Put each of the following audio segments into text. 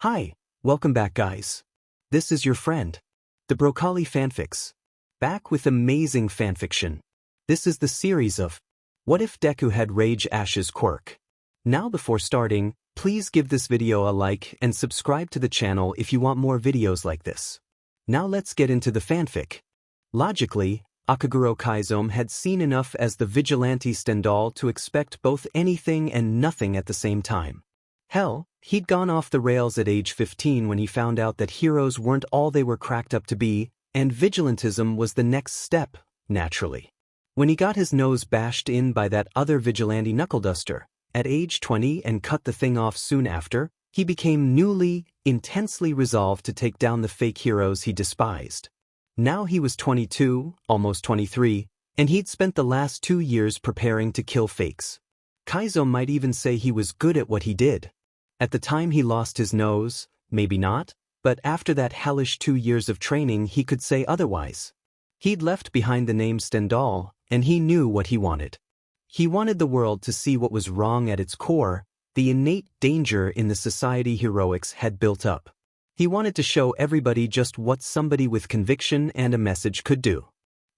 Hi, welcome back guys. This is your friend, the Broccoli Fanfics. Back with amazing fanfiction. This is the series of What If Deku Had Rage Ash's Quirk. Now before starting, please give this video a like and subscribe to the channel if you want more videos like this. Now let's get into the fanfic. Logically, Akaguro Chizome had seen enough as the vigilante Stendhal to expect both anything and nothing at the same time. Hell, he'd gone off the rails at age 15 when he found out that heroes weren't all they were cracked up to be, and vigilantism was the next step, naturally. When he got his nose bashed in by that other vigilante knuckle-duster, at age 20 and cut the thing off soon after, he became intensely resolved to take down the fake heroes he despised. Now he was 22, almost 23, and he'd spent the last 2 years preparing to kill fakes. Kaiso might even say he was good at what he did. At the time he lost his nose, maybe not, but after that hellish 2 years of training he could say otherwise. He'd left behind the name Stendhal, and he knew what he wanted. He wanted the world to see what was wrong at its core, the innate danger in the society heroics had built up. He wanted to show everybody just what somebody with conviction and a message could do.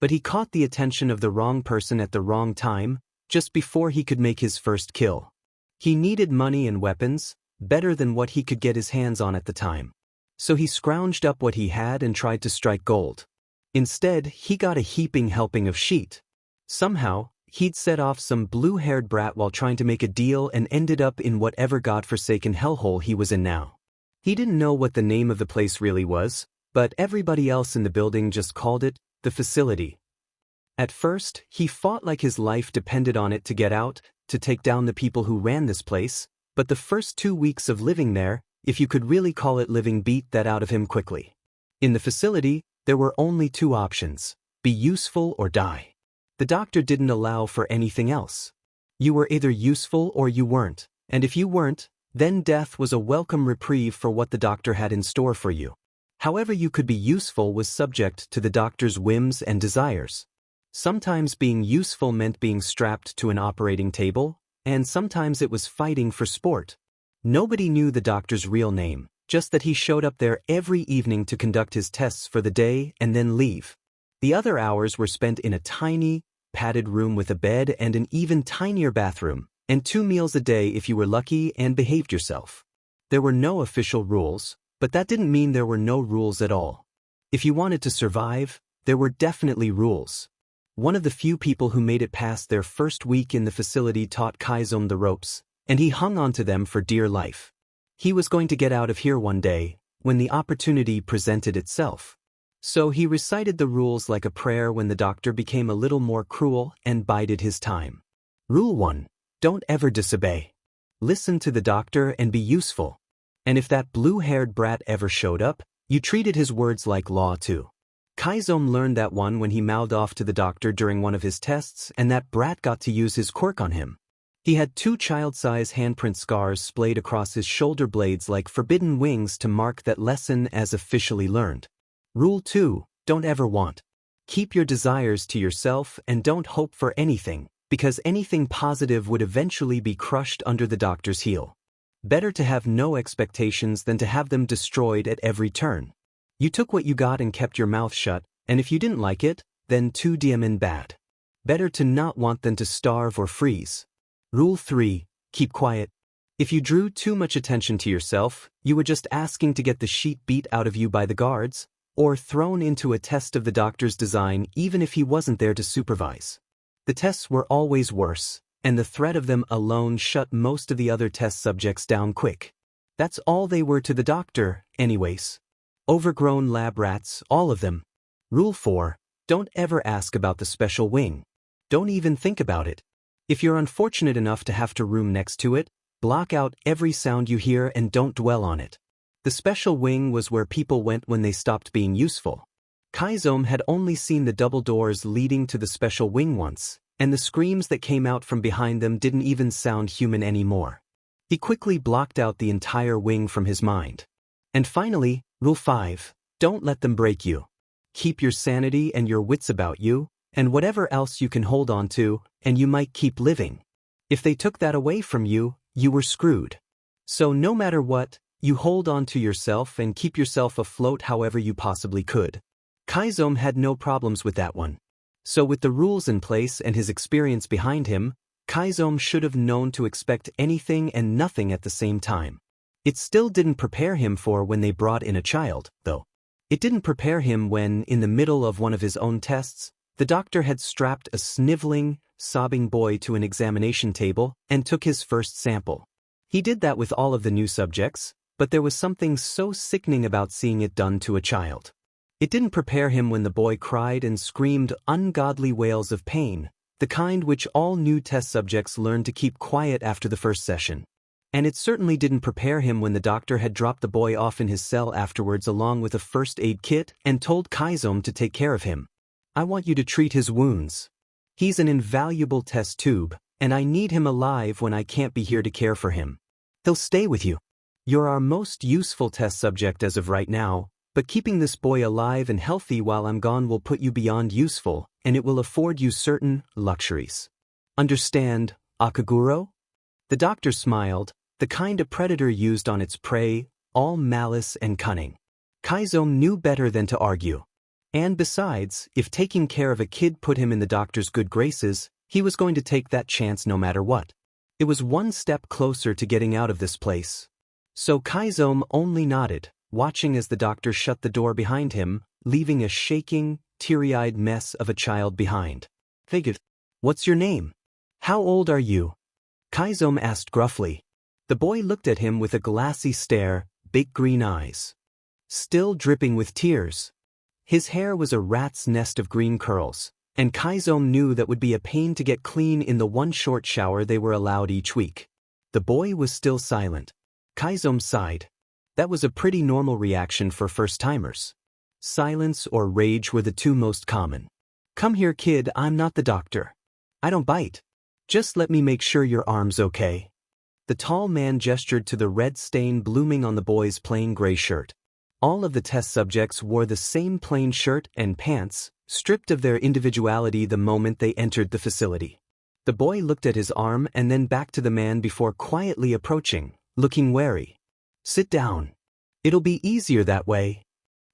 But he caught the attention of the wrong person at the wrong time, just before he could make his first kill. He needed money and weapons, better than what he could get his hands on at the time. So he scrounged up what he had and tried to strike gold. Instead, he got a heaping helping of sheet. Somehow, he'd set off some blue-haired brat while trying to make a deal and ended up in whatever godforsaken hellhole he was in now. He didn't know what the name of the place really was, but everybody else in the building just called it the facility. At first, he fought like his life depended on it to get out, to take down the people who ran this place, but the first 2 weeks of living there, if you could really call it living, beat that out of him quickly. In the facility, there were only 2 options: be useful or die. The doctor didn't allow for anything else. You were either useful or you weren't, and if you weren't, then death was a welcome reprieve for what the doctor had in store for you. However you could be useful was subject to the doctor's whims and desires. Sometimes being useful meant being strapped to an operating table, and sometimes it was fighting for sport. Nobody knew the doctor's real name, just that he showed up there every evening to conduct his tests for the day and then leave. The other hours were spent in a tiny, padded room with a bed and an even tinier bathroom, and 2 meals a day if you were lucky and behaved yourself. There were no official rules, but that didn't mean there were no rules at all. If you wanted to survive, there were definitely rules. One of the few people who made it past their first week in the facility taught Chizome the ropes, and he hung on to them for dear life. He was going to get out of here one day, when the opportunity presented itself. So he recited the rules like a prayer when the doctor became a little more cruel and bided his time. Rule 1. Don't ever disobey. Listen to the doctor and be useful. And if that blue-haired brat ever showed up, you treated his words like law too. Chizome learned that one when he mouthed off to the doctor during one of his tests, and that brat got to use his quirk on him. He had 2 child-size handprint scars splayed across his shoulder blades like forbidden wings to mark that lesson as officially learned. Rule 2. Don't ever want. Keep your desires to yourself and don't hope for anything, because anything positive would eventually be crushed under the doctor's heel. Better to have no expectations than to have them destroyed at every turn. You took what you got and kept your mouth shut, and if you didn't like it, then 2DM in bad. Better to not want than to starve or freeze. Rule 3. Keep quiet. If you drew too much attention to yourself, you were just asking to get the sheet beat out of you by the guards, or thrown into a test of the doctor's design even if he wasn't there to supervise. The tests were always worse, and the threat of them alone shut most of the other test subjects down quick. That's all they were to the doctor, anyways. Overgrown lab rats, all of them. Rule 4. Don't ever ask about the special wing. Don't even think about it. If you're unfortunate enough to have to room next to it, block out every sound you hear and don't dwell on it. The special wing was where people went when they stopped being useful. Chizome had only seen the double doors leading to the special wing once, and the screams that came out from behind them didn't even sound human anymore. He quickly blocked out the entire wing from his mind. And finally, Rule 5. Don't let them break you. Keep your sanity and your wits about you, and whatever else you can hold on to, and you might keep living. If they took that away from you, you were screwed. So no matter what, You hold on to yourself and keep yourself afloat however you possibly could. Chizome had no problems with that one. So with the rules in place and his experience behind him, Chizome should have known to expect anything and nothing at the same time. It still didn't prepare him for when they brought in a child, though. It didn't prepare him when, in the middle of one of his own tests, the doctor had strapped a sniveling, sobbing boy to an examination table and took his first sample. He did that with all of the new subjects, but there was something so sickening about seeing it done to a child. It didn't prepare him when the boy cried and screamed ungodly wails of pain, the kind which all new test subjects learned to keep quiet after the first session. And it certainly didn't prepare him when the doctor had dropped the boy off in his cell afterwards along with a first aid kit and told Chizome to take care of him. I want you to treat his wounds. He's an invaluable test tube, and I need him alive when I can't be here to care for him. He'll stay with you. You're our most useful test subject as of right now, but keeping this boy alive and healthy while I'm gone will put you beyond useful, and it will afford you certain luxuries. Understand, Akaguro? The doctor smiled, the kind a predator used on its prey, all malice and cunning. Chizome knew better than to argue. And besides, if taking care of a kid put him in the doctor's good graces, he was going to take that chance no matter what. It was one step closer to getting out of this place. So Chizome only nodded, watching as the doctor shut the door behind him, leaving a shaking, teary-eyed mess of a child behind. Figure, what's your name? How old are you? Chizome asked gruffly. The boy looked at him with a glassy stare, big green eyes. Still dripping with tears. His hair was a rat's nest of green curls, and Chizome knew that would be a pain to get clean in the one short shower they were allowed each week. The boy was still silent. Chizome sighed. That was a pretty normal reaction for first-timers. Silence or rage were the two most common. Come here, kid, I'm not the doctor. I don't bite. Just let me make sure your arm's okay. The tall man gestured to the red stain blooming on the boy's plain gray shirt. All of the test subjects wore the same plain shirt and pants, stripped of their individuality the moment they entered the facility. The boy looked at his arm and then back to the man before quietly approaching, looking wary. Sit down. It'll be easier that way.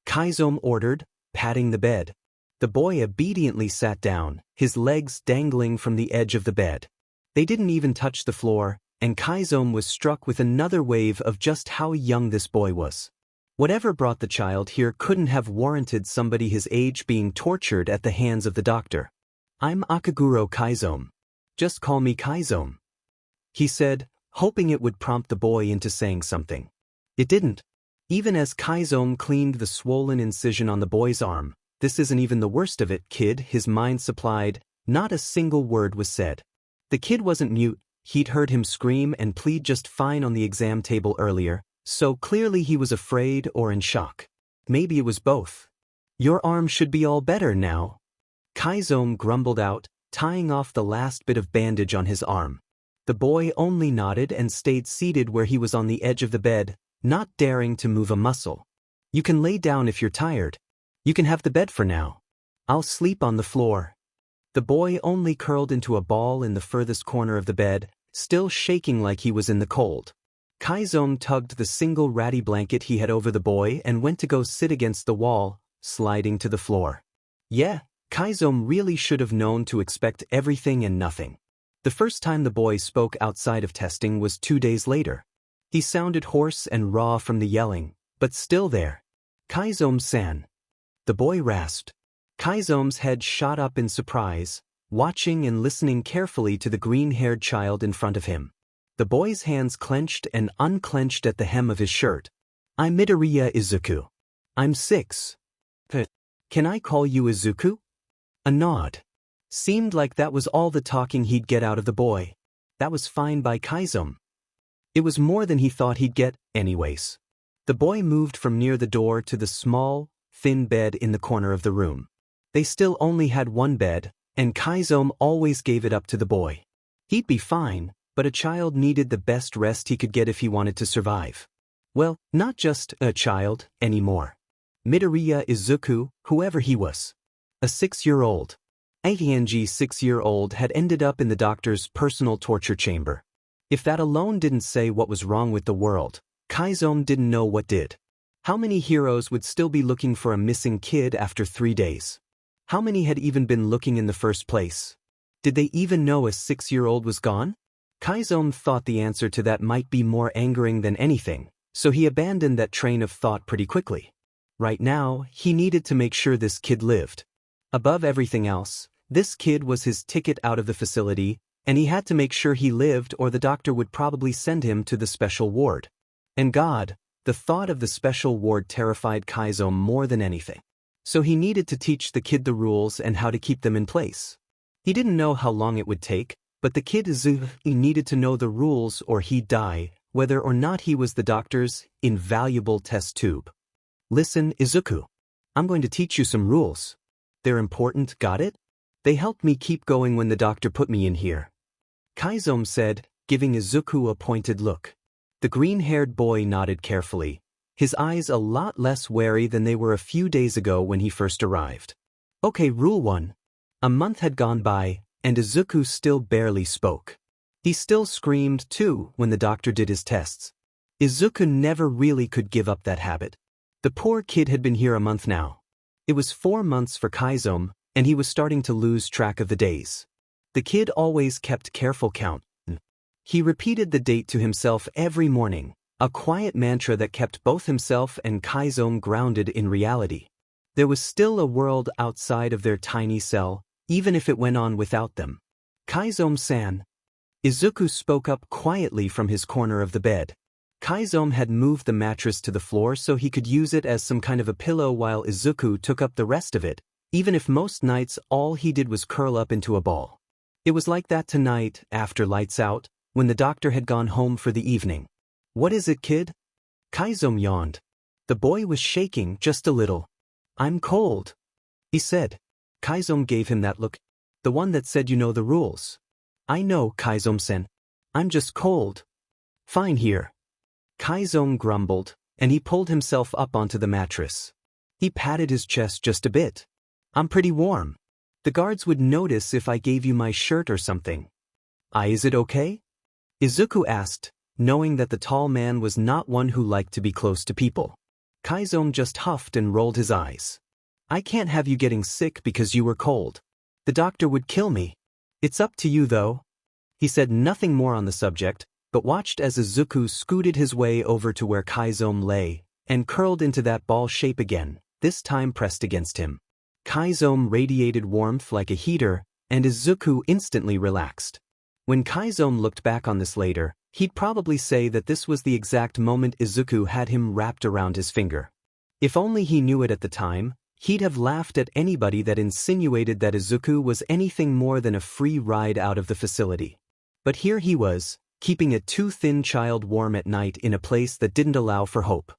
Chizome ordered, patting the bed. The boy obediently sat down, his legs dangling from the edge of the bed. They didn't even touch the floor, and Chizome was struck with another wave of just how young this boy was. Whatever brought the child here couldn't have warranted somebody his age being tortured at the hands of the doctor. I'm Akaguro Chizome. Just call me Chizome, he said, hoping it would prompt the boy into saying something. It didn't. Even as Chizome cleaned the swollen incision on the boy's arm, this isn't even the worst of it, kid, his mind supplied. Not a single word was said. The kid wasn't mute. He'd heard him scream and plead just fine on the exam table earlier, so clearly he was afraid or in shock. Maybe it was both. Your arm should be all better now. Chizome grumbled out, tying off the last bit of bandage on his arm. The boy only nodded and stayed seated where he was on the edge of the bed, not daring to move a muscle. You can lay down if you're tired. You can have the bed for now. I'll sleep on the floor. The boy only curled into a ball in the furthest corner of the bed, still shaking like he was in the cold. Chizome tugged the single ratty blanket he had over the boy and went to go sit against the wall, sliding to the floor. Yeah, Chizome really should have known to expect everything and nothing. The first time the boy spoke outside of testing was 2 days later. He sounded hoarse and raw from the yelling, but still there. Chizome-san. The boy rasped. Chizome's head shot up in surprise, watching and listening carefully to the green-haired child in front of him. The boy's hands clenched and unclenched at the hem of his shirt. I'm Midoriya Izuku. I'm 6. Can I call you Izuku? A nod. Seemed like that was all the talking he'd get out of the boy. That was fine by Chizome. It was more than he thought he'd get, anyways. The boy moved from near the door to the small, thin bed in the corner of the room. They still only had one bed, and Chizome always gave it up to the boy. He'd be fine, but a child needed the best rest he could get if he wanted to survive. Well, not just a child anymore. Midoriya Izuku, whoever he was. A 6-year-old. Aang 6-year-old had ended up in the doctor's personal torture chamber. If that alone didn't say what was wrong with the world, Chizome didn't know what did. How many heroes would still be looking for a missing kid after 3 days? How many had even been looking in the first place? Did they even know a 6-year-old was gone? Chizome thought the answer to that might be more angering than anything, so he abandoned that train of thought pretty quickly. Right now, he needed to make sure this kid lived. Above everything else, this kid was his ticket out of the facility, and he had to make sure he lived or the doctor would probably send him to the special ward. And God, the thought of the special ward terrified Kaiso more than anything. So he needed to teach the kid the rules and how to keep them in place. He didn't know how long it would take, but the kid Izuku needed to know the rules or he'd die, whether or not he was the doctor's invaluable test tube. Listen, Izuku. I'm going to teach you some rules. They're important, got it? They helped me keep going when the doctor put me in here. Kaiso said, giving Izuku a pointed look. The green-haired boy nodded carefully, his eyes a lot less wary than they were a few days ago when he first arrived. Okay, rule 1. A month had gone by, and Izuku still barely spoke. He still screamed too when the doctor did his tests. Izuku never really could give up that habit. The poor kid had been here a month now. It was 4 months for Kaiso, and he was starting to lose track of the days. The kid always kept careful count. He repeated the date to himself every morning, a quiet mantra that kept both himself and Kaiso grounded in reality. There was still a world outside of their tiny cell, even if it went on without them. Kaiso-san. Izuku spoke up quietly from his corner of the bed. Kaiso had moved the mattress to the floor so he could use it as some kind of a pillow while Izuku took up the rest of it, even if most nights all he did was curl up into a ball. It was like that tonight, after lights out, when the doctor had gone home for the evening. What is it, kid? Kaiso yawned. The boy was shaking just a little. I'm cold, he said. Kaiso gave him that look. The one that said you know the rules. I know, Kaiso-sen. I'm just cold. Fine here. Kaiso grumbled, and he pulled himself up onto the mattress. He patted his chest just a bit. I'm pretty warm. The guards would notice if I gave you my shirt or something. Is it okay? Izuku asked, knowing that the tall man was not one who liked to be close to people. Kaiso just huffed and rolled his eyes. I can't have you getting sick because you were cold. The doctor would kill me. It's up to you though. He said nothing more on the subject, but watched as Izuku scooted his way over to where Kaiso lay, and curled into that ball shape again, this time pressed against him. Kaiso radiated warmth like a heater, and Izuku instantly relaxed. When Kaiso looked back on this later, he'd probably say that this was the exact moment Izuku had him wrapped around his finger. If only he knew it at the time, he'd have laughed at anybody that insinuated that Izuku was anything more than a free ride out of the facility. But here he was, keeping a too thin child warm at night in a place that didn't allow for hope.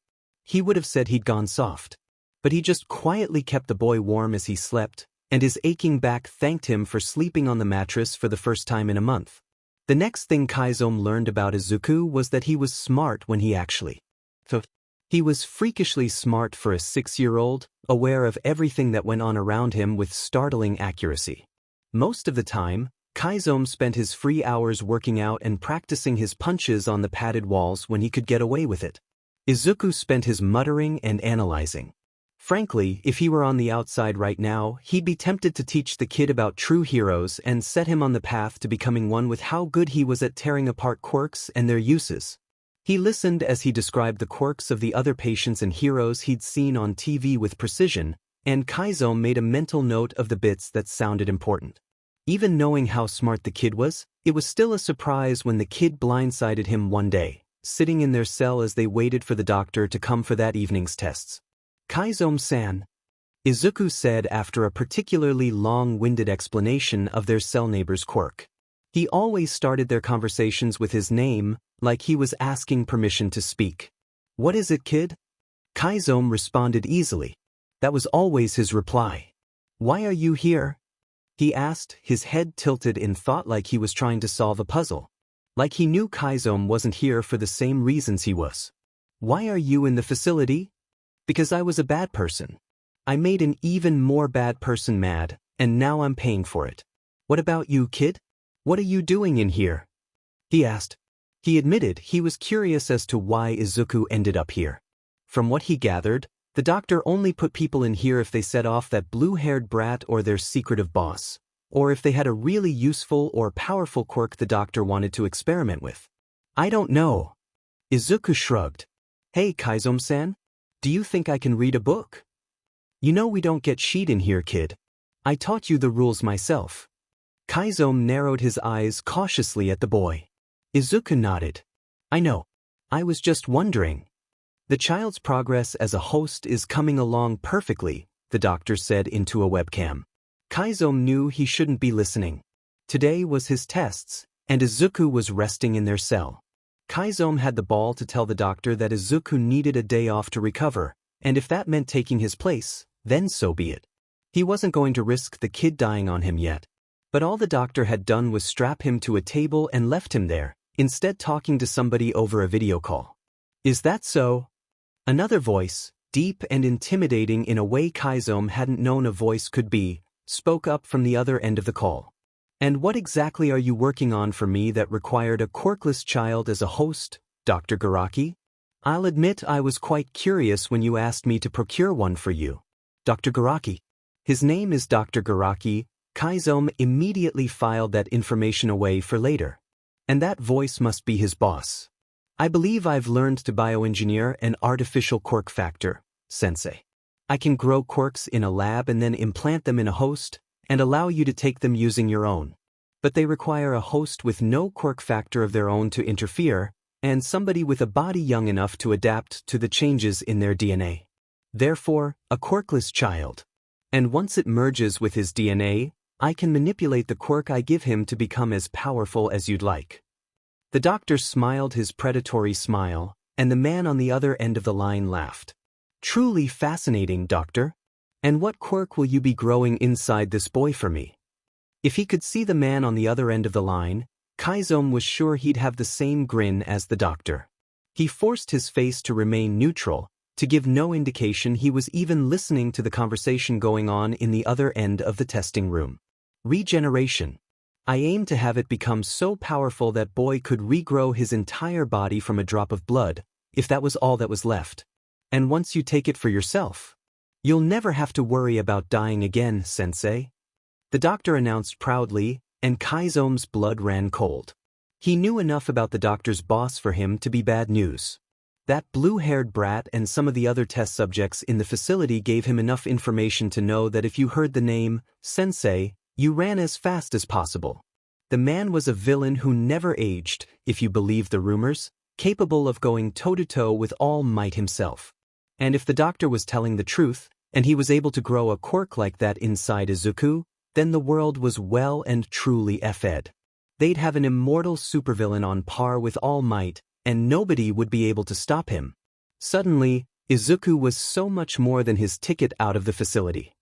He would have said he'd gone soft. But he just quietly kept the boy warm as he slept, and his aching back thanked him for sleeping on the mattress for the first time in a month. The next thing Kaiso learned about Izuku was that he was smart when he actually thought. He was freakishly smart for a 6-year-old, aware of everything that went on around him with startling accuracy. Most of the time, Kaiso spent his free hours working out and practicing his punches on the padded walls when he could get away with it. Izuku spent his muttering and analyzing. Frankly, if he were on the outside right now, he'd be tempted to teach the kid about true heroes and set him on the path to becoming one with how good he was at tearing apart quirks and their uses. He listened as he described the quirks of the other patients and heroes he'd seen on TV with precision, and Kaiso made a mental note of the bits that sounded important. Even knowing how smart the kid was, it was still a surprise when the kid blindsided him one day, sitting in their cell as they waited for the doctor to come for that evening's tests. Kaiso-san, Izuku said after a particularly long-winded explanation of their cell neighbor's quirk. He always started their conversations with his name, like he was asking permission to speak. What is it, kid? Kaiso responded easily. That was always his reply. Why are you here? He asked, his head tilted in thought like he was trying to solve a puzzle. Like he knew Kaiso wasn't here for the same reasons he was. Why are you in the facility? Because I was a bad person. I made an even more bad person mad, and now I'm paying for it. What about you, kid? What are you doing in here? He asked. He admitted he was curious as to why Izuku ended up here. From what he gathered, the doctor only put people in here if they set off that blue-haired brat or their secretive boss, or if they had a really useful or powerful quirk the doctor wanted to experiment with. I don't know. Izuku shrugged. Hey Kizome-san, do you think I can read a book? You know we don't get sheet in here, kid. I taught you the rules myself. Kizome narrowed his eyes cautiously at the boy. Izuku nodded. I know. I was just wondering. The child's progress as a host is coming along perfectly, the doctor said into a webcam. Kizome knew he shouldn't be listening. Today was his tests, and Izuku was resting in their cell. Kizome had the ball to tell the doctor that Izuku needed a day off to recover, and if that meant taking his place, then so be it. He wasn't going to risk the kid dying on him yet. But all the doctor had done was strap him to a table and left him there, instead talking to somebody over a video call. Is that so? Another voice, deep and intimidating in a way Kizome hadn't known a voice could be, spoke up from the other end of the call. And what exactly are you working on for me that required a quirkless child as a host, Dr. Garaki? I'll admit I was quite curious when you asked me to procure one for you. Dr. Garaki. His name is Dr. Garaki. Kizome immediately filed that information away for later. And that voice must be his boss. I believe I've learned to bioengineer an artificial quirk factor, sensei. I can grow quirks in a lab and then implant them in a host, and allow you to take them using your own. But they require a host with no quirk factor of their own to interfere, and somebody with a body young enough to adapt to the changes in their DNA. Therefore, a quirkless child. And once it merges with his DNA, I can manipulate the quirk I give him to become as powerful as you'd like. The doctor smiled his predatory smile, and the man on the other end of the line laughed. Truly fascinating, doctor. And what quirk will you be growing inside this boy for me? If he could see the man on the other end of the line, Kizome was sure he'd have the same grin as the doctor. He forced his face to remain neutral, to give no indication he was even listening to the conversation going on in the other end of the testing room. Regeneration. I aim to have it become so powerful that boy could regrow his entire body from a drop of blood, if that was all that was left. And once you take it for yourself, you'll never have to worry about dying again, sensei. The doctor announced proudly, and Kizome's blood ran cold. He knew enough about the doctor's boss for him to be bad news. That blue-haired brat and some of the other test subjects in the facility gave him enough information to know that if you heard the name, sensei, you ran as fast as possible. The man was a villain who never aged, if you believe the rumors, capable of going toe-to-toe with All Might himself. And if the doctor was telling the truth, and he was able to grow a quirk like that inside Izuku, then the world was well and truly F-ed. They'd have an immortal supervillain on par with All Might, and nobody would be able to stop him. Suddenly, Izuku was so much more than his ticket out of the facility.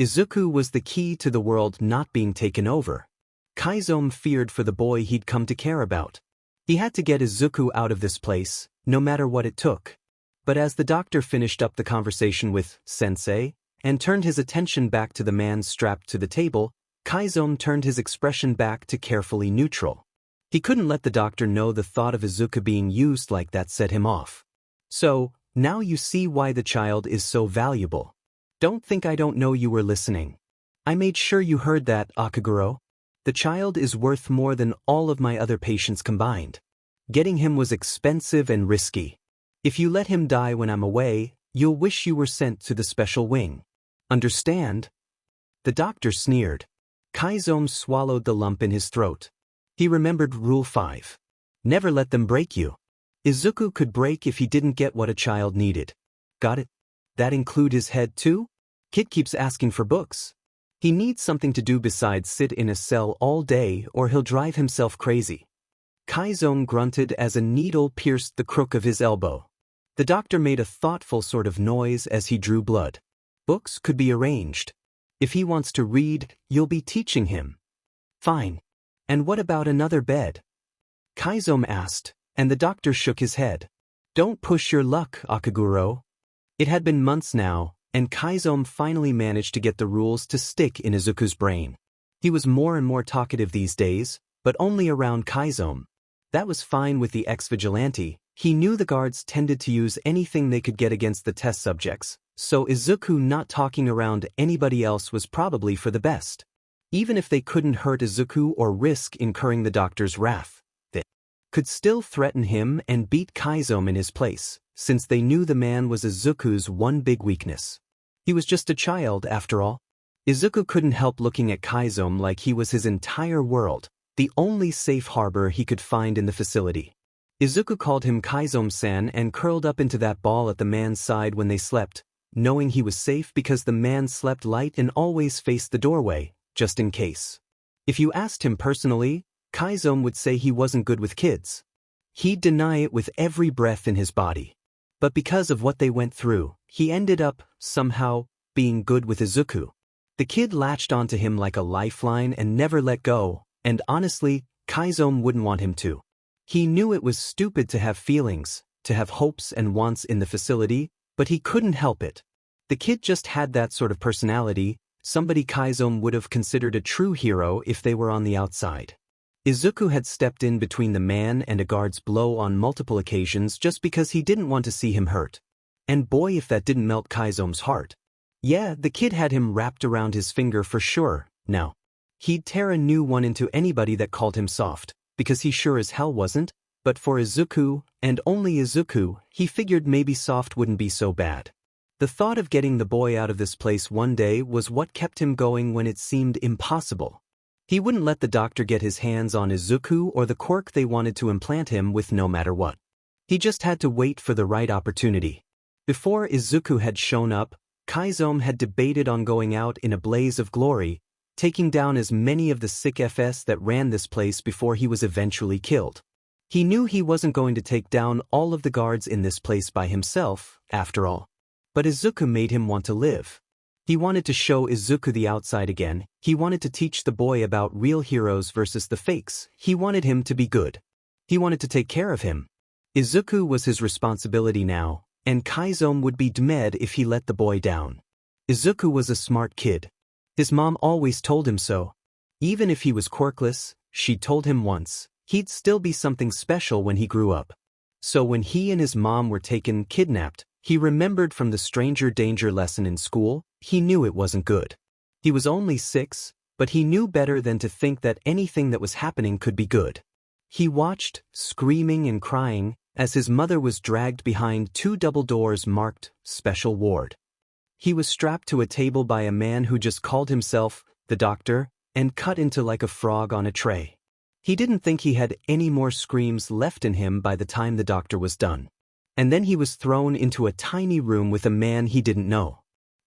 Izuku was the key to the world not being taken over. Kizome feared for the boy he'd come to care about. He had to get Izuku out of this place, no matter what it took. But as the doctor finished up the conversation with Sensei, and turned his attention back to the man strapped to the table, Kizome turned his expression back to carefully neutral. He couldn't let the doctor know the thought of Izuku being used like that set him off. So, now you see why the child is so valuable. Don't think I don't know you were listening. I made sure you heard that, Akaguro. The child is worth more than all of my other patients combined. Getting him was expensive and risky. If you let him die when I'm away, you'll wish you were sent to the special wing. Understand? The doctor sneered. Kizome swallowed the lump in his throat. He remembered Rule 5. Never let them break you. Izuku could break if he didn't get what a child needed. Got it? That include his head too? Kid keeps asking for books. He needs something to do besides sit in a cell all day or he'll drive himself crazy. Kizome grunted as a needle pierced the crook of his elbow. The doctor made a thoughtful sort of noise as he drew blood. Books could be arranged. If he wants to read, you'll be teaching him. Fine. And what about another bed? Kizome asked, and the doctor shook his head. Don't push your luck, Akaguro. It had been months now, and Kizome finally managed to get the rules to stick in Izuku's brain. He was more and more talkative these days, but only around Kizome. That was fine with the ex-vigilante. He knew the guards tended to use anything they could get against the test subjects, so Izuku not talking around anybody else was probably for the best. Even if they couldn't hurt Izuku or risk incurring the doctor's wrath, they could still threaten him and beat Chizome in his place, since they knew the man was Izuku's one big weakness. He was just a child, after all. Izuku couldn't help looking at Chizome like he was his entire world, the only safe harbor he could find in the facility. Izuku called him Chizome-san and curled up into that ball at the man's side when they slept, knowing he was safe because the man slept light and always faced the doorway, just in case. If you asked him personally, Chizome would say he wasn't good with kids. He'd deny it with every breath in his body. But because of what they went through, he ended up, somehow, being good with Izuku. The kid latched onto him like a lifeline and never let go, and honestly, Chizome wouldn't want him to. He knew it was stupid to have feelings, to have hopes and wants in the facility, but he couldn't help it. The kid just had that sort of personality, somebody Chizome would have considered a true hero if they were on the outside. Izuku had stepped in between the man and a guard's blow on multiple occasions just because he didn't want to see him hurt. And boy, if that didn't melt Kaizome's heart. Yeah, the kid had him wrapped around his finger for sure, now. He'd tear a new one into anybody that called him soft, because he sure as hell wasn't, but for Izuku, and only Izuku, he figured maybe soft wouldn't be so bad. The thought of getting the boy out of this place one day was what kept him going when it seemed impossible. He wouldn't let the doctor get his hands on Izuku or the quirk they wanted to implant him with no matter what. He just had to wait for the right opportunity. Before Izuku had shown up, Chizome had debated on going out in a blaze of glory, taking down as many of the sick FS that ran this place before he was eventually killed. He knew he wasn't going to take down all of the guards in this place by himself, after all. But Izuku made him want to live. He wanted to show Izuku the outside again, he wanted to teach the boy about real heroes versus the fakes, he wanted him to be good. He wanted to take care of him. Izuku was his responsibility now, and Chizome would be dead if he let the boy down. Izuku was a smart kid. His mom always told him so. Even if he was quirkless, she told him once, he'd still be something special when he grew up. So when he and his mom were kidnapped, he remembered from the stranger danger lesson in school, he knew it wasn't good. He was only 6, but he knew better than to think that anything that was happening could be good. He watched, screaming and crying, as his mother was dragged behind 2 double doors marked, Special Ward. He was strapped to a table by a man who just called himself, the doctor, and cut into like a frog on a tray. He didn't think he had any more screams left in him by the time the doctor was done. And then he was thrown into a tiny room with a man he didn't know.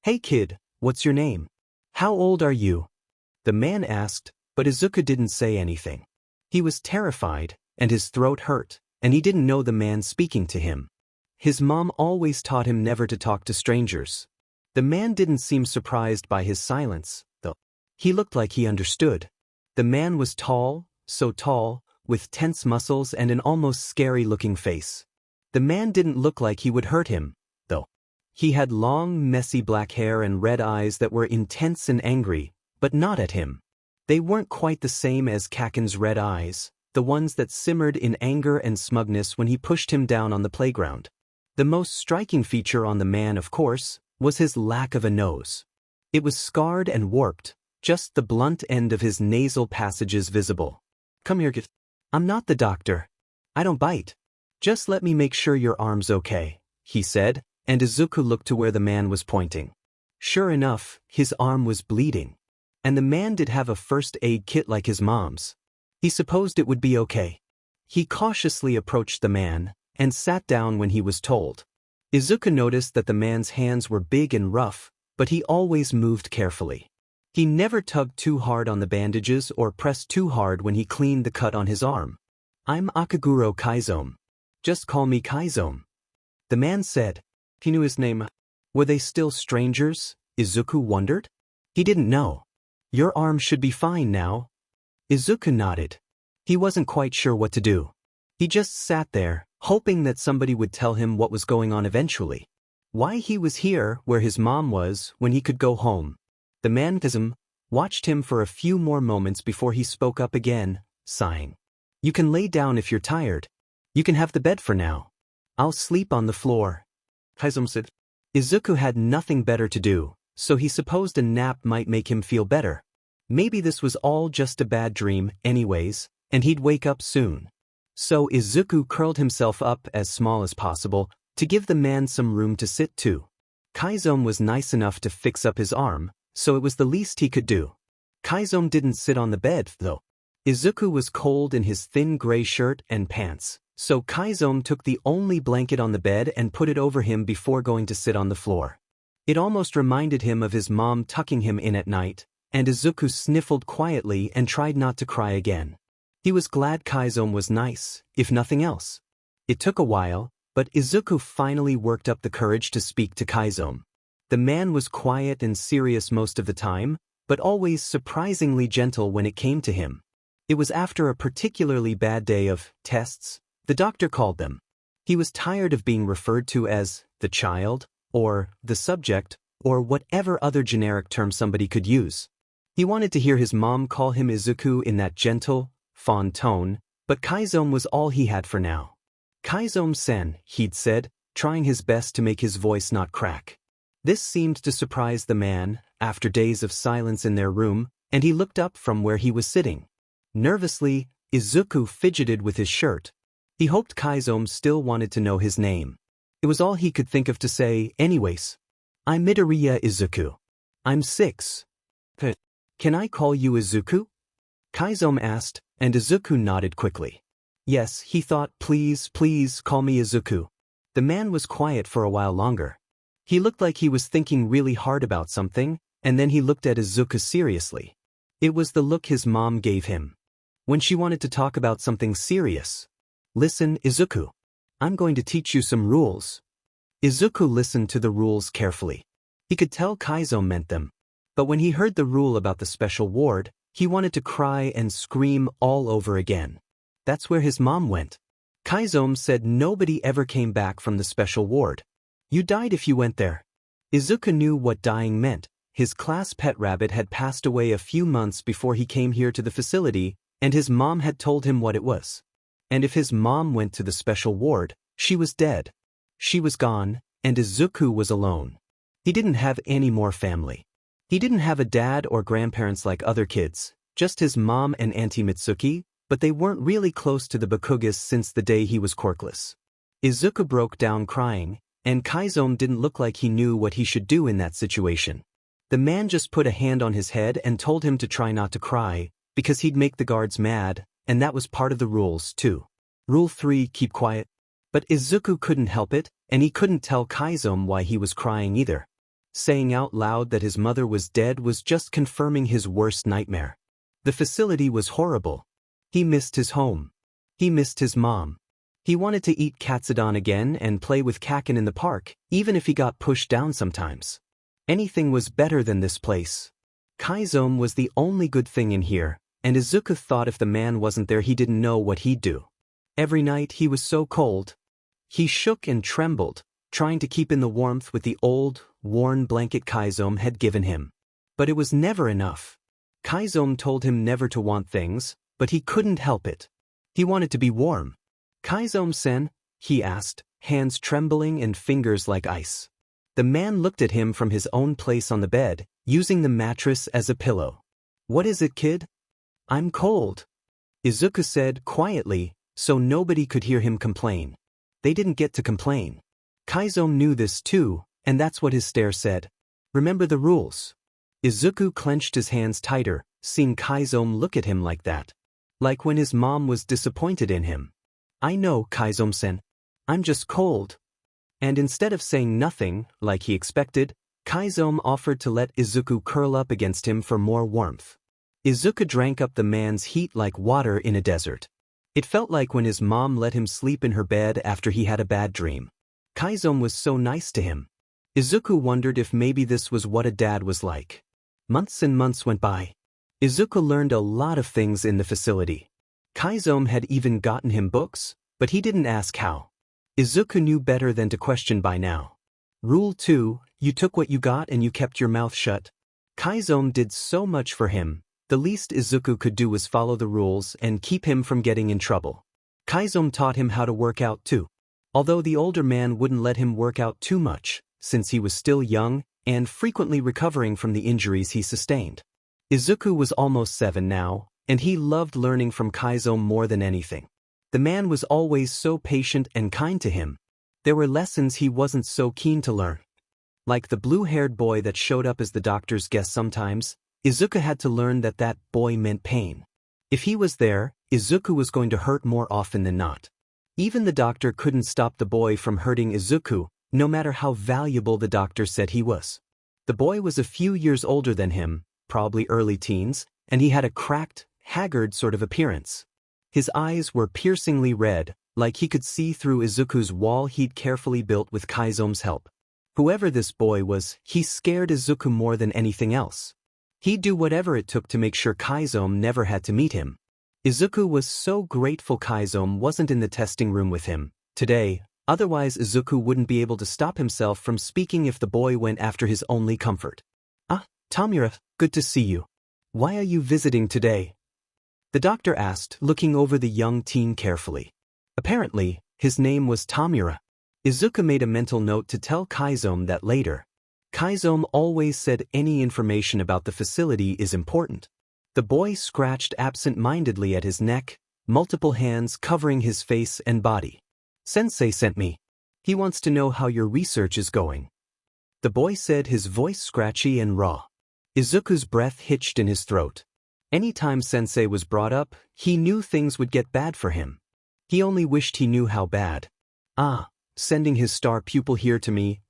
"Hey kid, what's your name? How old are you?" The man asked, but Izuku didn't say anything. He was terrified, and his throat hurt, and he didn't know the man speaking to him. His mom always taught him never to talk to strangers. The man didn't seem surprised by his silence, though. He looked like he understood. The man was tall, so tall, with tense muscles and an almost scary-looking face. The man didn't look like he would hurt him, though. He had long, messy black hair and red eyes that were intense and angry, but not at him. They weren't quite the same as Kaken's red eyes, the ones that simmered in anger and smugness when he pushed him down on the playground. The most striking feature on the man, of course, was his lack of a nose. It was scarred and warped, just the blunt end of his nasal passages visible. "Come here, kid. I'm not the doctor. I don't bite. Just let me make sure your arm's okay," he said, and Izuku looked to where the man was pointing. Sure enough, his arm was bleeding. And the man did have a first aid kit like his mom's. He supposed it would be okay. He cautiously approached the man, and sat down when he was told. Izuku noticed that the man's hands were big and rough, but he always moved carefully. He never tugged too hard on the bandages or pressed too hard when he cleaned the cut on his arm. "I'm Akaguro Chizome. Just call me Chizome," the man said. He knew his name. Were they still strangers? Izuku wondered. He didn't know. "Your arm should be fine now." Izuku nodded. He wasn't quite sure what to do. He just sat there, hoping that somebody would tell him what was going on eventually. Why he was here, where his mom was, when he could go home. The man watched him for a few more moments before he spoke up again, sighing. You can lay down if you're tired. You can have the bed for now. I'll sleep on the floor. Chizome said. Izuku had nothing better to do, so he supposed a nap might make him feel better. Maybe this was all just a bad dream, anyways, and he'd wake up soon. So Izuku curled himself up as small as possible to give the man some room to sit to. Chizome was nice enough to fix up his arm, so it was the least he could do. Chizome didn't sit on the bed, though. Izuku was cold in his thin gray shirt and pants, so Chizome took the only blanket on the bed and put it over him before going to sit on the floor. It almost reminded him of his mom tucking him in at night, and Izuku sniffled quietly and tried not to cry again. He was glad Chizome was nice, if nothing else. It took a while, but Izuku finally worked up the courage to speak to Chizome. The man was quiet and serious most of the time, but always surprisingly gentle when it came to him. It was after a particularly bad day of tests, the doctor called them. He was tired of being referred to as the child, or the subject, or whatever other generic term somebody could use. He wanted to hear his mom call him Izuku in that gentle, fond tone, but Chizome was all he had for now. Chizome-sen, he'd said, trying his best to make his voice not crack. This seemed to surprise the man, after days of silence in their room, and he looked up from where he was sitting. Nervously, Izuku fidgeted with his shirt. He hoped Chizome still wanted to know his name. It was all he could think of to say, anyways. I'm Midoriya Izuku. I'm 6. Can I call you Izuku? Chizome asked, and Izuku nodded quickly. Yes, he thought, please call me Izuku. The man was quiet for a while longer. He looked like he was thinking really hard about something, and then he looked at Izuku seriously. It was the look his mom gave him when she wanted to talk about something serious. Listen, Izuku. I'm going to teach you some rules. Izuku listened to the rules carefully. He could tell Kaiso meant them. But when he heard the rule about the special ward, he wanted to cry and scream all over again. That's where his mom went. Kaiso said nobody ever came back from the special ward. You died if you went there. Izuku knew what dying meant. His class pet rabbit had passed away a few months before he came here to the facility, and his mom had told him what it was. And if his mom went to the special ward, she was dead. She was gone, and Izuku was alone. He didn't have any more family. He didn't have a dad or grandparents like other kids, just his mom and Auntie Mitsuki, but they weren't really close to the Bakugas since the day he was quirkless. Izuku broke down crying, and Kaiso didn't look like he knew what he should do in that situation. The man just put a hand on his head and told him to try not to cry, because he'd make the guards mad, and that was part of the rules, too. Rule 3, keep quiet. But Izuku couldn't help it, and he couldn't tell Kaiso why he was crying either. Saying out loud that his mother was dead was just confirming his worst nightmare. The facility was horrible. He missed his home. He missed his mom. He wanted to eat katsudon again and play with Kaken in the park, even if he got pushed down sometimes. Anything was better than this place. Kaiso was the only good thing in here, and Izuku thought if the man wasn't there he didn't know what he'd do. Every night he was so cold. He shook and trembled, trying to keep in the warmth with the old, worn blanket Kaiso had given him. But it was never enough. Kaiso told him never to want things, but he couldn't help it. He wanted to be warm. Kaiso-sen, he asked, hands trembling and fingers like ice. The man looked at him from his own place on the bed, using the mattress as a pillow. What is it, kid? I'm cold. Izuku said quietly, so nobody could hear him complain. They didn't get to complain. Kaiso knew this too, and that's what his stare said. Remember the rules. Izuku clenched his hands tighter, seeing Kaiso look at him like that. Like when his mom was disappointed in him. I know, Kaiso-sen. I'm just cold. And instead of saying nothing, like he expected, Kaiso offered to let Izuku curl up against him for more warmth. Izuku drank up the man's heat like water in a desert. It felt like when his mom let him sleep in her bed after he had a bad dream. Kaiso was so nice to him. Izuku wondered if maybe this was what a dad was like. Months and months went by. Izuku learned a lot of things in the facility. Kaiso had even gotten him books, but he didn't ask how. Izuku knew better than to question by now. Rule 2, you took what you got and you kept your mouth shut. Kaiso did so much for him. The least Izuku could do was follow the rules and keep him from getting in trouble. Chizome taught him how to work out too. Although the older man wouldn't let him work out too much, since he was still young and frequently recovering from the injuries he sustained. Izuku was almost 7 now, and he loved learning from Kaiso more than anything. The man was always so patient and kind to him. There were lessons he wasn't so keen to learn. Like the blue-haired boy that showed up as the doctor's guest sometimes, Izuku had to learn that that boy meant pain. If he was there, Izuku was going to hurt more often than not. Even the doctor couldn't stop the boy from hurting Izuku, no matter how valuable the doctor said he was. The boy was a few years older than him, probably early teens, and he had a cracked, haggard sort of appearance. His eyes were piercingly red, like he could see through Izuku's wall he'd carefully built with Kaizome's help. Whoever this boy was, he scared Izuku more than anything else. He'd do whatever it took to make sure Chizome never had to meet him. Izuku was so grateful Chizome wasn't in the testing room with him today, otherwise Izuku wouldn't be able to stop himself from speaking if the boy went after his only comfort. "Ah, Tomura, good to see you. Why are you visiting today?" The doctor asked, looking over the young teen carefully. Apparently, his name was Tomura. Izuku made a mental note to tell Chizome that later. Chizome always said any information about the facility is important. The boy scratched absent-mindedly at his neck, multiple hands covering his face and body. "Sensei sent me. He wants to know how your research is going." The boy said, his voice scratchy and raw. Izuku's breath hitched in his throat. Anytime Sensei was brought up, he knew things would get bad for him. He only wished he knew how bad. "Ah, sending his star pupil here to me,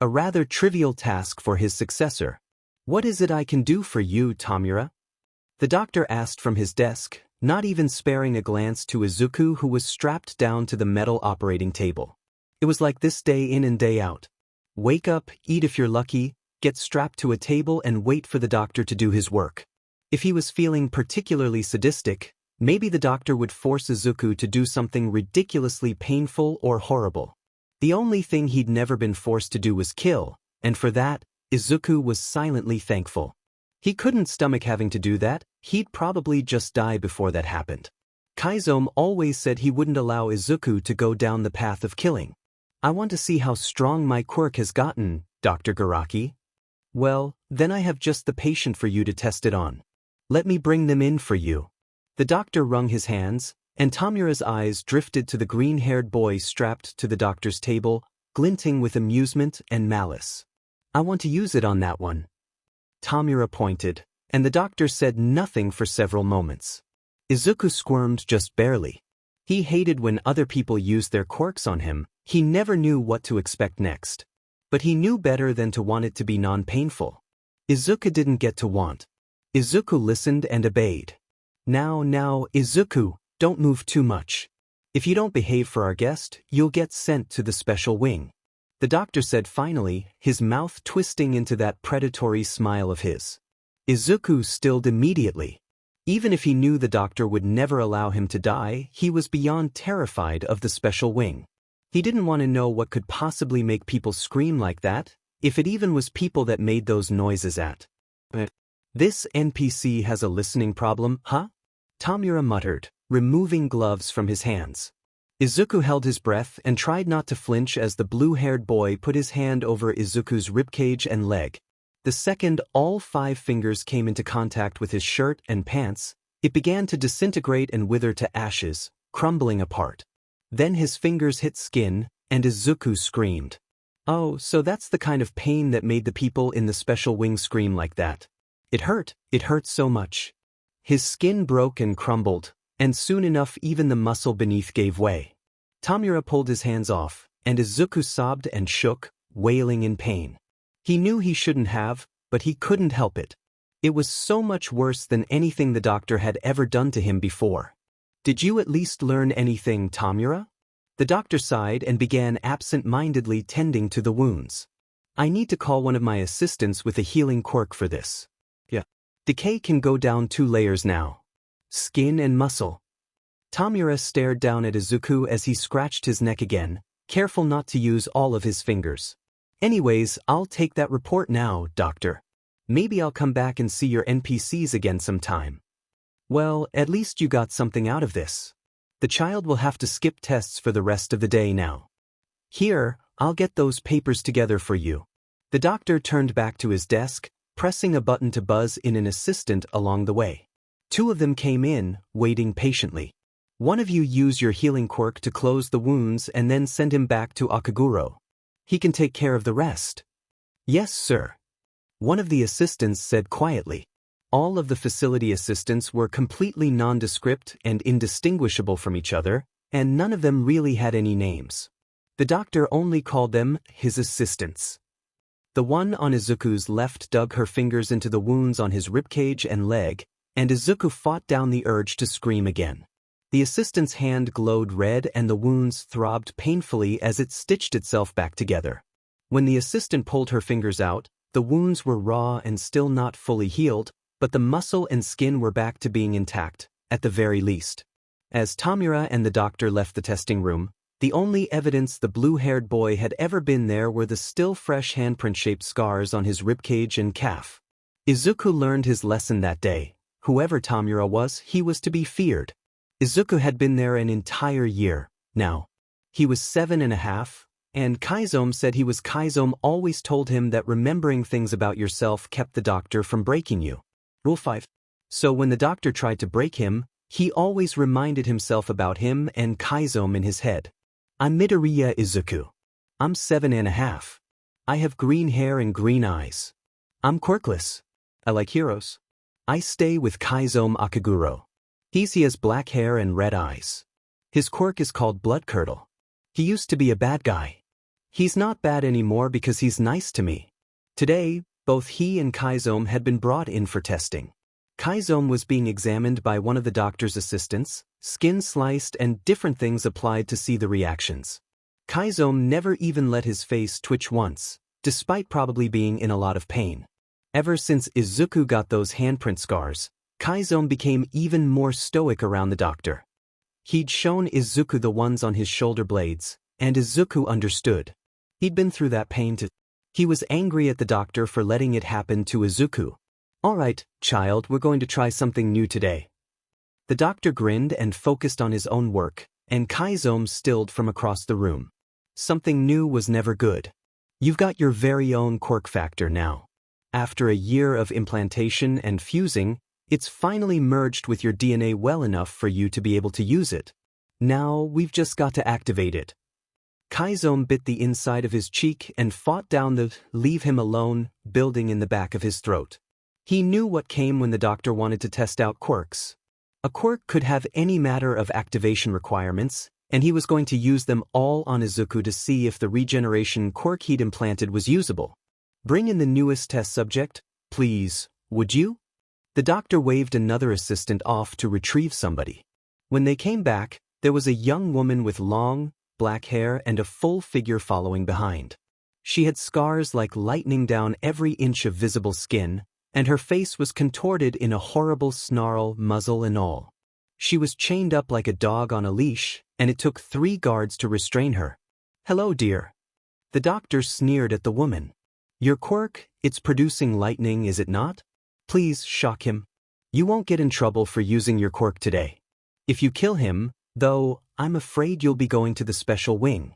A rather trivial task for his successor. What is it I can do for you, Tomura?" The doctor asked from his desk, not even sparing a glance to Izuku who was strapped down to the metal operating table. It was like this day in and day out. Wake up, eat if you're lucky, get strapped to a table and wait for the doctor to do his work. If he was feeling particularly sadistic, maybe the doctor would force Izuku to do something ridiculously painful or horrible. The only thing he'd never been forced to do was kill, and for that, Izuku was silently thankful. He couldn't stomach having to do that, he'd probably just die before that happened. Chizome always said he wouldn't allow Izuku to go down the path of killing. "I want to see how strong my quirk has gotten, Dr. Garaki." "Well, then I have just the patient for you to test it on. Let me bring them in for you." The doctor wrung his hands, and Tomura's eyes drifted to the green-haired boy strapped to the doctor's table, glinting with amusement and malice. "I want to use it on that one." Tomura pointed, and the doctor said nothing for several moments. Izuku squirmed just barely. He hated when other people used their quirks on him. He never knew what to expect next. But he knew better than to want it to be non-painful. Izuku didn't get to want. Izuku listened and obeyed. Now, Izuku, don't move too much. If you don't behave for our guest, you'll get sent to the special wing," the doctor said finally, his mouth twisting into that predatory smile of his. Izuku stilled immediately. Even if he knew the doctor would never allow him to die, he was beyond terrified of the special wing. He didn't want to know what could possibly make people scream like that, if it even was people that made those noises at. "This NPC has a listening problem, huh?" Tomura muttered, removing gloves from his hands. Izuku held his breath and tried not to flinch as the blue-haired boy put his hand over Izuku's ribcage and leg. The second all 5 fingers came into contact with his shirt and pants, it began to disintegrate and wither to ashes, crumbling apart. Then his fingers hit skin, and Izuku screamed. "Oh, so that's the kind of pain that made the people in the special wing scream like that. It hurt so much." His skin broke and crumbled, and soon enough even the muscle beneath gave way. Tomura pulled his hands off, and Izuku sobbed and shook, wailing in pain. He knew he shouldn't have, but he couldn't help it. It was so much worse than anything the doctor had ever done to him before. "Did you at least learn anything, Tomura?" The doctor sighed and began absent-mindedly tending to the wounds. "I need to call one of my assistants with a healing quirk for this. Yeah. Decay can go down 2 layers now. Skin and muscle." Tomura stared down at Izuku as he scratched his neck again, careful not to use all of his fingers. "Anyways, I'll take that report now, doctor." Maybe I'll come back and see your NPCs again sometime. Well, at least you got something out of this. The child will have to skip tests for the rest of the day now. Here, I'll get those papers together for you. The doctor turned back to his desk, pressing a button to buzz in an assistant along the way. Two of them came in, waiting patiently. One of you use your healing quirk to close the wounds and then send him back to Akaguro. He can take care of the rest. Yes, sir. One of the assistants said quietly. All of the facility assistants were completely nondescript and indistinguishable from each other, and none of them really had any names. The doctor only called them his assistants. The one on Izuku's left dug her fingers into the wounds on his ribcage and leg, and Izuku fought down the urge to scream again. The assistant's hand glowed red and the wounds throbbed painfully as it stitched itself back together. When the assistant pulled her fingers out, the wounds were raw and still not fully healed, but the muscle and skin were back to being intact, at the very least. As Tomura and the doctor left the testing room, the only evidence the blue-haired boy had ever been there were the still-fresh handprint-shaped scars on his ribcage and calf. Izuku learned his lesson that day. Whoever Tomura was, he was to be feared. Izuku had been there an entire year, now. He was 7.5, and Chizome said he was Chizome always told him that remembering things about yourself kept the doctor from breaking you. Rule 5. So when the doctor tried to break him, he always reminded himself about him and Chizome in his head. I'm Midoriya Izuku. I'm 7.5. I have green hair and green eyes. I'm quirkless. I like heroes. I stay with Chizome Akaguro. He has black hair and red eyes. His quirk is called Blood Curdle. He used to be a bad guy. He's not bad anymore because he's nice to me. Today, both he and Chizome had been brought in for testing. Chizome was being examined by one of the doctor's assistants, skin sliced and different things applied to see the reactions. Chizome never even let his face twitch once, despite probably being in a lot of pain. Ever since Izuku got those handprint scars, Chizome became even more stoic around the doctor. He'd shown Izuku the ones on his shoulder blades, and Izuku understood. He'd been through that pain too. He was angry at the doctor for letting it happen to Izuku. All right, child, we're going to try something new today. The doctor grinned and focused on his own work, and Chizome stilled from across the room. Something new was never good. You've got your very own quirk factor now. After a year of implantation and fusing, it's finally merged with your DNA well enough for you to be able to use it. Now, we've just got to activate it. Chizome bit the inside of his cheek and fought down the "leave him alone" building in the back of his throat. He knew what came when the doctor wanted to test out quirks. A quirk could have any matter of activation requirements, and he was going to use them all on Izuku to see if the regeneration quirk he'd implanted was usable. Bring in the newest test subject, please, would you? The doctor waved another assistant off to retrieve somebody. When they came back, there was a young woman with long, black hair and a full figure following behind. She had scars like lightning down every inch of visible skin, and her face was contorted in a horrible snarl, muzzle and all. She was chained up like a dog on a leash, and it took 3 guards to restrain her. Hello, dear. The doctor sneered at the woman. Your quirk, it's producing lightning, is it not? Please shock him. You won't get in trouble for using your quirk today. If you kill him, though, I'm afraid you'll be going to the special wing.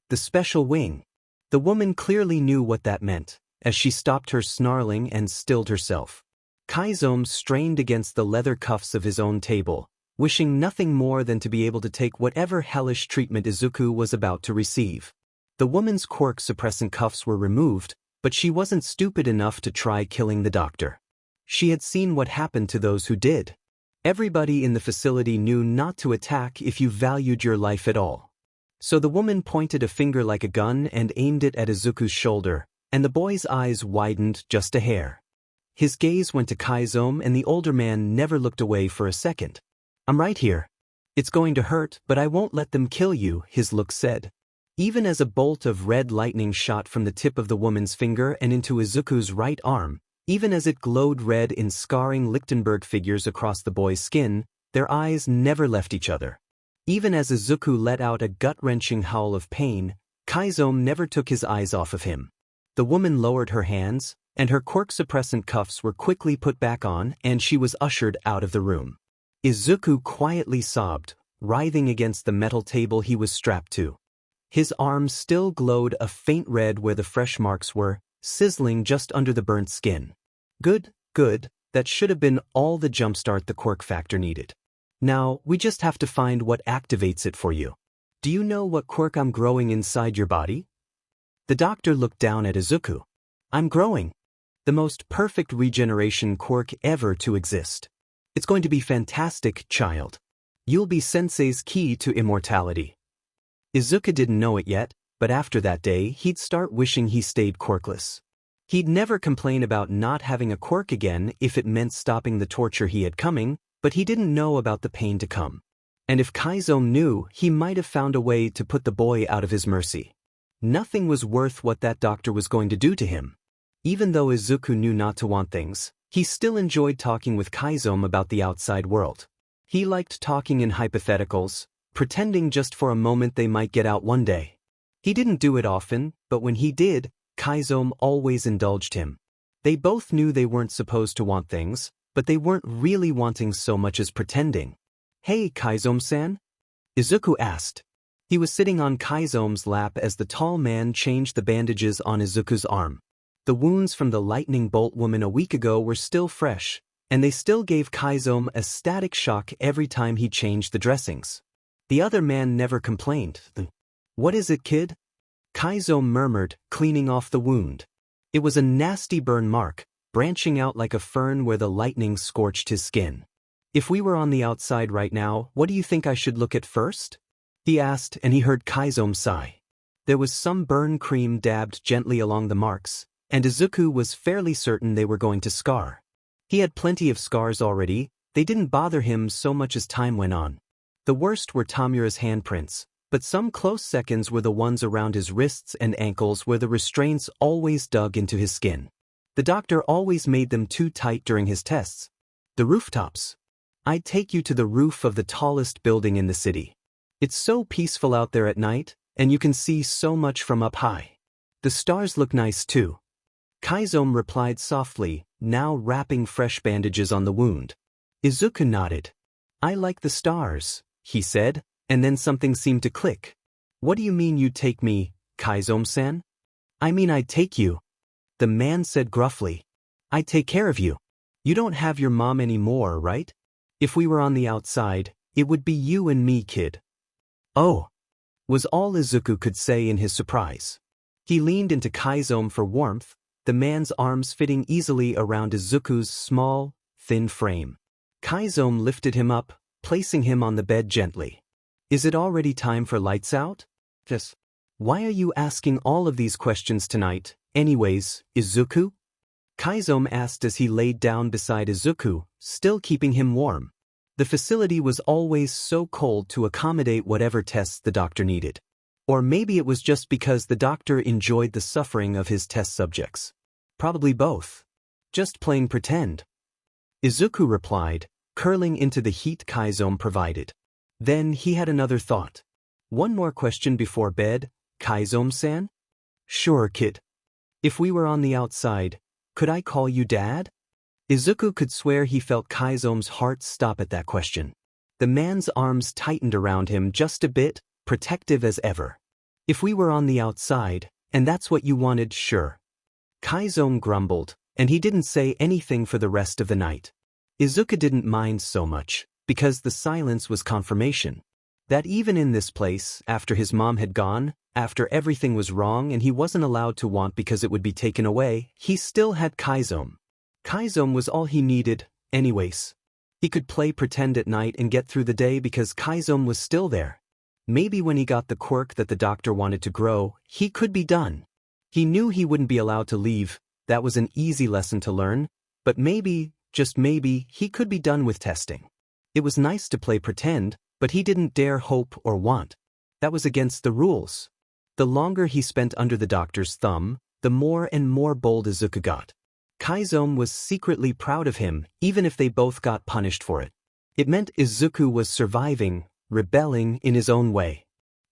The special wing. The woman clearly knew what that meant, as she stopped her snarling and stilled herself. Chizome strained against the leather cuffs of his own table, wishing nothing more than to be able to take whatever hellish treatment Izuku was about to receive. The woman's quirk-suppressant cuffs were removed, but she wasn't stupid enough to try killing the doctor. She had seen what happened to those who did. Everybody in the facility knew not to attack if you valued your life at all. So the woman pointed a finger like a gun and aimed it at Izuku's shoulder, and the boy's eyes widened just a hair. His gaze went to Chizome, and the older man never looked away for a second. I'm right here. It's going to hurt, but I won't let them kill you, his look said. Even as a bolt of red lightning shot from the tip of the woman's finger and into Izuku's right arm, even as it glowed red in scarring Lichtenberg figures across the boy's skin, their eyes never left each other. Even as Izuku let out a gut-wrenching howl of pain, Chizome never took his eyes off of him. The woman lowered her hands, and her quirk suppressant cuffs were quickly put back on and she was ushered out of the room. Izuku quietly sobbed, writhing against the metal table he was strapped to. His arms still glowed a faint red where the fresh marks were, sizzling just under the burnt skin. Good, that should have been all the jumpstart the quirk factor needed. Now, we just have to find what activates it for you. Do you know what quirk I'm growing inside your body? The doctor looked down at Izuku. I'm growing. The most perfect regeneration quirk ever to exist. It's going to be fantastic, child. You'll be Sensei's key to immortality. Izuku didn't know it yet, but after that day he'd start wishing he stayed quirkless. He'd never complain about not having a quirk again if it meant stopping the torture he had coming, but he didn't know about the pain to come. And if Kaiso knew, he might have found a way to put the boy out of his mercy. Nothing was worth what that doctor was going to do to him. Even though Izuku knew not to want things, he still enjoyed talking with Kaiso about the outside world. He liked talking in hypotheticals, pretending just for a moment they might get out one day. He didn't do it often, but when he did, Kaiso always indulged him. They both knew they weren't supposed to want things, but they weren't really wanting so much as pretending. Hey, Kaiso-san? Izuku asked. He was sitting on Kaiso's lap as the tall man changed the bandages on Izuku's arm. The wounds from the lightning bolt woman a week ago were still fresh, and they still gave Kaiso a static shock every time he changed the dressings. The other man never complained. What is it, kid? Kaiso murmured, cleaning off the wound. It was a nasty burn mark, branching out like a fern where the lightning scorched his skin. If we were on the outside right now, what do you think I should look at first? He asked, and he heard Kaiso sigh. There was some burn cream dabbed gently along the marks, and Izuku was fairly certain they were going to scar. He had plenty of scars already, they didn't bother him so much as time went on. The worst were Tomura's handprints, but some close seconds were the ones around his wrists and ankles where the restraints always dug into his skin. The doctor always made them too tight during his tests. The rooftops. I'd take you to the roof of the tallest building in the city. It's so peaceful out there at night, and you can see so much from up high. The stars look nice too. Kaiso replied softly, now wrapping fresh bandages on the wound. Izuku nodded. I like the stars, he said, and then something seemed to click. What do you mean you'd take me, Kaiso-san? I mean I'd take you. The man said gruffly. I'd take care of you. You don't have your mom anymore, right? If we were on the outside, it would be you and me, kid. Oh, was all Izuku could say in his surprise. He leaned into Kaiso for warmth, the man's arms fitting easily around Izuku's small, thin frame. Kaiso lifted him up, placing him on the bed gently. Is it already time for lights out? Yes. Why are you asking all of these questions tonight, anyways, Izuku? Kaiso asked as he laid down beside Izuku, still keeping him warm. The facility was always so cold to accommodate whatever tests the doctor needed. Or maybe it was just because the doctor enjoyed the suffering of his test subjects. Probably both. Just playing pretend. Izuku replied, curling into the heat Kaiso provided. Then he had another thought. One more question before bed, Kaiso-san? Sure, kid. If we were on the outside, could I call you Dad? Izuku could swear he felt Kaiso's heart stop at that question. The man's arms tightened around him just a bit, protective as ever. If we were on the outside, and that's what you wanted, sure. Kaiso grumbled, and he didn't say anything for the rest of the night. Izuku didn't mind so much, because the silence was confirmation. That even in this place, after his mom had gone, after everything was wrong and he wasn't allowed to want because it would be taken away, he still had Kaiso. Kaiso was all he needed, anyways. He could play pretend at night and get through the day because Kaiso was still there. Maybe when he got the quirk that the doctor wanted to grow, he could be done. He knew he wouldn't be allowed to leave, that was an easy lesson to learn, but maybe, just maybe, he could be done with testing. It was nice to play pretend, but he didn't dare hope or want. That was against the rules. The longer he spent under the doctor's thumb, the more and more bold Izuku got. Kaiso was secretly proud of him, even if they both got punished for it. It meant Izuku was surviving, rebelling in his own way.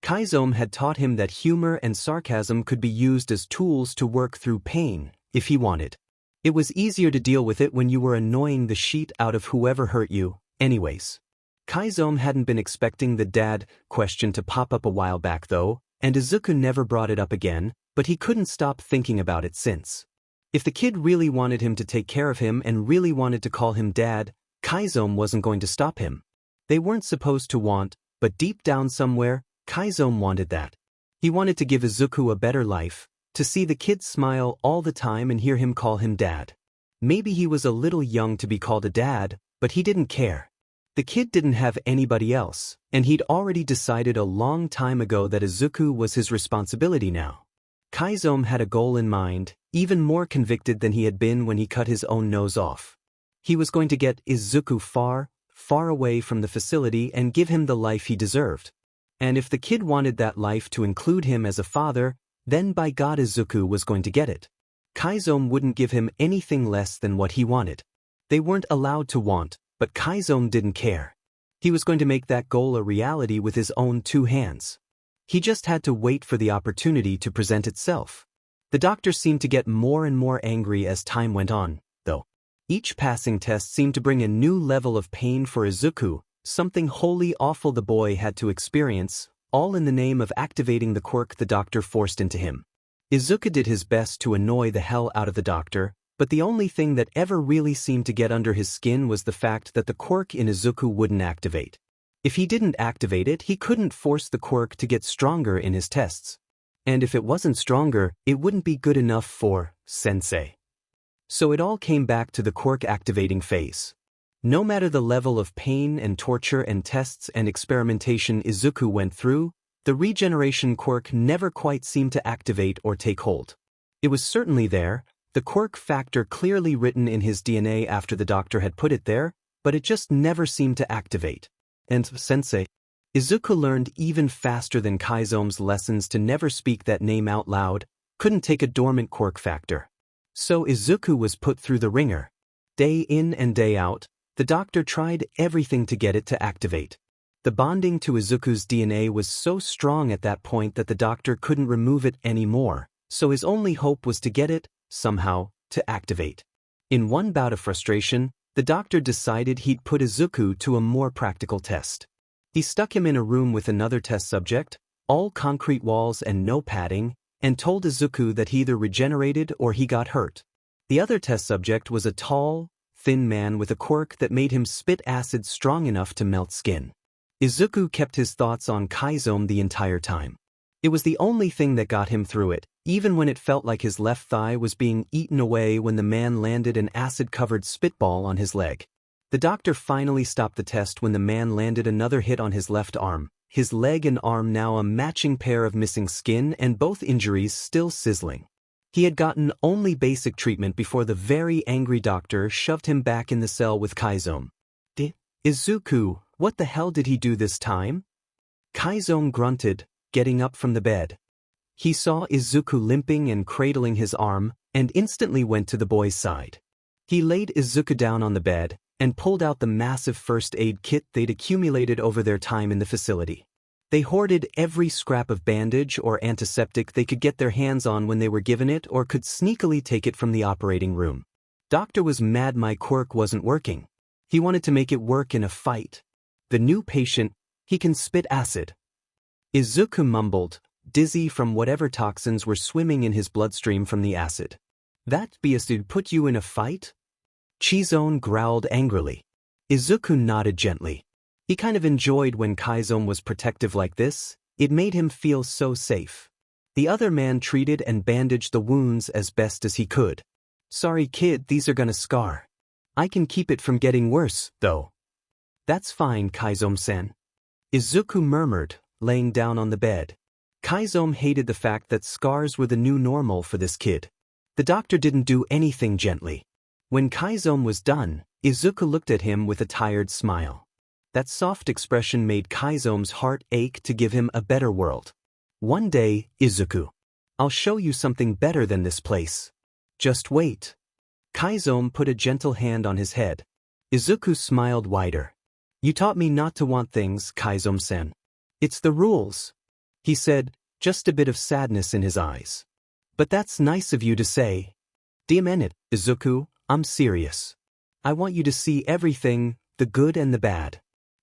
Kaiso had taught him that humor and sarcasm could be used as tools to work through pain, if he wanted. It was easier to deal with it when you were annoying the shit out of whoever hurt you, anyways. Chizome hadn't been expecting the dad question to pop up a while back though, and Izuku never brought it up again, but he couldn't stop thinking about it since. If the kid really wanted him to take care of him and really wanted to call him dad, Chizome wasn't going to stop him. They weren't supposed to want, but deep down somewhere, Chizome wanted that. He wanted to give Izuku a better life, to see the kid smile all the time and hear him call him dad. Maybe he was a little young to be called a dad, but he didn't care. The kid didn't have anybody else, and he'd already decided a long time ago that Izuku was his responsibility now. Chizome had a goal in mind, even more convicted than he had been when he cut his own nose off. He was going to get Izuku far, far away from the facility and give him the life he deserved. And if the kid wanted that life to include him as a father, then by God Izuku was going to get it. Chizome wouldn't give him anything less than what he wanted. They weren't allowed to want, but Chizome didn't care. He was going to make that goal a reality with his own 2 hands. He just had to wait for the opportunity to present itself. The doctor seemed to get more and more angry as time went on, though. Each passing test seemed to bring a new level of pain for Izuku, something wholly awful the boy had to experience, all in the name of activating the quirk the doctor forced into him. Izuku did his best to annoy the hell out of the doctor, but the only thing that ever really seemed to get under his skin was the fact that the quirk in Izuku wouldn't activate. If he didn't activate it, he couldn't force the quirk to get stronger in his tests. And if it wasn't stronger, it wouldn't be good enough for sensei. So it all came back to the quirk activating phase. No matter the level of pain and torture and tests and experimentation Izuku went through, the regeneration quirk never quite seemed to activate or take hold. It was certainly there, the quirk factor clearly written in his DNA after the doctor had put it there, but it just never seemed to activate. And sensei, Izuku learned even faster than Chizome's lessons to never speak that name out loud, couldn't take a dormant quirk factor. So Izuku was put through the ringer. Day in and day out, the doctor tried everything to get it to activate. The bonding to Izuku's DNA was so strong at that point that the doctor couldn't remove it anymore, so his only hope was to get it, somehow, to activate. In one bout of frustration, the doctor decided he'd put Izuku to a more practical test. He stuck him in a room with another test subject, all concrete walls and no padding, and told Izuku that he either regenerated or he got hurt. The other test subject was a tall, thin man with a quirk that made him spit acid strong enough to melt skin. Izuku kept his thoughts on Chizome the entire time. It was the only thing that got him through it, even when it felt like his left thigh was being eaten away when the man landed an acid-covered spitball on his leg. The doctor finally stopped the test when the man landed another hit on his left arm, his leg and arm now a matching pair of missing skin and both injuries still sizzling. He had gotten only basic treatment before the very angry doctor shoved him back in the cell with Chizome. Izuku, what the hell did he do this time? Chizome grunted, getting up from the bed. He saw Izuku limping and cradling his arm, and instantly went to the boy's side. He laid Izuku down on the bed, and pulled out the massive first aid kit they'd accumulated over their time in the facility. They hoarded every scrap of bandage or antiseptic they could get their hands on when they were given it or could sneakily take it from the operating room. Doctor was mad my quirk wasn't working. He wanted to make it work in a fight. The new patient, he can spit acid. Izuku mumbled, dizzy from whatever toxins were swimming in his bloodstream from the acid. That BS'd put you in a fight? Chizome growled angrily. Izuku nodded gently. He kind of enjoyed when Chizome was protective like this. It made him feel so safe. The other man treated and bandaged the wounds as best as he could. Sorry kid, these are gonna scar. I can keep it from getting worse, though. That's fine, Chizome-san. Izuku murmured, laying down on the bed. Chizome hated the fact that scars were the new normal for this kid. The doctor didn't do anything gently. When Chizome was done, Izuku looked at him with a tired smile. That soft expression made Chizome's heart ache to give him a better world. One day, Izuku. I'll show you something better than this place. Just wait. Chizome put a gentle hand on his head. Izuku smiled wider. You taught me not to want things, Chizome-san. It's the rules, he said, just a bit of sadness in his eyes. But that's nice of you to say. Meant it, Izuku, I'm serious. I want you to see everything, the good and the bad.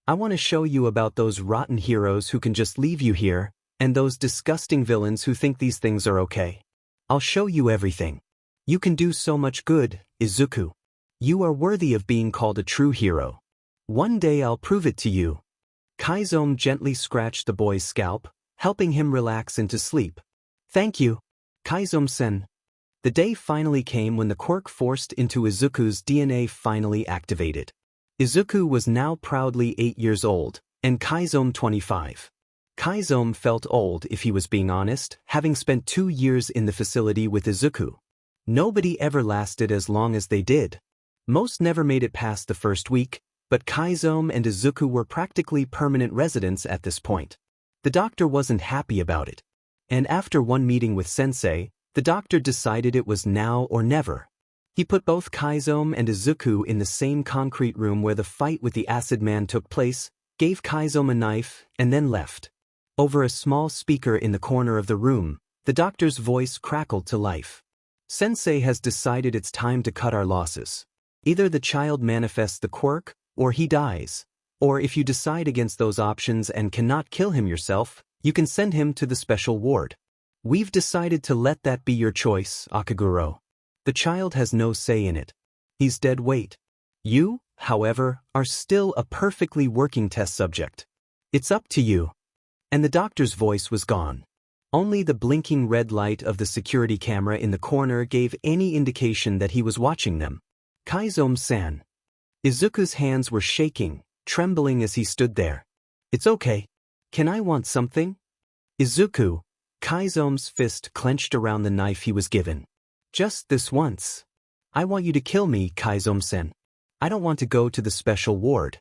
I want to show you about those rotten heroes who can just leave you here, and those disgusting villains who think these things are okay. I'll show you everything. You can do so much good, Izuku. You are worthy of being called a true hero. One day I'll prove it to you. Kaiso gently scratched the boy's scalp, helping him relax into sleep. Thank you, Kaiso-sen. The day finally came when the quirk forced into Izuku's DNA finally activated. Izuku was now proudly 8 years old, and Kaiso 25. Kaiso felt old if he was being honest, having spent 2 years in the facility with Izuku. Nobody ever lasted as long as they did. Most never made it past the first week, but Kaiso and Izuku were practically permanent residents at this point. The doctor wasn't happy about it. And after one meeting with Sensei, the doctor decided it was now or never. He put both Kaiso and Izuku in the same concrete room where the fight with the acid man took place, gave Kaiso a knife, and then left. Over a small speaker in the corner of the room, the doctor's voice crackled to life. Sensei has decided it's time to cut our losses. Either the child manifests the quirk, or he dies. Or if you decide against those options and cannot kill him yourself, you can send him to the special ward. We've decided to let that be your choice, Akaguro. The child has no say in it. He's dead weight. You, however, are still a perfectly working test subject. It's up to you. And the doctor's voice was gone. Only the blinking red light of the security camera in the corner gave any indication that he was watching them. Kaiso-san. Izuku's hands were shaking, trembling as he stood there. It's okay. Can I want something? Izuku. Kaiso's fist clenched around the knife he was given. Just this once. I want you to kill me, Kaiso-san. I don't want to go to the special ward.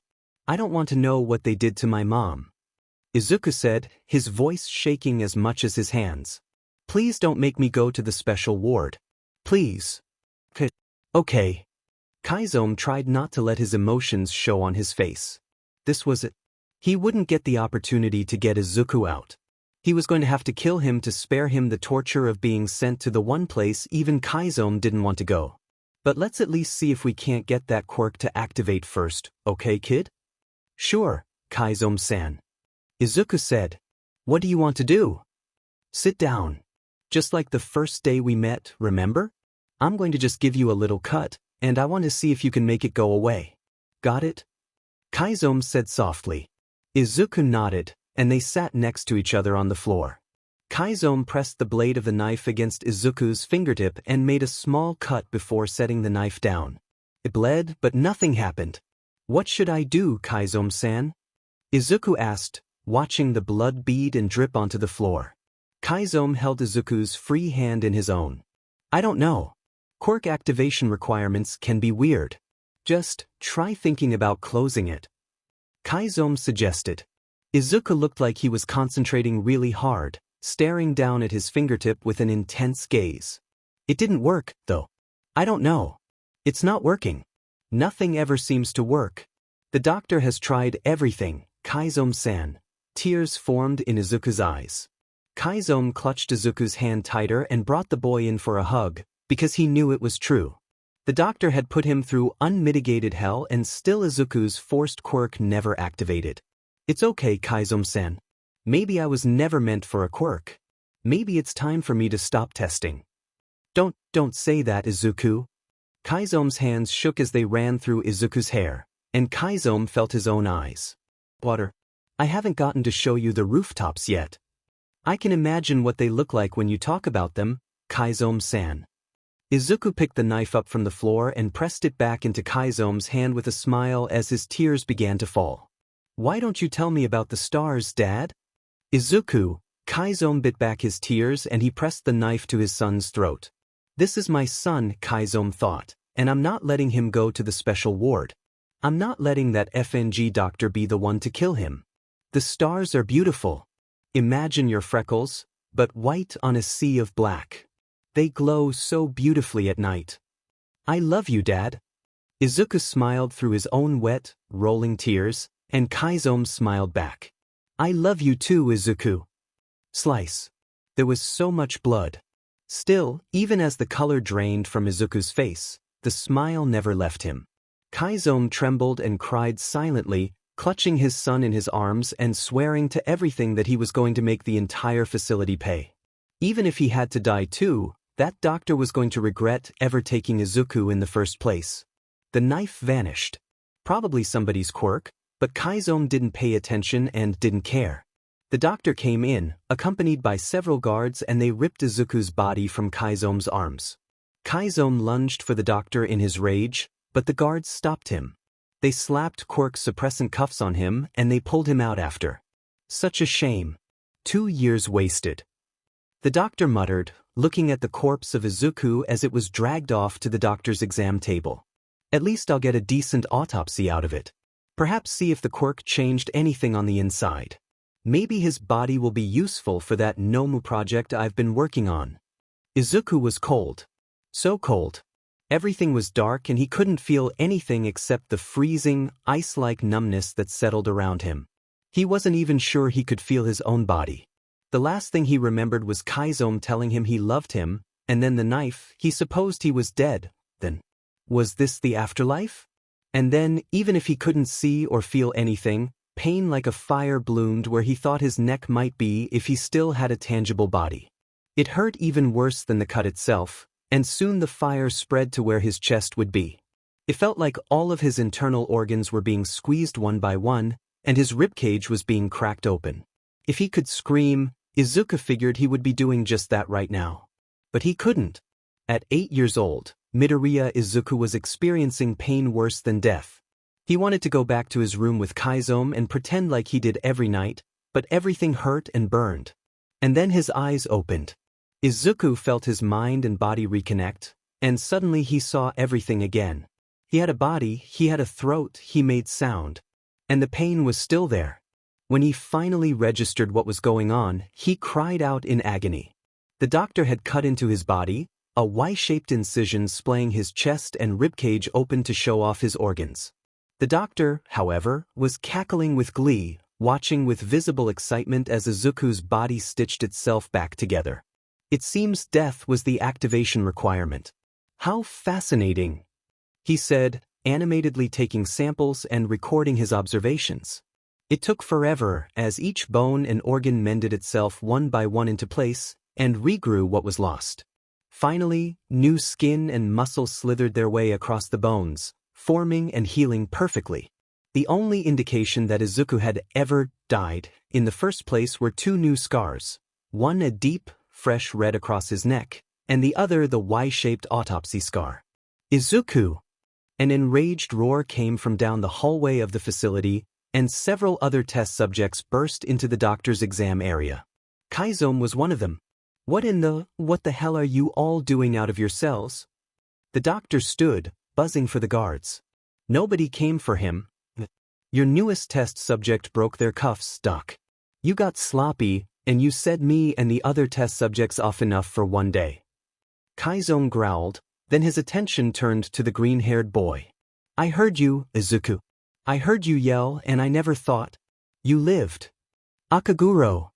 I don't want to know what they did to my mom. Izuku said, his voice shaking as much as his hands. Please don't make me go to the special ward. Please. Okay. Kaiso tried not to let his emotions show on his face. This was it. He wouldn't get the opportunity to get Izuku out. He was going to have to kill him to spare him the torture of being sent to the one place even Kaiso didn't want to go. But let's at least see if we can't get that quirk to activate first, okay, kid? Sure, Kaiso-san. Izuku said. What do you want to do? Sit down. Just like the first day we met, remember? I'm going to just give you a little cut, and I want to see if you can make it go away. Got it? Kaiso said softly. Izuku nodded, and they sat next to each other on the floor. Kaiso pressed the blade of the knife against Izuku's fingertip and made a small cut before setting the knife down. It bled, but nothing happened. What should I do, Kaiso-san? Izuku asked, watching the blood bead and drip onto the floor. Kaiso held Izuku's free hand in his own. I don't know. Quirk activation requirements can be weird. Just try thinking about closing it. Kaiso suggested. Izuku looked like he was concentrating really hard, staring down at his fingertip with an intense gaze. It didn't work, though. I don't know. It's not working. Nothing ever seems to work. The doctor has tried everything, Kaiso-san. Tears formed in Izuku's eyes. Kaiso clutched Izuku's hand tighter and brought the boy in for a hug, because he knew it was true. The doctor had put him through unmitigated hell and still Izuku's forced quirk never activated. It's okay, Kaiso-san. Maybe I was never meant for a quirk. Maybe it's time for me to stop testing. Don't say that, Izuku. Kaiso's hands shook as they ran through Izuku's hair, and Kaiso felt his own eyes. Water. I haven't gotten to show you the rooftops yet. I can imagine what they look like when you talk about them, Kaiso-san. Izuku picked the knife up from the floor and pressed it back into Kaiso's hand with a smile as his tears began to fall. Why don't you tell me about the stars, Dad? Izuku. Kaiso bit back his tears and he pressed the knife to his son's throat. This is my son, Kaiso thought, and I'm not letting him go to the special ward. I'm not letting that FNG doctor be the one to kill him. The stars are beautiful. Imagine your freckles, but white on a sea of black. They glow so beautifully at night. I love you, Dad. Izuku smiled through his own wet, rolling tears, and Kaiso smiled back. I love you too, Izuku. Slice. There was so much blood. Still, even as the color drained from Izuku's face, the smile never left him. Chizome trembled and cried silently, clutching his son in his arms and swearing to everything that he was going to make the entire facility pay. Even if he had to die too, that doctor was going to regret ever taking Izuku in the first place. The knife vanished. Probably somebody's quirk, but Chizome didn't pay attention and didn't care. The doctor came in, accompanied by several guards, and they ripped Izuku's body from Chizome's arms. Chizome lunged for the doctor in his rage, but the guards stopped him. They slapped Quirk's suppressant cuffs on him and they pulled him out after. Such a shame. 2 years wasted. The doctor muttered, looking at the corpse of Izuku as it was dragged off to the doctor's exam table. At least I'll get a decent autopsy out of it. Perhaps see if the quirk changed anything on the inside. Maybe his body will be useful for that Nomu project I've been working on. Izuku was cold. So cold. Everything was dark and he couldn't feel anything except the freezing, ice-like numbness that settled around him. He wasn't even sure he could feel his own body. The last thing he remembered was Chizome telling him he loved him, and then the knife. He supposed he was dead. Then, was this the afterlife? And then, even if he couldn't see or feel anything, pain like a fire bloomed where he thought his neck might be if he still had a tangible body. It hurt even worse than the cut itself, and soon the fire spread to where his chest would be. It felt like all of his internal organs were being squeezed one by one, and his ribcage was being cracked open. If he could scream, Izuku figured he would be doing just that right now. But he couldn't. At 8 years old, Midoriya Izuku was experiencing pain worse than death. He wanted to go back to his room with Chizome and pretend like he did every night, but everything hurt and burned. And then his eyes opened. Izuku felt his mind and body reconnect, and suddenly he saw everything again. He had a body, he had a throat, he made sound. And the pain was still there. When he finally registered what was going on, he cried out in agony. The doctor had cut into his body, a Y-shaped incision splaying his chest and ribcage open to show off his organs. The doctor, however, was cackling with glee, watching with visible excitement as Izuku's body stitched itself back together. It seems death was the activation requirement. How fascinating, he said, animatedly taking samples and recording his observations. It took forever as each bone and organ mended itself one by one into place and regrew what was lost. Finally, new skin and muscle slithered their way across the bones, forming and healing perfectly. The only indication that Izuku had ever died in the first place were 2 new scars, one a deep, fresh red across his neck, and the other the Y-shaped autopsy scar. Izuku! An enraged roar came from down the hallway of the facility, and several other test subjects burst into the doctor's exam area. Chizome was one of them. What the hell are you all doing out of your cells? The doctor stood, buzzing for the guards. Nobody came for him. Your newest test subject broke their cuffs, Doc. You got sloppy, and you said me and the other test subjects off enough for one day. Chizome growled, then his attention turned to the green-haired boy. I heard you, Izuku. I heard you yell and I never thought. You lived. Akaguro.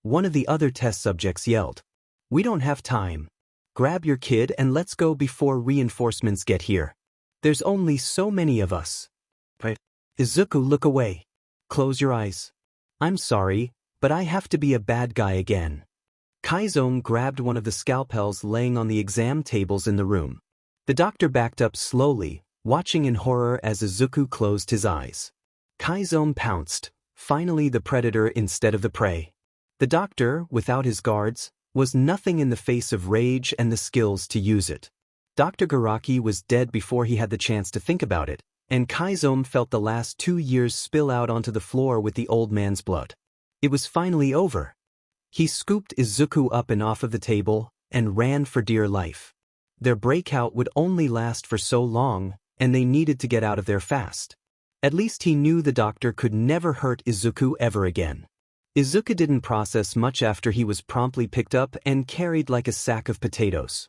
One of the other test subjects yelled. We don't have time. Grab your kid and let's go before reinforcements get here. There's only so many of us. Right. Izuku, look away. Close your eyes. I'm sorry, but I have to be a bad guy again. Chizome grabbed one of the scalpels laying on the exam tables in the room. The doctor backed up slowly, watching in horror as Izuku closed his eyes. Chizome pounced, finally the predator instead of the prey. The doctor, without his guards, was nothing in the face of rage and the skills to use it. Doctor Garaki was dead before he had the chance to think about it, and Chizome felt the last 2 years spill out onto the floor with the old man's blood. It was finally over. He scooped Izuku up and off of the table and ran for dear life. Their breakout would only last for so long, and they needed to get out of there fast. At least he knew the doctor could never hurt Izuku ever again. Izuku didn't process much after he was promptly picked up and carried like a sack of potatoes.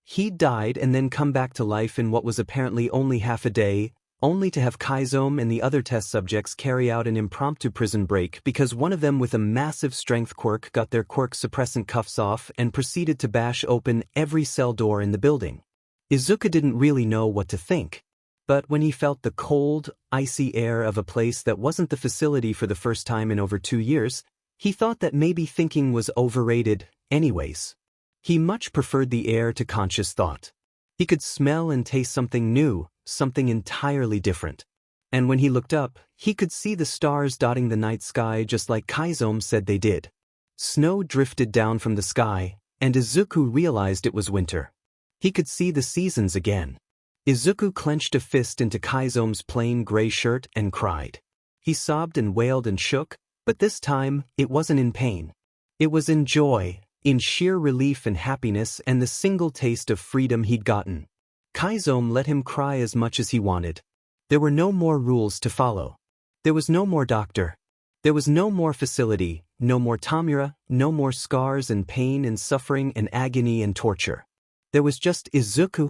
He died and then come back to life in what was apparently only half a day, only to have Chizome and the other test subjects carry out an impromptu prison break because one of them with a massive strength quirk got their quirk suppressant cuffs off and proceeded to bash open every cell door in the building. Izuku didn't really know what to think, but when he felt the cold, icy air of a place that wasn't the facility for the first time in over 2 years, he thought that maybe thinking was overrated anyways. He much preferred the air to conscious thought. He could smell and taste something new, something entirely different. And when he looked up, he could see the stars dotting the night sky just like Chizome said they did. Snow drifted down from the sky, and Izuku realized it was winter. He could see the seasons again. Izuku clenched a fist into Chizome's plain gray shirt and cried. He sobbed and wailed and shook, but this time, it wasn't in pain. It was in joy, in sheer relief and happiness and the single taste of freedom he'd gotten. Chizome let him cry as much as he wanted. There were no more rules to follow. There was no more doctor. There was no more facility, no more Tomura, no more scars and pain and suffering and agony and torture. There was just Izuku,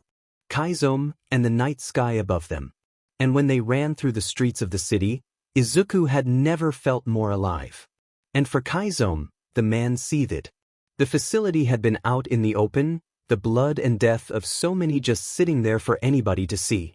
Chizome, and the night sky above them. And when they ran through the streets of the city, Izuku had never felt more alive. And for Chizome, the man seethed. The facility had been out in the open, the blood and death of so many just sitting there for anybody to see.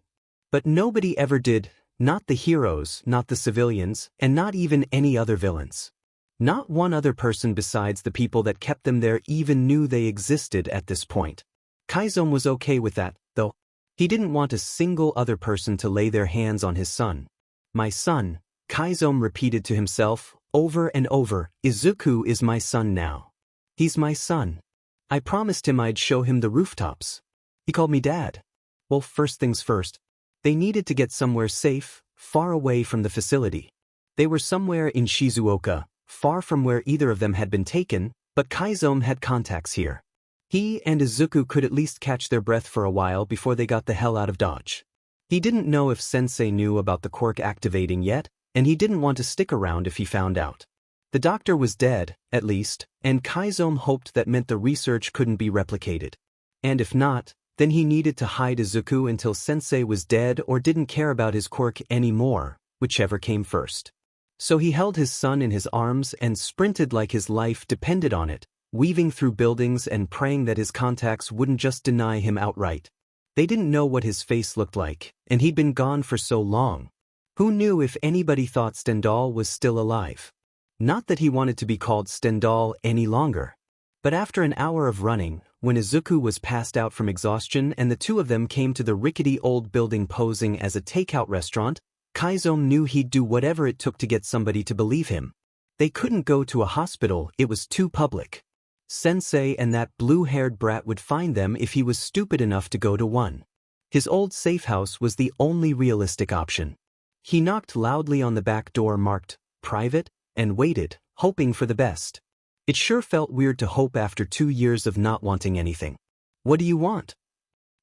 But nobody ever did, not the heroes, not the civilians, and not even any other villains. Not one other person besides the people that kept them there even knew they existed at this point. Chizome was okay with that, though. He didn't want a single other person to lay their hands on his son. My son, Chizome repeated to himself, over and over, Izuku is my son now. He's my son. I promised him I'd show him the rooftops. He called me Dad. Well, first things first. They needed to get somewhere safe, far away from the facility. They were somewhere in Shizuoka, far from where either of them had been taken, but Chizome had contacts here. He and Izuku could at least catch their breath for a while before they got the hell out of Dodge. He didn't know if Sensei knew about the quirk activating yet, and he didn't want to stick around if he found out. The doctor was dead, at least, and Chizome hoped that meant the research couldn't be replicated. And if not, then he needed to hide Izuku until Sensei was dead or didn't care about his quirk anymore, whichever came first. So he held his son in his arms and sprinted like his life depended on it, weaving through buildings and praying that his contacts wouldn't just deny him outright. They didn't know what his face looked like, and he'd been gone for so long. Who knew if anybody thought Stendhal was still alive? Not that he wanted to be called Stendhal any longer. But after an hour of running, when Izuku was passed out from exhaustion and the two of them came to the rickety old building posing as a takeout restaurant, Chizome knew he'd do whatever it took to get somebody to believe him. They couldn't go to a hospital, it was too public. Sensei and that blue-haired brat would find them if he was stupid enough to go to one. His old safe house was the only realistic option. He knocked loudly on the back door marked, "Private," and waited, hoping for the best. It sure felt weird to hope after 2 years of not wanting anything. "What do you want?"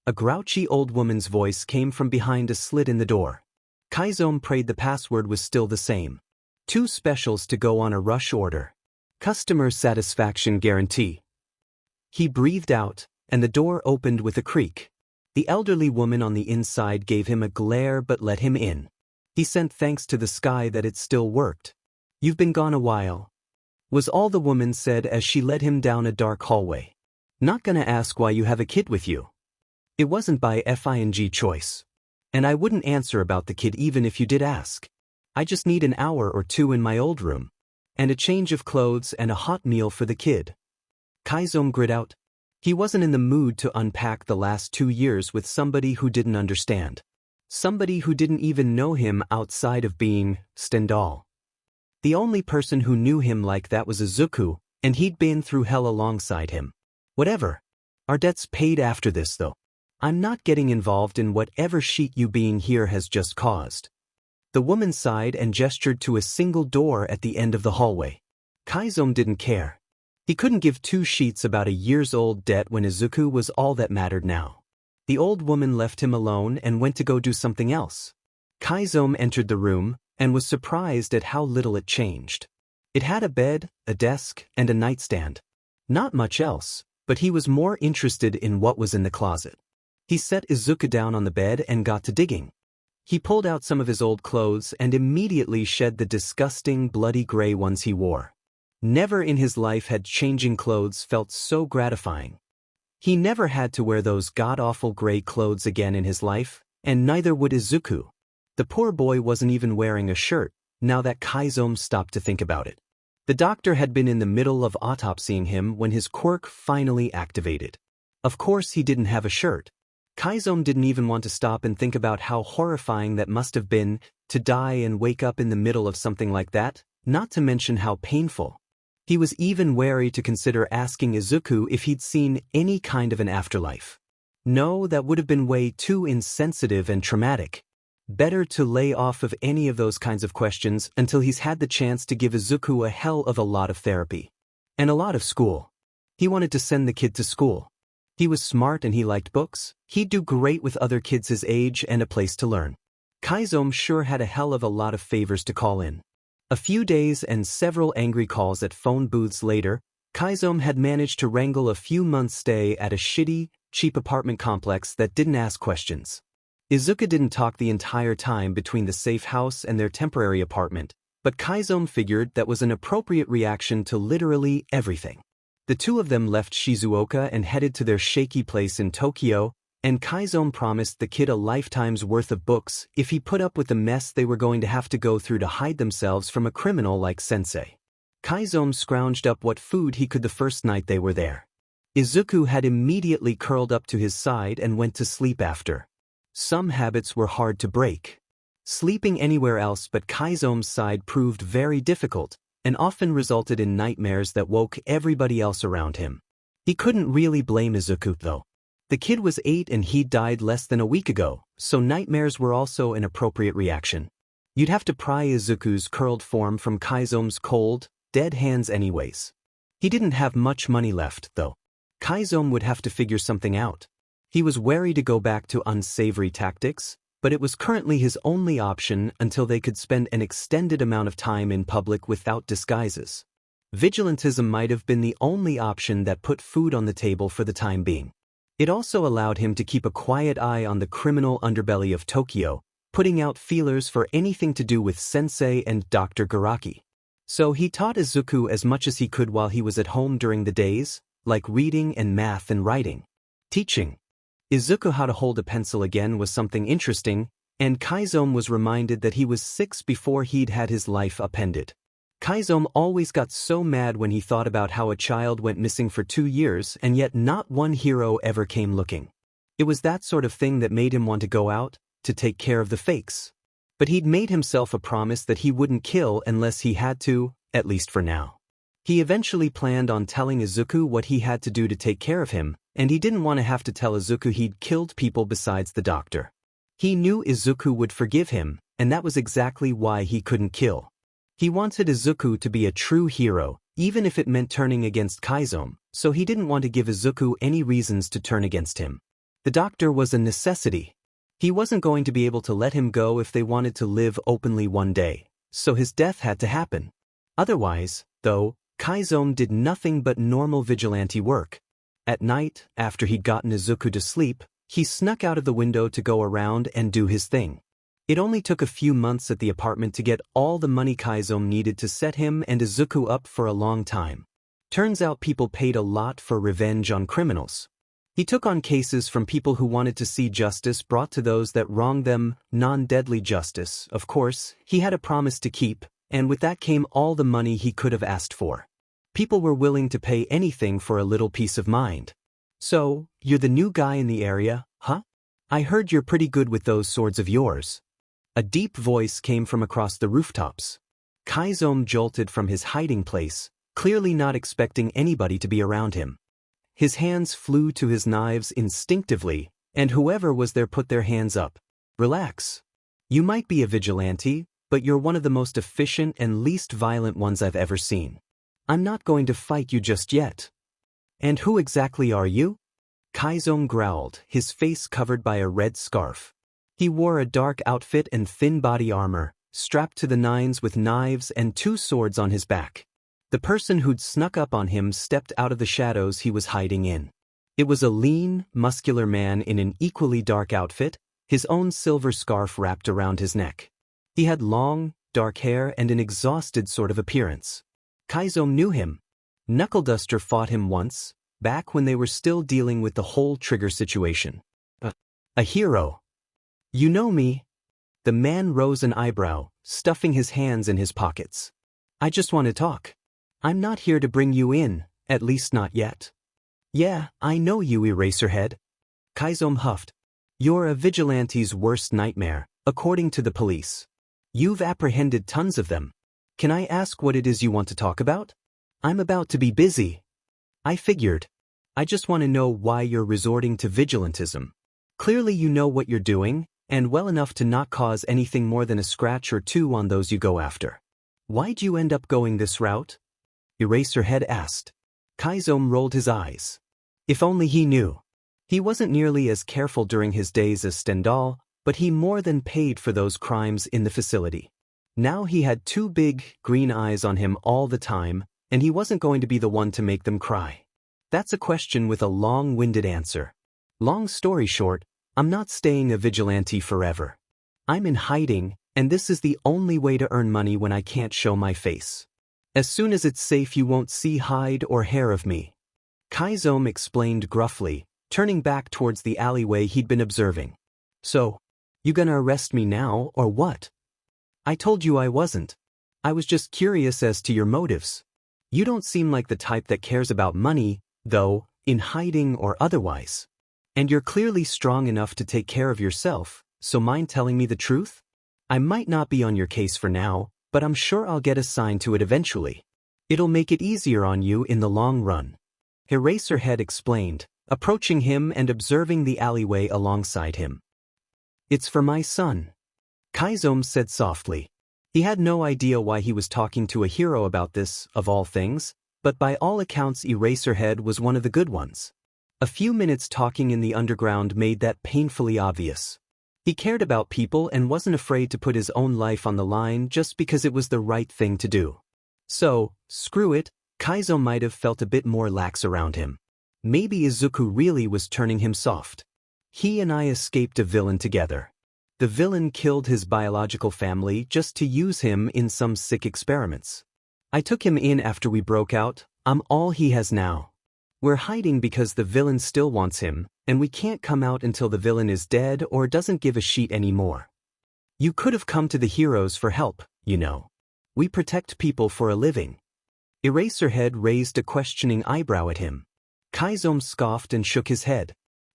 A grouchy old woman's voice came from behind a slit in the door. Chizome prayed the password was still the same. 2 specials to go on a rush order. Customer satisfaction guarantee. He breathed out, and the door opened with a creak. The elderly woman on the inside gave him a glare but let him in. He sent thanks to the sky that it still worked. "You've been gone a while," was all the woman said as she led him down a dark hallway. "Not gonna ask why you have a kid with you. It wasn't by FING choice. And I wouldn't answer about the kid even if you did ask. I just need an hour or 2 in my old room. And a change of clothes and a hot meal for the kid." Chizome grit out. He wasn't in the mood to unpack the last 2 years with somebody who didn't understand. Somebody who didn't even know him outside of being Stendhal. The only person who knew him like that was Izuku, and he'd been through hell alongside him. Whatever. Our debt's paid after this, though. I'm not getting involved in whatever shit you being here has just caused. The woman sighed and gestured to a single door at the end of the hallway. Chizome didn't care. He couldn't give 2 sheets about a years-old debt when Izuku was all that mattered now. The old woman left him alone and went to go do something else. Chizome entered the room and was surprised at how little it changed. It had a bed, a desk, and a nightstand. Not much else, but he was more interested in what was in the closet. He set Izuku down on the bed and got to digging. He pulled out some of his old clothes and immediately shed the disgusting bloody gray ones he wore. Never in his life had changing clothes felt so gratifying. He never had to wear those god-awful gray clothes again in his life, and neither would Izuku. The poor boy wasn't even wearing a shirt, now that Chizome stopped to think about it. The doctor had been in the middle of autopsying him when his quirk finally activated. Of course he didn't have a shirt. Chizome didn't even want to stop and think about how horrifying that must have been, to die and wake up in the middle of something like that, not to mention how painful. He was even wary to consider asking Izuku if he'd seen any kind of an afterlife. No, that would have been way too insensitive and traumatic. Better to lay off of any of those kinds of questions until he's had the chance to give Izuku a hell of a lot of therapy. And a lot of school. He wanted to send the kid to school. He was smart and he liked books. He'd do great with other kids his age and a place to learn. Chizome sure had a hell of a lot of favors to call in. A few days and several angry calls at phone booths later, Chizome had managed to wrangle a few months' stay at a shitty, cheap apartment complex that didn't ask questions. Izuku didn't talk the entire time between the safe house and their temporary apartment, but Chizome figured that was an appropriate reaction to literally everything. The two of them left Shizuoka and headed to their shaky place in Tokyo, and Chizome promised the kid a lifetime's worth of books if he put up with the mess they were going to have to go through to hide themselves from a criminal like Sensei. Chizome scrounged up what food he could the first night they were there. Izuku had immediately curled up to his side and went to sleep after. Some habits were hard to break. Sleeping anywhere else but Kaizome's side proved very difficult, and often resulted in nightmares that woke everybody else around him. He couldn't really blame Izuku though. The kid was 8 and he died less than a week ago, so nightmares were also an appropriate reaction. You'd have to pry Izuku's curled form from Kaizome's cold, dead hands anyways. He didn't have much money left, though. Chizome would have to figure something out. He was wary to go back to unsavory tactics, but it was currently his only option until they could spend an extended amount of time in public without disguises. Vigilantism might have been the only option that put food on the table for the time being. It also allowed him to keep a quiet eye on the criminal underbelly of Tokyo, putting out feelers for anything to do with Sensei and Doctor Garaki. So he taught Izuku as much as he could while he was at home during the days, like reading and math and writing. Teaching Izuku how to hold a pencil again was something interesting, and Chizome was reminded that he was 6 before he'd had his life upended. Chizome always got so mad when he thought about how a child went missing for 2 years and yet not one hero ever came looking. It was that sort of thing that made him want to go out, to take care of the fakes. But he'd made himself a promise that he wouldn't kill unless he had to, at least for now. He eventually planned on telling Izuku what he had to do to take care of him, and he didn't want to have to tell Izuku he'd killed people besides the doctor. He knew Izuku would forgive him, and that was exactly why he couldn't kill. He wanted Izuku to be a true hero, even if it meant turning against Chizome, so he didn't want to give Izuku any reasons to turn against him. The doctor was a necessity. He wasn't going to be able to let him go if they wanted to live openly one day, so his death had to happen. Otherwise, though, Chizome did nothing but normal vigilante work. At night, after he'd gotten Izuku to sleep, he snuck out of the window to go around and do his thing. It only took a few months at the apartment to get all the money Chizome needed to set him and Izuku up for a long time. Turns out people paid a lot for revenge on criminals. He took on cases from people who wanted to see justice brought to those that wronged them, non-deadly justice, of course. He had a promise to keep, and with that came all the money he could have asked for. People were willing to pay anything for a little peace of mind. So, you're the new guy in the area, huh? I heard you're pretty good with those swords of yours. A deep voice came from across the rooftops. Chizome jolted from his hiding place, clearly not expecting anybody to be around him. His hands flew to his knives instinctively, and whoever was there put their hands up. Relax. You might be a vigilante, but you're one of the most efficient and least violent ones I've ever seen. I'm not going to fight you just yet. And who exactly are you? Chizome growled, his face covered by a red scarf. He wore a dark outfit and thin body armor, strapped to the nines with knives and 2 swords on his back. The person who'd snuck up on him stepped out of the shadows he was hiding in. It was a lean, muscular man in an equally dark outfit, his own silver scarf wrapped around his neck. He had long, dark hair and an exhausted sort of appearance. Kaiso knew him. Knuckleduster fought him once, back when they were still dealing with the whole trigger situation. A hero. You know me? The man rose an eyebrow, stuffing his hands in his pockets. I just want to talk. I'm not here to bring you in, at least not yet. Yeah, I know you, Eraserhead. Kaiso huffed. You're a vigilante's worst nightmare, according to the police. You've apprehended tons of them. Can I ask what it is you want to talk about? I'm about to be busy. I figured. I just want to know why you're resorting to vigilantism. Clearly you know what you're doing, and well enough to not cause anything more than a scratch or two on those you go after. Why'd you end up going this route? Eraserhead asked. Kaiso rolled his eyes. If only he knew. He wasn't nearly as careful during his days as Stendhal, but he more than paid for those crimes in the facility. Now he had two big, green eyes on him all the time, and he wasn't going to be the one to make them cry. That's a question with a long-winded answer. Long story short, I'm not staying a vigilante forever. I'm in hiding, and this is the only way to earn money when I can't show my face. As soon as it's safe you won't see hide or hair of me. Chizome explained gruffly, turning back towards the alleyway he'd been observing. So, you gonna arrest me now, or what? I told you I wasn't. I was just curious as to your motives. You don't seem like the type that cares about money, though, in hiding or otherwise. And you're clearly strong enough to take care of yourself, so mind telling me the truth? I might not be on your case for now, but I'm sure I'll get assigned to it eventually. It'll make it easier on you in the long run. Eraserhead explained, approaching him and observing the alleyway alongside him. It's for my son. Chizome said softly. He had no idea why he was talking to a hero about this, of all things, but by all accounts Eraserhead was one of the good ones. A few minutes talking in the underground made that painfully obvious. He cared about people and wasn't afraid to put his own life on the line just because it was the right thing to do. So, screw it, Kaiso might have felt a bit more lax around him. Maybe Izuku really was turning him soft. He and I escaped a villain together. The villain killed his biological family just to use him in some sick experiments. I took him in after we broke out. I'm all he has now. We're hiding because the villain still wants him, and we can't come out until the villain is dead or doesn't give a shit anymore. You could have come to the heroes for help, you know. We protect people for a living. Eraserhead raised a questioning eyebrow at him. Chizome scoffed and shook his head.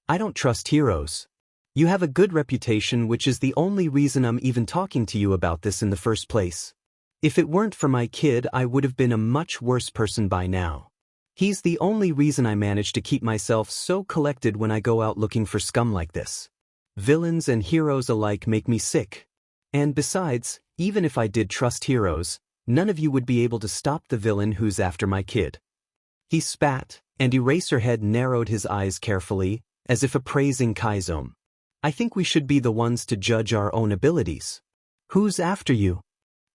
I don't trust heroes. You have a good reputation, which is the only reason I'm even talking to you about this in the first place. If it weren't for my kid, I would have been a much worse person by now. He's the only reason I manage to keep myself so collected when I go out looking for scum like this. Villains and heroes alike make me sick. And besides, even if I did trust heroes, none of you would be able to stop the villain who's after my kid. He spat, and Eraserhead narrowed his eyes carefully, as if appraising Chizome. I think we should be the ones to judge our own abilities. Who's after you?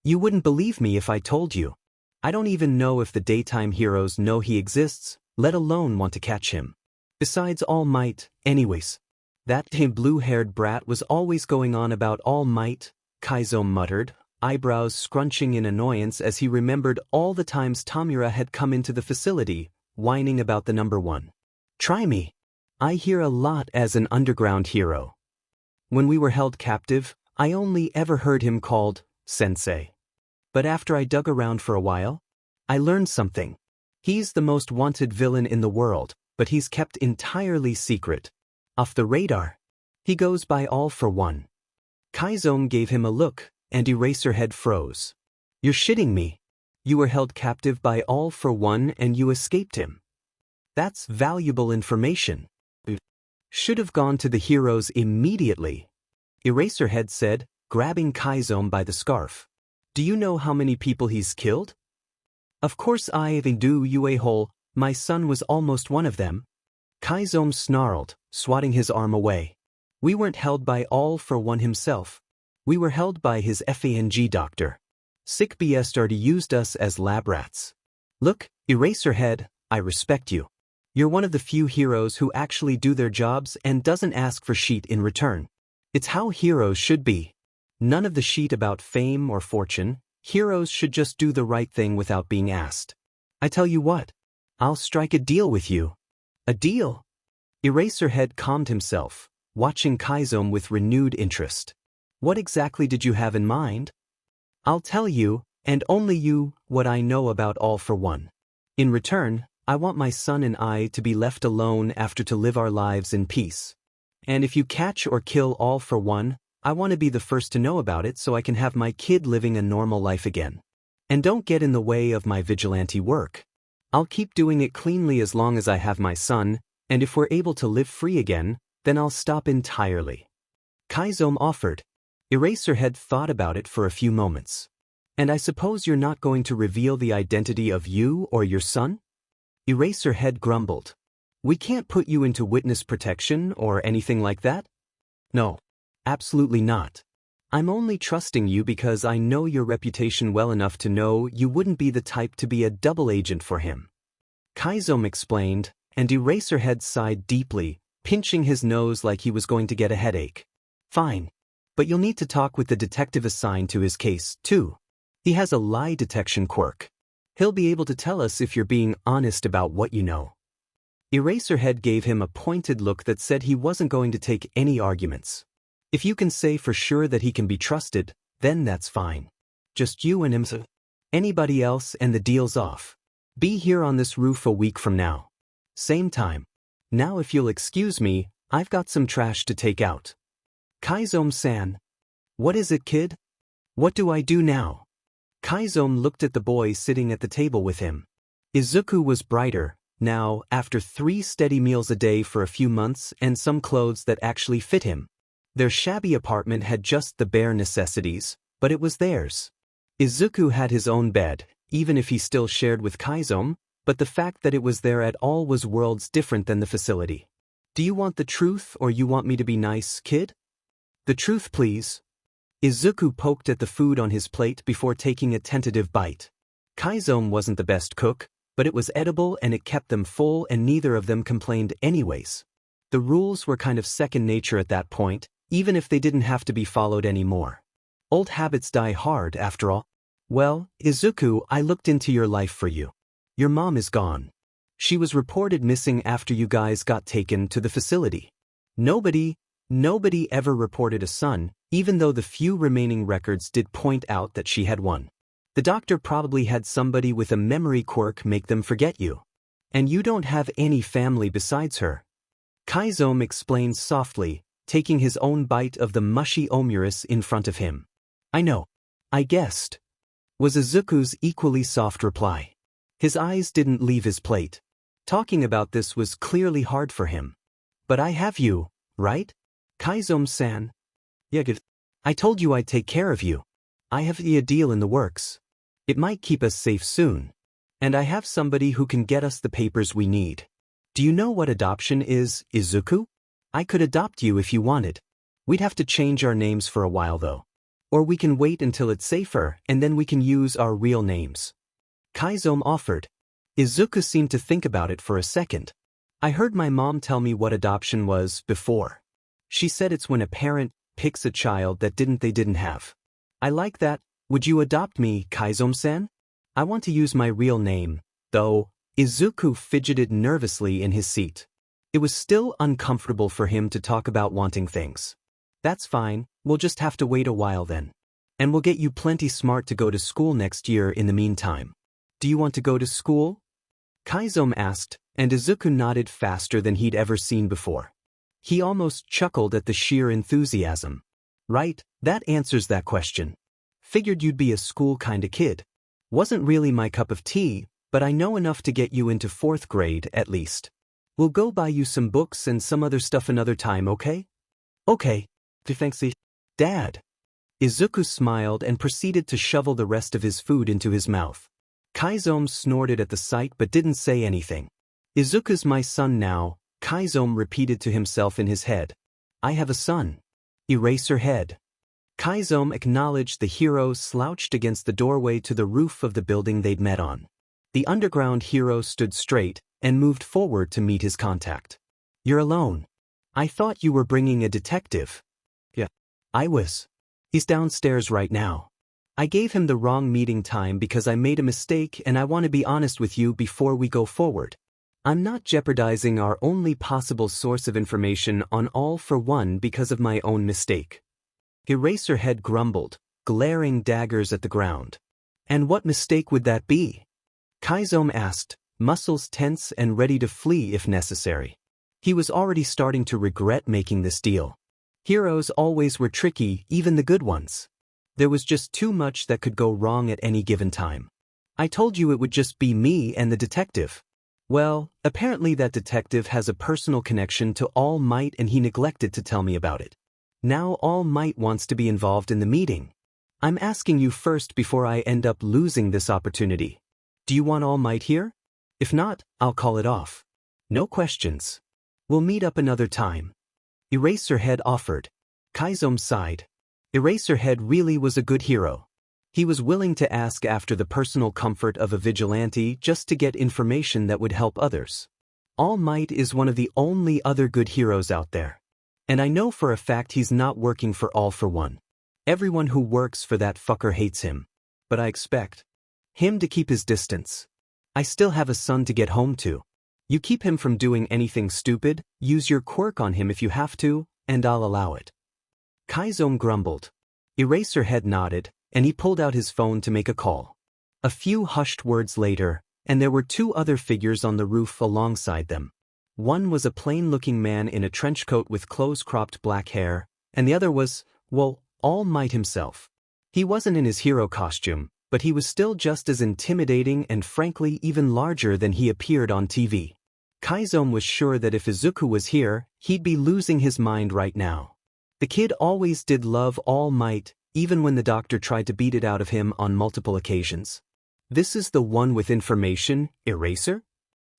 You wouldn't believe me if I told you. I don't even know if the daytime heroes know he exists, let alone want to catch him. Besides All Might, anyways. That blue-haired brat was always going on about All Might, Kaiso muttered, eyebrows scrunching in annoyance as he remembered all the times Tomura had come into the facility, whining about the number one. Try me. I hear a lot as an underground hero. When we were held captive, I only ever heard him called Sensei. But after I dug around for a while, I learned something. He's the most wanted villain in the world, but he's kept entirely secret. Off the radar. He goes by All for One. Chizome gave him a look, and Eraserhead froze. You're shitting me. You were held captive by All for One and you escaped him. That's valuable information. Should have gone to the heroes immediately. Eraserhead said, grabbing Chizome by the scarf. Do you know how many people he's killed? Of course I do, you a-hole. My son was almost one of them. Chizome snarled, swatting his arm away. We weren't held by All for One himself. We were held by his FANG doctor. Sick BS already used us as lab rats. Look, Eraserhead, I respect you. You're one of the few heroes who actually do their jobs and doesn't ask for shit in return. It's how heroes should be. None of the shit about fame or fortune. Heroes should just do the right thing without being asked. I tell you what. I'll strike a deal with you. A deal? Eraserhead calmed himself, watching Chizome with renewed interest. What exactly did you have in mind? I'll tell you, and only you, what I know about All for One. In return, I want my son and I to be left alone after to live our lives in peace. And if you catch or kill All for One, I want to be the first to know about it so I can have my kid living a normal life again. And don't get in the way of my vigilante work. I'll keep doing it cleanly as long as I have my son, and if we're able to live free again, then I'll stop entirely. Chizome offered. Eraserhead thought about it for a few moments. And I suppose you're not going to reveal the identity of you or your son? Eraserhead grumbled. We can't put you into witness protection or anything like that? No. Absolutely not. I'm only trusting you because I know your reputation well enough to know you wouldn't be the type to be a double agent for him. Chizome explained, and Eraserhead sighed deeply, pinching his nose like he was going to get a headache. Fine. But you'll need to talk with the detective assigned to his case, too. He has a lie detection quirk. He'll be able to tell us if you're being honest about what you know. Eraserhead gave him a pointed look that said he wasn't going to take any arguments. If you can say for sure that he can be trusted, then that's fine. Just you and him. Anybody else and the deal's off. Be here on this roof a week from now. Same time. Now if you'll excuse me, I've got some trash to take out. Chizome-san. What is it, kid? What do I do now? Chizome looked at the boy sitting at the table with him. Izuku was brighter, now, after 3 steady meals a day for a few months and some clothes that actually fit him. Their shabby apartment had just the bare necessities, but it was theirs. Izuku had his own bed, even if he still shared with Chizome, but the fact that it was there at all was worlds different than the facility. Do you want the truth or you want me to be nice, kid? The truth, please. Izuku poked at the food on his plate before taking a tentative bite. Chizome wasn't the best cook, but it was edible and it kept them full and neither of them complained anyways. The rules were kind of second nature at that point, even if they didn't have to be followed anymore. Old habits die hard, after all. Well, Izuku, I looked into your life for you. Your mom is gone. She was reported missing after you guys got taken to the facility. Nobody ever reported a son, even though the few remaining records did point out that she had one. The doctor probably had somebody with a memory quirk make them forget you. And you don't have any family besides her. Chizome explained softly, taking his own bite of the mushy omuris in front of him. I know. I guessed. Was Izuku's equally soft reply. His eyes didn't leave his plate. Talking about this was clearly hard for him. But I have you, right? Chizome-san. Yeah, good. I told you I'd take care of you. I have a deal in the works. It might keep us safe soon. And I have somebody who can get us the papers we need. Do you know what adoption is, Izuku? I could adopt you if you wanted. We'd have to change our names for a while though. Or we can wait until it's safer and then we can use our real names. Chizome offered. Izuku seemed to think about it for a second. I heard my mom tell me what adoption was before. She said it's when a parent picks a child that they didn't have. I like that. Would you adopt me, Chizome-san? I want to use my real name, though. Izuku fidgeted nervously in his seat. It was still uncomfortable for him to talk about wanting things. That's fine, we'll just have to wait a while then. And we'll get you plenty smart to go to school next year in the meantime. Do you want to go to school? Chizome asked, and Izuku nodded faster than he'd ever seen before. He almost chuckled at the sheer enthusiasm. Right, that answers that question. Figured you'd be a school kinda kid. Wasn't really my cup of tea, but I know enough to get you into 4th grade at least. We'll go buy you some books and some other stuff another time, okay? Okay. Thanks, Dad. Izuku smiled and proceeded to shovel the rest of his food into his mouth. Chizome snorted at the sight but didn't say anything. Izuku's my son now, Chizome repeated to himself in his head. I have a son. Eraserhead. Chizome acknowledged the hero slouched against the doorway to the roof of the building they'd met on. The underground hero stood straight and moved forward to meet his contact. You're alone. I thought you were bringing a detective. Yeah. He's downstairs right now. I gave him the wrong meeting time because I made a mistake and I want to be honest with you before we go forward. I'm not jeopardizing our only possible source of information on All for One because of my own mistake. Eraserhead grumbled, glaring daggers at the ground. And what mistake would that be? Chizome asked, muscles tense and ready to flee if necessary. He was already starting to regret making this deal. Heroes always were tricky, even the good ones. There was just too much that could go wrong at any given time. I told you it would just be me and the detective. Well, apparently that detective has a personal connection to All Might and he neglected to tell me about it. Now All Might wants to be involved in the meeting. I'm asking you first before I end up losing this opportunity. Do you want All Might here? If not, I'll call it off. No questions. We'll meet up another time. Eraserhead offered. Chizome sighed. Eraserhead really was a good hero. He was willing to ask after the personal comfort of a vigilante just to get information that would help others. All Might is one of the only other good heroes out there. And I know for a fact he's not working for All for One. Everyone who works for that fucker hates him. But I expect him to keep his distance. I still have a son to get home to. You keep him from doing anything stupid, use your quirk on him if you have to, and I'll allow it. Chizome grumbled. Eraserhead nodded, and he pulled out his phone to make a call. A few hushed words later, and there were two other figures on the roof alongside them. One was a plain-looking man in a trench coat with close-cropped black hair, and the other was, well, All Might himself. He wasn't in his hero costume, but he was still just as intimidating and frankly even larger than he appeared on TV. Chizome was sure that if Izuku was here, he'd be losing his mind right now. The kid always did love All Might, even when the doctor tried to beat it out of him on multiple occasions. This is the one with information, Eraser?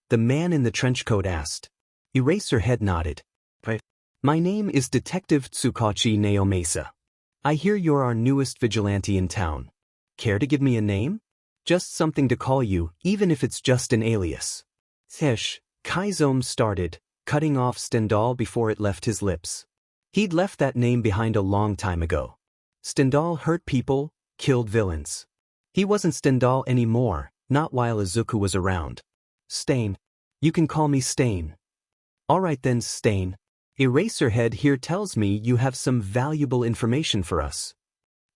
The man in the trench coat asked. Eraserhead nodded. My name is Detective Tsukachi Naomasa. I hear you're our newest vigilante in town. Care to give me a name? Just something to call you, even if it's just an alias. Tish, Chizome started, cutting off Stendhal before it left his lips. He'd left that name behind a long time ago. Stendhal hurt people, killed villains. He wasn't Stendhal anymore, not while Izuku was around. Stain. You can call me Stain. Alright then, Stain. Eraserhead here tells me you have some valuable information for us.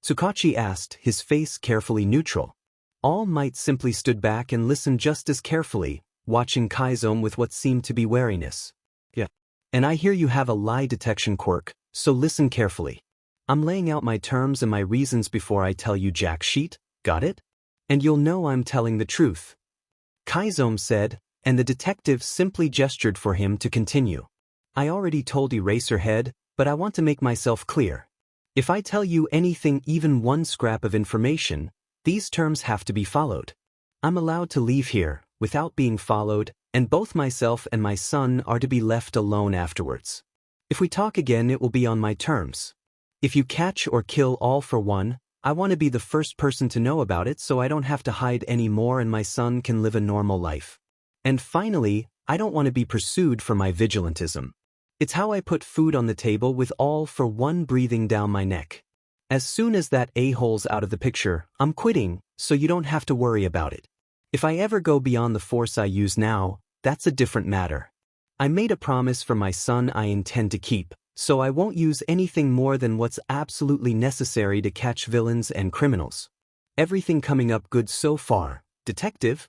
Tsukachi asked, his face carefully neutral. All Might simply stood back and listened just as carefully, watching Chizome with what seemed to be wariness. Yeah. And I hear you have a lie detection quirk, so listen carefully. I'm laying out my terms and my reasons before I tell you jack sheet, got it? And you'll know I'm telling the truth. Chizome said, and the detective simply gestured for him to continue. I already told Eraserhead, but I want to make myself clear. If I tell you anything, even one scrap of information, these terms have to be followed. I'm allowed to leave here, without being followed, and both myself and my son are to be left alone afterwards. If we talk again, it will be on my terms. If you catch or kill All for One, I want to be the first person to know about it so I don't have to hide anymore and my son can live a normal life. And finally, I don't want to be pursued for my vigilantism. It's how I put food on the table with All for One breathing down my neck. As soon as that a-hole's out of the picture, I'm quitting, so you don't have to worry about it. If I ever go beyond the force I use now, that's a different matter. I made a promise for my son I intend to keep, so I won't use anything more than what's absolutely necessary to catch villains and criminals. Everything coming up good so far, Detective?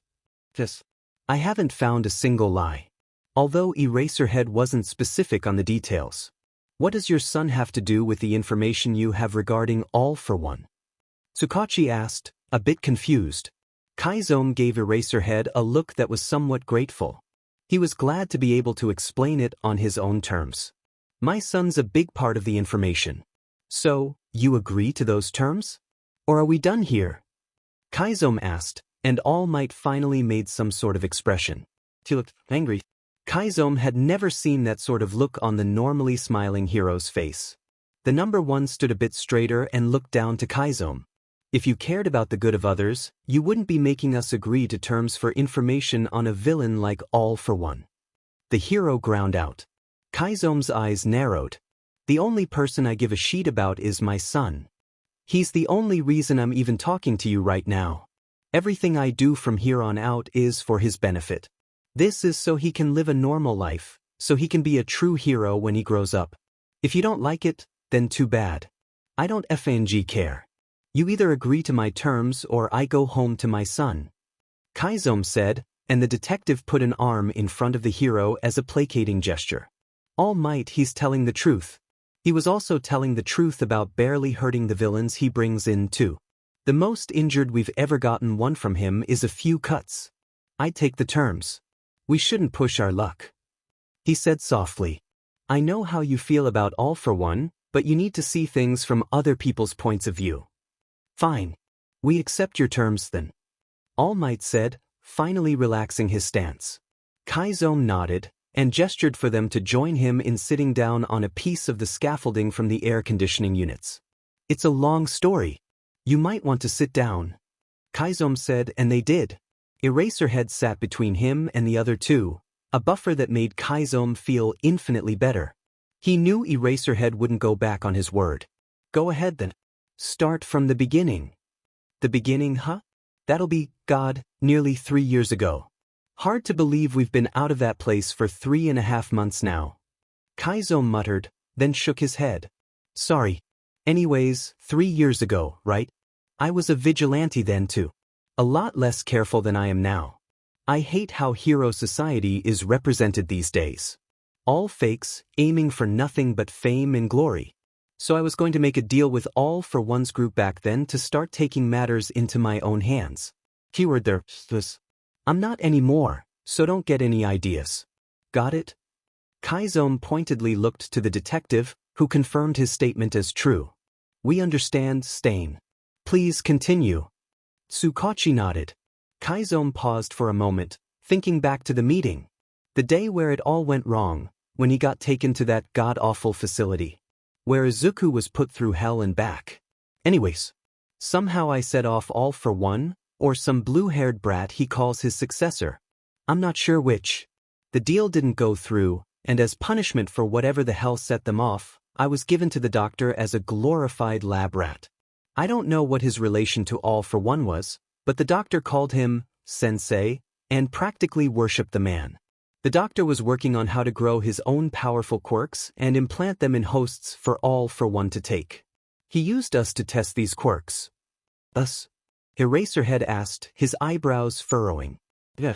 Yes. I haven't found a single lie. Although Eraserhead wasn't specific on the details. What does your son have to do with the information you have regarding All for One? Tsukachi asked, a bit confused. Chizome gave Eraserhead a look that was somewhat grateful. He was glad to be able to explain it on his own terms. My son's a big part of the information. So, you agree to those terms? Or are we done here? Chizome asked, and All Might finally made some sort of expression. He looked angry. Chizome had never seen that sort of look on the normally smiling hero's face. The number one stood a bit straighter and looked down to Chizome. If you cared about the good of others, you wouldn't be making us agree to terms for information on a villain like All for One. The hero ground out. Chizome's eyes narrowed. The only person I give a shit about is my son. He's the only reason I'm even talking to you right now. Everything I do from here on out is for his benefit. This is so he can live a normal life, so he can be a true hero when he grows up. If you don't like it, then too bad. I don't FNG care. You either agree to my terms or I go home to my son. Chizome said, and the detective put an arm in front of the hero as a placating gesture. All might, he's telling the truth. He was also telling the truth about barely hurting the villains he brings in too. The most injured we've ever gotten one from him is a few cuts. I take the terms. We shouldn't push our luck. He said softly. I know how you feel about All for One, but you need to see things from other people's points of view. Fine. We accept your terms then. All Might said, finally relaxing his stance. Chizome nodded, and gestured for them to join him in sitting down on a piece of the scaffolding from the air conditioning units. It's a long story. You might want to sit down. Chizome said, and they did. Eraserhead sat between him and the other two, a buffer that made Chizome feel infinitely better. He knew Eraserhead wouldn't go back on his word. Go ahead then. Start from the beginning. The beginning, huh? That'll be, God, nearly 3 years ago. Hard to believe we've been out of that place for 3.5 months now. Kaiso muttered, then shook his head. Sorry. Anyways, 3 years ago, right? I was a vigilante then too. A lot less careful than I am now. I hate how hero society is represented these days. All fakes, aiming for nothing but fame and glory. So I was going to make a deal with All for One's group back then to start taking matters into my own hands. Keyword there, I'm not anymore, so don't get any ideas. Got it? Chizome pointedly looked to the detective, who confirmed his statement as true. We understand, Stain. Please continue. Tsukachi nodded. Chizome paused for a moment, thinking back to the meeting. The day where it all went wrong, when he got taken to that god-awful facility. Where Izuku was put through hell and back. Anyways, somehow I set off All for One, or some blue-haired brat he calls his successor. I'm not sure which. The deal didn't go through, and as punishment for whatever the hell set them off, I was given to the doctor as a glorified lab rat. I don't know what his relation to All for One was, but the doctor called him Sensei, and practically worshipped the man. The doctor was working on how to grow his own powerful quirks and implant them in hosts for All for One to take. He used us to test these quirks. Us? Eraserhead asked, his eyebrows furrowing. Yeah.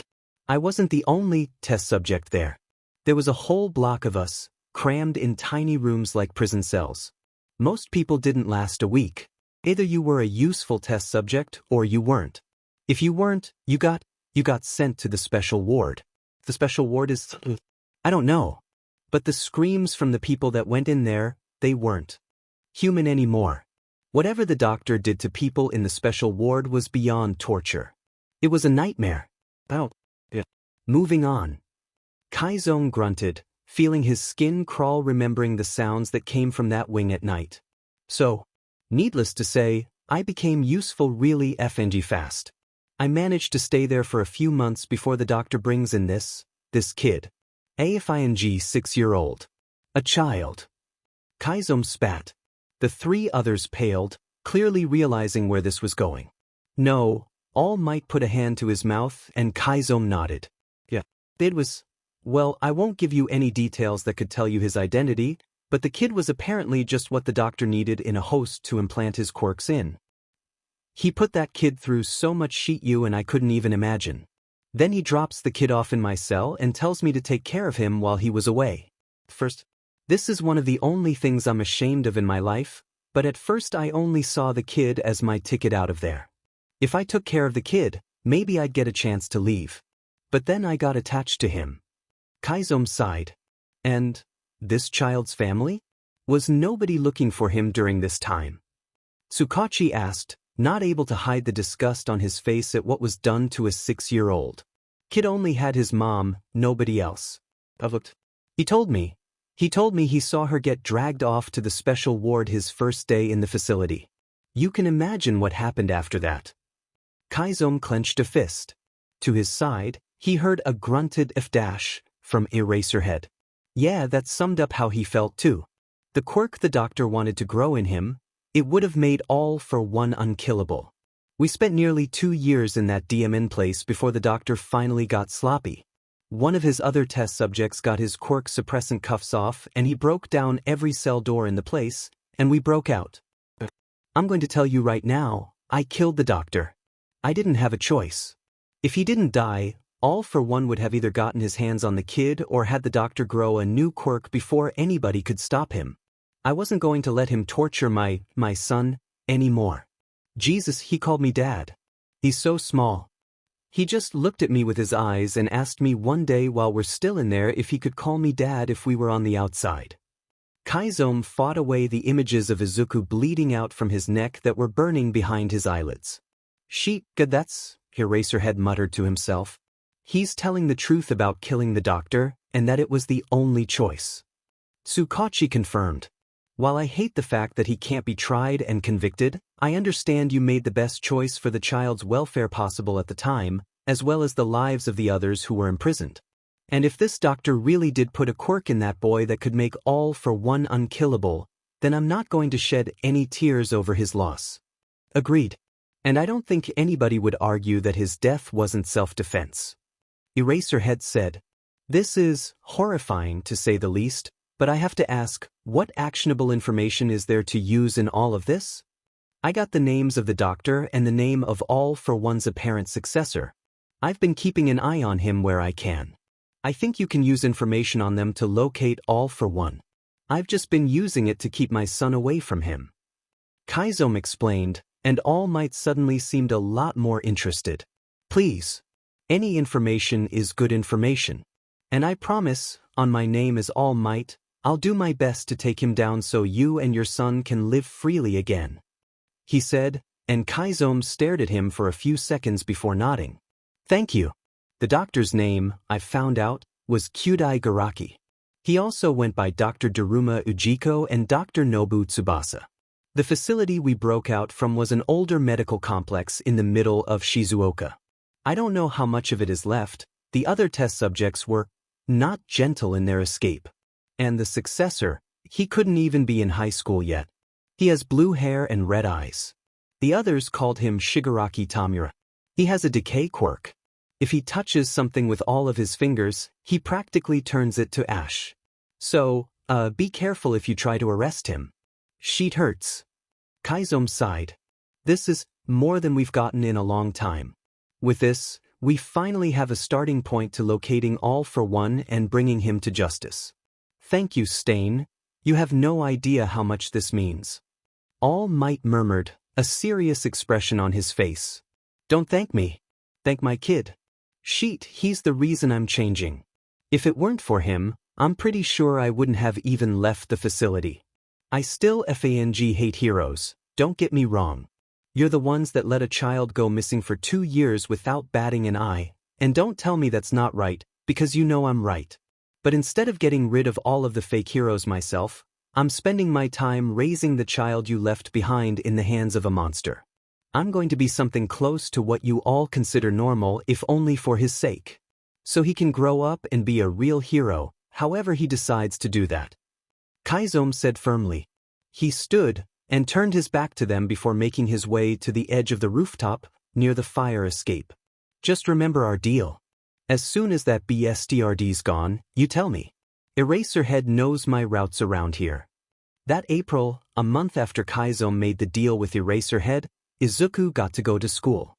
I wasn't the only test subject there. There was a whole block of us, crammed in tiny rooms like prison cells. Most people didn't last a week. Either you were a useful test subject or you weren't. If you weren't, you got sent to the special ward. The special ward is... I don't know. But the screams from the people that went in there, they weren't human anymore. Whatever the doctor did to people in the special ward was beyond torture. It was a nightmare. Oh, yeah. Moving on. Chizome grunted, feeling his skin crawl remembering the sounds that came from that wing at night. So, needless to say, I became useful really FNG fast. I managed to stay there for a few months before the doctor brings in this kid. AFING 6-year-old. A child. Chizome spat. The 3 others paled, clearly realizing where this was going. No, All Might put a hand to his mouth and Chizome nodded. Yeah. It was... Well, I won't give you any details that could tell you his identity, but the kid was apparently just what the doctor needed in a host to implant his quirks in. He put that kid through so much shit you and I couldn't even imagine. Then he drops the kid off in my cell and tells me to take care of him while he was away. First, this is one of the only things I'm ashamed of in my life, but at first I only saw the kid as my ticket out of there. If I took care of the kid, maybe I'd get a chance to leave. But then I got attached to him. Chizome sighed. And this child's family? Was nobody looking for him during this time? Tsukachi asked, not able to hide the disgust on his face at what was done to a 6-year-old. Kid only had his mom, nobody else. He told me he saw her get dragged off to the special ward his first day in the facility. You can imagine what happened after that. Chizome clenched a fist. To his side, he heard a grunted if dash from Eraserhead. Yeah, that summed up how he felt too. The quirk the doctor wanted to grow in him, it would have made all for one unkillable. We spent nearly 2 years in that DMN place before the doctor finally got sloppy. One of his other test subjects got his quirk suppressant cuffs off and he broke down every cell door in the place, and we broke out. I'm going to tell you right now, I killed the doctor. I didn't have a choice. If he didn't die, All for One would have either gotten his hands on the kid or had the doctor grow a new quirk before anybody could stop him. I wasn't going to let him torture my son anymore. Jesus, he called me Dad. He's so small. He just looked at me with his eyes and asked me one day while we're still in there if he could call me Dad if we were on the outside. Chizome fought away the images of Izuku bleeding out from his neck that were burning behind his eyelids. That's, Eraserhead muttered to himself. He's telling the truth about killing the doctor, and that it was the only choice. Tsukachi confirmed. While I hate the fact that he can't be tried and convicted, I understand you made the best choice for the child's welfare possible at the time, as well as the lives of the others who were imprisoned. And if this doctor really did put a quirk in that boy that could make All for One unkillable, then I'm not going to shed any tears over his loss. Agreed. And I don't think anybody would argue that his death wasn't self-defense. Eraserhead said, This is horrifying to say the least, but I have to ask, what actionable information is there to use in all of this? I got the names of the doctor and the name of All for One's apparent successor. I've been keeping an eye on him where I can. I think you can use information on them to locate All for One. I've just been using it to keep my son away from him. Chizome explained, and All Might suddenly seemed a lot more interested. Please. Any information is good information. And I promise, on my name as All Might, I'll do my best to take him down so you and your son can live freely again. He said, and Chizome stared at him for a few seconds before nodding. Thank you. The doctor's name, I found out, was Doctor Garaki. He also went by Dr. Daruma Ujiko and Dr. Nobu Tsubasa. The facility we broke out from was an older medical complex in the middle of Shizuoka. I don't know how much of it is left. The other test subjects were not gentle in their escape. And the successor, he couldn't even be in high school yet. He has blue hair and red eyes. The others called him Shigaraki Tomura. He has a decay quirk. If he touches something with all of his fingers, he practically turns it to ash. So, be careful if you try to arrest him. Sheet hurts. Chizome sighed. This is more than we've gotten in a long time. With this, we finally have a starting point to locating All for One and bringing him to justice. Thank you, Stain. You have no idea how much this means. All Might murmured, a serious expression on his face. Don't thank me. Thank my kid. He's the reason I'm changing. If it weren't for him, I'm pretty sure I wouldn't have even left the facility. I still hate heroes, don't get me wrong. You're the ones that let a child go missing for 2 years without batting an eye, and don't tell me that's not right, because you know I'm right. But instead of getting rid of all of the fake heroes myself, I'm spending my time raising the child you left behind in the hands of a monster. I'm going to be something close to what you all consider normal if only for his sake. So he can grow up and be a real hero, however he decides to do that. Chizome said firmly. He stood and turned his back to them before making his way to the edge of the rooftop near the fire escape. Just remember our deal. As soon as that BSTRD's gone, you tell me. Eraserhead knows my routes around here. That April, a month after Chizome made the deal with Eraserhead, Izuku got to go to school.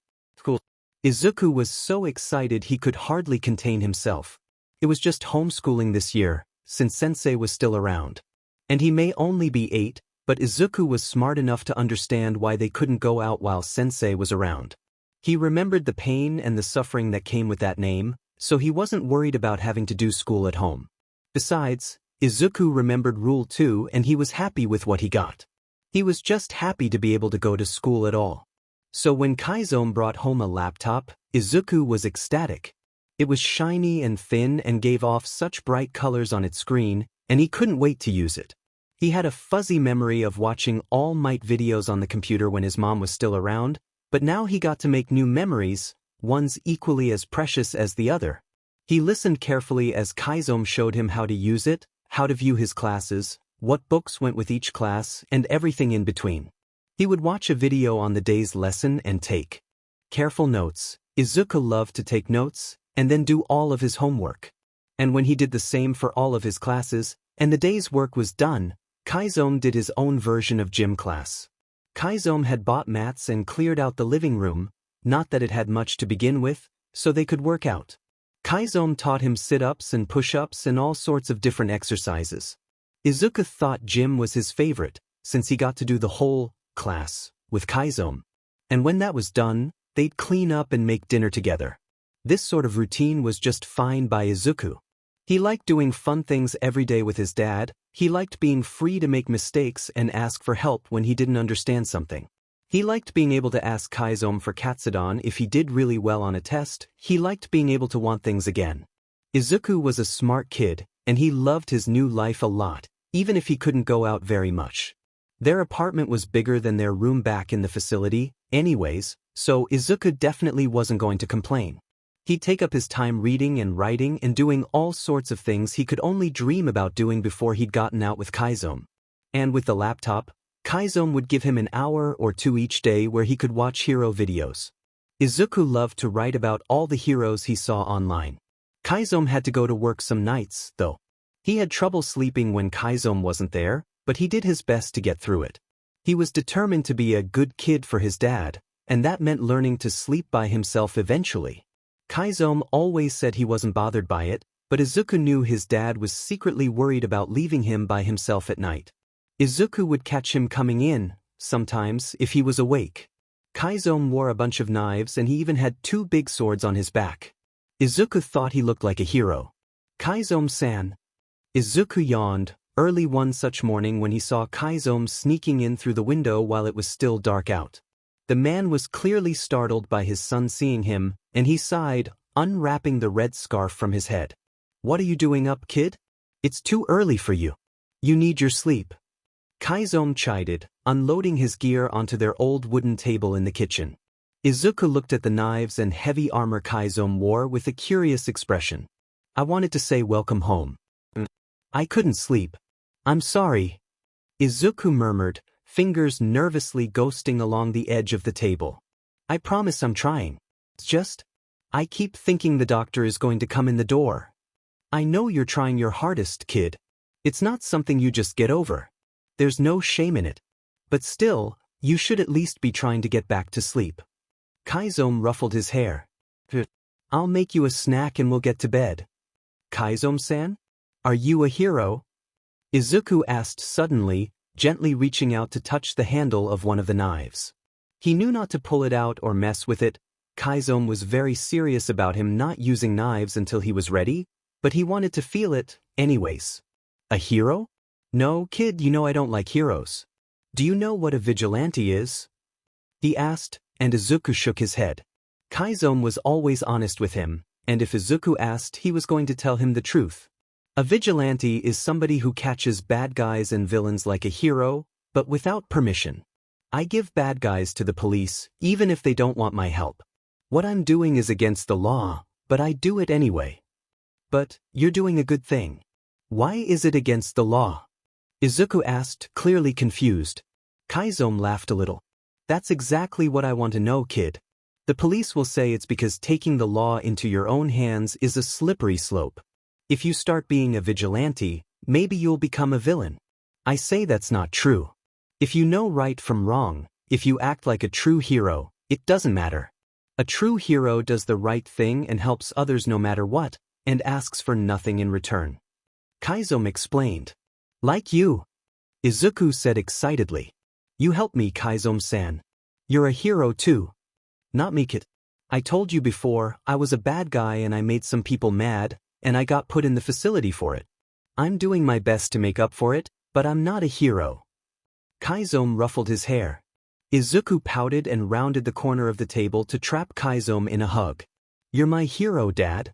Izuku was so excited he could hardly contain himself. It was just homeschooling this year, since Sensei was still around. And he may only be 8, but Izuku was smart enough to understand why they couldn't go out while Sensei was around. He remembered the pain and the suffering that came with that name, so he wasn't worried about having to do school at home. Besides, Izuku remembered Rule 2 and he was happy with what he got. He was just happy to be able to go to school at all. So when Chizome brought home a laptop, Izuku was ecstatic. It was shiny and thin and gave off such bright colors on its screen, and he couldn't wait to use it. He had a fuzzy memory of watching All Might videos on the computer when his mom was still around, but now he got to make new memories, ones equally as precious as the other. He listened carefully as Chizome showed him how to use it, how to view his classes, what books went with each class, and everything in between. He would watch a video on the day's lesson and take careful notes. Izuku loved to take notes, and then do all of his homework. And when he did the same for all of his classes, and the day's work was done, Chizome did his own version of gym class. Chizome had bought mats and cleared out the living room, not that it had much to begin with, so they could work out. Chizome taught him sit-ups and push-ups and all sorts of different exercises. Izuku thought gym was his favorite, since he got to do the whole class with Chizome. And when that was done, they'd clean up and make dinner together. This sort of routine was just fine by Izuku. He liked doing fun things every day with his dad. He liked being free to make mistakes and ask for help when he didn't understand something. He liked being able to ask Chizome for Katsudon if he did really well on a test. He liked being able to want things again. Izuku was a smart kid, and he loved his new life a lot, even if he couldn't go out very much. Their apartment was bigger than their room back in the facility, anyways, so Izuku definitely wasn't going to complain. He'd take up his time reading and writing and doing all sorts of things he could only dream about doing before he'd gotten out with Chizome. And with the laptop, Chizome would give him an hour or two each day where he could watch hero videos. Izuku loved to write about all the heroes he saw online. Chizome had to go to work some nights, though. He had trouble sleeping when Chizome wasn't there, but he did his best to get through it. He was determined to be a good kid for his dad, and that meant learning to sleep by himself eventually. Chizome always said he wasn't bothered by it, but Izuku knew his dad was secretly worried about leaving him by himself at night. Izuku would catch him coming in, sometimes, if he was awake. Chizome wore a bunch of knives and he even had 2 big swords on his back. Izuku thought he looked like a hero. Chizome-san. Izuku yawned, early one such morning when he saw Chizome sneaking in through the window while it was still dark out. The man was clearly startled by his son seeing him, and he sighed, unwrapping the red scarf from his head. "What are you doing up, kid? It's too early for you. You need your sleep." Chizome chided, unloading his gear onto their old wooden table in the kitchen. Izuku looked at the knives and heavy armor Chizome wore with a curious expression. "I wanted to say welcome home. I couldn't sleep. I'm sorry." Izuku murmured, fingers nervously ghosting along the edge of the table. "I promise I'm trying. It's just, I keep thinking the doctor is going to come in the door." "I know you're trying your hardest, kid. It's not something you just get over. There's no shame in it. But still, you should at least be trying to get back to sleep." Chizome ruffled his hair. "I'll make you a snack and we'll get to bed." "Chizome-san? Are you a hero?" Izuku asked suddenly, gently reaching out to touch the handle of one of the knives. He knew not to pull it out or mess with it. Chizome was very serious about him not using knives until he was ready, but he wanted to feel it, anyways. "A hero? No, kid, you know I don't like heroes. Do you know what a vigilante is?" he asked, and Izuku shook his head. Chizome was always honest with him, and if Izuku asked, he was going to tell him the truth. A vigilante is somebody who catches bad guys and villains like a hero, but without permission. I give bad guys to the police, even if they don't want my help. What I'm doing is against the law, but I do it anyway. "But, you're doing a good thing. Why is it against the law?" Izuku asked, clearly confused. Chizome laughed a little. "That's exactly what I want to know, kid. The police will say it's because taking the law into your own hands is a slippery slope. If you start being a vigilante, maybe you'll become a villain. I say that's not true. If you know right from wrong, if you act like a true hero, it doesn't matter. A true hero does the right thing and helps others no matter what, and asks for nothing in return." Chizome explained. "Like you," Izuku said excitedly. "You help me, Chizome-san. You're a hero too." "Not me, kid. I told you before, I was a bad guy and I made some people mad, and I got put in the facility for it. I'm doing my best to make up for it, but I'm not a hero." Chizome ruffled his hair. Izuku pouted and rounded the corner of the table to trap Chizome in a hug. "You're my hero, Dad."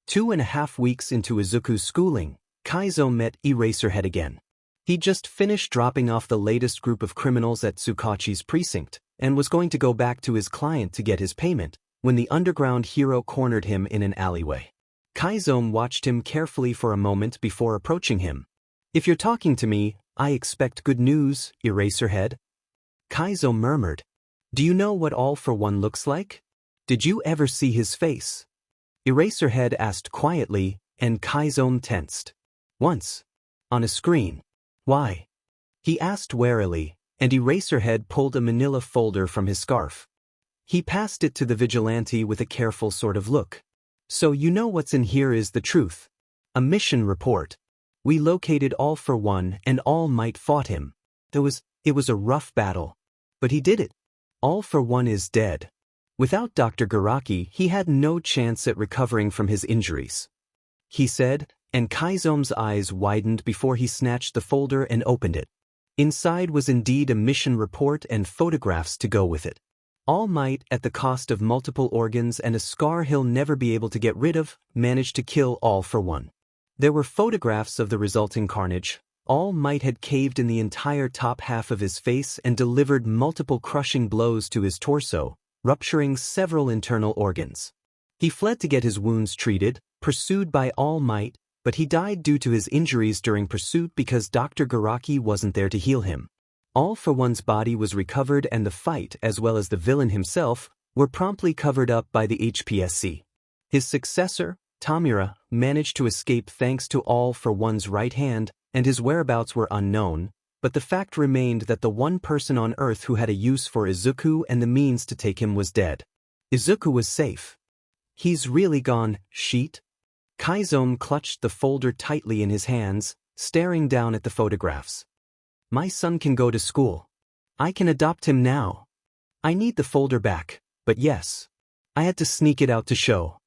2.5 weeks into Izuku's schooling, Chizome met Eraserhead again. He'd just finished dropping off the latest group of criminals at Tsukachi's precinct, and was going to go back to his client to get his payment, when the underground hero cornered him in an alleyway. Chizome watched him carefully for a moment before approaching him. "If you're talking to me, I expect good news, Eraserhead. Kaiso murmured. Do you know what All for One looks like? Did you ever see his face? Eraserhead asked quietly, and Kaiso tensed. Once. On a screen. Why? He asked warily, and Eraserhead pulled a manila folder from his scarf. He passed it to the vigilante with a careful sort of look. So you know what's in here is the truth. A mission report. We located All for One and All Might fought him. It was a rough battle. But he did it. All for One is dead. Without Doctor Garaki, he had no chance at recovering from his injuries. He said, and Kaizo's eyes widened before he snatched the folder and opened it. Inside was indeed a mission report and photographs to go with it. All Might, at the cost of multiple organs and a scar he'll never be able to get rid of, managed to kill All for One. There were photographs of the resulting carnage. All Might had caved in the entire top half of his face and delivered multiple crushing blows to his torso, rupturing several internal organs. He fled to get his wounds treated, pursued by All Might, but he died due to his injuries during pursuit because Doctor Garaki wasn't there to heal him. All for One's body was recovered and the fight, as well as the villain himself, were promptly covered up by the HPSC. His successor, Tomura, managed to escape thanks to All for One's right hand, and his whereabouts were unknown, but the fact remained that the one person on Earth who had a use for Izuku and the means to take him was dead. Izuku was safe. He's really gone, Sheet? Kaizo clutched the folder tightly in his hands, staring down at the photographs. My son can go to school. I can adopt him now. I need the folder back, but yes. I had to sneak it out to show.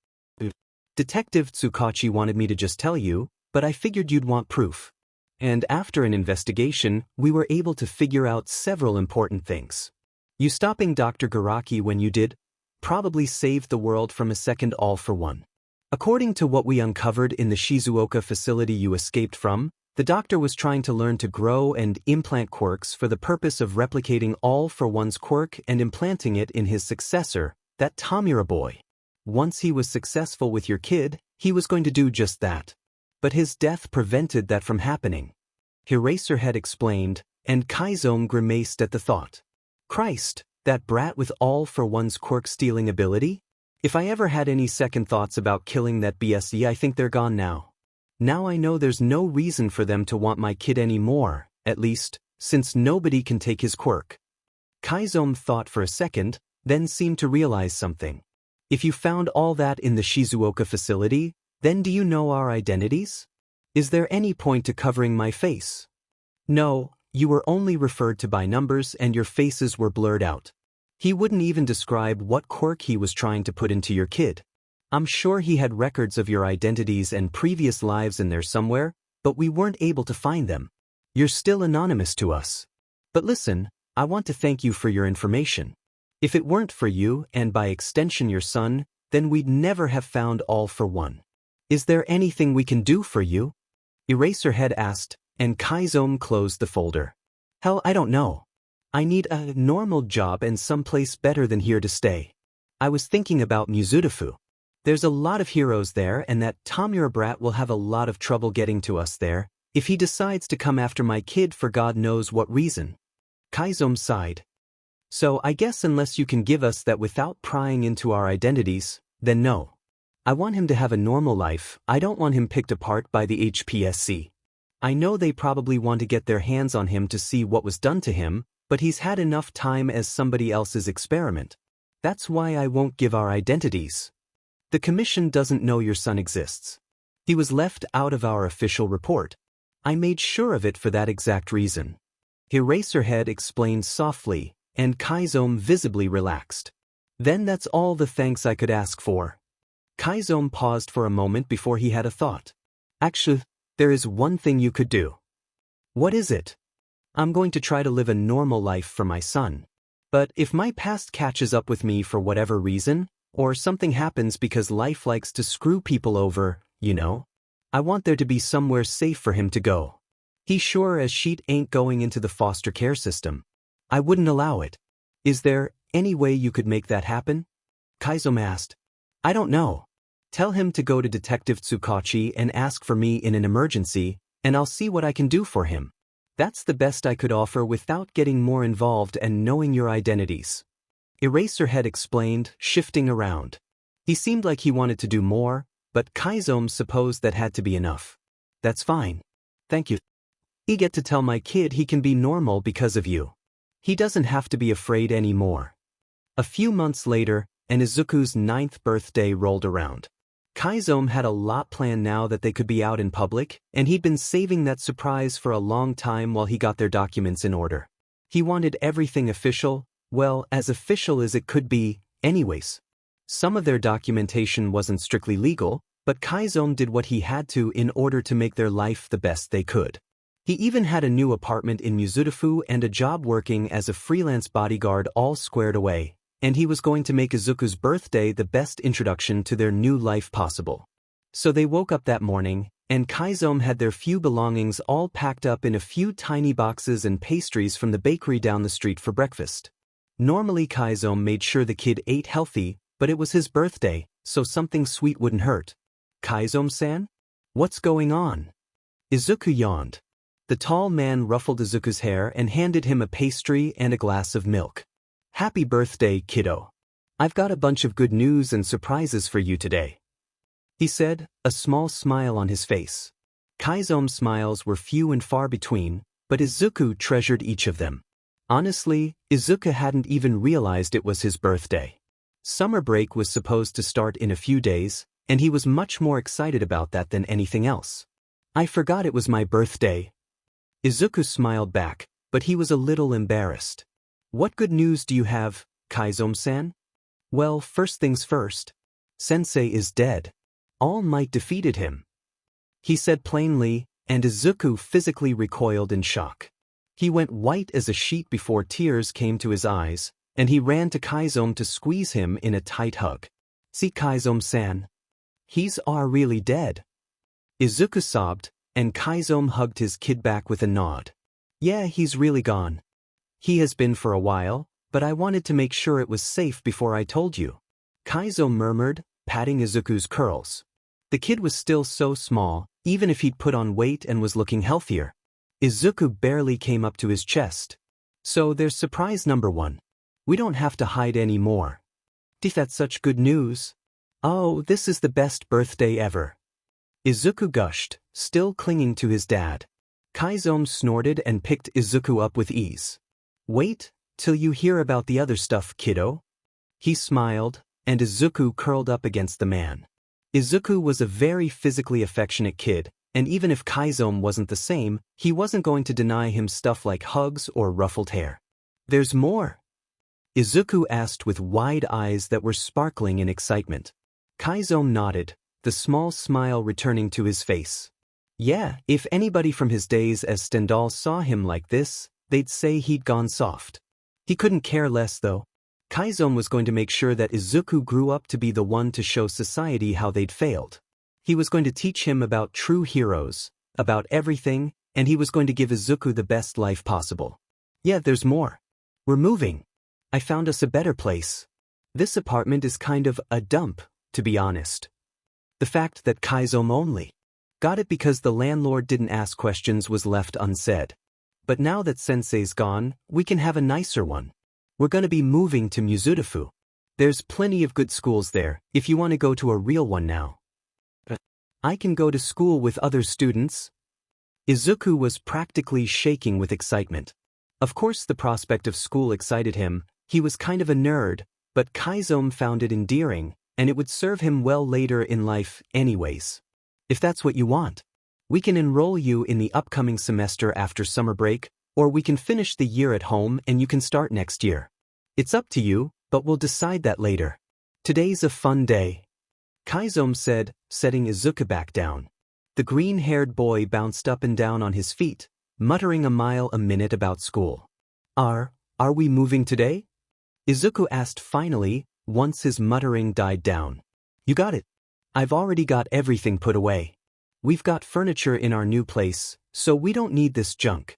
Detective Tsukachi wanted me to just tell you, but I figured you'd want proof. And after an investigation, we were able to figure out several important things. You stopping Dr. Garaki when you did, probably saved the world from a second All for One. According to what we uncovered in the Shizuoka facility you escaped from, the doctor was trying to learn to grow and implant quirks for the purpose of replicating All for One's quirk and implanting it in his successor, that Tomura boy. Once he was successful with your kid, he was going to do just that. But his death prevented that from happening. Eraserhead explained, and Kaizo grimaced at the thought. Christ, that brat with All for One's quirk-stealing ability? If I ever had any second thoughts about killing that BSE, I think they're gone now. Now I know there's no reason for them to want my kid anymore, at least, since nobody can take his quirk. Kaizo thought for a second, then seemed to realize something. If you found all that in the Shizuoka facility, then do you know our identities? Is there any point to covering my face? No, you were only referred to by numbers and your faces were blurred out. He wouldn't even describe what quirk he was trying to put into your kid. I'm sure he had records of your identities and previous lives in there somewhere, but we weren't able to find them. You're still anonymous to us. But listen, I want to thank you for your information. If it weren't for you, and by extension your son, then we'd never have found All for One. Is there anything we can do for you? Eraserhead asked, and Kaizo closed the folder. Hell, I don't know. I need a normal job and someplace better than here to stay. I was thinking about Mizudafu. There's a lot of heroes there and that Tomura brat will have a lot of trouble getting to us there, if he decides to come after my kid for God knows what reason. Kaizo sighed. So I guess unless you can give us that without prying into our identities, then no. I want him to have a normal life, I don't want him picked apart by the HPSC. I know they probably want to get their hands on him to see what was done to him, but he's had enough time as somebody else's experiment. That's why I won't give our identities. The commission doesn't know your son exists. He was left out of our official report. I made sure of it for that exact reason. Eraserhead explained softly, and Kaizo visibly relaxed. Then that's all the thanks I could ask for. Kaizo paused for a moment before he had a thought. Actually, there is one thing you could do. What is it? I'm going to try to live a normal life for my son. But if my past catches up with me for whatever reason, or something happens because life likes to screw people over, you know, I want there to be somewhere safe for him to go. He sure as shit ain't going into the foster care system. I wouldn't allow it. Is there any way you could make that happen? Kaizo asked. I don't know. Tell him to go to Detective Tsukachi and ask for me in an emergency, and I'll see what I can do for him. That's the best I could offer without getting more involved and knowing your identities. Eraserhead explained, shifting around. He seemed like he wanted to do more, but Chizome supposed that had to be enough. That's fine. Thank you. I get to tell my kid he can be normal because of you. He doesn't have to be afraid anymore. A few months later, and Izuku's 9th birthday rolled around. Chizome had a lot planned now that they could be out in public, and he'd been saving that surprise for a long time while he got their documents in order. He wanted everything official, well, as official as it could be, anyways. Some of their documentation wasn't strictly legal, but Chizome did what he had to in order to make their life the best they could. He even had a new apartment in Mizudafu and a job working as a freelance bodyguard all squared away, and he was going to make Izuku's birthday the best introduction to their new life possible. So they woke up that morning, and Chizome had their few belongings all packed up in a few tiny boxes and pastries from the bakery down the street for breakfast. Normally Chizome made sure the kid ate healthy, but it was his birthday, so something sweet wouldn't hurt. Chizome-san? What's going on? Izuku yawned. The tall man ruffled Izuku's hair and handed him a pastry and a glass of milk. Happy birthday, kiddo. I've got a bunch of good news and surprises for you today, he said, a small smile on his face. Chizome's smiles were few and far between, but Izuku treasured each of them. Honestly, Izuku hadn't even realized it was his birthday. Summer break was supposed to start in a few days, and he was much more excited about that than anything else. I forgot it was my birthday. Izuku smiled back, but he was a little embarrassed. What good news do you have, Chizome-san? Well, first things first. Sensei is dead. All Might defeated him, he said plainly, and Izuku physically recoiled in shock. He went white as a sheet before tears came to his eyes, and he ran to Chizome to squeeze him in a tight hug. See, Chizome-san. He's really dead. Izuku sobbed, and Chizome hugged his kid back with a nod. Yeah, he's really gone. He has been for a while, but I wanted to make sure it was safe before I told you, Kaiso murmured, patting Izuku's curls. The kid was still so small, even if he'd put on weight and was looking healthier. Izuku barely came up to his chest. So there's surprise number one. We don't have to hide any more. That's such good news. Oh, this is the best birthday ever. Izuku gushed, still clinging to his dad. Chizome snorted and picked Izuku up with ease. Wait till you hear about the other stuff, kiddo. He smiled, and Izuku curled up against the man. Izuku was a very physically affectionate kid, and even if Chizome wasn't the same, he wasn't going to deny him stuff like hugs or ruffled hair. There's more? Izuku asked with wide eyes that were sparkling in excitement. Chizome nodded, the small smile returning to his face. Yeah, if anybody from his days as Stendhal saw him like this, they'd say he'd gone soft. He couldn't care less though. Chizome was going to make sure that Izuku grew up to be the one to show society how they'd failed. He was going to teach him about true heroes, about everything, and he was going to give Izuku the best life possible. Yeah, there's more. We're moving. I found us a better place. This apartment is kind of a dump, to be honest. The fact that Chizome only got it because the landlord didn't ask questions was left unsaid. But now that Sensei's gone, we can have a nicer one. We're going to be moving to Mizudafu. There's plenty of good schools there, if you want to go to a real one now. I can go to school with other students. Izuku was practically shaking with excitement. Of course the prospect of school excited him. He was kind of a nerd, but Chizome found it endearing, and it would serve him well later in life anyways. If that's what you want, we can enroll you in the upcoming semester after summer break, or we can finish the year at home and you can start next year. It's up to you, but we'll decide that later. Today's a fun day, Chizome said, setting Izuku back down. The green-haired boy bounced up and down on his feet, muttering a mile a minute about school. Are we moving today? Izuku asked finally, once his muttering died down. You got it. I've already got everything put away. We've got furniture in our new place, so we don't need this junk,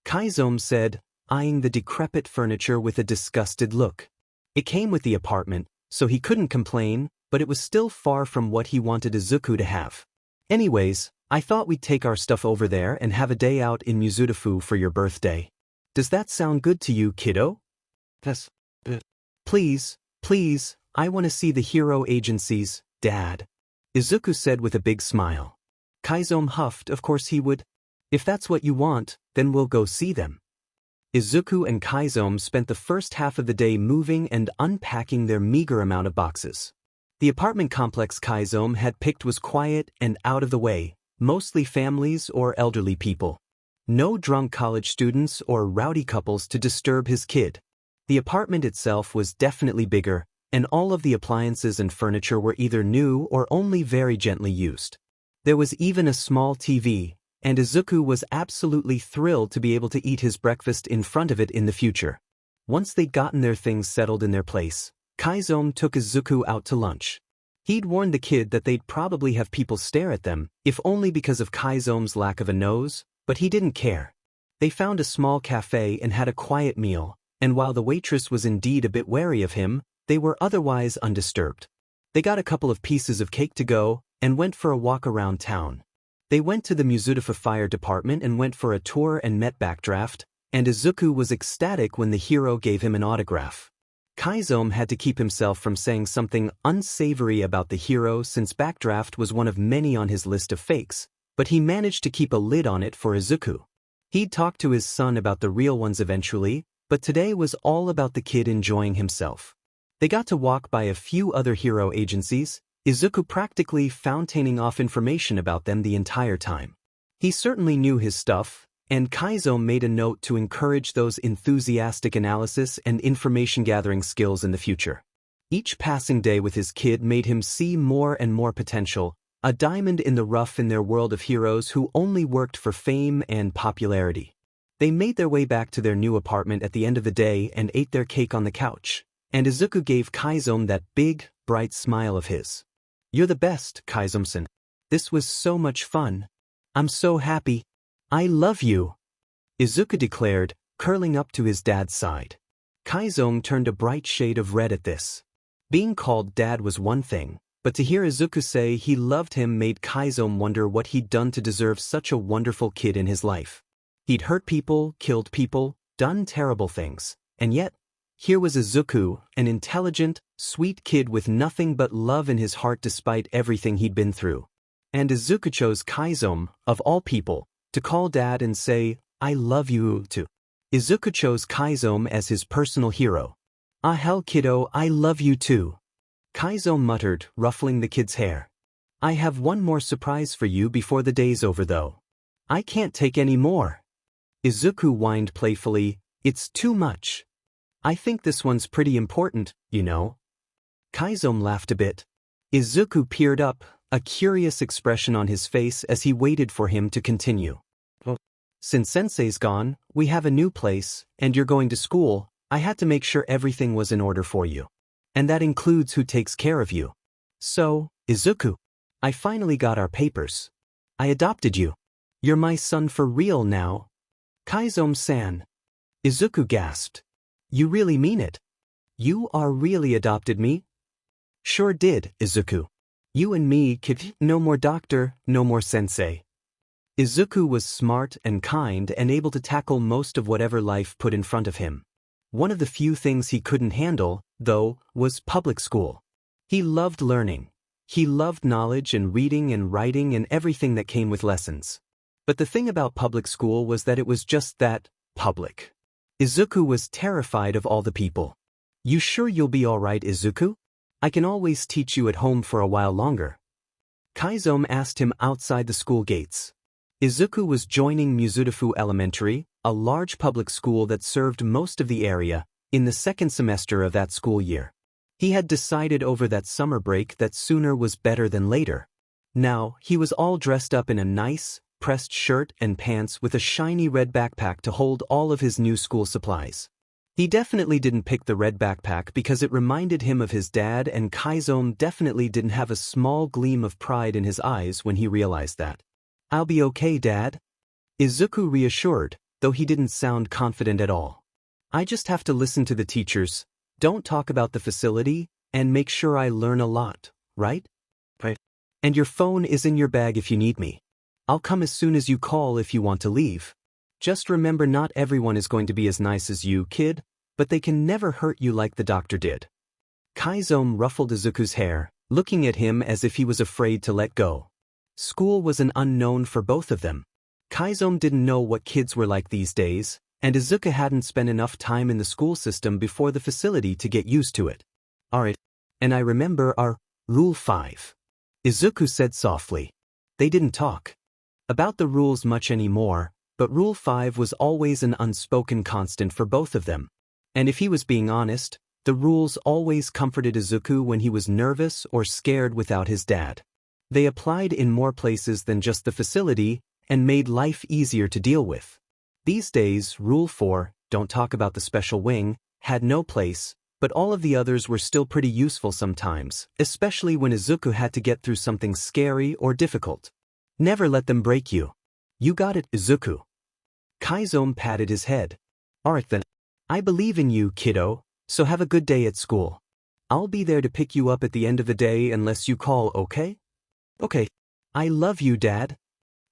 Chizome said, eyeing the decrepit furniture with a disgusted look. It came with the apartment, so he couldn't complain, but it was still far from what he wanted Izuku to have. Anyways, I thought we'd take our stuff over there and have a day out in Mizudafu for your birthday. Does that sound good to you, kiddo? Yes. Please, please, I want to see the hero agencies, Dad. Izuku said with a big smile. Chizome huffed, of course he would. If that's what you want, then we'll go see them. Izuku and Chizome spent the first half of the day moving and unpacking their meager amount of boxes. The apartment complex Chizome had picked was quiet and out of the way, mostly families or elderly people. No drunk college students or rowdy couples to disturb his kid. The apartment itself was definitely bigger, and all of the appliances and furniture were either new or only very gently used. There was even a small TV, and Izuku was absolutely thrilled to be able to eat his breakfast in front of it in the future. Once they'd gotten their things settled in their place, Chizome took Izuku out to lunch. He'd warned the kid that they'd probably have people stare at them, if only because of Chizome's lack of a nose, but he didn't care. They found a small cafe and had a quiet meal, and while the waitress was indeed a bit wary of him, they were otherwise undisturbed. They got a couple of pieces of cake to go, and went for a walk around town. They went to the Mizudafu Fire Department and went for a tour and met Backdraft, and Izuku was ecstatic when the hero gave him an autograph. Chizome had to keep himself from saying something unsavory about the hero since Backdraft was one of many on his list of fakes, but he managed to keep a lid on it for Izuku. He'd talk to his son about the real ones eventually, but today was all about the kid enjoying himself. They got to walk by a few other hero agencies, Izuku practically founaining off information about them the entire time. He certainly knew his stuff, and Kaiso made a note to encourage those enthusiastic analysis and information-gathering skills in the future. Each passing day with his kid made him see more and more potential, a diamond in the rough in their world of heroes who only worked for fame and popularity. They made their way back to their new apartment at the end of the day and ate their cake on the couch, and Izuku gave Kaizo that big, bright smile of his. "You're the best, Kaizo-san. This was so much fun. I'm so happy. I love you," Izuku declared, curling up to his dad's side. Kaizo turned a bright shade of red at this. Being called dad was one thing, but to hear Izuku say he loved him made Kaizo wonder what he'd done to deserve such a wonderful kid in his life. He'd hurt people, killed people, done terrible things, and yet, here was Izuku, an intelligent, sweet kid with nothing but love in his heart despite everything he'd been through. And Izuku chose Kaizo, of all people, to call dad and say, "I love you too." Izuku chose Kaizo as his personal hero. "Ah hell kiddo, I love you too," Kaizo muttered, ruffling the kid's hair. "I have one more surprise for you before the day's over though. I can't take any more." Izuku whined playfully, "It's too much. I think this one's pretty important, you know." Kaizo laughed a bit. Izuku peered up, a curious expression on his face as he waited for him to continue. "Well, since Sensei's gone, we have a new place, and you're going to school, I had to make sure everything was in order for you. And that includes who takes care of you. So, Izuku, I finally got our papers. I adopted you. You're my son for real now." "Kaizo-san." Izuku gasped. "You really mean it? You are really adopted me?" "Sure did, Izuku. You and me kid, no more doctor, no more sensei." Izuku was smart and kind and able to tackle most of whatever life put in front of him. One of the few things he couldn't handle, though, was public school. He loved learning. He loved knowledge and reading and writing and everything that came with lessons. But the thing about public school was that it was just that, public. Izuku was terrified of all the people. "You sure you'll be all right, Izuku? I can always teach you at home for a while longer." Kaizo asked him outside the school gates. Izuku was joining Mizudafu Elementary, a large public school that served most of the area, in the second semester of that school year. He had decided over that summer break that sooner was better than later. Now, he was all dressed up in a nice, pressed shirt and pants with a shiny red backpack to hold all of his new school supplies. He definitely didn't pick the red backpack because it reminded him of his dad, and Kaizo definitely didn't have a small gleam of pride in his eyes when he realized that. "I'll be okay, Dad," Izuku reassured, though he didn't sound confident at all. "I just have to listen to the teachers, don't talk about the facility, and make sure I learn a lot, right? Right. And your phone is in your bag if you need me." I'll come as soon as you call if you want to leave. Just remember not everyone is going to be as nice as you, kid, but they can never hurt you like the doctor did. Kaiso ruffled Izuku's hair, looking at him as if he was afraid to let go. School was an unknown for both of them. Kaiso didn't know what kids were like these days, and Izuku hadn't spent enough time in the school system before the facility to get used to it. Alright, and I remember our Rule 5. Izuku said softly. They didn't talk about the rules much anymore, but Rule 5 was always an unspoken constant for both of them. And if he was being honest, the rules always comforted Izuku when he was nervous or scared without his dad. They applied in more places than just the facility and made life easier to deal with. These days, Rule 4, don't talk about the special wing, had no place, but all of the others were still pretty useful sometimes, especially when Izuku had to get through something scary or difficult. Never let them break you. You got it, Izuku. Kaiso patted his head. Alright then. I believe in you, kiddo, so have a good day at school. I'll be there to pick you up at the end of the day unless you call, okay? Okay. I love you, Dad.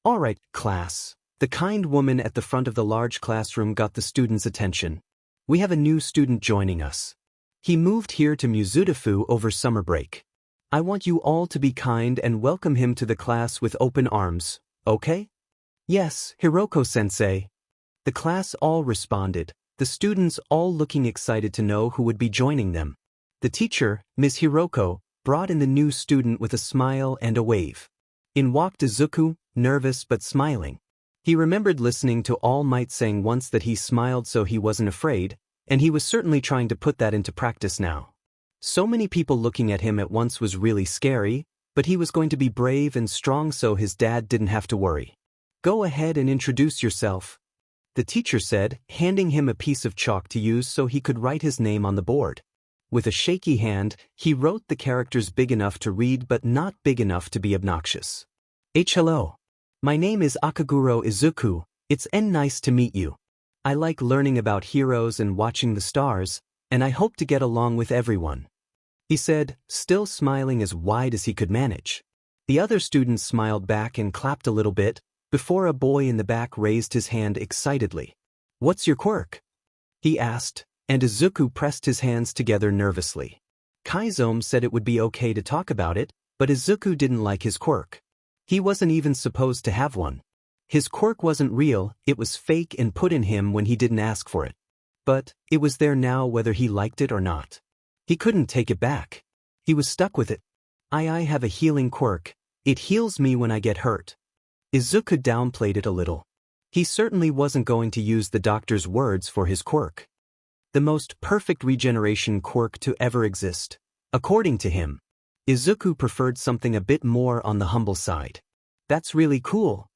Alright, class. The kind woman at the front of the large classroom got the students' attention. We have a new student joining us. He moved here to Mizudafu over summer break. I want you all to be kind and welcome him to the class with open arms, okay? Yes, Hiroko-sensei. The class all responded, the students all looking excited to know who would be joining them. The teacher, Ms. Hiroko, brought in the new student with a smile and a wave. In walked Izuku, nervous but smiling. He remembered listening to All Might saying once that he smiled so he wasn't afraid, and he was certainly trying to put that into practice now. So many people looking at him at once was really scary, but he was going to be brave and strong so his dad didn't have to worry. Go ahead and introduce yourself, the teacher said, handing him a piece of chalk to use so he could write his name on the board. With a shaky hand, he wrote the characters big enough to read but not big enough to be obnoxious. Hello. My name is Akaguro Izuku, it's nice to meet you. I like learning about heroes and watching the stars, and I hope to get along with everyone. He said, still smiling as wide as he could manage. The other students smiled back and clapped a little bit, before a boy in the back raised his hand excitedly. What's your quirk? He asked, and Izuku pressed his hands together nervously. Kaiso said it would be okay to talk about it, but Izuku didn't like his quirk. He wasn't even supposed to have one. His quirk wasn't real, it was fake and put in him when he didn't ask for it. But it was there now whether he liked it or not. He couldn't take it back. He was stuck with it. I have a healing quirk. It heals me when I get hurt. Izuku downplayed it a little. He certainly wasn't going to use the doctor's words for his quirk. The most perfect regeneration quirk to ever exist. According to him, Izuku preferred something a bit more on the humble side. That's really cool.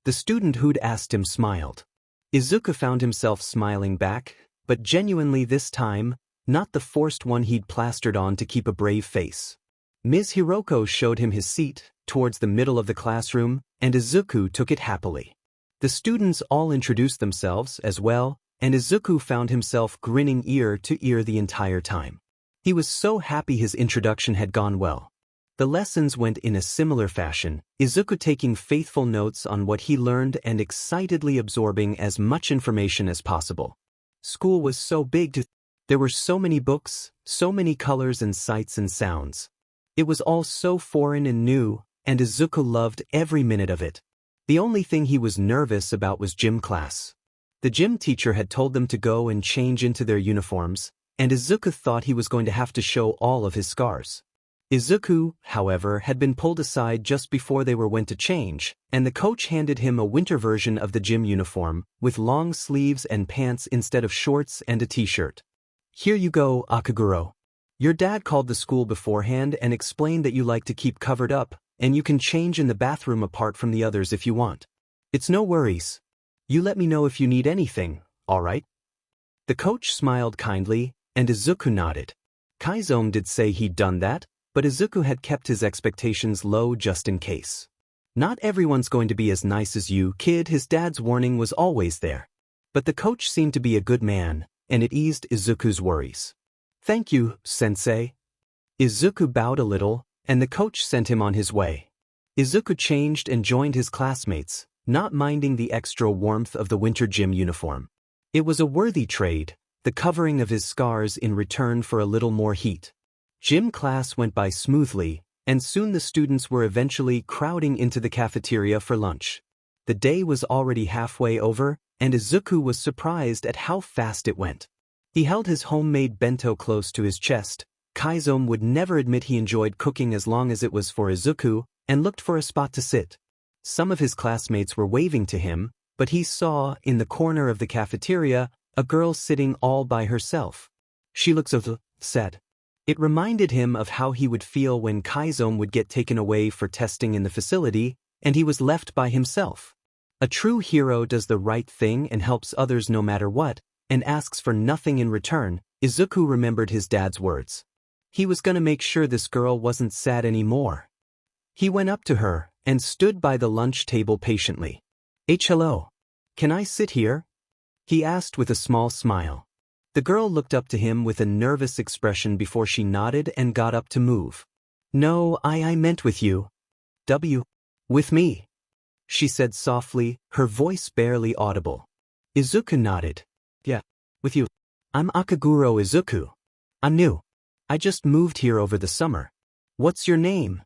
The student who'd asked him smiled. Izuku found himself smiling back, but genuinely this time, not the forced one he'd plastered on to keep a brave face. Ms. Hiroko showed him his seat, towards the middle of the classroom, and Izuku took it happily. The students all introduced themselves as well, and Izuku found himself grinning ear to ear the entire time. He was so happy his introduction had gone well. The lessons went in a similar fashion, Izuku taking faithful notes on what he learned and excitedly absorbing as much information as possible. School was so big. There were so many books, so many colors and sights and sounds. It was all so foreign and new, and Izuku loved every minute of it. The only thing he was nervous about was gym class. The gym teacher had told them to go and change into their uniforms, and Izuku thought he was going to have to show all of his scars. Izuku, however, had been pulled aside just before they went to change, and the coach handed him a winter version of the gym uniform, with long sleeves and pants instead of shorts and a t-shirt. Here you go, Akaguro. Your dad called the school beforehand and explained that you like to keep covered up, and you can change in the bathroom apart from the others if you want. It's no worries. You let me know if you need anything, alright? The coach smiled kindly, and Izuku nodded. Kaiso did say he'd done that, but Izuku had kept his expectations low just in case. Not everyone's going to be as nice as you, kid. His dad's warning was always there. But the coach seemed to be a good man, and it eased Izuku's worries. Thank you, sensei. Izuku bowed a little, and the coach sent him on his way. Izuku changed and joined his classmates, not minding the extra warmth of the winter gym uniform. It was a worthy trade, the covering of his scars in return for a little more heat. Gym class went by smoothly, and soon the students were eventually crowding into the cafeteria for lunch. The day was already halfway over, and Izuku was surprised at how fast it went. He held his homemade bento close to his chest. Kaiso would never admit he enjoyed cooking as long as it was for Izuku, and looked for a spot to sit. Some of his classmates were waving to him, but he saw, in the corner of the cafeteria, a girl sitting all by herself. She looked so sad. It reminded him of how he would feel when Kaiso would get taken away for testing in the facility, and he was left by himself. A true hero does the right thing and helps others no matter what, and asks for nothing in return. Izuku remembered his dad's words. He was gonna make sure this girl wasn't sad anymore. He went up to her, and stood by the lunch table patiently. Hello. Can I sit here? He asked with a small smile. The girl looked up to him with a nervous expression before she nodded and got up to move. No, I meant with you. With me. She said softly, her voice barely audible. Izuku nodded. Yeah, with you. I'm Akaguro Izuku. I'm new. I just moved here over the summer. What's your name?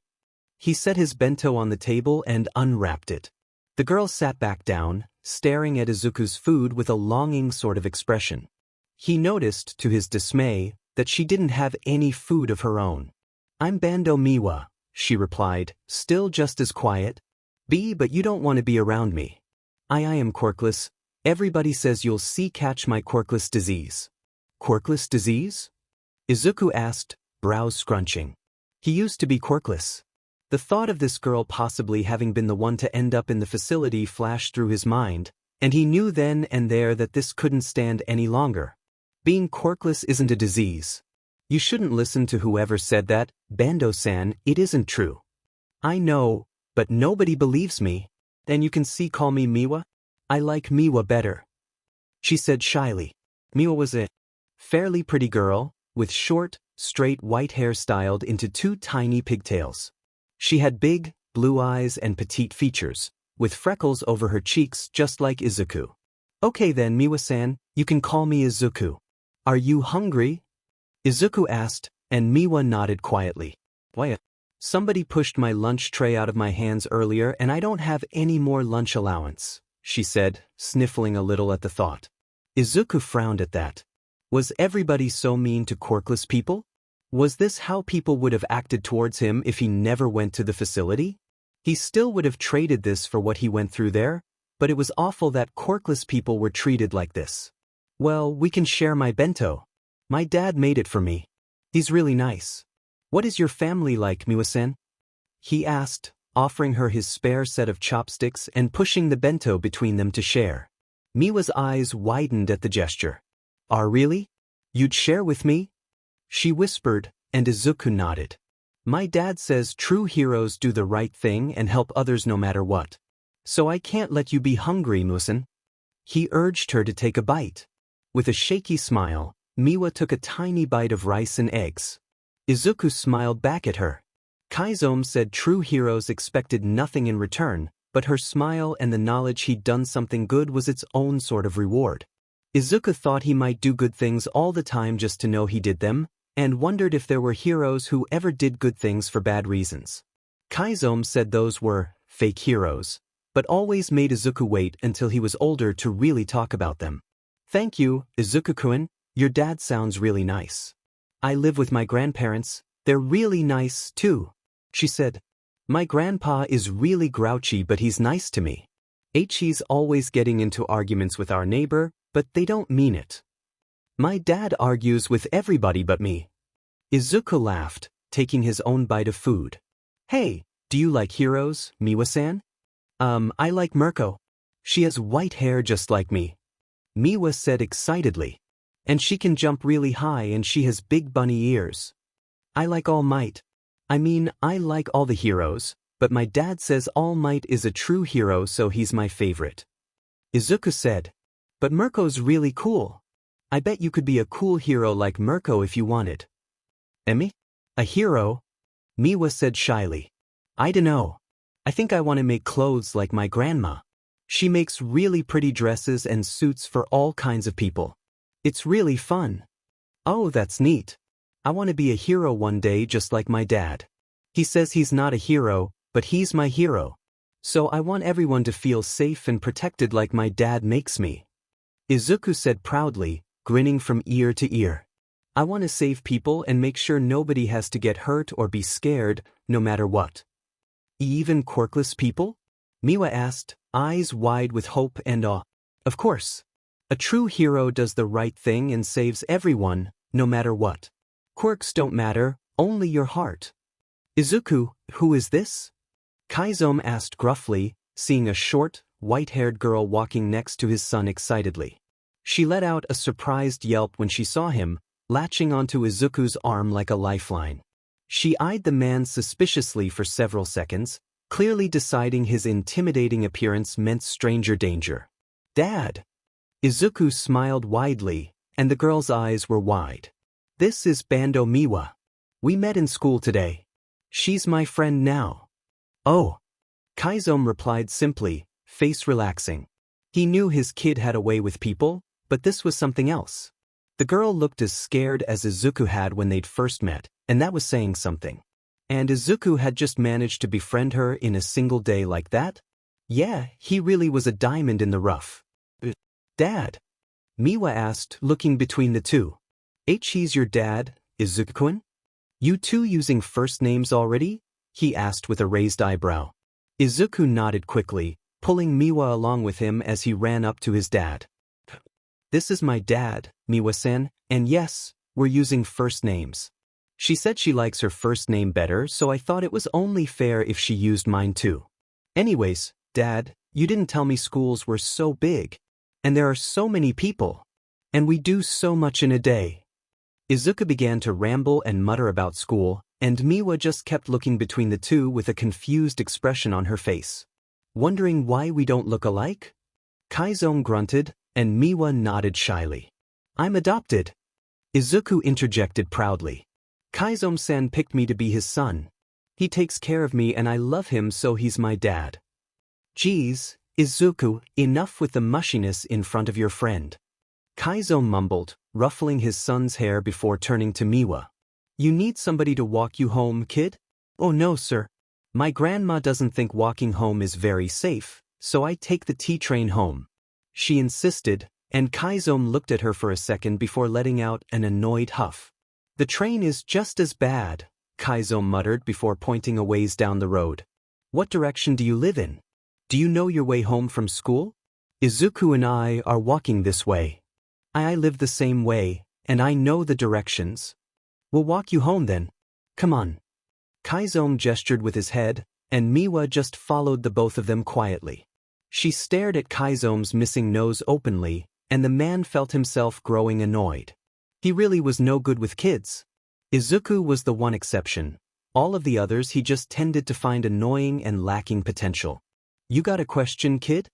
He set his bento on the table and unwrapped it. The girl sat back down, staring at Izuku's food with a longing sort of expression. He noticed, to his dismay, that she didn't have any food of her own. I'm Bando Miwa, she replied, still just as quiet. But you don't want to be around me. I am quirkless. Everybody says you'll catch my quirkless disease. Quirkless disease? Izuku asked, brows scrunching. He used to be quirkless. The thought of this girl possibly having been the one to end up in the facility flashed through his mind, and he knew then and there that this couldn't stand any longer. Being quirkless isn't a disease. You shouldn't listen to whoever said that, Bando-san, it isn't true. I know, but nobody believes me. Then you can call me Miwa? I like Miwa better. She said shyly. Miwa was a fairly pretty girl, with short, straight white hair styled into two tiny pigtails. She had big, blue eyes and petite features, with freckles over her cheeks just like Izuku. Okay then, Miwa-san, you can call me Izuku. Are you hungry? Izuku asked, and Miwa nodded quietly. Why? Somebody pushed my lunch tray out of my hands earlier and I don't have any more lunch allowance, she said, sniffling a little at the thought. Izuku frowned at that. Was everybody so mean to quirkless people? Was this how people would have acted towards him if he never went to the facility? He still would have traded this for what he went through there, but it was awful that quirkless people were treated like this. Well, we can share my bento. My dad made it for me. He's really nice. What is your family like, Miwa-san? He asked, offering her his spare set of chopsticks and pushing the bento between them to share. Miwa's eyes widened at the gesture. Really? You'd share with me? She whispered, and Izuku nodded. My dad says true heroes do the right thing and help others no matter what. So I can't let you be hungry, Miwa-san. He urged her to take a bite. With a shaky smile, Miwa took a tiny bite of rice and eggs. Izuku smiled back at her. Kaiso said true heroes expected nothing in return, but her smile and the knowledge he'd done something good was its own sort of reward. Izuku thought he might do good things all the time just to know he did them, and wondered if there were heroes who ever did good things for bad reasons. Kaiso said those were fake heroes, but always made Izuku wait until he was older to really talk about them. Thank you, Izuku-kun, your dad sounds really nice. I live with my grandparents, they're really nice too, she said. My grandpa is really grouchy but he's nice to me. He's always getting into arguments with our neighbor, but they don't mean it. My dad argues with everybody but me. Izuku laughed, taking his own bite of food. Hey, do you like heroes, Miwa-san? I like Mirko. She has white hair just like me. Miwa said excitedly. And she can jump really high and she has big bunny ears. I like All Might. I like all the heroes, but my dad says All Might is a true hero so he's my favorite. Izuku said. But Mirko's really cool. I bet you could be a cool hero like Mirko if you wanted. Emmy? A hero? Miwa said shyly. I dunno. I think I want to make clothes like my grandma. She makes really pretty dresses and suits for all kinds of people. It's really fun. Oh, that's neat. I want to be a hero one day just like my dad. He says he's not a hero, but he's my hero. So I want everyone to feel safe and protected like my dad makes me. Izuku said proudly, grinning from ear to ear. I want to save people and make sure nobody has to get hurt or be scared, no matter what. Even quirkless people? Miwa asked, eyes wide with hope and awe. Of course. A true hero does the right thing and saves everyone, no matter what. Quirks don't matter, only your heart. Izuku, who is this? Chizome asked gruffly, seeing a short, white-haired girl walking next to his son excitedly. She let out a surprised yelp when she saw him, latching onto Izuku's arm like a lifeline. She eyed the man suspiciously for several seconds, clearly deciding his intimidating appearance meant stranger danger. Dad! Izuku smiled widely, and the girl's eyes were wide. This is Bando Miwa. We met in school today. She's my friend now. Oh. Chizome replied simply, face relaxing. He knew his kid had a way with people, but this was something else. The girl looked as scared as Izuku had when they'd first met, and that was saying something. And Izuku had just managed to befriend her in a single day like that? Yeah, he really was a diamond in the rough. Dad? Miwa asked, looking between the two. He's your dad, Izuku-kun? You two using first names already? He asked with a raised eyebrow. Izuku nodded quickly, pulling Miwa along with him as he ran up to his dad. This is my dad, Miwa-san, and yes, we're using first names. She said she likes her first name better, so I thought it was only fair if she used mine too. Anyways, Dad, you didn't tell me schools were so big. And there are so many people. And we do so much in a day. Izuku began to ramble and mutter about school, and Miwa just kept looking between the two with a confused expression on her face. Wondering why we don't look alike? Chizome grunted, and Miwa nodded shyly. I'm adopted. Izuku interjected proudly. Chizome-san picked me to be his son. He takes care of me and I love him, so he's my dad. Geez, Izuku, enough with the mushiness in front of your friend. Kaiso mumbled, ruffling his son's hair before turning to Miwa. You need somebody to walk you home, kid? Oh no, sir. My grandma doesn't think walking home is very safe, so I take the T-train home. She insisted, and Kaiso looked at her for a second before letting out an annoyed huff. The train is just as bad, Kaiso muttered before pointing a ways down the road. What direction do you live in? Do you know your way home from school? Izuku and I are walking this way. I live the same way, and I know the directions. We'll walk you home then. Come on. Kaiso gestured with his head, and Miwa just followed the both of them quietly. She stared at Kaizo's missing nose openly, and the man felt himself growing annoyed. He really was no good with kids. Izuku was the one exception. All of the others he just tended to find annoying and lacking potential. You got a question, kid?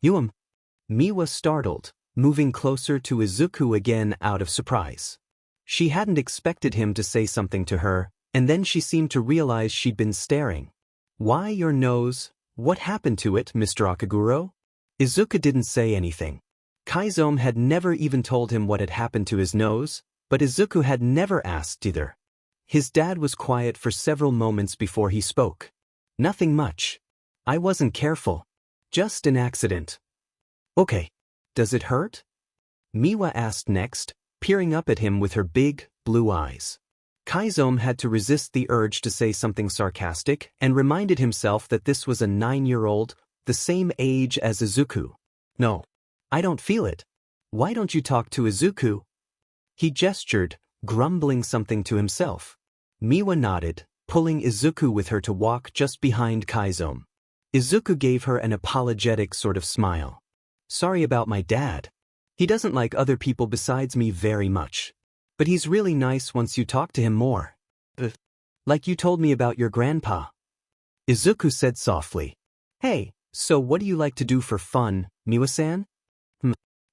Miwa startled, moving closer to Izuku again out of surprise. She hadn't expected him to say something to her, and then she seemed to realize she'd been staring. Why your nose? What happened to it, Mr. Akaguro? Izuku didn't say anything. Chizome had never even told him what had happened to his nose, but Izuku had never asked either. His dad was quiet for several moments before he spoke. Nothing much. I wasn't careful. Just an accident. Okay. Does it hurt? Miwa asked next, peering up at him with her big, blue eyes. Chizome had to resist the urge to say something sarcastic and reminded himself that this was a 9-year-old, the same age as Izuku. No. I don't feel it. Why don't you talk to Izuku? He gestured, grumbling something to himself. Miwa nodded, pulling Izuku with her to walk just behind Chizome. Izuku gave her an apologetic sort of smile. Sorry about my dad. He doesn't like other people besides me very much. But he's really nice once you talk to him more. Like you told me about your grandpa. Izuku said softly. Hey, so what do you like to do for fun, Miwa-san?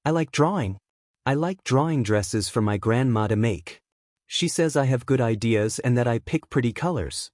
I like drawing. I like drawing dresses for my grandma to make. She says I have good ideas and that I pick pretty colors.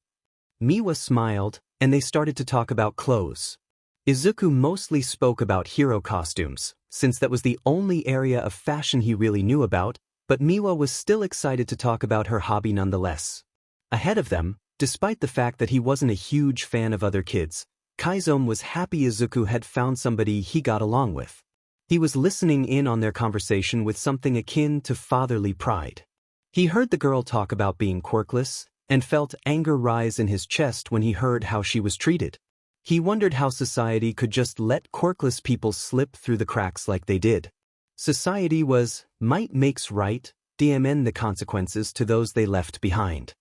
Miwa smiled, and they started to talk about clothes. Izuku mostly spoke about hero costumes, since that was the only area of fashion he really knew about, but Miwa was still excited to talk about her hobby nonetheless. Ahead of them, despite the fact that he wasn't a huge fan of other kids, Kaiso was happy Izuku had found somebody he got along with. He was listening in on their conversation with something akin to fatherly pride. He heard the girl talk about being quirkless, and felt anger rise in his chest when he heard how she was treated. He wondered how society could just let quirkless people slip through the cracks like they did. Society was, might makes right, DMN the consequences to those they left behind.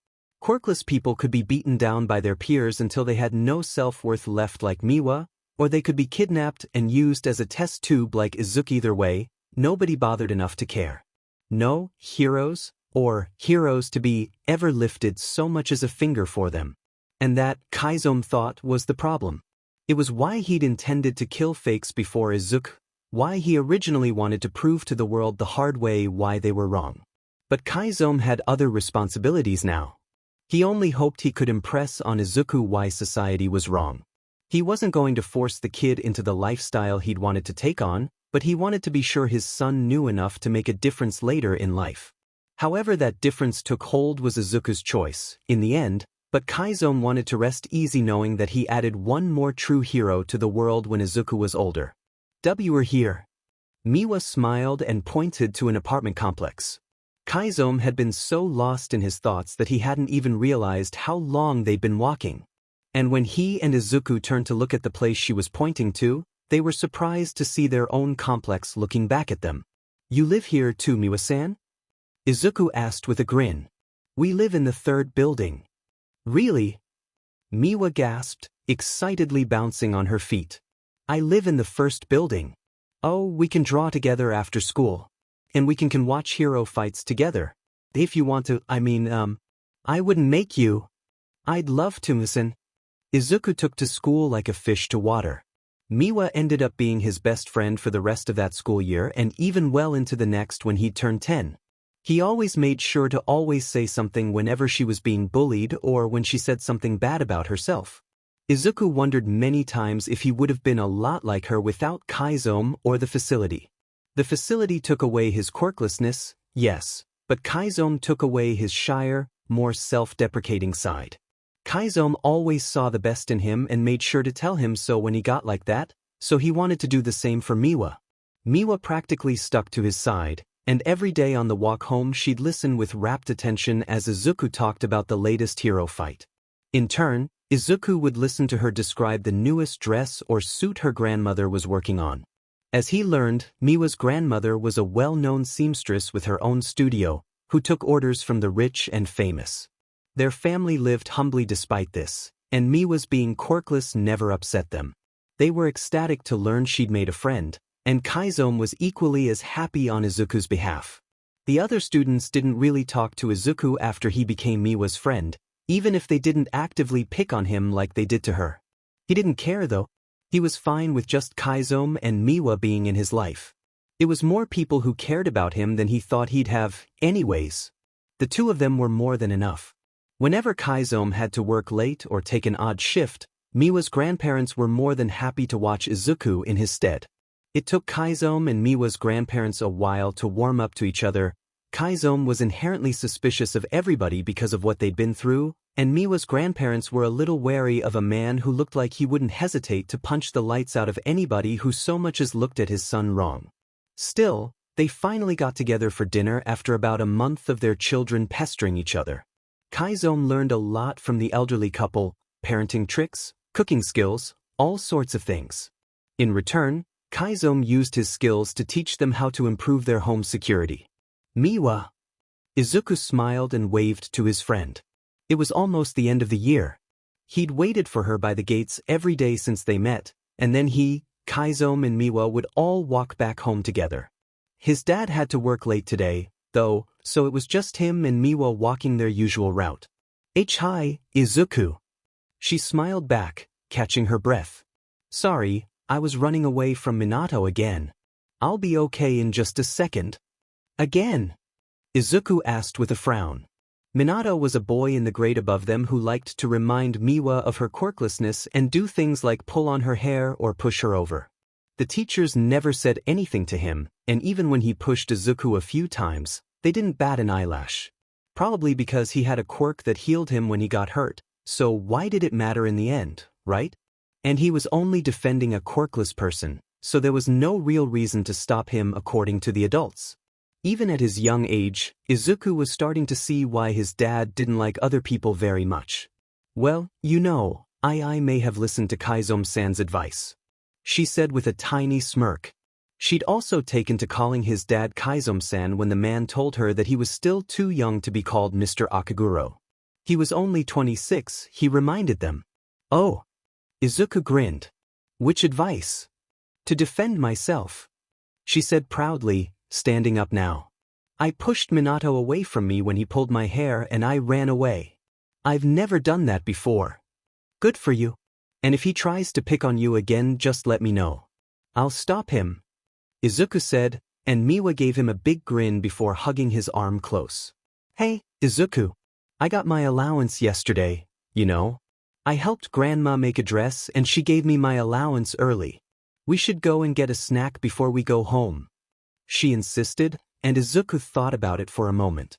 Quirkless people could be beaten down by their peers until they had no self-worth left like Miwa, or they could be kidnapped and used as a test tube like Izuku. Either way, nobody bothered enough to care. No heroes, or heroes to be, ever lifted so much as a finger for them. And that, Kaiso thought, was the problem. It was why he'd intended to kill fakes before Izuku, why he originally wanted to prove to the world the hard way why they were wrong. But Kaiso had other responsibilities now. He only hoped he could impress on Izuku why society was wrong. He wasn't going to force the kid into the lifestyle he'd wanted to take on, but he wanted to be sure his son knew enough to make a difference later in life. However that difference took hold was Izuku's choice, in the end, but Kaiso wanted to rest easy knowing that he added one more true hero to the world when Izuku was older. "W were here." Miwa smiled and pointed to an apartment complex. Kaiso had been so lost in his thoughts that he hadn't even realized how long they'd been walking. And when he and Izuku turned to look at the place she was pointing to, they were surprised to see their own complex looking back at them. "You live here too, Miwa-san?" Izuku asked with a grin. "We live in the third building." "Really?" Miwa gasped, excitedly bouncing on her feet. "I live in the first building." "Oh, we can draw together after school. And we can watch hero fights together. If you want to, I wouldn't make you." "I'd love to, listen." Izuku took to school like a fish to water. Miwa ended up being his best friend for the rest of that school year and even well into the next when he'd turned 10. He always made sure to always say something whenever she was being bullied or when she said something bad about herself. Izuku wondered many times if he would have been a lot like her without Kaiso or the facility. The facility took away his quirklessness, yes, but Kaiso took away his shyer, more self-deprecating side. Kaiso always saw the best in him and made sure to tell him so when he got like that, so he wanted to do the same for Miwa. Miwa practically stuck to his side, and every day on the walk home she'd listen with rapt attention as Izuku talked about the latest hero fight. In turn, Izuku would listen to her describe the newest dress or suit her grandmother was working on. As he learned, Miwa's grandmother was a well-known seamstress with her own studio, who took orders from the rich and famous. Their family lived humbly despite this, and Miwa's being quirkless never upset them. They were ecstatic to learn she'd made a friend, and Kaiso was equally as happy on Izuku's behalf. The other students didn't really talk to Izuku after he became Miwa's friend, even if they didn't actively pick on him like they did to her. He didn't care though. He was fine with just Kaiso and Miwa being in his life. It was more people who cared about him than he thought he'd have, anyways. The two of them were more than enough. Whenever Kaiso had to work late or take an odd shift, Miwa's grandparents were more than happy to watch Izuku in his stead. It took Kaiso and Miwa's grandparents a while to warm up to each other. Kaiso was inherently suspicious of everybody because of what they'd been through, and Miwa's grandparents were a little wary of a man who looked like he wouldn't hesitate to punch the lights out of anybody who so much as looked at his son wrong. Still, they finally got together for dinner after about a month of their children pestering each other. Kaiso learned a lot from the elderly couple, parenting tricks, cooking skills, all sorts of things. In return, Kaiso used his skills to teach them how to improve their home security. "Miwa." Izuku smiled and waved to his friend. It was almost the end of the year. He'd waited for her by the gates every day since they met, and then he, Kaiso and Miwa would all walk back home together. His dad had to work late today, though, so it was just him and Miwa walking their usual route. "Hi, Izuku." She smiled back, catching her breath. "Sorry, I was running away from Minato again. I'll be okay in just a second." "Again?" Izuku asked with a frown. Minato was a boy in the grade above them who liked to remind Miwa of her quirklessness and do things like pull on her hair or push her over. The teachers never said anything to him, and even when he pushed Izuku a few times, they didn't bat an eyelash. Probably because he had a quirk that healed him when he got hurt, so why did it matter in the end, right? And he was only defending a quirkless person, so there was no real reason to stop him according to the adults. Even at his young age, Izuku was starting to see why his dad didn't like other people very much. Well, you know, I may have listened to Kaizo-san's advice, she said with a tiny smirk. She'd also taken to calling his dad Kaizo-san when the man told her that he was still too young to be called Mr. Akaguro. He was only 26, he reminded them. Oh. Izuku grinned. Which advice? To defend myself, she said proudly, standing up now. I pushed Minato away from me when he pulled my hair and I ran away. I've never done that before. Good for you. And if he tries to pick on you again, just let me know. I'll stop him, Izuku said, and Miwa gave him a big grin before hugging his arm close. Hey, Izuku. I got my allowance yesterday, you know. I helped Grandma make a dress and she gave me my allowance early. We should go and get a snack before we go home, she insisted, and Izuku thought about it for a moment.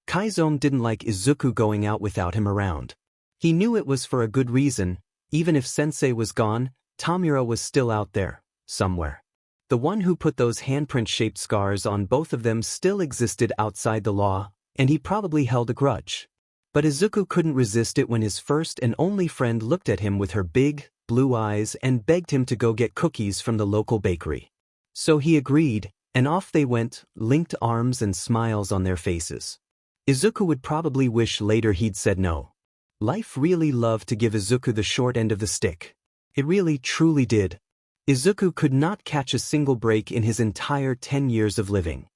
Kaizo didn't like Izuku going out without him around. He knew it was for a good reason. Even if Sensei was gone, Tomura was still out there, somewhere. The one who put those handprint-shaped scars on both of them still existed outside the law, and he probably held a grudge. But Izuku couldn't resist it when his first and only friend looked at him with her big, blue eyes and begged him to go get cookies from the local bakery. So he agreed, and off they went, linked arms and smiles on their faces. Izuku would probably wish later he'd said no. Life really loved to give Izuku the short end of the stick. It really truly did. Izuku could not catch a single break in his entire 10 years of living.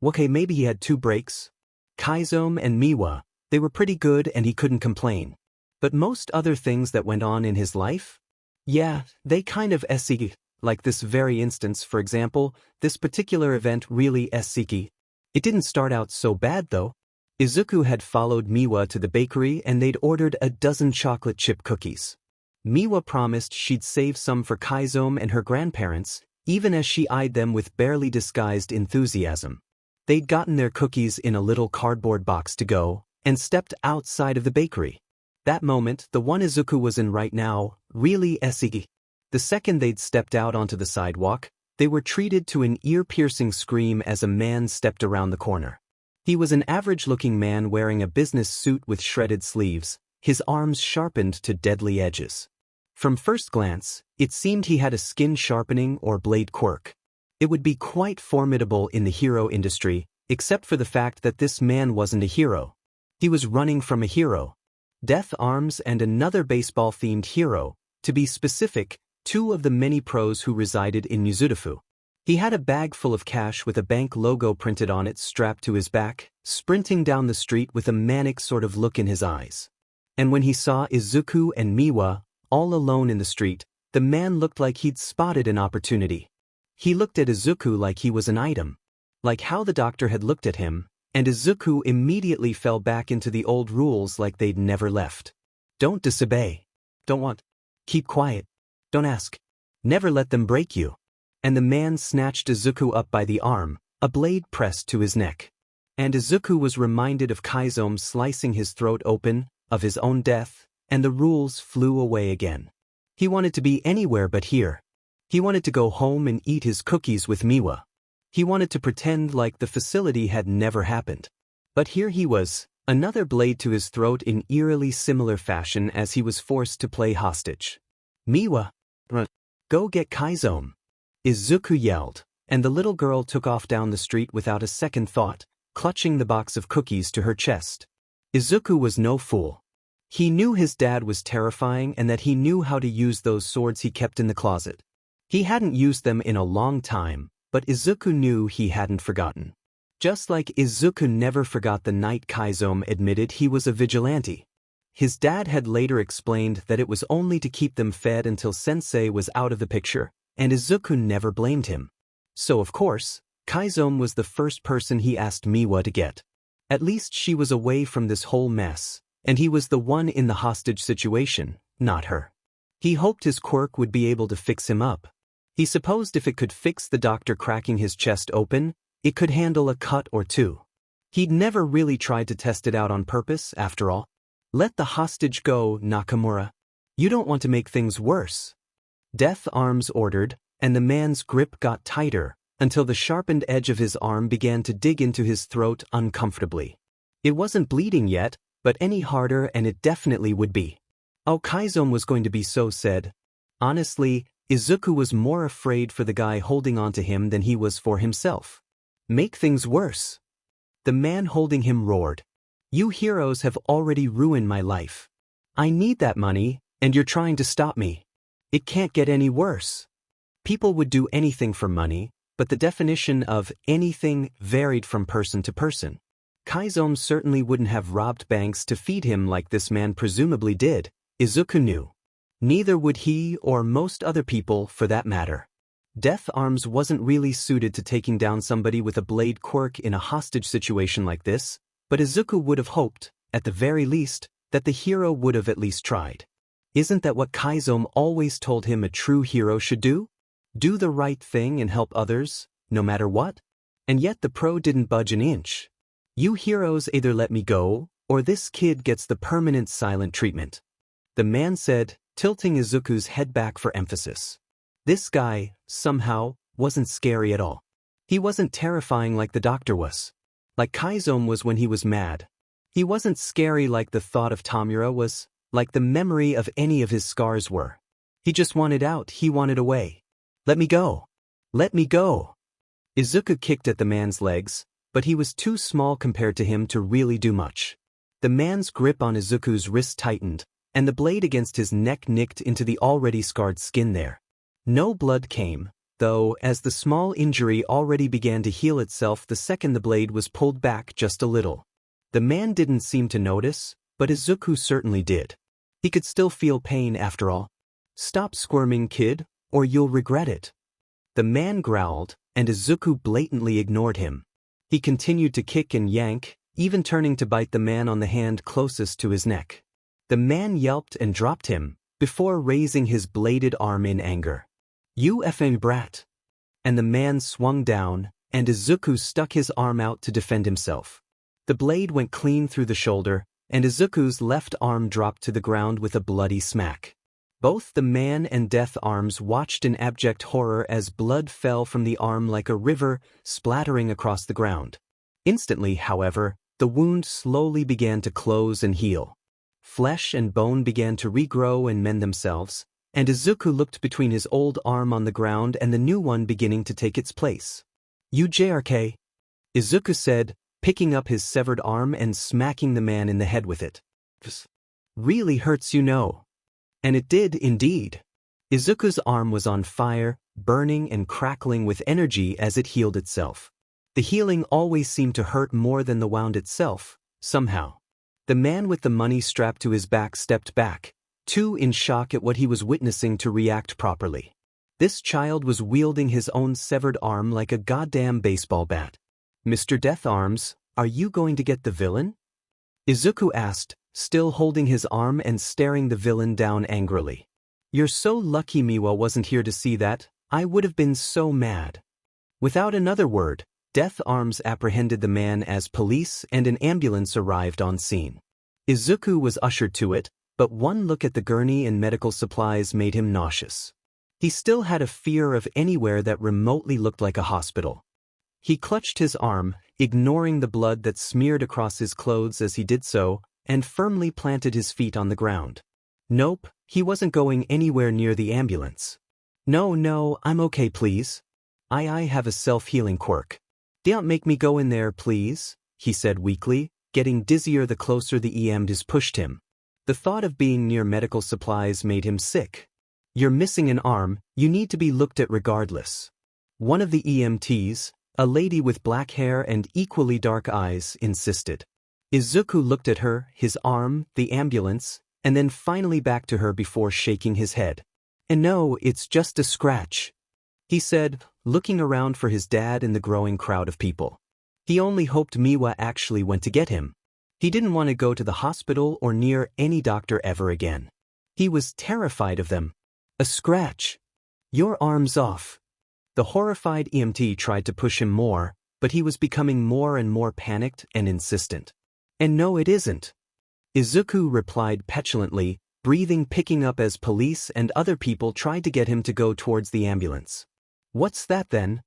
Okay, maybe he had 2 breaks. Chizome and Miwa, they were pretty good and he couldn't complain. But most other things that went on in his life? Yeah, they kind of essiki, like this very instance, for example, this particular event really essiki. It didn't start out so bad though. Izuku had followed Miwa to the bakery and they'd ordered a dozen chocolate chip cookies. Miwa promised she'd save some for Chizome and her grandparents, even as she eyed them with barely disguised enthusiasm. They'd gotten their cookies in a little cardboard box to go, and stepped outside of the bakery. That moment, the one Izuku was in right now, really essigi. The second they'd stepped out onto the sidewalk, they were treated to an ear-piercing scream as a man stepped around the corner. He was an average-looking man wearing a business suit with shredded sleeves, his arms sharpened to deadly edges. From first glance, it seemed he had a skin-sharpening or blade quirk. It would be quite formidable in the hero industry, except for the fact that this man wasn't a hero. He was running from a hero. Death Arms and another baseball-themed hero, to be specific, 2 of the many pros who resided in Mizudafu. He had a bag full of cash with a bank logo printed on it strapped to his back, sprinting down the street with a manic sort of look in his eyes. And when he saw Izuku and Miwa, all alone in the street, the man looked like he'd spotted an opportunity. He looked at Izuku like he was an item. Like how the doctor had looked at him, and Izuku immediately fell back into the old rules like they'd never left. Don't disobey. Don't want. Keep quiet. Don't ask. Never let them break you. And the man snatched Izuku up by the arm, a blade pressed to his neck. And Izuku was reminded of Kaizo slicing his throat open, of his own death, and the rules flew away again. He wanted to be anywhere but here. He wanted to go home and eat his cookies with Miwa. He wanted to pretend like the facility had never happened. But here he was, another blade to his throat in eerily similar fashion as he was forced to play hostage. Miwa, go get Kaizo, Izuku yelled, and the little girl took off down the street without a second thought, clutching the box of cookies to her chest. Izuku was no fool. He knew his dad was terrifying and that he knew how to use those swords he kept in the closet. He hadn't used them in a long time, but Izuku knew he hadn't forgotten. Just like Izuku never forgot the night Kaizo admitted he was a vigilante. His dad had later explained that it was only to keep them fed until Sensei was out of the picture, and Izuku never blamed him. So of course, Kaizo was the first person he asked Miwa to get. At least she was away from this whole mess, and he was the one in the hostage situation, not her. He hoped his quirk would be able to fix him up. He supposed if it could fix the doctor cracking his chest open, it could handle a cut or two. He'd never really tried to test it out on purpose, after all. Let the hostage go, Nakamura. You don't want to make things worse. Death Arms ordered, and the man's grip got tighter, until the sharpened edge of his arm began to dig into his throat uncomfortably. It wasn't bleeding yet, but any harder and it definitely would be. Oh, Kaiso was going to be so sad. Honestly, Izuku was more afraid for the guy holding onto him than he was for himself. Make things worse. The man holding him roared. You heroes have already ruined my life. I need that money, and you're trying to stop me. It can't get any worse. People would do anything for money, but the definition of anything varied from person to person. Kaiso certainly wouldn't have robbed banks to feed him like this man presumably did, Izuku knew. Neither would he or most other people for that matter. Death Arms wasn't really suited to taking down somebody with a blade quirk in a hostage situation like this, but Izuku would have hoped, at the very least, that the hero would have at least tried. Isn't that what Kaiso always told him a true hero should do? Do the right thing and help others, no matter what? And yet the pro didn't budge an inch. You heroes either let me go, or this kid gets the permanent silent treatment. The man said, tilting Izuku's head back for emphasis. This guy, somehow, wasn't scary at all. He wasn't terrifying like the doctor was. Like Kaiso was when he was mad. He wasn't scary like the thought of Tomura was, like the memory of any of his scars were. He just wanted out, he wanted away. Let me go. Let me go. Izuku kicked at the man's legs, but he was too small compared to him to really do much. The man's grip on Izuku's wrist tightened, and the blade against his neck nicked into the already scarred skin there. No blood came, though, as the small injury already began to heal itself the second the blade was pulled back just a little. The man didn't seem to notice, but Izuku certainly did. He could still feel pain after all. Stop squirming, kid, or you'll regret it. The man growled, and Izuku blatantly ignored him. He continued to kick and yank, even turning to bite the man on the hand closest to his neck. The man yelped and dropped him, before raising his bladed arm in anger. You effing brat. And the man swung down, and Izuku stuck his arm out to defend himself. The blade went clean through the shoulder, and Izuku's left arm dropped to the ground with a bloody smack. Both the man and Death Arms watched in abject horror as blood fell from the arm like a river, splattering across the ground. Instantly, however, the wound slowly began to close and heal. Flesh and bone began to regrow and mend themselves, and Izuku looked between his old arm on the ground and the new one beginning to take its place. You JRK, Izuku said, picking up his severed arm and smacking the man in the head with it. Really hurts, you know. And it did indeed. Izuku's arm was on fire, burning and crackling with energy as it healed itself. The healing always seemed to hurt more than the wound itself, somehow. The man with the money strapped to his back stepped back, too in shock at what he was witnessing to react properly. This child was wielding his own severed arm like a goddamn baseball bat. Mr. Death Arms, are you going to get the villain? Izuku asked, still holding his arm and staring the villain down angrily. You're so lucky Miwa wasn't here to see that, I would have been so mad. Without another word, Death Arms apprehended the man as police and an ambulance arrived on scene. Izuku was ushered to it, but one look at the gurney and medical supplies made him nauseous. He still had a fear of anywhere that remotely looked like a hospital. He clutched his arm, ignoring the blood that smeared across his clothes as he did so, and firmly planted his feet on the ground. Nope, he wasn't going anywhere near the ambulance. No, I'm okay please. I have a self-healing quirk. Don't make me go in there please, he said weakly, getting dizzier the closer the EMTs pushed him. The thought of being near medical supplies made him sick. You're missing an arm, you need to be looked at regardless. One of the EMTs, a lady with black hair and equally dark eyes, insisted. Izuku looked at her, his arm, the ambulance, and then finally back to her before shaking his head. And no, it's just a scratch, he said, looking around for his dad in the growing crowd of people. He only hoped Miwa actually went to get him. He didn't want to go to the hospital or near any doctor ever again. He was terrified of them. A scratch. Your arm's off. The horrified EMT tried to push him more, but he was becoming more and more panicked and insistent. And no, it isn't. Izuku replied petulantly, breathing picking up as police and other people tried to get him to go towards the ambulance. What's that then?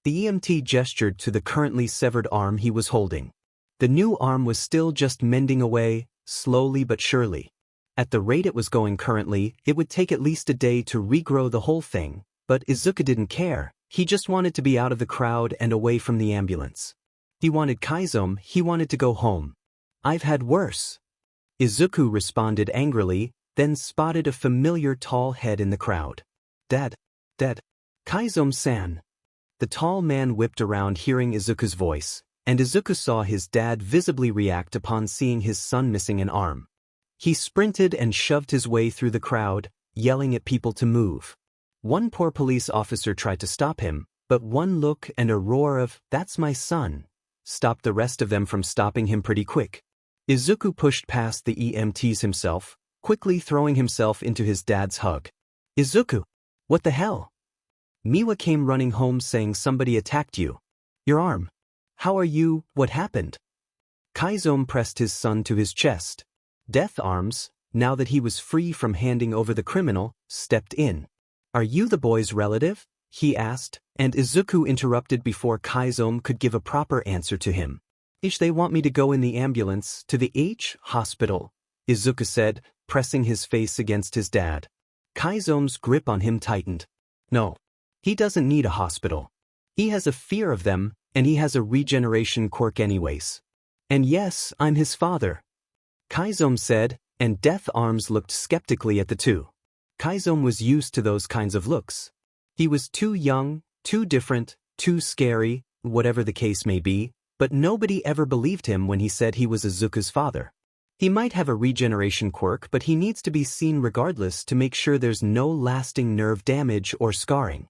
The EMT gestured to the currently severed arm he was holding. The new arm was still just mending away, slowly but surely. At the rate it was going currently, it would take at least a day to regrow the whole thing, but Izuku didn't care. He just wanted to be out of the crowd and away from the ambulance. He wanted Kaiso, he wanted to go home. I've had worse. Izuku responded angrily, then spotted a familiar tall head in the crowd. Dad. Kaiso-san. The tall man whipped around hearing Izuku's voice, and Izuku saw his dad visibly react upon seeing his son missing an arm. He sprinted and shoved his way through the crowd, yelling at people to move. One poor police officer tried to stop him, but one look and a roar of, "That's my son," stopped the rest of them from stopping him pretty quick. Izuku pushed past the EMTs himself, quickly throwing himself into his dad's hug. Izuku! What the hell? Miwa came running home saying somebody attacked you. Your arm. How are you? What happened? Kaiso pressed his son to his chest. Death Arms, now that he was free from handing over the criminal, stepped in. Are you the boy's relative? He asked, and Izuku interrupted before Kaiso could give a proper answer to him. They want me to go in the ambulance to the hospital, Izuku said, pressing his face against his dad. Kaiso's grip on him tightened. No. He doesn't need a hospital. He has a fear of them, and he has a regeneration quirk anyways. And yes, I'm his father. Kaiso said, and Death Arms looked skeptically at the two. Kaiso was used to those kinds of looks. He was too young, too different, too scary, whatever the case may be, but nobody ever believed him when he said he was Izuku's father. He might have a regeneration quirk, but he needs to be seen regardless to make sure there's no lasting nerve damage or scarring.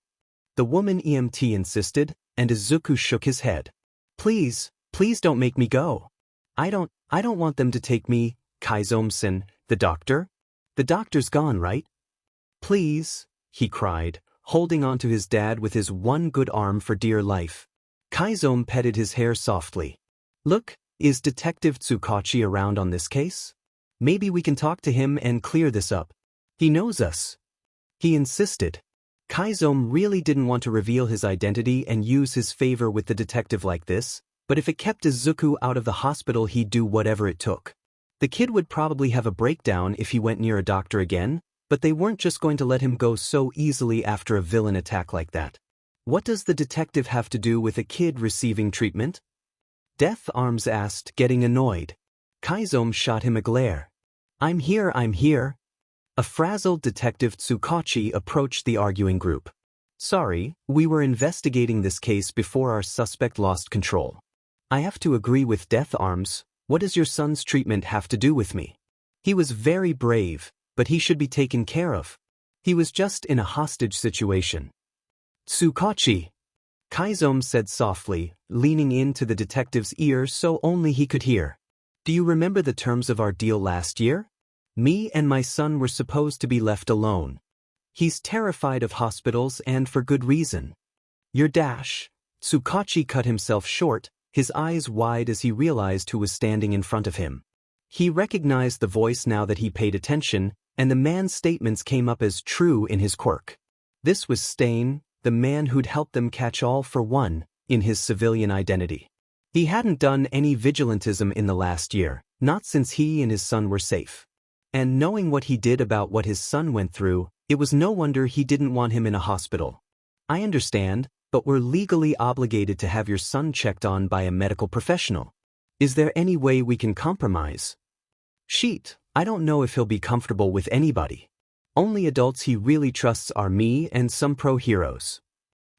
The woman EMT insisted, and Izuku shook his head. Please don't make me go. I don't want them to take me, Kaiso-san, the doctor? The doctor's gone, right? Please, he cried, holding on to his dad with his one good arm for dear life. Kaiso petted his hair softly. Look, is Detective Tsukachi around on this case? Maybe we can talk to him and clear this up. He knows us. He insisted. Kaiso really didn't want to reveal his identity and use his favor with the detective like this, but if it kept Izuku out of the hospital he'd do whatever it took. The kid would probably have a breakdown if he went near a doctor again, but they weren't just going to let him go so easily after a villain attack like that. What does the detective have to do with a kid receiving treatment? Death Arms asked, getting annoyed. Kaiso shot him a glare. I'm here. A frazzled Detective Tsukachi approached the arguing group. Sorry, we were investigating this case before our suspect lost control. I have to agree with Death Arms. What does your son's treatment have to do with me? He was very brave, but he should be taken care of. He was just in a hostage situation. Tsukachi, Kaiso said softly, leaning into the detective's ear so only he could hear. Do you remember the terms of our deal last year? Me and my son were supposed to be left alone. He's terrified of hospitals and for good reason. Your dash. Tsukachi cut himself short, his eyes wide as he realized who was standing in front of him. He recognized the voice now that he paid attention, and the man's statements came up as true in his quirk. This was Stain, the man who'd helped them catch all for one, in his civilian identity. He hadn't done any vigilantism in the last year, not since he and his son were safe. And knowing what he did about what his son went through, it was no wonder he didn't want him in a hospital. I understand, but we're legally obligated to have your son checked on by a medical professional. Is there any way we can compromise? Sheet, I don't know if he'll be comfortable with anybody. Only adults he really trusts are me and some pro-heroes.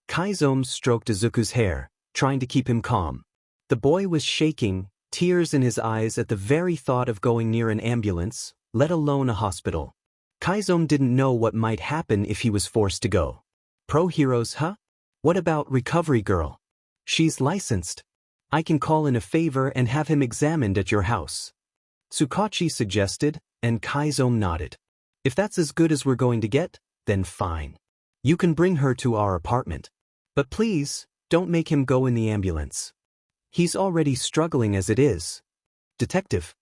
Kaiso stroked Izuku's hair, trying to keep him calm. The boy was shaking, tears in his eyes at the very thought of going near an ambulance, let alone a hospital. Kaiso didn't know what might happen if he was forced to go. Pro-heroes, huh? What about Recovery Girl? She's licensed. I can call in a favor and have him examined at your house. Tsukachi suggested, and Kaiso nodded. If that's as good as we're going to get, then fine. You can bring her to our apartment. But please, don't make him go in the ambulance. He's already struggling as it is. Detective.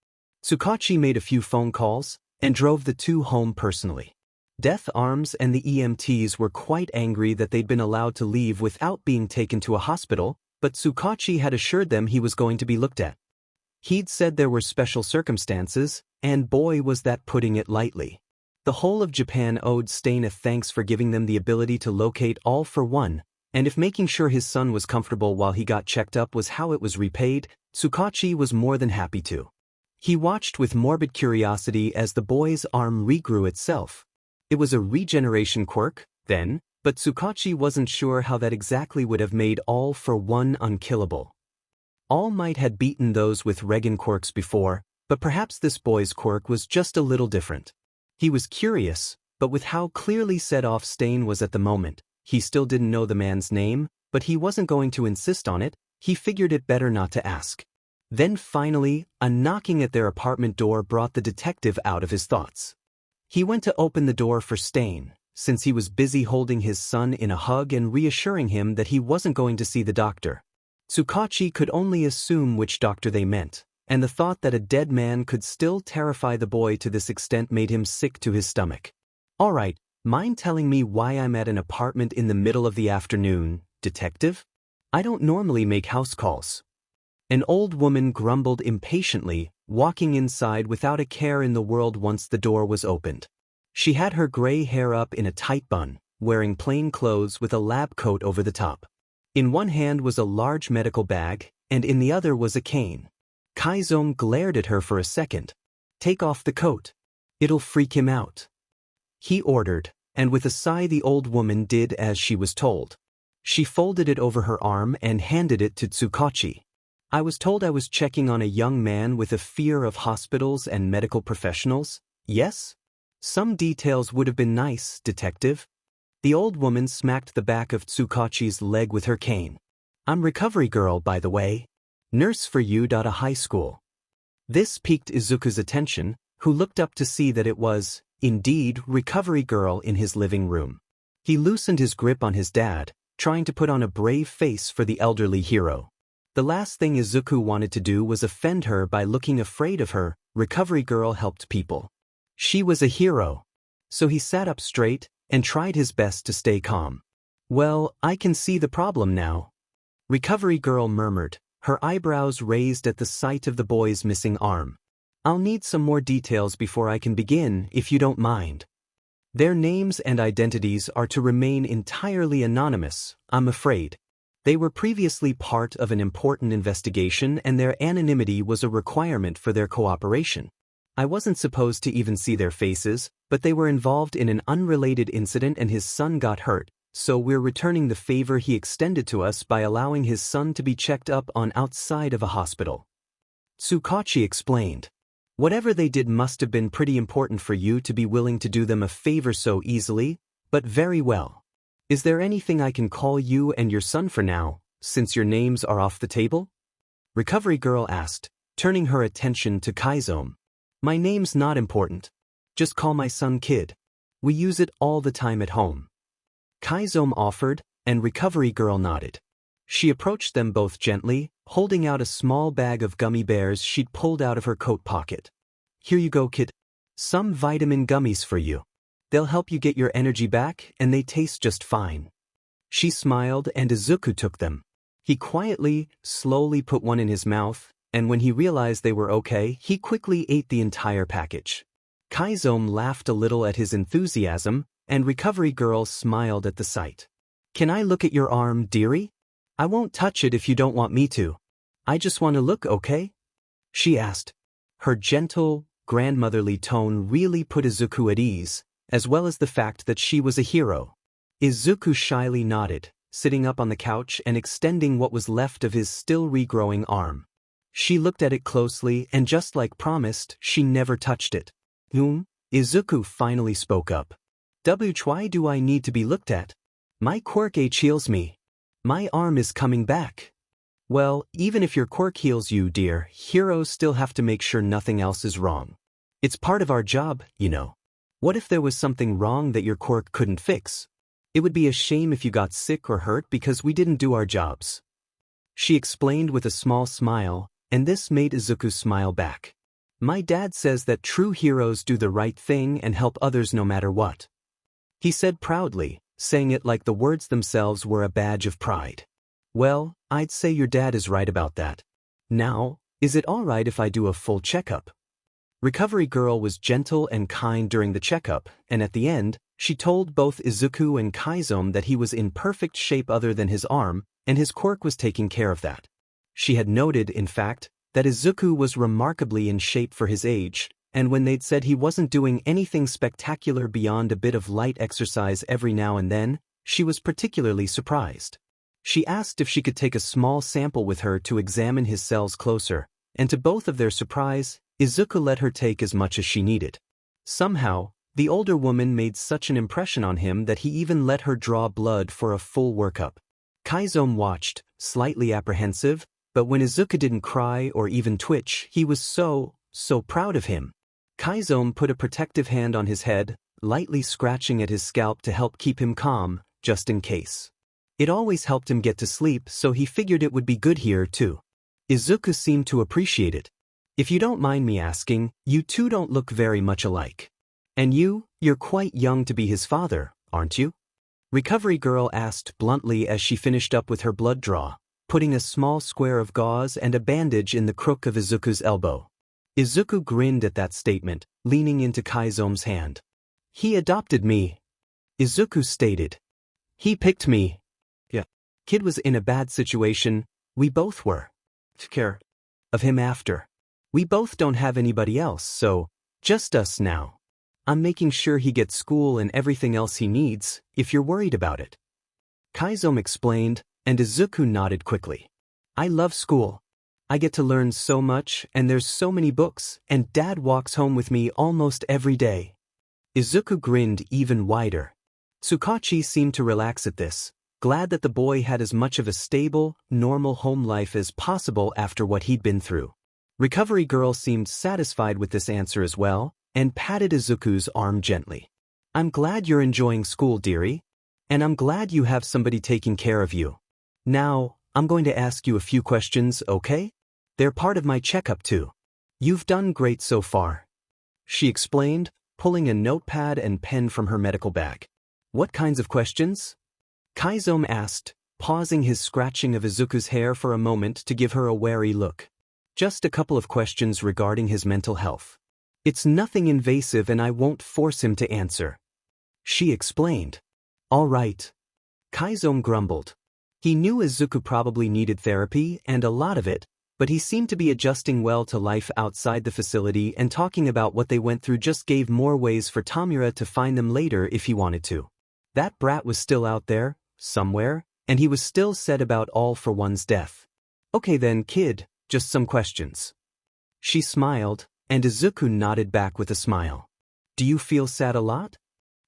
Tsukachi made a few phone calls and drove the two home personally. Death Arms and the EMTs were quite angry that they'd been allowed to leave without being taken to a hospital, but Tsukachi had assured them he was going to be looked at. He'd said there were special circumstances, and boy was that putting it lightly. The whole of Japan owed Stain a thanks for giving them the ability to locate all for one, and if making sure his son was comfortable while he got checked up was how it was repaid, Tsukachi was more than happy to. He watched with morbid curiosity as the boy's arm regrew itself. It was a regeneration quirk, then, but Tsukachi wasn't sure how that exactly would have made All for One unkillable. All Might had beaten those with Regan quirks before, but perhaps this boy's quirk was just a little different. He was curious, but with how clearly set off Stain was at the moment, he still didn't know the man's name, but he wasn't going to insist on it, he figured it better not to ask. Then finally, a knocking at their apartment door brought the detective out of his thoughts. He went to open the door for Stain, since he was busy holding his son in a hug and reassuring him that he wasn't going to see the doctor. Tsukachi could only assume which doctor they meant, and the thought that a dead man could still terrify the boy to this extent made him sick to his stomach. All right, mind telling me why I'm at an apartment in the middle of the afternoon, detective? I don't normally make house calls. An old woman grumbled impatiently, walking inside without a care in the world once the door was opened. She had her gray hair up in a tight bun, wearing plain clothes with a lab coat over the top. In one hand was a large medical bag, and in the other was a cane. Kaiso glared at her for a second. Take off the coat. It'll freak him out. He ordered, and with a sigh the old woman did as she was told. She folded it over her arm and handed it to Tsukachi. I was told I was checking on a young man with a fear of hospitals and medical professionals, yes? Some details would have been nice, detective. The old woman smacked the back of Tsukachi's leg with her cane. I'm recovery girl, by the way. Nurse for you. A high school. This piqued Izuku's attention, who looked up to see that it was, indeed, recovery girl in his living room. He loosened his grip on his dad, trying to put on a brave face for the elderly hero. The last thing Izuku wanted to do was offend her by looking afraid of her. Recovery girl helped people. She was a hero. So he sat up straight and tried his best to stay calm. Well, I can see the problem now. Recovery girl murmured, her eyebrows raised at the sight of the boy's missing arm. I'll need some more details before I can begin, if you don't mind. Their names and identities are to remain entirely anonymous, I'm afraid. They were previously part of an important investigation and their anonymity was a requirement for their cooperation. I wasn't supposed to even see their faces, but they were involved in an unrelated incident and his son got hurt, so we're returning the favor he extended to us by allowing his son to be checked up on outside of a hospital. Tsukachi explained. Whatever they did must have been pretty important for you to be willing to do them a favor so easily, but very well. Is there anything I can call you and your son for now, since your names are off the table? Recovery girl asked, turning her attention to Kaiso. My name's not important. Just call my son Kid. We use it all the time at home. Kaiso offered, and recovery girl nodded. She approached them both gently, holding out a small bag of gummy bears she'd pulled out of her coat pocket. Here you go, Kid. Some vitamin gummies for you. They'll help you get your energy back, and they taste just fine. She smiled and Izuku took them. He quietly, slowly put one in his mouth, and when he realized they were okay, he quickly ate the entire package. Kaiso laughed a little at his enthusiasm, and recovery girl smiled at the sight. Can I look at your arm, dearie? I won't touch it if you don't want me to. I just want to look, okay? She asked. Her gentle, grandmotherly tone really put Izuku at ease, as well as the fact that she was a hero. Izuku shyly nodded, sitting up on the couch and extending what was left of his still regrowing arm. She looked at it closely and just like promised, she never touched it. Izuku finally spoke up. Why do I need to be looked at? My quirk heals me. My arm is coming back. Well, even if your quirk heals you, dear, heroes still have to make sure nothing else is wrong. It's part of our job, you know. What if there was something wrong that your quirk couldn't fix? It would be a shame if you got sick or hurt because we didn't do our jobs. She explained with a small smile, and this made Izuku smile back. My dad says that true heroes do the right thing and help others no matter what. He said proudly, saying it like the words themselves were a badge of pride. Well, I'd say your dad is right about that. Now, is it alright if I do a full checkup? Recovery Girl was gentle and kind during the checkup, and at the end, she told both Izuku and Chizome that he was in perfect shape other than his arm, and his quirk was taking care of that. She had noted, in fact, that Izuku was remarkably in shape for his age, and when they'd said he wasn't doing anything spectacular beyond a bit of light exercise every now and then, she was particularly surprised. She asked if she could take a small sample with her to examine his cells closer, and to both of their surprise, Izuku let her take as much as she needed. Somehow, the older woman made such an impression on him that he even let her draw blood for a full workup. Chizome watched, slightly apprehensive, but when Izuku didn't cry or even twitch, he was so proud of him. Chizome put a protective hand on his head, lightly scratching at his scalp to help keep him calm, just in case. It always helped him get to sleep, so he figured it would be good here too. Izuku seemed to appreciate it. If you don't mind me asking, you two don't look very much alike. And you're quite young to be his father, aren't you? Recovery Girl asked bluntly as she finished up with her blood draw, putting a small square of gauze and a bandage in the crook of Izuku's elbow. Izuku grinned at that statement, leaning into Kaizome's hand. He adopted me, Izuku stated. He picked me. Yeah. Kid was in a bad situation, we both were. Took care of him after. We both don't have anybody else, so just us now. I'm making sure he gets school and everything else he needs, if you're worried about it. Chizome explained, and Izuku nodded quickly. I love school. I get to learn so much, and there's so many books, and Dad walks home with me almost every day. Izuku grinned even wider. Tsukachi seemed to relax at this, glad that the boy had as much of a stable, normal home life as possible after what he'd been through. Recovery Girl seemed satisfied with this answer as well, and patted Izuku's arm gently. I'm glad you're enjoying school, dearie. And I'm glad you have somebody taking care of you. Now, I'm going to ask you a few questions, okay? They're part of my checkup too. You've done great so far. She explained, pulling a notepad and pen from her medical bag. What kinds of questions? Chizome asked, pausing his scratching of Izuku's hair for a moment to give her a wary look. Just a couple of questions regarding his mental health. It's nothing invasive and I won't force him to answer. She explained. All right. Chizome grumbled. He knew Izuku probably needed therapy and a lot of it, but he seemed to be adjusting well to life outside the facility, and talking about what they went through just gave more ways for Tomura to find them later if he wanted to. That brat was still out there, somewhere, and he was still sad about All for One's death. Okay then, kid. Just some questions. She smiled, and Izuku nodded back with a smile. Do you feel sad a lot?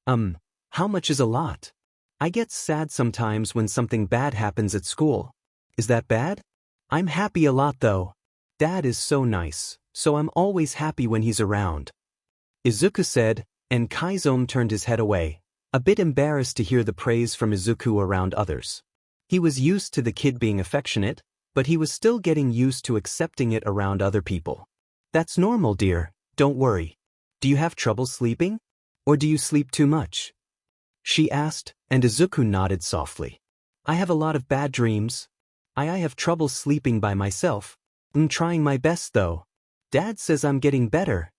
How much is a lot? I get sad sometimes when something bad happens at school. Is that bad? I'm happy a lot though. Dad is so nice, so I'm always happy when he's around. Izuku said, and Chizome turned his head away, a bit embarrassed to hear the praise from Izuku around others. He was used to the kid being affectionate, but he was still getting used to accepting it around other people. That's normal, dear, don't worry. Do you have trouble sleeping? Or do you sleep too much? She asked, and Izuku nodded softly. I have a lot of bad dreams. I have trouble sleeping by myself. I'm trying my best though. Dad says I'm getting better.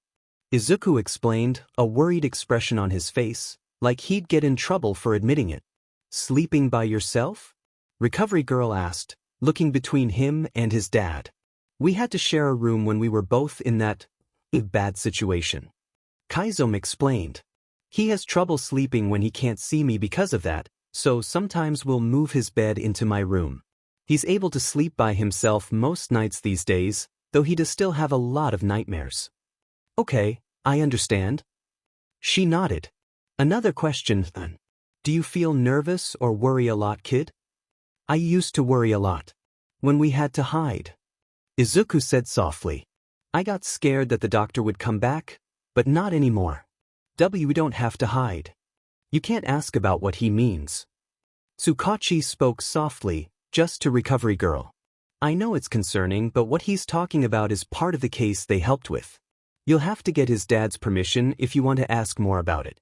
Izuku explained, a worried expression on his face, like he'd get in trouble for admitting it. Sleeping by yourself? Recovery Girl asked, looking between him and his dad. We had to share a room when we were both in that bad situation. Chizome explained. He has trouble sleeping when he can't see me because of that, so sometimes we'll move his bed into my room. He's able to sleep by himself most nights these days, though he does still have a lot of nightmares. Okay, I understand. She nodded. Another question then. Do you feel nervous or worry a lot, kid? I used to worry a lot. When we had to hide. Izuku said softly. I got scared that the doctor would come back, but not anymore. We don't have to hide. You can't ask about what he means. Tsukachi spoke softly, just to Recovery Girl. I know it's concerning, but what he's talking about is part of the case they helped with. You'll have to get his dad's permission if you want to ask more about it.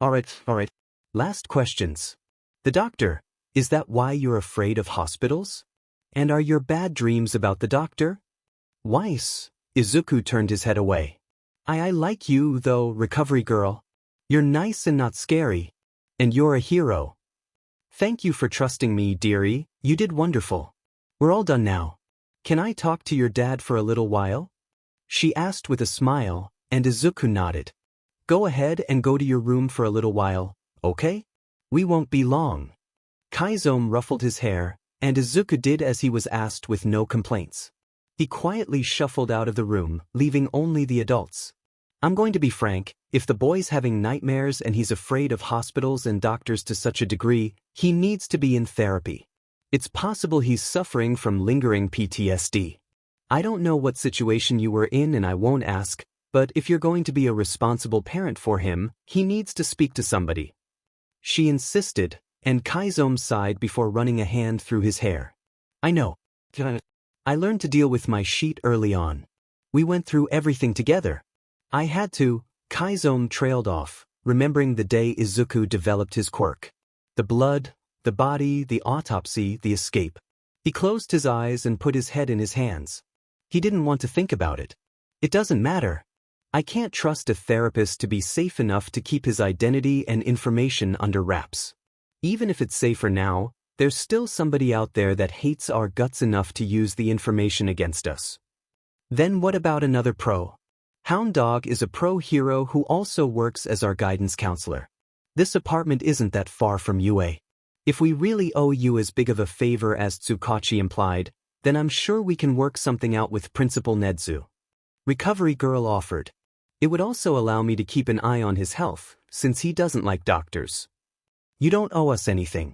Alright. Last questions. The doctor, is that why you're afraid of hospitals? And are your bad dreams about the doctor? Weiss, Izuku turned his head away. I like you, though, Recovery Girl. You're nice and not scary. And you're a hero. Thank you for trusting me, dearie, you did wonderful. We're all done now. Can I talk to your dad for a little while? She asked with a smile, and Izuku nodded. Go ahead and go to your room for a little while, okay? We won't be long. Kaiso ruffled his hair, and Izuku did as he was asked with no complaints. He quietly shuffled out of the room, leaving only the adults. I'm going to be frank, if the boy's having nightmares and he's afraid of hospitals and doctors to such a degree, he needs to be in therapy. It's possible he's suffering from lingering PTSD. I don't know what situation you were in and I won't ask, but if you're going to be a responsible parent for him, he needs to speak to somebody. She insisted, and Kaiso sighed before running a hand through his hair. I know. I learned to deal with my sheet early on. We went through everything together. I had to. Kaiso trailed off, remembering the day Izuku developed his quirk. The blood, the body, the autopsy, the escape. He closed his eyes and put his head in his hands. He didn't want to think about it. It doesn't matter. I can't trust a therapist to be safe enough to keep his identity and information under wraps. Even if it's safer now, there's still somebody out there that hates our guts enough to use the information against us. Then what about another pro? Hound Dog is a pro hero who also works as our guidance counselor. This apartment isn't that far from UA. If we really owe you as big of a favor as Tsukachi implied, then I'm sure we can work something out with Principal Nedzu. Recovery Girl offered. It would also allow me to keep an eye on his health, since he doesn't like doctors. You don't owe us anything.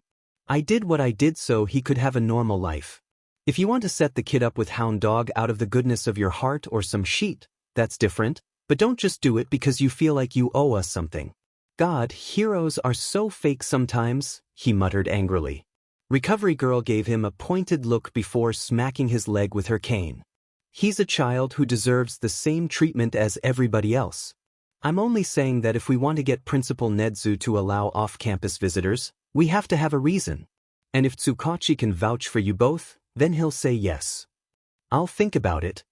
I did what I did so he could have a normal life. If you want to set the kid up with Hound Dog out of the goodness of your heart or some sheet, that's different, but don't just do it because you feel like you owe us something. God, heroes are so fake sometimes, he muttered angrily. Recovery Girl gave him a pointed look before smacking his leg with her cane. He's a child who deserves the same treatment as everybody else. I'm only saying that if we want to get Principal Nedzu to allow off-campus visitors, we have to have a reason. And if Tsukachi can vouch for you both, then he'll say yes. I'll think about it.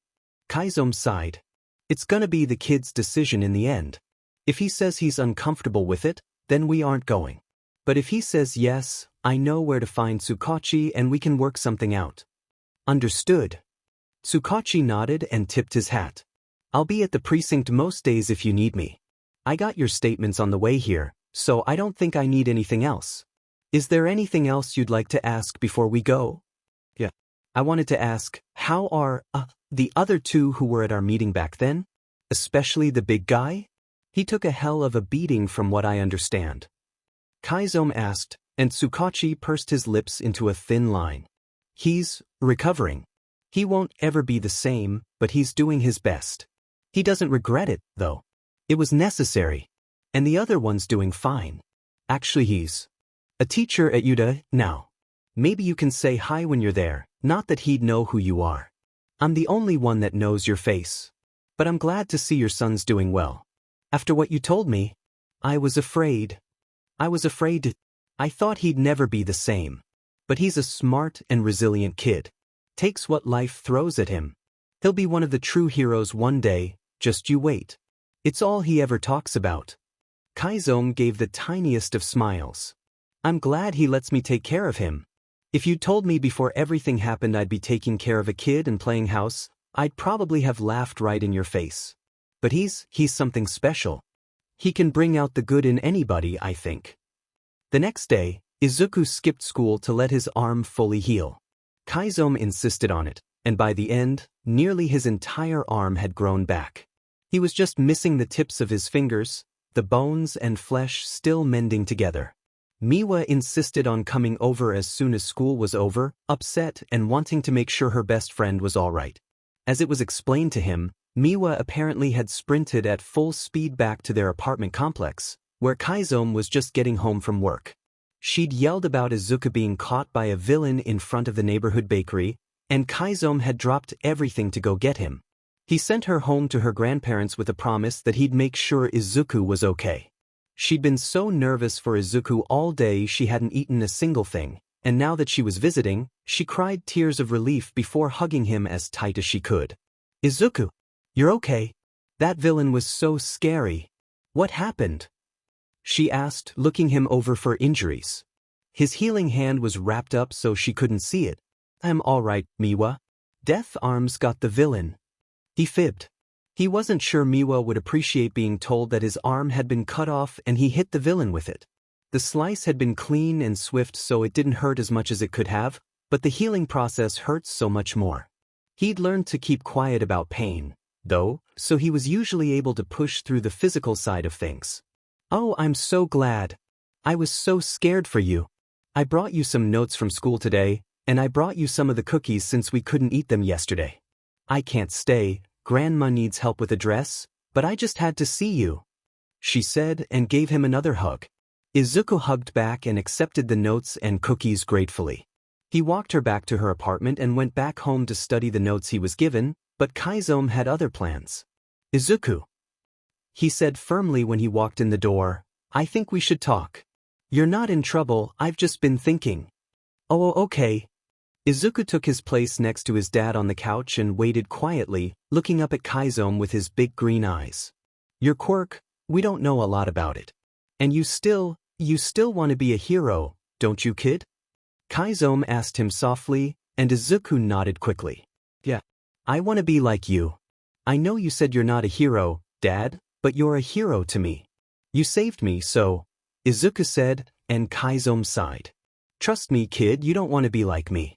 Kaiso sighed. It's gonna be the kid's decision in the end. If he says he's uncomfortable with it, then we aren't going. But if he says yes, I know where to find Tsukachi and we can work something out. Understood. Tsukachi nodded and tipped his hat. I'll be at the precinct most days if you need me. I got your statements on the way here, so I don't think I need anything else. Is there anything else you'd like to ask before we go? Yeah. I wanted to ask, how are, the other two who were at our meeting back then? Especially the big guy? He took a hell of a beating from what I understand. Kaiso asked, and Tsukachi pursed his lips into a thin line. He's recovering. He won't ever be the same, but he's doing his best. He doesn't regret it, though. It was necessary. And the other one's doing fine. Actually, he's a teacher at UDA now. Maybe you can say hi when you're there, not that he'd know who you are. I'm the only one that knows your face. But I'm glad to see your son's doing well. After what you told me, I was afraid. I thought he'd never be the same. But he's a smart and resilient kid. Takes what life throws at him. He'll be one of the true heroes one day, just you wait. It's all he ever talks about. Kaiso gave the tiniest of smiles. I'm glad he lets me take care of him. If you told me before everything happened I'd be taking care of a kid and playing house, I'd probably have laughed right in your face. But he's something special. He can bring out the good in anybody, I think. The next day, Izuku skipped school to let his arm fully heal. Kaiso insisted on it, and by the end, nearly his entire arm had grown back. He was just missing the tips of his fingers, the bones and flesh still mending together. Miwa insisted on coming over as soon as school was over, upset and wanting to make sure her best friend was all right. As it was explained to him, Miwa apparently had sprinted at full speed back to their apartment complex, where Chizome was just getting home from work. She'd yelled about Izuku being caught by a villain in front of the neighborhood bakery, and Chizome had dropped everything to go get him. He sent her home to her grandparents with a promise that he'd make sure Izuku was okay. She'd been so nervous for Izuku all day she hadn't eaten a single thing, and now that she was visiting, she cried tears of relief before hugging him as tight as she could. "Izuku, you're okay? That villain was so scary. What happened?" she asked, looking him over for injuries. His healing hand was wrapped up so she couldn't see it. "I'm all right, Miwa. Death Arms got the villain." He fibbed. He wasn't sure Miwa would appreciate being told that his arm had been cut off and he hit the villain with it. The slice had been clean and swift so it didn't hurt as much as it could have, but the healing process hurts so much more. He'd learned to keep quiet about pain, though, so he was usually able to push through the physical side of things. "Oh, I'm so glad. I was so scared for you. I brought you some notes from school today, and I brought you some of the cookies since we couldn't eat them yesterday. I can't stay. Grandma needs help with a dress, but I just had to see you," she said and gave him another hug. Izuku hugged back and accepted the notes and cookies gratefully. He walked her back to her apartment and went back home to study the notes he was given, but Chizome had other plans. "Izuku," he said firmly when he walked in the door, "I think we should talk. You're not in trouble, I've just been thinking." "Oh, okay." Izuku took his place next to his dad on the couch and waited quietly, looking up at Chizome with his big green eyes. "Your quirk, we don't know a lot about it. And you still want to be a hero, don't you, kid?" Chizome asked him softly, and Izuku nodded quickly. "Yeah. I want to be like you. I know you said you're not a hero, Dad, but you're a hero to me. You saved me so," Izuku said, and Chizome sighed. "Trust me, kid, you don't want to be like me.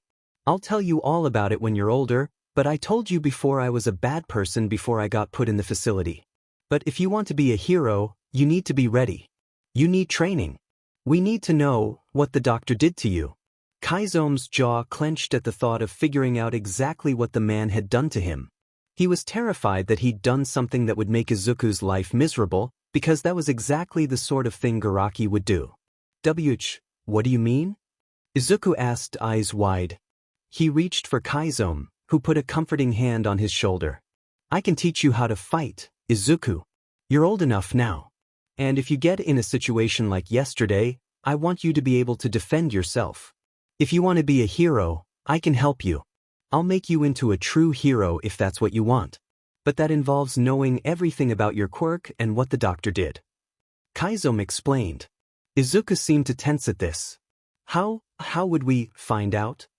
I'll tell you all about it when you're older, but I told you before I was a bad person before I got put in the facility. But if you want to be a hero, you need to be ready. You need training. We need to know what the doctor did to you." Chizome's jaw clenched at the thought of figuring out exactly what the man had done to him. He was terrified that he'd done something that would make Izuku's life miserable, because that was exactly the sort of thing Garaki would do. What do you mean?" Izuku asked, eyes wide. He reached for Chizome, who put a comforting hand on his shoulder. "I can teach you how to fight, Izuku. You're old enough now. And if you get in a situation like yesterday, I want you to be able to defend yourself. If you want to be a hero, I can help you. I'll make you into a true hero if that's what you want. But that involves knowing everything about your quirk and what the doctor did." Chizome explained. Izuku seemed to tense at this. How would we find out?"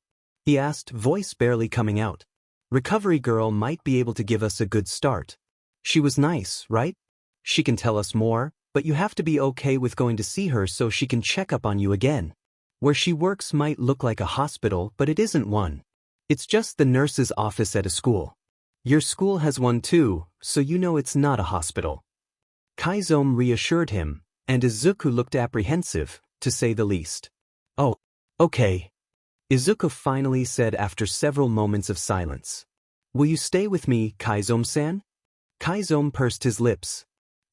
he asked, voice barely coming out. "Recovery girl might be able to give us a good start. She was nice, right? She can tell us more, but you have to be okay with going to see her so she can check up on you again. Where she works might look like a hospital, but it isn't one. It's just the nurse's office at a school. Your school has one too, so you know it's not a hospital." Chizome reassured him, and Izuku looked apprehensive, to say the least. "Oh, okay," Izuku finally said after several moments of silence. "Will you stay with me, Chizome-san?" Chizome pursed his lips.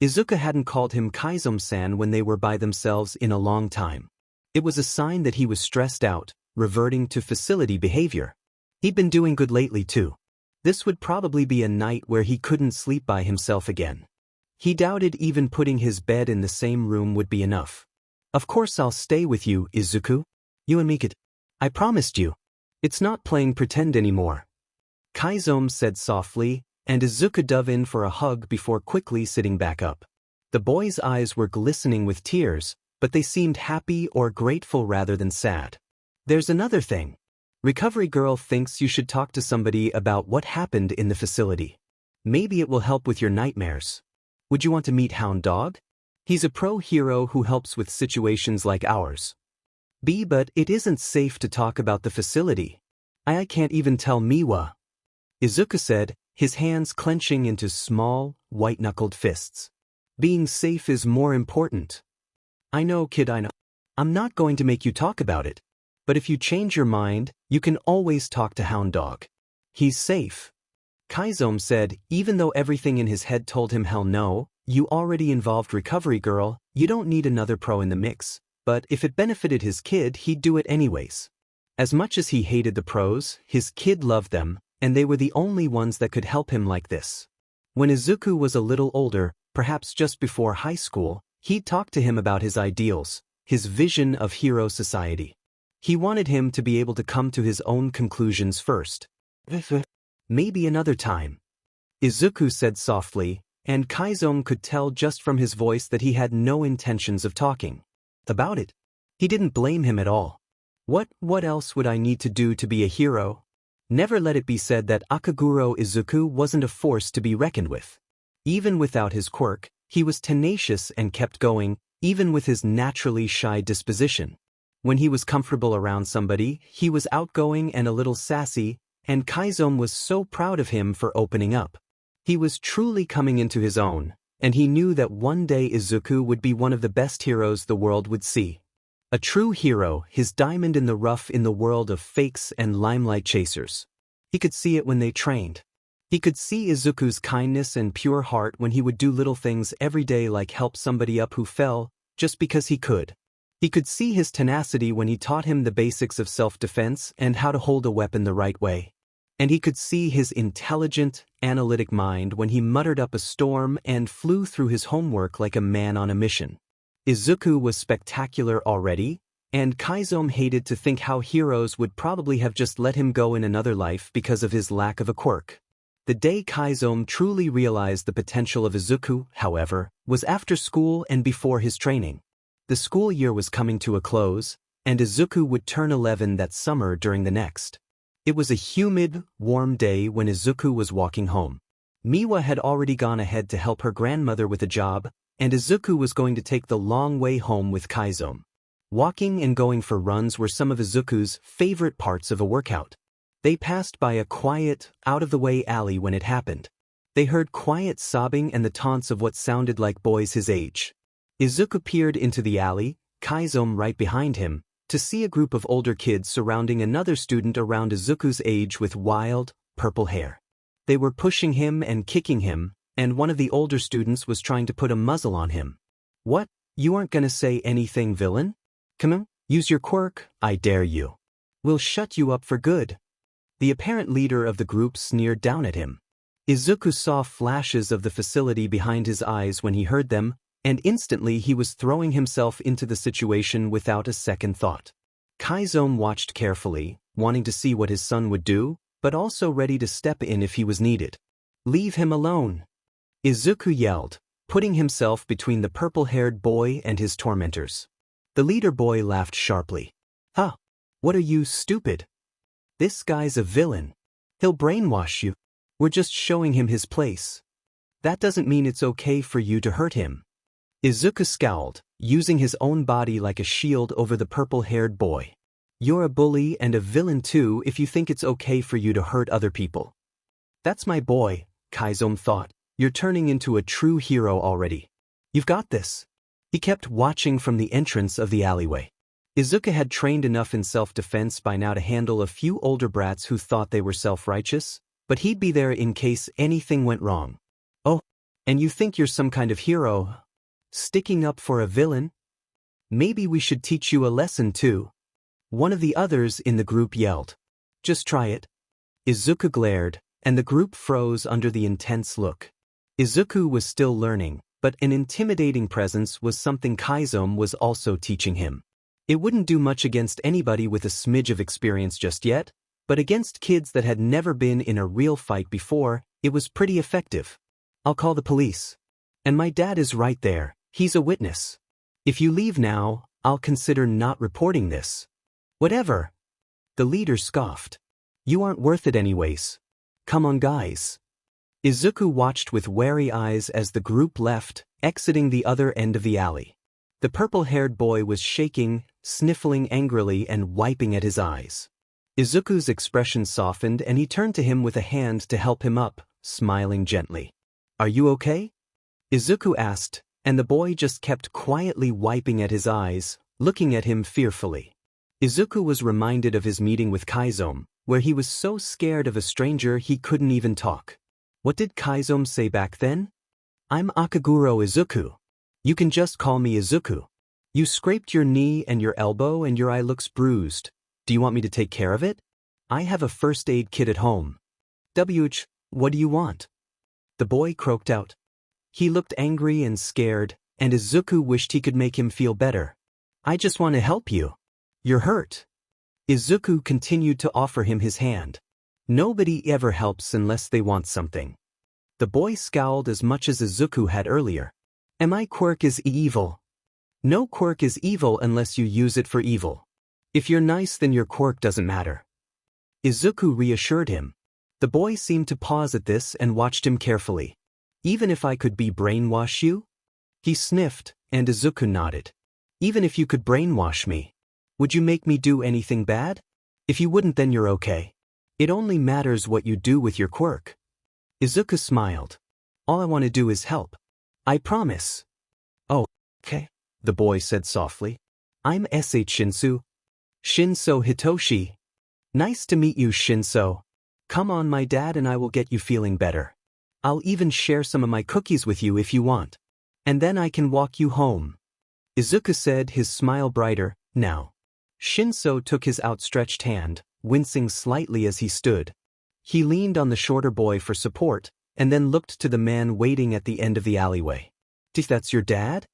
Izuku hadn't called him Chizome-san when they were by themselves in a long time. It was a sign that he was stressed out, reverting to facility behavior. He'd been doing good lately too. This would probably be a night where he couldn't sleep by himself again. He doubted even putting his bed in the same room would be enough. "Of course I'll stay with you, Izuku. You and me could. I promised you. It's not playing pretend anymore," Chizome said softly, and Izuku dove in for a hug before quickly sitting back up. The boy's eyes were glistening with tears, but they seemed happy or grateful rather than sad. "There's another thing. Recovery girl thinks you should talk to somebody about what happened in the facility. Maybe it will help with your nightmares. Would you want to meet Hound Dog? He's a pro hero who helps with situations like ours." But it isn't safe to talk about the facility. I can't even tell Miwa," Izuku said, his hands clenching into small, white-knuckled fists. "Being safe is more important." "I know, kid, I know. I'm not going to make you talk about it. But if you change your mind, you can always talk to Hound Dog. He's safe. Chizome said, even though everything in his head told him hell no, you already involved Recovery Girl, you don't need another pro in the mix. But if it benefited his kid, he'd do it anyways. As much as he hated the pros, his kid loved them, and they were the only ones that could help him like this. When Izuku was a little older, perhaps just before high school, he'd talk to him about his ideals, his vision of hero society. He wanted him to be able to come to his own conclusions first. Maybe another time. Izuku said softly, and Chizome could tell just from his voice that he had no intentions of talking about it. He didn't blame him at all. What else would I need to do to be a hero? Never let it be said that Akaguro Izuku wasn't a force to be reckoned with. Even without his quirk, he was tenacious and kept going, even with his naturally shy disposition. When he was comfortable around somebody, he was outgoing and a little sassy, and Chizome was so proud of him for opening up. He was truly coming into his own, and he knew that one day Izuku would be one of the best heroes the world would see. A true hero, his diamond in the rough in the world of fakes and limelight chasers. He could see it when they trained. He could see Izuku's kindness and pure heart when he would do little things every day like help somebody up who fell, just because he could. He could see his tenacity when he taught him the basics of self-defense and how to hold a weapon the right way. And he could see his intelligent, analytic mind when he muttered up a storm and flew through his homework like a man on a mission. Izuku was spectacular already, and Chizome hated to think how heroes would probably have just let him go in another life because of his lack of a quirk. The day Chizome truly realized the potential of Izuku, however, was after school and before his training. The school year was coming to a close, and Izuku would turn 11 that summer during the next. It was a humid, warm day when Izuku was walking home. Miwa had already gone ahead to help her grandmother with a job, and Izuku was going to take the long way home with Chizome. Walking and going for runs were some of Izuku's favorite parts of a workout. They passed by a quiet, out-of-the-way alley when it happened. They heard quiet sobbing and the taunts of what sounded like boys his age. Izuku peered into the alley, Chizome right behind him, to see a group of older kids surrounding another student around Izuku's age with wild, purple hair. They were pushing him and kicking him, and one of the older students was trying to put a muzzle on him. What? You aren't gonna say anything, villain? Come on, use your quirk, I dare you. We'll shut you up for good. The apparent leader of the group sneered down at him. Izuku saw flashes of the facility behind his eyes when he heard them, and instantly he was throwing himself into the situation without a second thought. Chizome watched carefully, wanting to see what his son would do, but also ready to step in if he was needed. Leave him alone! Izuku yelled, putting himself between the purple-haired boy and his tormentors. The leader boy laughed sharply. Huh? What are you, stupid? This guy's a villain. He'll brainwash you. We're just showing him his place. That doesn't mean it's okay for you to hurt him. Izuku scowled, using his own body like a shield over the purple-haired boy. You're a bully and a villain too if you think it's okay for you to hurt other people. That's my boy, Chizome thought. You're turning into a true hero already. You've got this. He kept watching from the entrance of the alleyway. Izuku had trained enough in self-defense by now to handle a few older brats who thought they were self-righteous, but he'd be there in case anything went wrong. Oh, and you think you're some kind of hero? Sticking up for a villain? Maybe we should teach you a lesson too. One of the others in the group yelled. Just try it. Izuku glared, and the group froze under the intense look. Izuku was still learning, but an intimidating presence was something Chizome was also teaching him. It wouldn't do much against anybody with a smidge of experience just yet, but against kids that had never been in a real fight before, it was pretty effective. I'll call the police. And my dad is right there. He's a witness. If you leave now, I'll consider not reporting this. Whatever. The leader scoffed. You aren't worth it anyways. Come on, guys. Izuku watched with wary eyes as the group left, exiting the other end of the alley. The purple-haired boy was shaking, sniffling angrily and wiping at his eyes. Izuku's expression softened and he turned to him with a hand to help him up, smiling gently. Are you okay? Izuku asked, and the boy just kept quietly wiping at his eyes, looking at him fearfully. Izuku was reminded of his meeting with Chizome, where he was so scared of a stranger he couldn't even talk. What did Chizome say back then? "I'm Akaguro Izuku. You can just call me Izuku. You scraped your knee and your elbow and your eye looks bruised. Do you want me to take care of it? I have a first aid kit at home. What do you want?" The boy croaked out. He looked angry and scared, and Izuku wished he could make him feel better. "I just want to help you. You're hurt." Izuku continued to offer him his hand. Nobody ever helps unless they want something. The boy scowled as much as Izuku had earlier. "Am I Quirk is evil?" "No quirk is evil unless you use it for evil. If you're nice then your quirk doesn't matter." Izuku reassured him. The boy seemed to pause at this and watched him carefully. "Even if I could brainwash you?" He sniffed, and Izuku nodded. "Even if you could brainwash me, would you make me do anything bad? If you wouldn't then you're okay. It only matters what you do with your quirk." Izuku smiled. "All I want to do is help. I promise." "Oh, okay," the boy said softly. "I'm Shinso. Shinso Hitoshi. Nice to meet you, Shinso. Come on, my dad and I will get you feeling better. I'll even share some of my cookies with you if you want. And then I can walk you home." Izuku said, his smile brighter, "Now." Shinso took his outstretched hand, wincing slightly as he stood. He leaned on the shorter boy for support, and then looked to the man waiting at the end of the alleyway. "That's your dad?"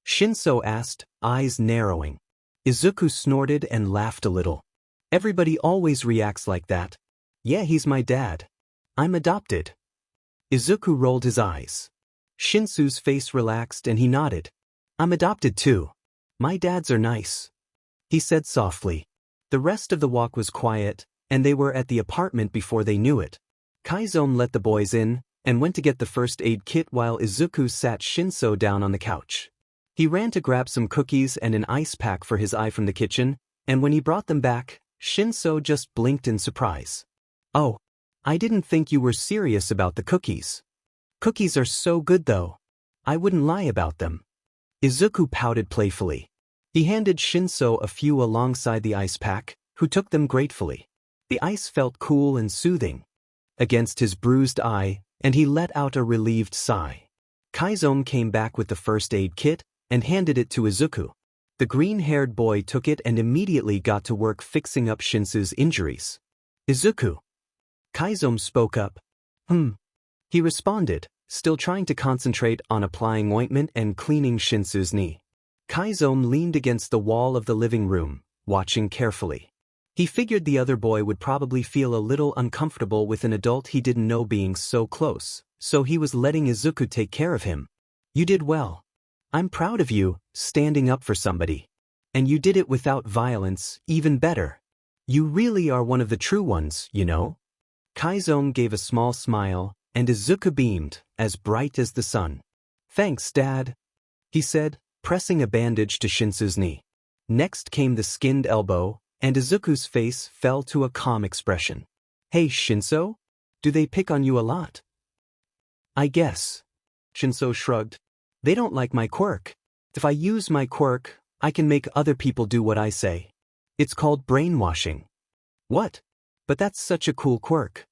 Shinso asked, eyes narrowing. Izuku snorted and laughed a little. "Everybody always reacts like that. Yeah, he's my dad. I'm adopted." Izuku rolled his eyes. Shinso's face relaxed and he nodded. "I'm adopted too. My dads are nice," he said softly. The rest of the walk was quiet, and they were at the apartment before they knew it. Kaiso let the boys in, and went to get the first aid kit while Izuku sat Shinso down on the couch. He ran to grab some cookies and an ice pack for his eye from the kitchen, and when he brought them back, Shinso just blinked in surprise. "Oh, I didn't think you were serious about the cookies. Cookies are so good though. I wouldn't lie about them." Izuku pouted playfully. He handed Shinso a few alongside the ice pack, who took them gratefully. The ice felt cool and soothing against his bruised eye, and he let out a relieved sigh. Chizome came back with the first aid kit and handed it to Izuku. The green-haired boy took it and immediately got to work fixing up Shinso's injuries. "Izuku." Chizome spoke up. He responded, still trying to concentrate on applying ointment and cleaning Shinso's knee. Chizome leaned against the wall of the living room, watching carefully. He figured the other boy would probably feel a little uncomfortable with an adult he didn't know being so close, so he was letting Izuku take care of him. "You did well. I'm proud of you, standing up for somebody. And you did it without violence, even better. You really are one of the true ones, you know." Chizome gave a small smile, and Izuku beamed, as bright as the sun. "Thanks, Dad," he said, pressing a bandage to Shinso's knee. Next came the skinned elbow, and Izuku's face fell to a calm expression. "Hey, Shinso? Do they pick on you a lot?" "I guess." Shinso shrugged. "They don't like my quirk. If I use my quirk, I can make other people do what I say. It's called brainwashing." "What? But that's such a cool quirk,"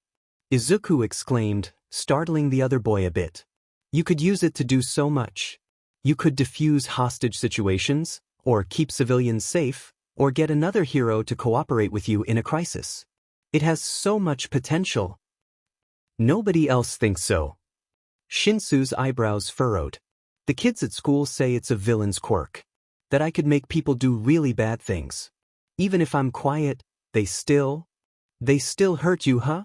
Izuku exclaimed, startling the other boy a bit. "You could use it to do so much. You could defuse hostage situations, or keep civilians safe, or get another hero to cooperate with you in a crisis. It has so much potential." "Nobody else thinks so." Shinso's eyebrows furrowed. "The kids at school say it's a villain's quirk. That I could make people do really bad things. Even if I'm quiet, they still hurt you, huh?"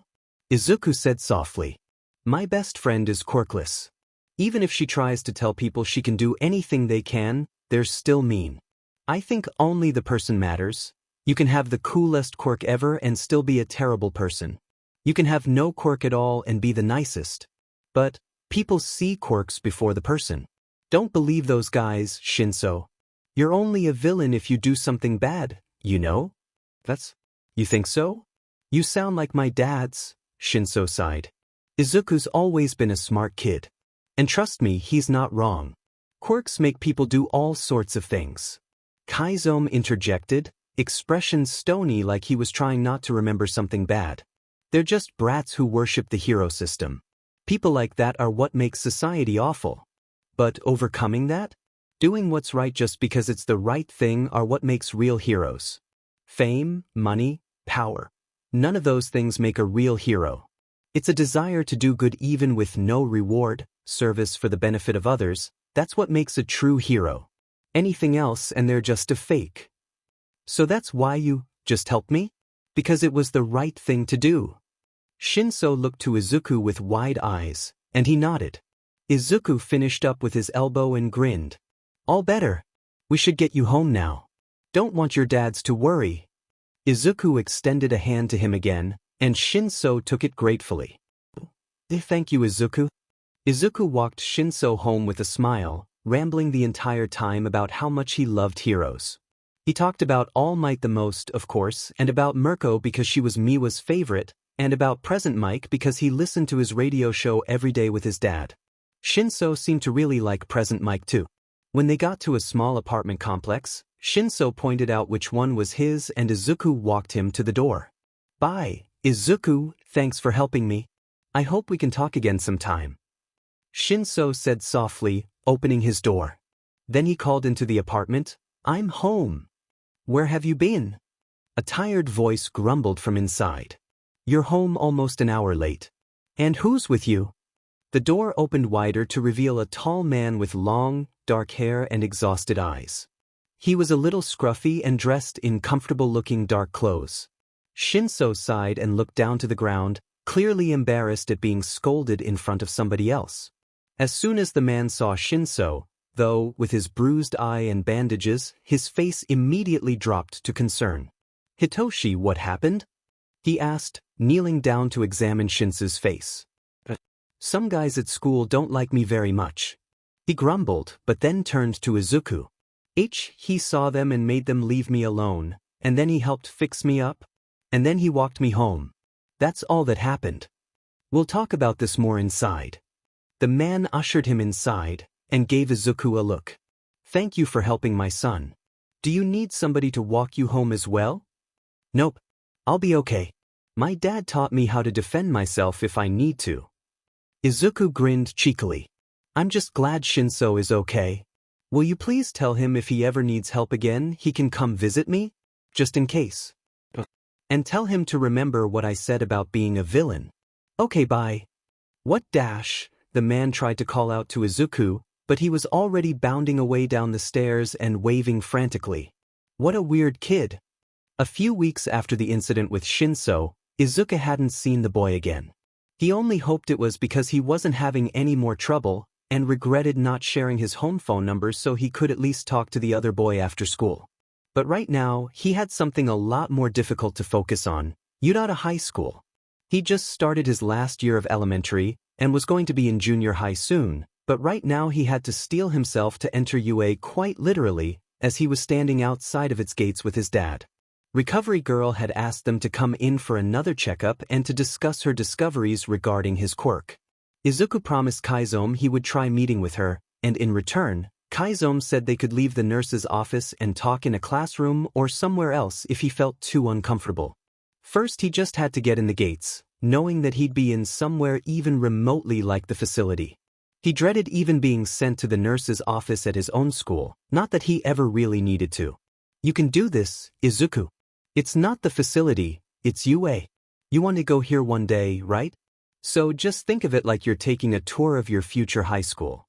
Izuku said softly. "My best friend is quirkless. Even if she tries to tell people she can do anything they can, they're still mean. I think only the person matters. You can have the coolest quirk ever and still be a terrible person. You can have no quirk at all and be the nicest. But people see quirks before the person. Don't believe those guys, Shinso. You're only a villain if you do something bad, you know?" You think so? You sound like my dad's," Shinso sighed. "Izuku's always been a smart kid. And trust me, he's not wrong. Quirks make people do all sorts of things. Chizome interjected, expression stony like he was trying not to remember something bad. They're just brats who worship the hero system. People like that are what makes society awful. But overcoming that? Doing what's right just because it's the right thing are what makes real heroes. Fame, money, power. None of those things make a real hero. It's a desire to do good even with no reward, service for the benefit of others. That's what makes a true hero. Anything else and they're just a fake. So that's why you just helped me? Because it was the right thing to do. Shinso looked to Izuku with wide eyes, and he nodded. Izuku finished up with his elbow and grinned. All better. We should get you home now. Don't want your dads to worry. Izuku extended a hand to him again, and Shinso took it gratefully. Thank you, Izuku. Izuku walked Shinso home with a smile, rambling the entire time about how much he loved heroes. He talked about All Might the most, of course, and about Mirko because she was Miwa's favorite, and about Present Mike because he listened to his radio show every day with his dad. Shinso seemed to really like Present Mike too. When they got to a small apartment complex, Shinso pointed out which one was his and Izuku walked him to the door. Bye, Izuku, thanks for helping me. I hope we can talk again sometime. Shinso said softly, opening his door. Then he called into the apartment, I'm home. Where have you been? A tired voice grumbled from inside. You're home almost an hour late. And who's with you? The door opened wider to reveal a tall man with long, dark hair and exhausted eyes. He was a little scruffy and dressed in comfortable-looking dark clothes. Shinso sighed and looked down to the ground, clearly embarrassed at being scolded in front of somebody else. As soon as the man saw Shinso, though, with his bruised eye and bandages, his face immediately dropped to concern. Hitoshi, what happened? He asked, kneeling down to examine Shinso's face. Some guys at school don't like me very much. He grumbled, but then turned to Izuku. He saw them and made them leave me alone, and then he helped fix me up, and then he walked me home. That's all that happened. We'll talk about this more inside. The man ushered him inside, and gave Izuku a look. Thank you for helping my son. Do you need somebody to walk you home as well? Nope. I'll be okay. My dad taught me how to defend myself if I need to. Izuku grinned cheekily. I'm just glad Shinso is okay. Will you please tell him if he ever needs help again, he can come visit me? Just in case. And tell him to remember what I said about being a villain. Okay, bye. What dash? The man tried to call out to Izuku, but he was already bounding away down the stairs and waving frantically. What a weird kid. A few weeks after the incident with Shinso, Izuku hadn't seen the boy again. He only hoped it was because he wasn't having any more trouble, and regretted not sharing his home phone number so he could at least talk to the other boy after school. But right now, he had something a lot more difficult to focus on, Udata High School. He just started his last year of elementary, and was going to be in junior high soon, but right now he had to steel himself to enter UA quite literally, as he was standing outside of its gates with his dad. Recovery Girl had asked them to come in for another checkup and to discuss her discoveries regarding his quirk. Izuku promised Chizome he would try meeting with her, and in return, Chizome said they could leave the nurse's office and talk in a classroom or somewhere else if he felt too uncomfortable. First he just had to get in the gates, knowing that he'd be in somewhere even remotely like the facility. He dreaded even being sent to the nurse's office at his own school, not that he ever really needed to. You can do this, Izuku. It's not the facility, it's UA. You want to go here one day, right? So just think of it like you're taking a tour of your future high school.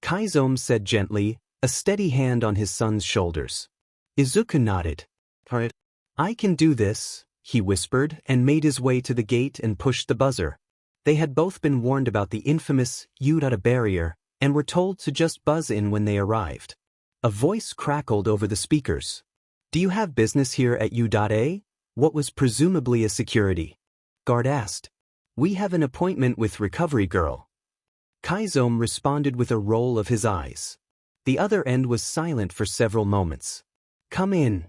Chizome said gently, a steady hand on his son's shoulders. Izuku nodded. Alright. I can do this, he whispered and made his way to the gate and pushed the buzzer. They had both been warned about the infamous Udata barrier and were told to just buzz in when they arrived. A voice crackled over the speakers. Do you have business here at U.A? What was presumably a security guard asked. We have an appointment with Recovery Girl. Chizome responded with a roll of his eyes. The other end was silent for several moments. Come in,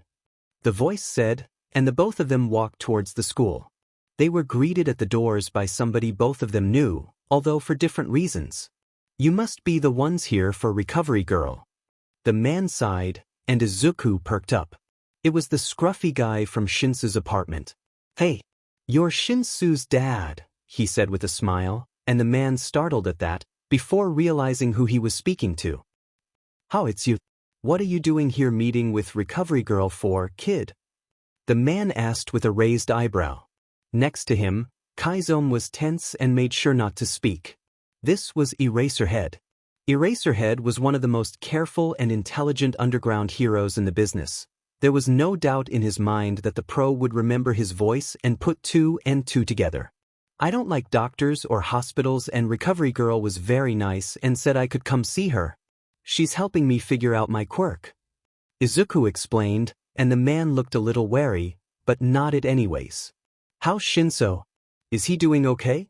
the voice said, and the both of them walked towards the school. They were greeted at the doors by somebody both of them knew, although for different reasons. You must be the ones here for Recovery Girl. The man sighed, and Izuku perked up. It was the scruffy guy from Shinso's apartment. "Hey, you're Shinso's dad," he said with a smile, and the man startled at that, before realizing who he was speaking to. "How, it's you. What are you doing here meeting with Recovery Girl for, kid?" the man asked with a raised eyebrow. Next to him, Chizome was tense and made sure not to speak. This was Eraserhead. Eraserhead was one of the most careful and intelligent underground heroes in the business. There was no doubt in his mind that the pro would remember his voice and put two and two together. "I don't like doctors or hospitals, and Recovery Girl was very nice and said I could come see her. She's helping me figure out my quirk," Izuku explained, and the man looked a little wary, but nodded anyways. "How's Shinso? Is he doing okay?"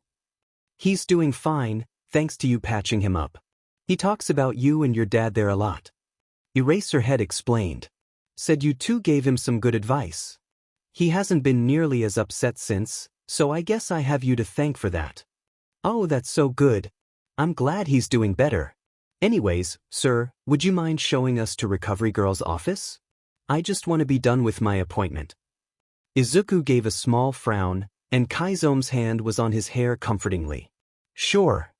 "He's doing fine, thanks to you patching him up. He talks about you and your dad there a lot," Eraserhead explained. "Said you two gave him some good advice. He hasn't been nearly as upset since, so I guess I have you to thank for that." "Oh, that's so good. I'm glad he's doing better. Anyways, sir, would you mind showing us to Recovery Girl's office? I just want to be done with my appointment." Izuku gave a small frown, and Kaizome's hand was on his hair comfortingly. "Sure."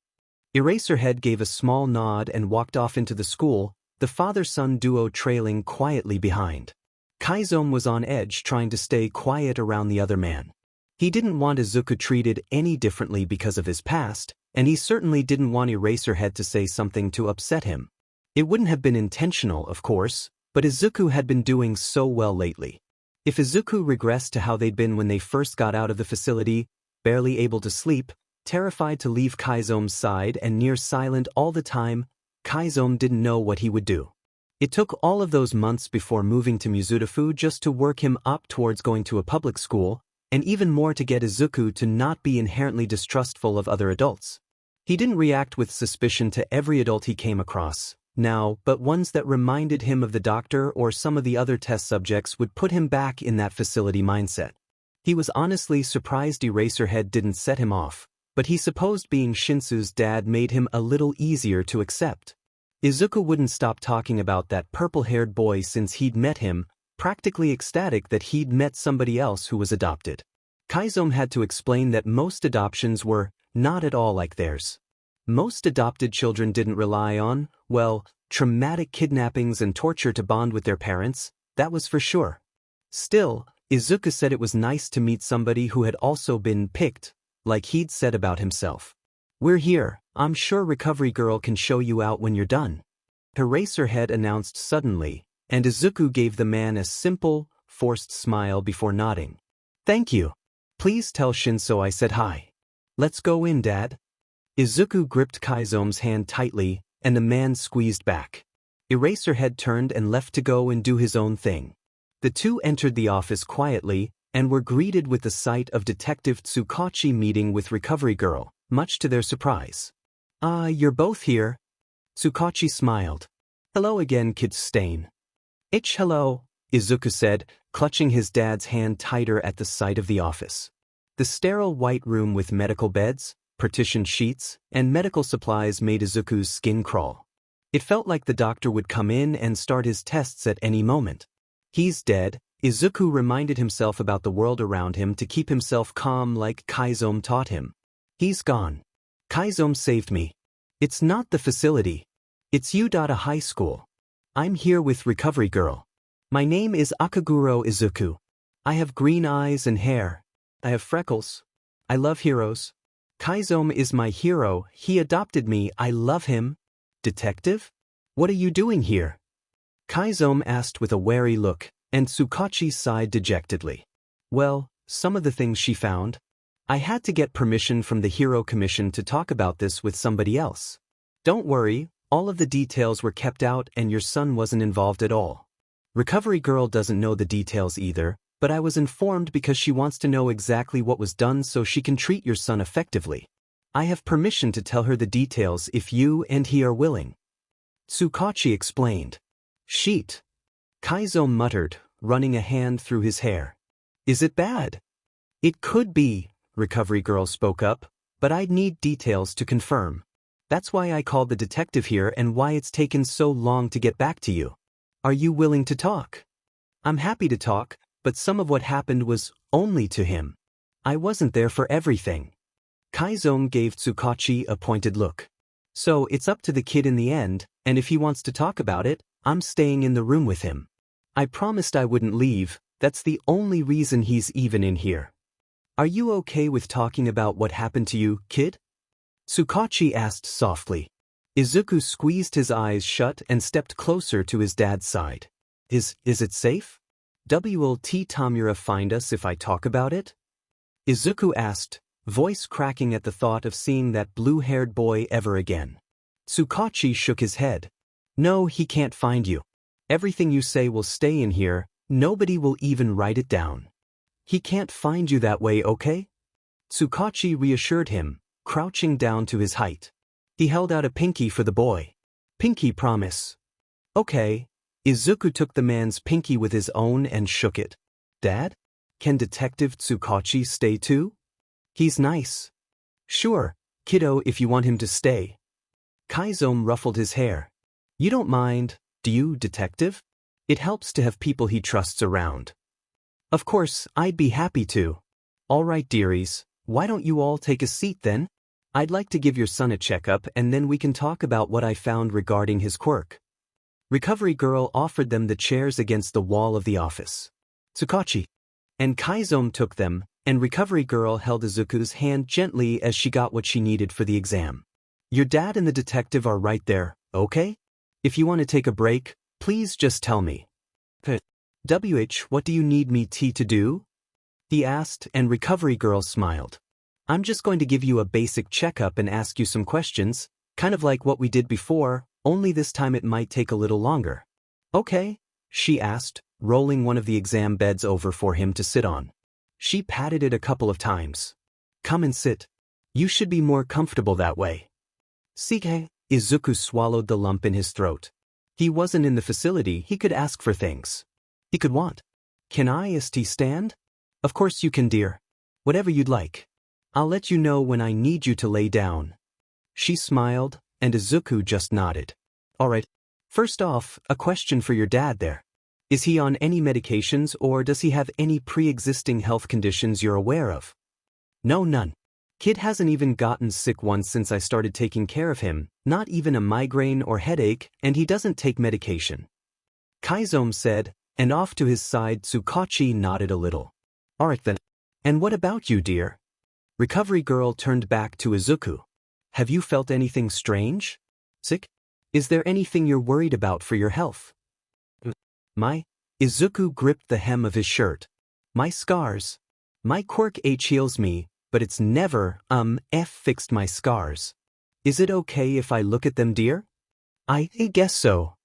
Eraserhead gave a small nod and walked off into the school, the father-son duo trailing quietly behind. Chizome was on edge, trying to stay quiet around the other man. He didn't want Izuku treated any differently because of his past, and he certainly didn't want Eraserhead to say something to upset him. It wouldn't have been intentional, of course, but Izuku had been doing so well lately. If Izuku regressed to how they'd been when they first got out of the facility, barely able to sleep, terrified to leave Kaizome's side and near silent all the time, Chizome didn't know what he would do. It took all of those months before moving to Mizutafu just to work him up towards going to a public school, and even more to get Izuku to not be inherently distrustful of other adults. He didn't react with suspicion to every adult he came across now, but ones that reminded him of the doctor or some of the other test subjects would put him back in that facility mindset. He was honestly surprised Eraserhead didn't set him off, but he supposed being Shinso's dad made him a little easier to accept. Izuku wouldn't stop talking about that purple-haired boy since he'd met him, practically ecstatic that he'd met somebody else who was adopted. Chizome had to explain that most adoptions were not at all like theirs. Most adopted children didn't rely on, well, traumatic kidnappings and torture to bond with their parents, that was for sure. Still, Izuku said it was nice to meet somebody who had also been picked, like he'd said about himself. "We're here, I'm sure Recovery Girl can show you out when you're done," Eraserhead announced suddenly, and Izuku gave the man a simple, forced smile before nodding. "Thank you. Please tell Shinso I said hi. Let's go in, Dad." Izuku gripped Kaizome's hand tightly, and the man squeezed back. Eraserhead turned and left to go and do his own thing. The two entered the office quietly, and were greeted with the sight of Detective Tsukachi meeting with Recovery Girl, much to their surprise. You're both here." Tsukachi smiled. "Hello again, Kid Stain." Hello," Izuku said, clutching his dad's hand tighter at the sight of the office. The sterile white room with medical beds, partitioned sheets, and medical supplies made Izuku's skin crawl. It felt like the doctor would come in and start his tests at any moment. He's dead, Izuku reminded himself about the world around him to keep himself calm like Chizome taught him. He's gone. Chizome saved me. It's not the facility. It's Udata High School. I'm here with Recovery Girl. My name is Akaguro Izuku. I have green eyes and hair. I have freckles. I love heroes. Chizome is my hero, he adopted me, I love him. Detective? What are you doing here? Chizome asked with a wary look, and Tsukachi sighed dejectedly. Well, some of the things she found. I had to get permission from the Hero Commission to talk about this with somebody else. Don't worry, all of the details were kept out and your son wasn't involved at all. Recovery Girl doesn't know the details either, but I was informed because she wants to know exactly what was done so she can treat your son effectively. I have permission to tell her the details if you and he are willing. Tsukachi explained. Sheet. Kaiso muttered, running a hand through his hair. Is it bad? It could be, Recovery Girl spoke up, but I'd need details to confirm. That's why I called the detective here and why it's taken so long to get back to you. Are you willing to talk? I'm happy to talk, but some of what happened was only to him. I wasn't there for everything. Kaiso gave Tsukachi a pointed look. So it's up to the kid in the end, and if he wants to talk about it, I'm staying in the room with him. I promised I wouldn't leave, that's the only reason he's even in here. Are you okay with talking about what happened to you, kid? Tsukachi asked softly. Izuku squeezed his eyes shut and stepped closer to his dad's side. Is it safe? Will Tomura find us if I talk about it? Izuku asked, voice cracking at the thought of seeing that blue-haired boy ever again. Tsukachi shook his head. No, he can't find you. Everything you say will stay in here, nobody will even write it down. He can't find you that way, okay? Tsukachi reassured him, crouching down to his height. He held out a pinky for the boy. Pinky promise. Okay. Izuku took the man's pinky with his own and shook it. Dad? Can Detective Tsukachi stay too? He's nice. Sure, kiddo, if you want him to stay. Kaiso ruffled his hair. You don't mind, do you, detective? It helps to have people he trusts around. Of course, I'd be happy to. All right, dearies, why don't you all take a seat then? I'd like to give your son a checkup and then we can talk about what I found regarding his quirk. Recovery girl offered them the chairs against the wall of the office. Tsukachi and Kaiso took them, and recovery girl held Izuku's hand gently as she got what she needed for the exam. Your dad and the detective are right there, okay? If you want to take a break, please just tell me. What do you need me to do? He asked, and recovery girl smiled. I'm just going to give you a basic checkup and ask you some questions, kind of like what we did before, only this time it might take a little longer. Okay, she asked, rolling one of the exam beds over for him to sit on. She patted it a couple of times. Come and sit. You should be more comfortable that way. Sike, Izuku swallowed the lump in his throat. He wasn't in the facility, he could ask for things. He could want. Can I stand? Of course you can, dear. Whatever you'd like. I'll let you know when I need you to lay down. She smiled, and Izuku just nodded. All right. First off, a question for your dad there. Is he on any medications or does he have any pre-existing health conditions you're aware of? No, none. Kid hasn't even gotten sick once since I started taking care of him, not even a migraine or headache, and he doesn't take medication. Kaiso said, and off to his side Tsukachi nodded a little. All right then. And what about you, dear? Recovery girl turned back to Izuku. Have you felt anything strange? Sick? Is there anything you're worried about for your health? Izuku gripped the hem of his shirt. My scars. My quirk heals me, but it's never, fixed my scars. Is it okay if I look at them, dear? I guess so.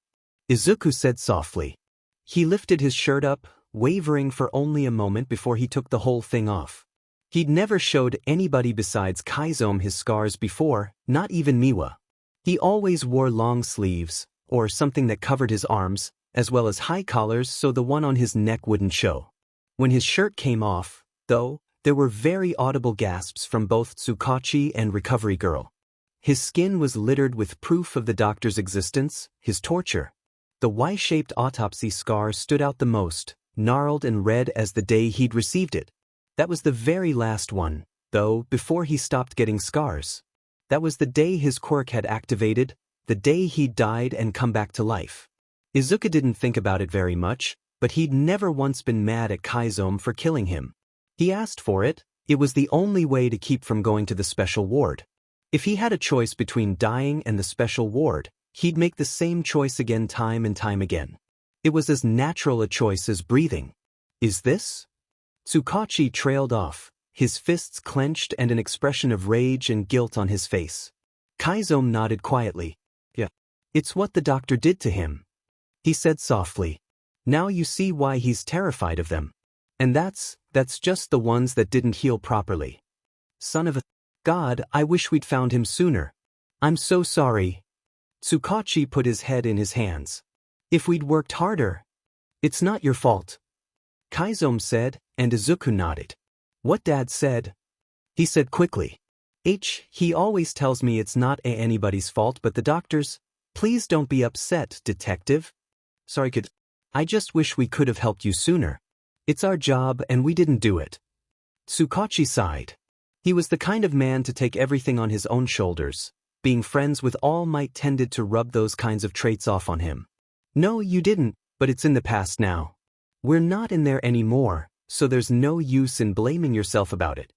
Izuku said softly. He lifted his shirt up, wavering for only a moment before he took the whole thing off. He'd never showed anybody besides Kaiso his scars before, not even Miwa. He always wore long sleeves, or something that covered his arms, as well as high collars so the one on his neck wouldn't show. When his shirt came off, though, there were very audible gasps from both Tsukachi and recovery girl. His skin was littered with proof of the doctor's existence, his torture. The Y-shaped autopsy scar stood out the most, gnarled and red as the day he'd received it. That was the very last one, though, before he stopped getting scars. That was the day his quirk had activated, the day he'd died and come back to life. Izuku didn't think about it very much, but he'd never once been mad at Kaiso for killing him. He asked for it, it was the only way to keep from going to the special ward. If he had a choice between dying and the special ward, he'd make the same choice again time and time again. It was as natural a choice as breathing. Is this? Tsukachi trailed off, his fists clenched and an expression of rage and guilt on his face. Kaiso nodded quietly. Yeah. It's what the doctor did to him. He said softly. Now you see why he's terrified of them. And that's just the ones that didn't heal properly. Son of a... God, I wish we'd found him sooner. I'm so sorry. Tsukachi put his head in his hands. If we'd worked harder. It's not your fault. Kaiso said, and Izuku nodded. What Dad said? He said quickly. He always tells me it's not anybody's fault but the doctor's. Please don't be upset, detective. Sorry kid. I just wish we could have helped you sooner. It's our job and we didn't do it. Tsukachi sighed. He was the kind of man to take everything on his own shoulders. Being friends with All Might tended to rub those kinds of traits off on him. No, you didn't, but it's in the past now. We're not in there anymore, so there's no use in blaming yourself about it.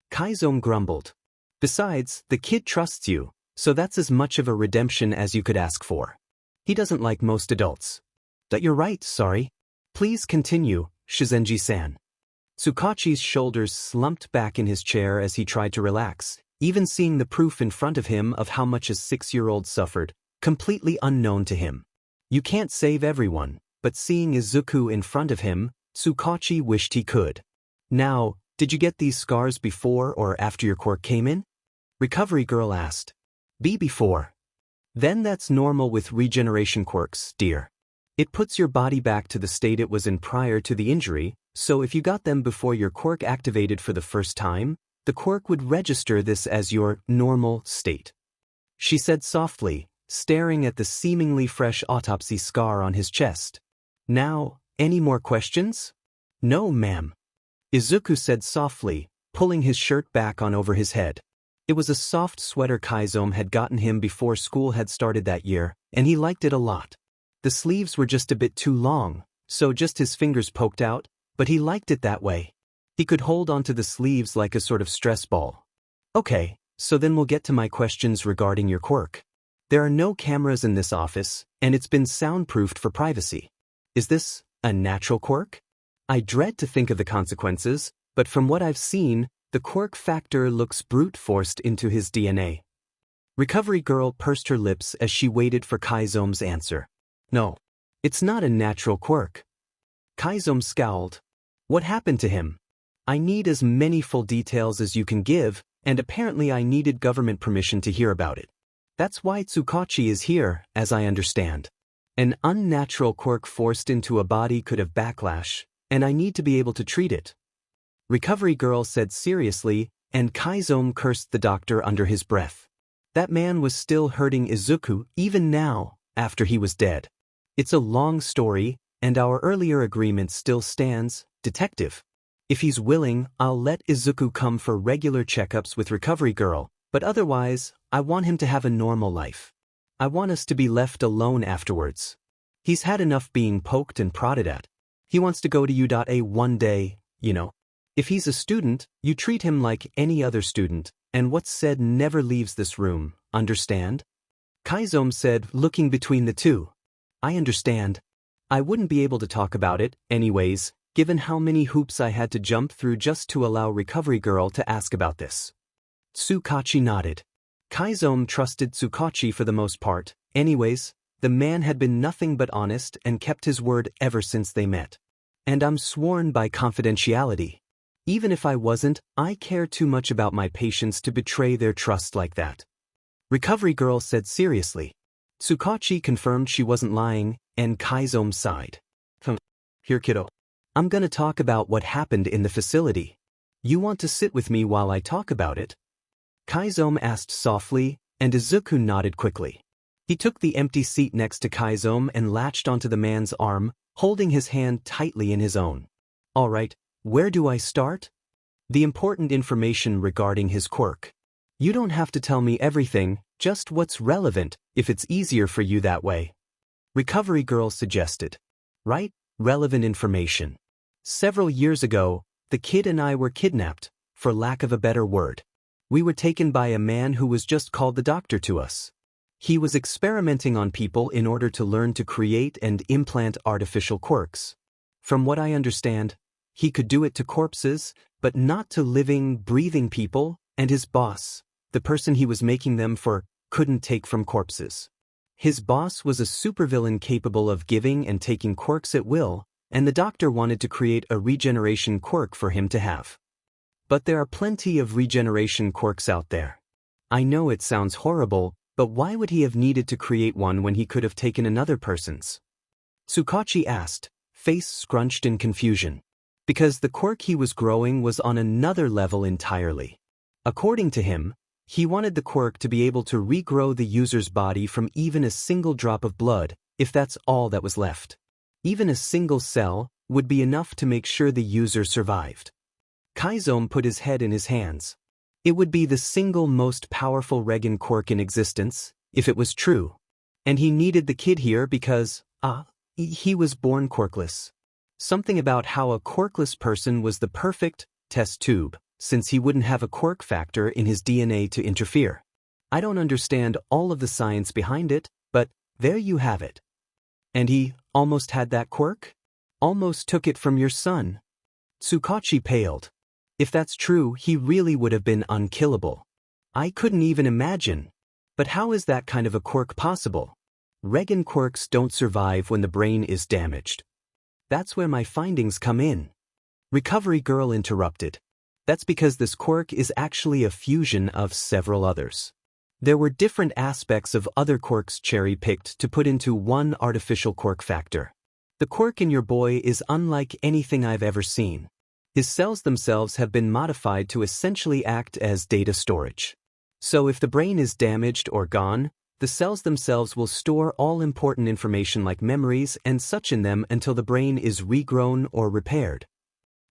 Kaiso grumbled. Besides, the kid trusts you, so that's as much of a redemption as you could ask for. He doesn't like most adults. That you're right, sorry. Please continue, Shizenji-san. Tsukachi's shoulders slumped back in his chair as he tried to relax, even seeing the proof in front of him of how much a 6-year-old suffered, completely unknown to him. You can't save everyone, but seeing Izuku in front of him, Tsukachi wished he could. Now, did you get these scars before or after your quirk came in? Recovery Girl asked. Before. Then that's normal with regeneration quirks, dear. It puts your body back to the state it was in prior to the injury, so if you got them before your quirk activated for the first time, the quirk would register this as your normal state. She said softly, staring at the seemingly fresh autopsy scar on his chest. Now, any more questions? No, ma'am. Izuku said softly, pulling his shirt back on over his head. It was a soft sweater Chizome had gotten him before school had started that year, and he liked it a lot. The sleeves were just a bit too long, so just his fingers poked out, but he liked it that way. He could hold onto the sleeves like a sort of stress ball. Okay, so then we'll get to my questions regarding your quirk. There are no cameras in this office, and it's been soundproofed for privacy. Is this a natural quirk? I dread to think of the consequences, but from what I've seen, the quirk factor looks brute-forced into his DNA. Recovery Girl pursed her lips as she waited for Kaizome's answer. No, it's not a natural quirk. Kaiso scowled. What happened to him? I need as many full details as you can give, and apparently I needed government permission to hear about it. That's why Tsukachi is here, as I understand. An unnatural quirk forced into a body could have backlash, and I need to be able to treat it. Recovery Girl said seriously, and Kaiso cursed the doctor under his breath. That man was still hurting Izuku even now, after he was dead. It's a long story, and our earlier agreement still stands, Detective. If he's willing, I'll let Izuku come for regular checkups with Recovery Girl, but otherwise, I want him to have a normal life. I want us to be left alone afterwards. He's had enough being poked and prodded at. He wants to go to U.A one day, you know. If he's a student, you treat him like any other student, and what's said never leaves this room, understand? Kaiso said, looking between the two. I understand. I wouldn't be able to talk about it, anyways, given how many hoops I had to jump through just to allow Recovery Girl to ask about this. Tsukachi nodded. Kaiso trusted Tsukachi for the most part. Anyways, the man had been nothing but honest and kept his word ever since they met. And I'm sworn by confidentiality. Even if I wasn't, I care too much about my patients to betray their trust like that. Recovery Girl said seriously. Tsukachi confirmed she wasn't lying, and Kaiso sighed. Here, kiddo. I'm gonna talk about what happened in the facility. You want to sit with me while I talk about it? Kaiso asked softly, and Izuku nodded quickly. He took the empty seat next to Kaiso and latched onto the man's arm, holding his hand tightly in his own. All right, where do I start? The important information regarding his quirk. You don't have to tell me everything, just what's relevant, if it's easier for you that way. Recovery Girl suggested. Right? Relevant information. Several years ago, the kid and I were kidnapped, for lack of a better word. We were taken by a man who was just called the doctor to us. He was experimenting on people in order to learn to create and implant artificial quirks. From what I understand, he could do it to corpses, but not to living, breathing people, and his boss, the person he was making them for, couldn't take from corpses. His boss was a supervillain capable of giving and taking quirks at will, and the doctor wanted to create a regeneration quirk for him to have. But there are plenty of regeneration quirks out there. I know it sounds horrible, but why would he have needed to create one when he could have taken another person's? Tsukachi asked, face scrunched in confusion. Because the quirk he was growing was on another level entirely. According to him, he wanted the quirk to be able to regrow the user's body from even a single drop of blood, if that's all that was left. Even a single cell would be enough to make sure the user survived. Chizome put his head in his hands. It would be the single most powerful Regan quirk in existence, if it was true. And he needed the kid here because, he was born quirkless. Something about how a quirkless person was the perfect test tube, since he wouldn't have a quirk factor in his DNA to interfere. I don't understand all of the science behind it, but there you have it. And he almost had that quirk? Almost took it from your son. Tsukachi paled. If that's true, he really would have been unkillable. I couldn't even imagine. But how is that kind of a quirk possible? Regan quirks don't survive when the brain is damaged. That's where my findings come in. Recovery Girl interrupted. That's because this quirk is actually a fusion of several others. There were different aspects of other quirks cherry-picked to put into one artificial quirk factor. The quirk in your boy is unlike anything I've ever seen. His cells themselves have been modified to essentially act as data storage. So if the brain is damaged or gone, the cells themselves will store all important information like memories and such in them until the brain is regrown or repaired.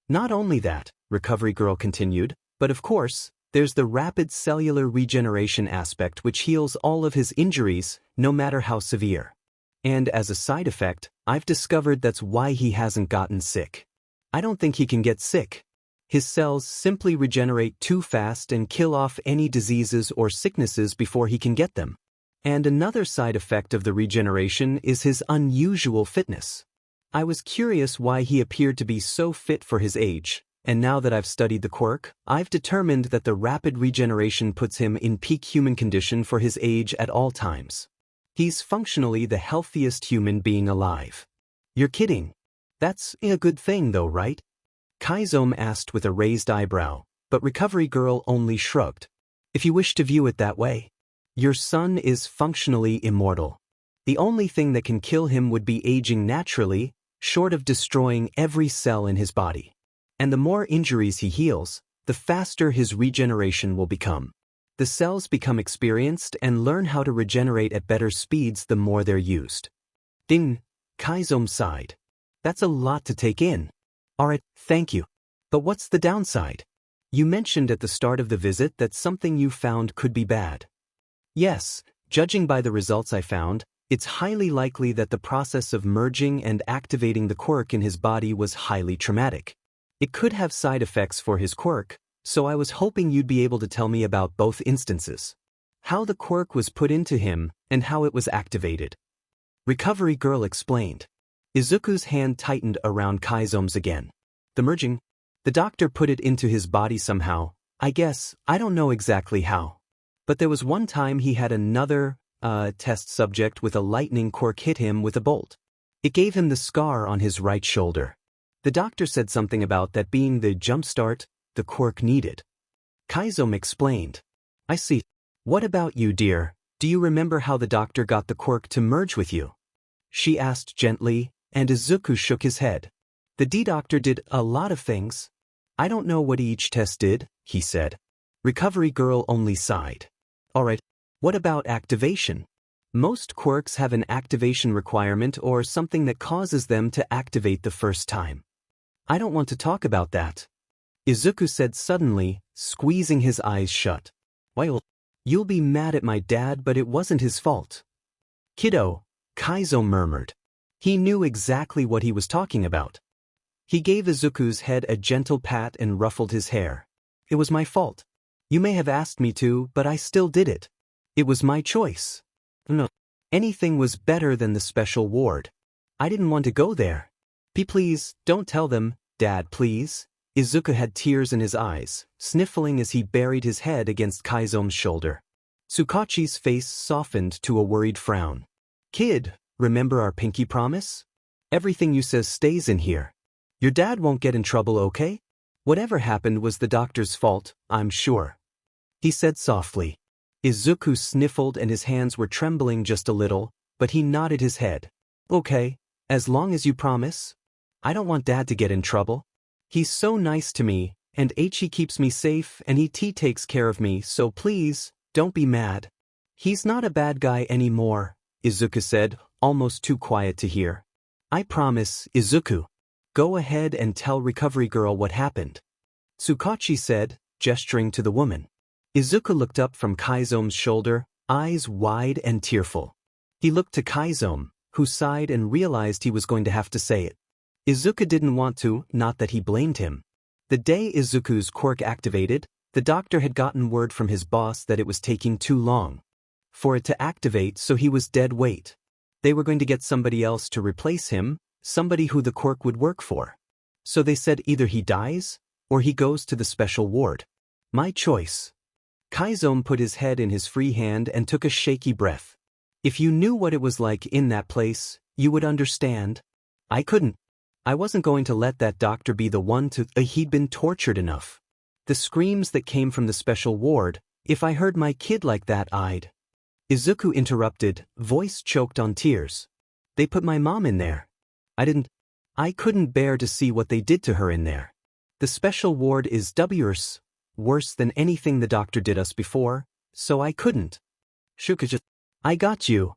Not only that, Recovery Girl continued, but of course, there's the rapid cellular regeneration aspect which heals all of his injuries, no matter how severe. And as a side effect, I've discovered that's why he hasn't gotten sick. I don't think he can get sick. His cells simply regenerate too fast and kill off any diseases or sicknesses before he can get them. And another side effect of the regeneration is his unusual fitness. I was curious why he appeared to be so fit for his age, and now that I've studied the quirk, I've determined that the rapid regeneration puts him in peak human condition for his age at all times. He's functionally the healthiest human being alive. You're kidding. That's a good thing though, right? Chizome asked with a raised eyebrow, but Recovery Girl only shrugged. If you wish to view it that way. Your son is functionally immortal. The only thing that can kill him would be aging naturally, short of destroying every cell in his body. And the more injuries he heals, the faster his regeneration will become. The cells become experienced and learn how to regenerate at better speeds the more they're used. Ding, Chizome sighed. That's a lot to take in. Alright, thank you. But what's the downside? You mentioned at the start of the visit that something you found could be bad. Yes, judging by the results I found, it's highly likely that the process of merging and activating the quirk in his body was highly traumatic. It could have side effects for his quirk, so I was hoping you'd be able to tell me about both instances. How the quirk was put into him, and how it was activated. Recovery Girl explained. Izuku's hand tightened around Chizome's again. The merging? The doctor put it into his body somehow, I guess, I don't know exactly how. But there was one time he had another, test subject with a lightning quirk hit him with a bolt. It gave him the scar on his right shoulder. The doctor said something about that being the jumpstart the quirk needed. Chizome explained. I see. What about you, dear? Do you remember how the doctor got the quirk to merge with you? She asked gently, and Izuku shook his head. The D-doctor did a lot of things. I don't know what each test did, he said. Recovery Girl only sighed. Alright, what about activation? Most quirks have an activation requirement or something that causes them to activate the first time. I don't want to talk about that. Izuku said suddenly, squeezing his eyes shut. Well, you'll be mad at my dad, but it wasn't his fault. Kiddo, Kaiso murmured. He knew exactly what he was talking about. He gave Izuku's head a gentle pat and ruffled his hair. It was my fault. You may have asked me to, but I still did it. It was my choice. No. Anything was better than the special ward. I didn't want to go there. Please, don't tell them, Dad, please. Izuku had tears in his eyes, sniffling as he buried his head against Kaizome's shoulder. Tsukachi's face softened to a worried frown. Kid, remember our pinky promise? Everything you says stays in here. Your dad won't get in trouble, okay? Whatever happened was the doctor's fault, I'm sure. He said softly. Izuku sniffled and his hands were trembling just a little, but he nodded his head. Okay, as long as you promise. I don't want Dad to get in trouble. He's so nice to me, and He keeps me safe and he takes care of me, so please, don't be mad. He's not a bad guy anymore, Izuku said, almost too quiet to hear. I promise, Izuku. Go ahead and tell Recovery Girl what happened. Tsukachi said, gesturing to the woman. Izuku looked up from Kaizome's shoulder, eyes wide and tearful. He looked to Kaizome, who sighed and realized he was going to have to say it. Izuku didn't want to, not that he blamed him. The day Izuku's quirk activated, the doctor had gotten word from his boss that it was taking too long for it to activate, so he was dead weight. They were going to get somebody else to replace him, somebody who the quirk would work for. So they said either he dies, or he goes to the special ward. My choice. Kaizome put his head in his free hand and took a shaky breath. If you knew what it was like in that place, you would understand. I couldn't. I wasn't going to let that doctor be the one to. He'd been tortured enough. The screams that came from the special ward, if I heard my kid like that, I'd. Izuku interrupted, voice choked on tears. They put my mom in there. I couldn't bear to see what they did to her in there. The special ward is worse than anything the doctor did us before, so I couldn't. Shukaja, I got you.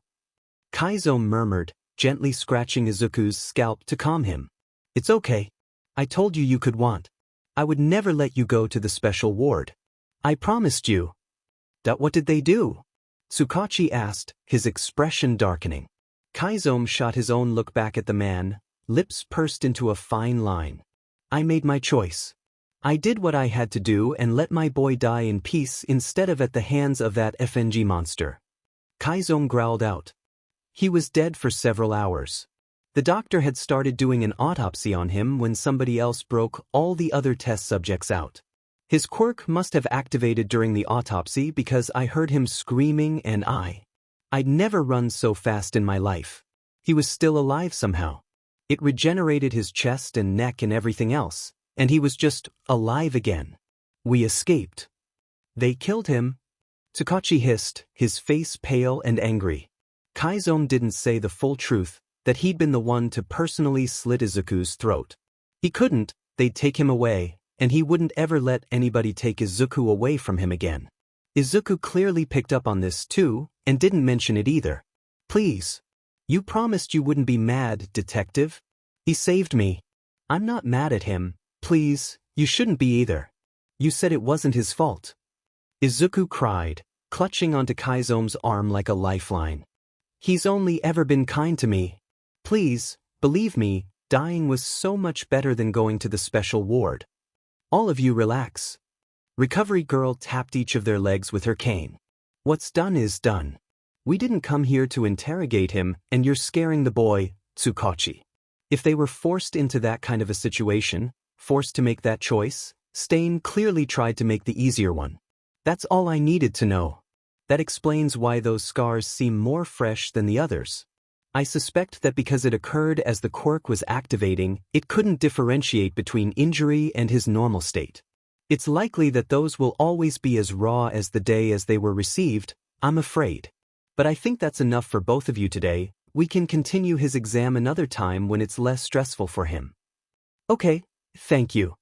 Kaiso murmured, gently scratching Izuku's scalp to calm him. It's okay. I told you you could want. I would never let you go to the special ward. I promised you. What did they do? Tsukachi asked, his expression darkening. Kaizome shot his own look back at the man, lips pursed into a fine line. I made my choice. I did what I had to do and let my boy die in peace instead of at the hands of that FNG monster. Kaizome growled out. He was dead for several hours. The doctor had started doing an autopsy on him when somebody else broke all the other test subjects out. His quirk must have activated during the autopsy because I heard him screaming and I'd never run so fast in my life. He was still alive somehow. It regenerated his chest and neck and everything else, and he was just alive again. We escaped. They killed him. Tsukachi hissed, his face pale and angry. Kaizome didn't say the full truth, that he'd been the one to personally slit Izuku's throat. He couldn't, they'd take him away, and he wouldn't ever let anybody take Izuku away from him again. Izuku clearly picked up on this too, and didn't mention it either. Please. You promised you wouldn't be mad, detective. He saved me. I'm not mad at him, please, you shouldn't be either. You said it wasn't his fault. Izuku cried, clutching onto Kaizome's arm like a lifeline. He's only ever been kind to me. Please, believe me, dying was so much better than going to the special ward. All of you relax. Recovery Girl tapped each of their legs with her cane. What's done is done. We didn't come here to interrogate him, and you're scaring the boy, Tsukachi. If they were forced into that kind of a situation, forced to make that choice, Stain clearly tried to make the easier one. That's all I needed to know. That explains why those scars seem more fresh than the others. I suspect that because it occurred as the quirk was activating, it couldn't differentiate between injury and his normal state. It's likely that those will always be as raw as the day as they were received, I'm afraid. But I think that's enough for both of you today. We can continue his exam another time when it's less stressful for him. Okay, thank you.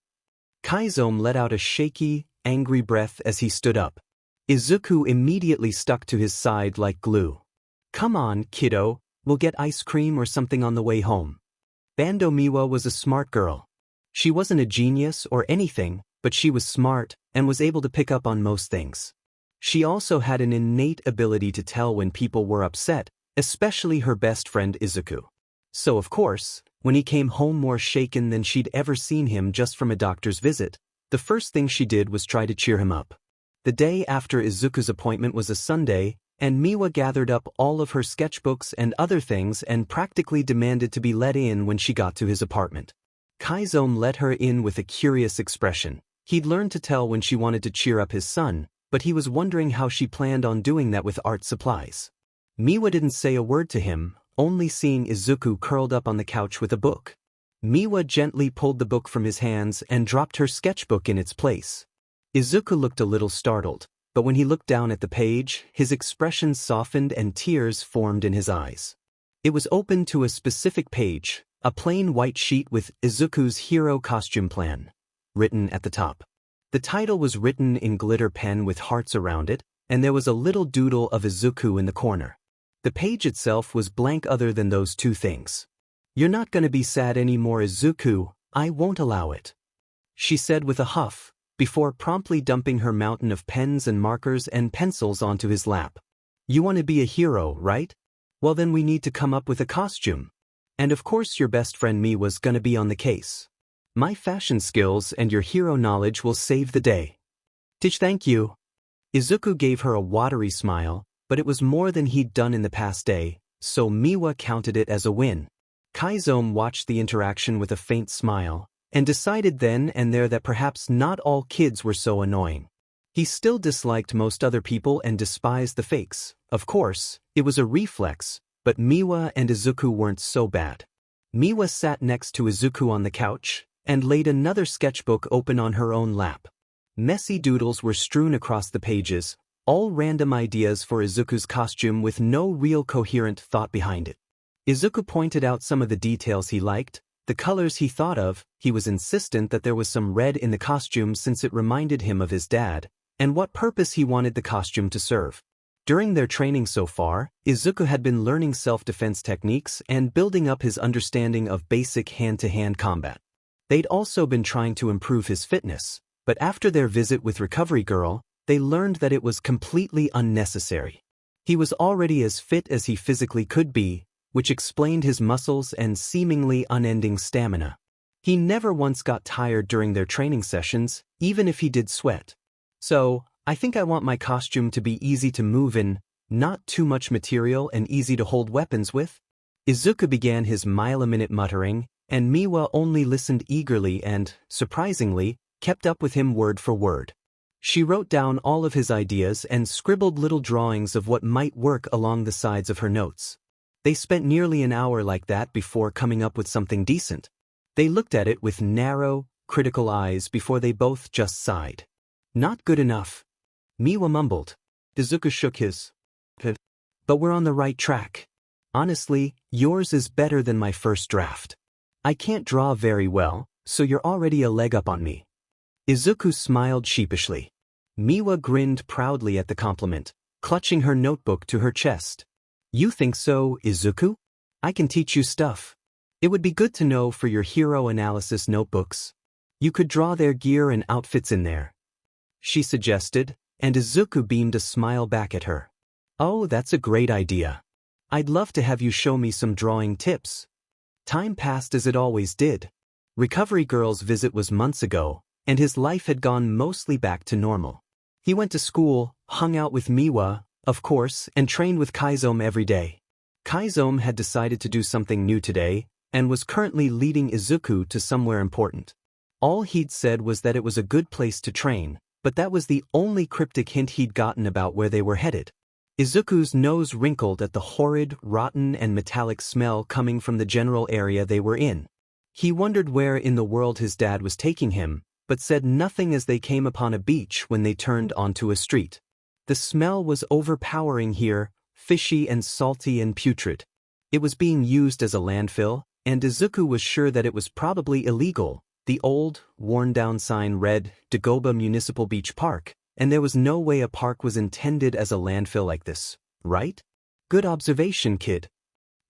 Kaizome let out a shaky, angry breath as he stood up. Izuku immediately stuck to his side like glue. Come on, kiddo, we'll get ice cream or something on the way home. Bando Miwa was a smart girl. She wasn't a genius or anything, but she was smart and was able to pick up on most things. She also had an innate ability to tell when people were upset, especially her best friend Izuku. So of course, when he came home more shaken than she'd ever seen him just from a doctor's visit, the first thing she did was try to cheer him up. The day after Izuku's appointment was a Sunday, and Miwa gathered up all of her sketchbooks and other things and practically demanded to be let in when she got to his apartment. Kaizome let her in with a curious expression. He'd learned to tell when she wanted to cheer up his son, but he was wondering how she planned on doing that with art supplies. Miwa didn't say a word to him, only seeing Izuku curled up on the couch with a book. Miwa gently pulled the book from his hands and dropped her sketchbook in its place. Izuku looked a little startled, but when he looked down at the page, his expression softened and tears formed in his eyes. It was open to a specific page, a plain white sheet with Izuku's hero costume plan written at the top. The title was written in glitter pen with hearts around it, and there was a little doodle of Izuku in the corner. The page itself was blank other than those two things. "You're not gonna be sad anymore, Izuku, I won't allow it," she said with a huff, before promptly dumping her mountain of pens and markers and pencils onto his lap. "You want to be a hero, right? Well then we need to come up with a costume. And of course your best friend Miwa's gonna be on the case. My fashion skills and your hero knowledge will save the day." Thank you." Izuku gave her a watery smile, but it was more than he'd done in the past day, so Miwa counted it as a win. Kaiso watched the interaction with a faint smile, and decided then and there that perhaps not all kids were so annoying. He still disliked most other people and despised the fakes. Of course, it was a reflex, but Miwa and Izuku weren't so bad. Miwa sat next to Izuku on the couch, and laid another sketchbook open on her own lap. Messy doodles were strewn across the pages, all random ideas for Izuku's costume with no real coherent thought behind it. Izuku pointed out some of the details he liked, the colors he thought of. He was insistent that there was some red in the costume since it reminded him of his dad, and what purpose he wanted the costume to serve. During their training so far, Izuku had been learning self-defense techniques and building up his understanding of basic hand-to-hand combat. They'd also been trying to improve his fitness, but after their visit with Recovery Girl, they learned that it was completely unnecessary. He was already as fit as he physically could be, which explained his muscles and seemingly unending stamina. He never once got tired during their training sessions, even if he did sweat. "So, I think I want my costume to be easy to move in, not too much material and easy to hold weapons with." Izuku began his mile-a-minute muttering, and Miwa only listened eagerly and, surprisingly, kept up with him word for word. She wrote down all of his ideas and scribbled little drawings of what might work along the sides of her notes. They spent nearly an hour like that before coming up with something decent. They looked at it with narrow, critical eyes before they both just sighed. "Not good enough," Miwa mumbled. Izuku shook his head. "But we're on the right track. Honestly, yours is better than my first draft. I can't draw very well, so you're already a leg up on me." Izuku smiled sheepishly. Miwa grinned proudly at the compliment, clutching her notebook to her chest. "You think so, Izuku? I can teach you stuff. It would be good to know for your hero analysis notebooks. You could draw their gear and outfits in there," she suggested, and Izuku beamed a smile back at her. "Oh, that's a great idea. I'd love to have you show me some drawing tips." Time passed as it always did. Recovery Girl's visit was months ago, and his life had gone mostly back to normal. He went to school, hung out with Miwa, of course, and trained with Chizome every day. Chizome had decided to do something new today, and was currently leading Izuku to somewhere important. All he'd said was that it was a good place to train, but that was the only cryptic hint he'd gotten about where they were headed. Izuku's nose wrinkled at the horrid, rotten and metallic smell coming from the general area they were in. He wondered where in the world his dad was taking him, but said nothing as they came upon a beach when they turned onto a street. The smell was overpowering here, fishy and salty and putrid. It was being used as a landfill, and Izuku was sure that it was probably illegal. The old, worn-down sign read, Dagoba Municipal Beach Park, and there was no way a park was intended as a landfill like this, right? "Good observation, kid."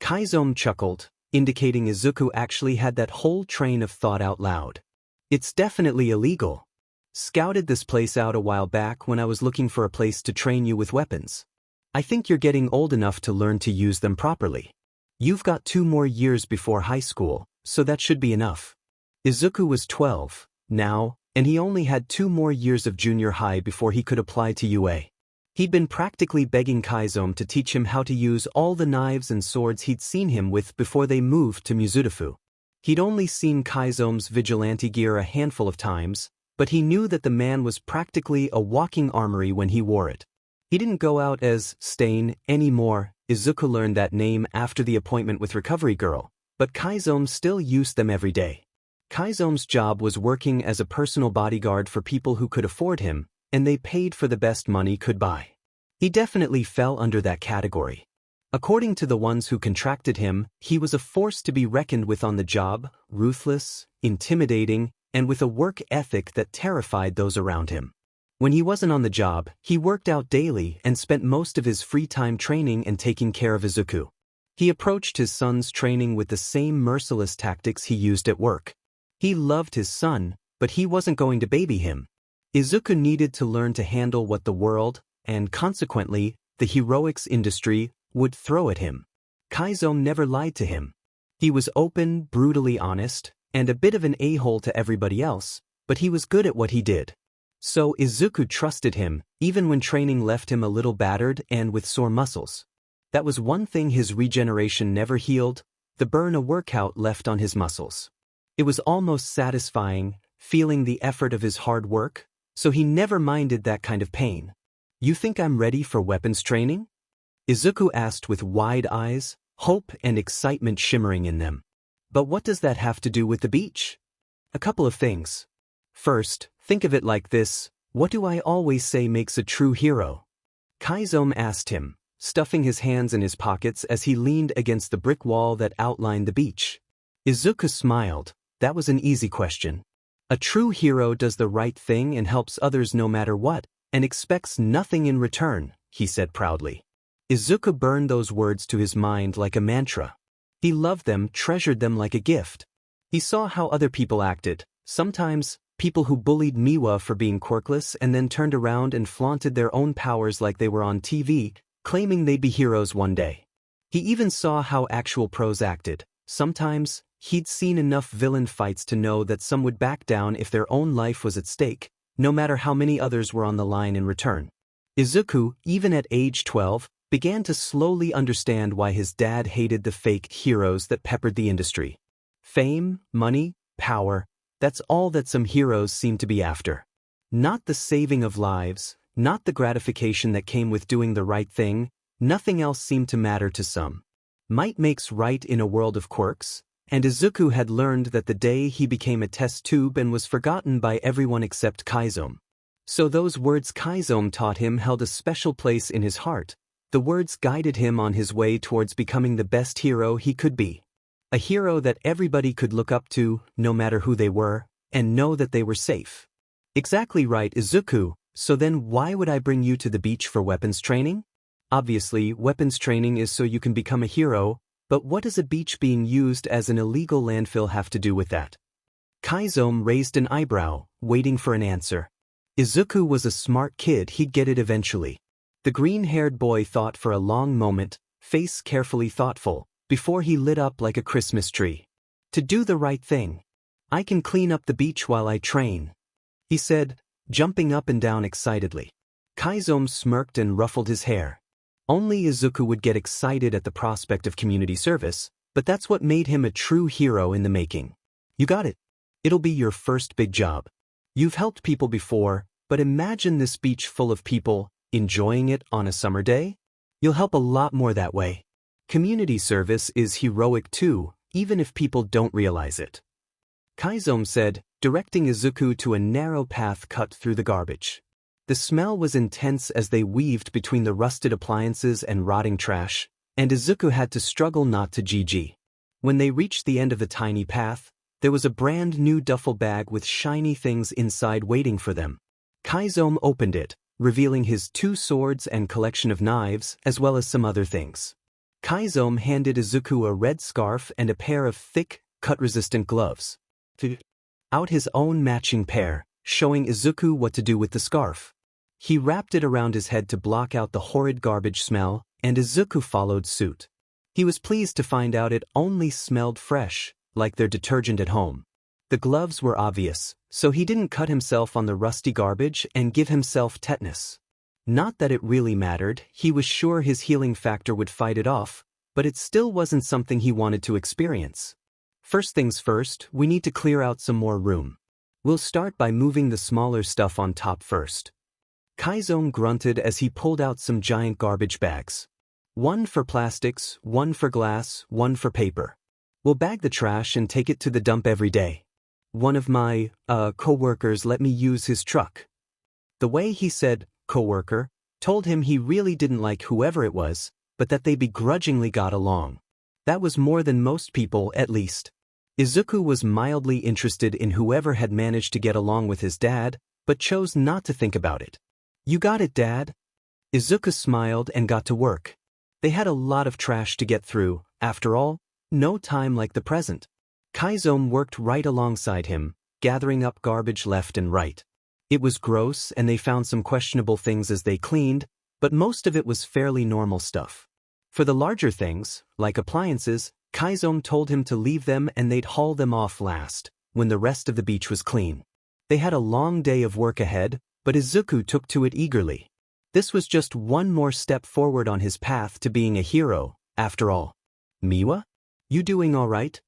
Kaiso chuckled, indicating Izuku actually had that whole train of thought out loud. "It's definitely illegal. Scouted this place out a while back when I was looking for a place to train you with weapons. I think you're getting old enough to learn to use them properly. You've got 2 more years before high school, so that should be enough." Izuku was 12 now, and he only had 2 more years of junior high before he could apply to UA. He'd been practically begging Kaiso to teach him how to use all the knives and swords he'd seen him with before they moved to Mizudafu. He'd only seen Kaiso's vigilante gear a handful of times, but he knew that the man was practically a walking armory when he wore it. He didn't go out as Stain anymore. Izuku learned that name after the appointment with Recovery Girl, but Kaiso still used them every day. Kaiso's job was working as a personal bodyguard for people who could afford him, and they paid for the best money could buy. He definitely fell under that category. According to the ones who contracted him, he was a force to be reckoned with on the job, ruthless, intimidating, and with a work ethic that terrified those around him. When he wasn't on the job, he worked out daily and spent most of his free time training and taking care of Izuku. He approached his son's training with the same merciless tactics he used at work. He loved his son, but he wasn't going to baby him. Izuku needed to learn to handle what the world, and consequently, the heroics industry, would throw at him. Kaiso never lied to him. He was open, brutally honest, and a bit of an a-hole to everybody else, but he was good at what he did. So Izuku trusted him, even when training left him a little battered and with sore muscles. That was one thing his regeneration never healed, the burn a workout left on his muscles. It was almost satisfying, feeling the effort of his hard work, so he never minded that kind of pain. "You think I'm ready for weapons training?" Izuku asked with wide eyes, hope and excitement shimmering in them. "But what does that have to do with the beach?" "A couple of things. First, think of it like this, what do I always say makes a true hero?" Chizome asked him, stuffing his hands in his pockets as he leaned against the brick wall that outlined the beach. Izuku smiled. That was an easy question. A true hero does the right thing and helps others no matter what, and expects nothing in return, he said proudly. Izuku burned those words to his mind like a mantra. He loved them, treasured them like a gift. He saw how other people acted, sometimes people who bullied Miwa for being quirkless and then turned around and flaunted their own powers like they were on TV, claiming they'd be heroes one day. He even saw how actual pros acted. Sometimes, he'd seen enough villain fights to know that some would back down if their own life was at stake, no matter how many others were on the line in return. Izuku, even at age 12, began to slowly understand why his dad hated the fake heroes that peppered the industry. Fame, money, power, that's all that some heroes seem to be after. Not the saving of lives, not the gratification that came with doing the right thing, nothing else seemed to matter to some. Might makes right in a world of quirks, and Izuku had learned that the day he became a test tube and was forgotten by everyone except Chizome. So those words Chizome taught him held a special place in his heart. The words guided him on his way towards becoming the best hero he could be. A hero that everybody could look up to, no matter who they were, and know that they were safe. Exactly right, Izuku, so then why would I bring you to the beach for weapons training? Obviously, weapons training is so you can become a hero, but what does a beach being used as an illegal landfill have to do with that? Chizome raised an eyebrow, waiting for an answer. Izuku was a smart kid, he'd get it eventually. The green-haired boy thought for a long moment, face carefully thoughtful, before he lit up like a Christmas tree. To do the right thing. I can clean up the beach while I train, he said, jumping up and down excitedly. Chizome smirked and ruffled his hair. Only Izuku would get excited at the prospect of community service, but that's what made him a true hero in the making. You got it. It'll be your first big job. You've helped people before, but imagine this beach full of people, enjoying it on a summer day? You'll help a lot more that way. Community service is heroic too, even if people don't realize it. Chizome said, directing Izuku to a narrow path cut through the garbage. The smell was intense as they weaved between the rusted appliances and rotting trash, and Izuku had to struggle not to GG. When they reached the end of the tiny path, there was a brand new duffel bag with shiny things inside waiting for them. Chizome opened it, revealing his 2 swords and collection of knives, as well as some other things. Chizome handed Izuku a red scarf and a pair of thick, cut-resistant gloves. Out his own matching pair, showing Izuku what to do with the scarf. He wrapped it around his head to block out the horrid garbage smell, and Izuku followed suit. He was pleased to find out it only smelled fresh, like their detergent at home. The gloves were obvious, so he didn't cut himself on the rusty garbage and give himself tetanus. Not that it really mattered, he was sure his healing factor would fight it off, but it still wasn't something he wanted to experience. First things first, we need to clear out some more room. We'll start by moving the smaller stuff on top first. Chizome grunted as he pulled out some giant garbage bags. 1 for plastics, 1 for glass, 1 for paper. We'll bag the trash and take it to the dump every day. One of my, co-workers let me use his truck. The way he said, co-worker, told him he really didn't like whoever it was, but that they begrudgingly got along. That was more than most people, at least. Izuku was mildly interested in whoever had managed to get along with his dad, but chose not to think about it. You got it, Dad. Izuku smiled and got to work. They had a lot of trash to get through, after all, no time like the present. Kaiso worked right alongside him, gathering up garbage left and right. It was gross and they found some questionable things as they cleaned, but most of it was fairly normal stuff. For the larger things, like appliances, Kaiso told him to leave them and they'd haul them off last, when the rest of the beach was clean. They had a long day of work ahead, but Izuku took to it eagerly. This was just one more step forward on his path to being a hero, after all. Miwa? You doing all right?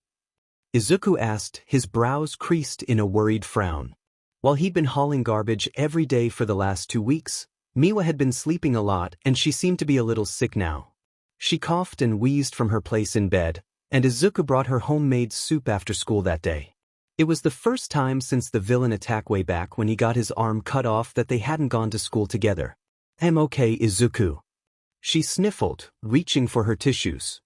Izuku asked, his brows creased in a worried frown. While he'd been hauling garbage every day for the last 2 weeks, Miwa had been sleeping a lot and she seemed to be a little sick now. She coughed and wheezed from her place in bed, and Izuku brought her homemade soup after school that day. It was the first time since the villain attack way back when he got his arm cut off that they hadn't gone to school together. I'm okay, Izuku. She sniffled, reaching for her tissues.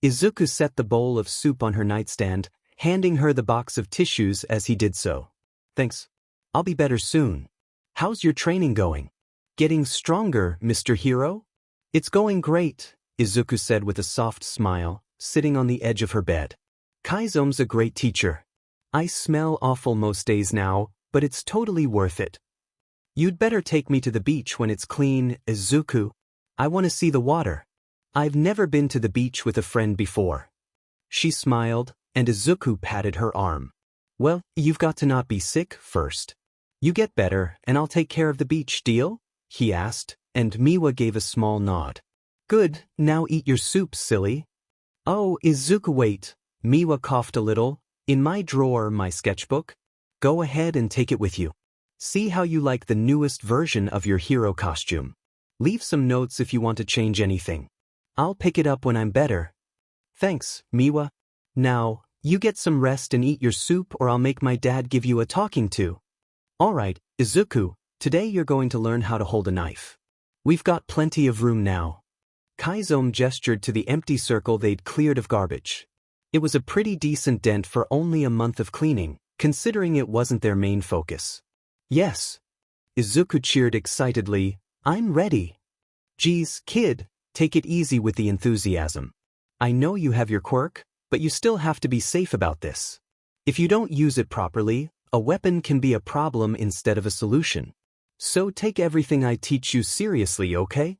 Izuku set the bowl of soup on her nightstand, handing her the box of tissues as he did so. Thanks. I'll be better soon. How's your training going? Getting stronger, Mr. Hero? It's going great, Izuku said with a soft smile, sitting on the edge of her bed. Kaizo's a great teacher. I smell awful most days now, but it's totally worth it. You'd better take me to the beach when it's clean, Izuku. I want to see the water. I've never been to the beach with a friend before. She smiled, and Izuku patted her arm. Well, you've got to not be sick first. You get better, and I'll take care of the beach, deal? He asked, and Miwa gave a small nod. Good, now eat your soup, silly. Oh, Izuku, wait. Miwa coughed a little. In my drawer, my sketchbook. Go ahead and take it with you. See how you like the newest version of your hero costume. Leave some notes if you want to change anything. I'll pick it up when I'm better. Thanks, Miwa. Now, you get some rest and eat your soup or I'll make my dad give you a talking to. Alright, Izuku, today you're going to learn how to hold a knife. We've got plenty of room now. Kaiso gestured to the empty circle they'd cleared of garbage. It was a pretty decent dent for only a month of cleaning, considering it wasn't their main focus. Yes. Izuku cheered excitedly. I'm ready. Geez, kid, take it easy with the enthusiasm. I know you have your quirk, but you still have to be safe about this. If you don't use it properly, a weapon can be a problem instead of a solution. So take everything I teach you seriously, okay?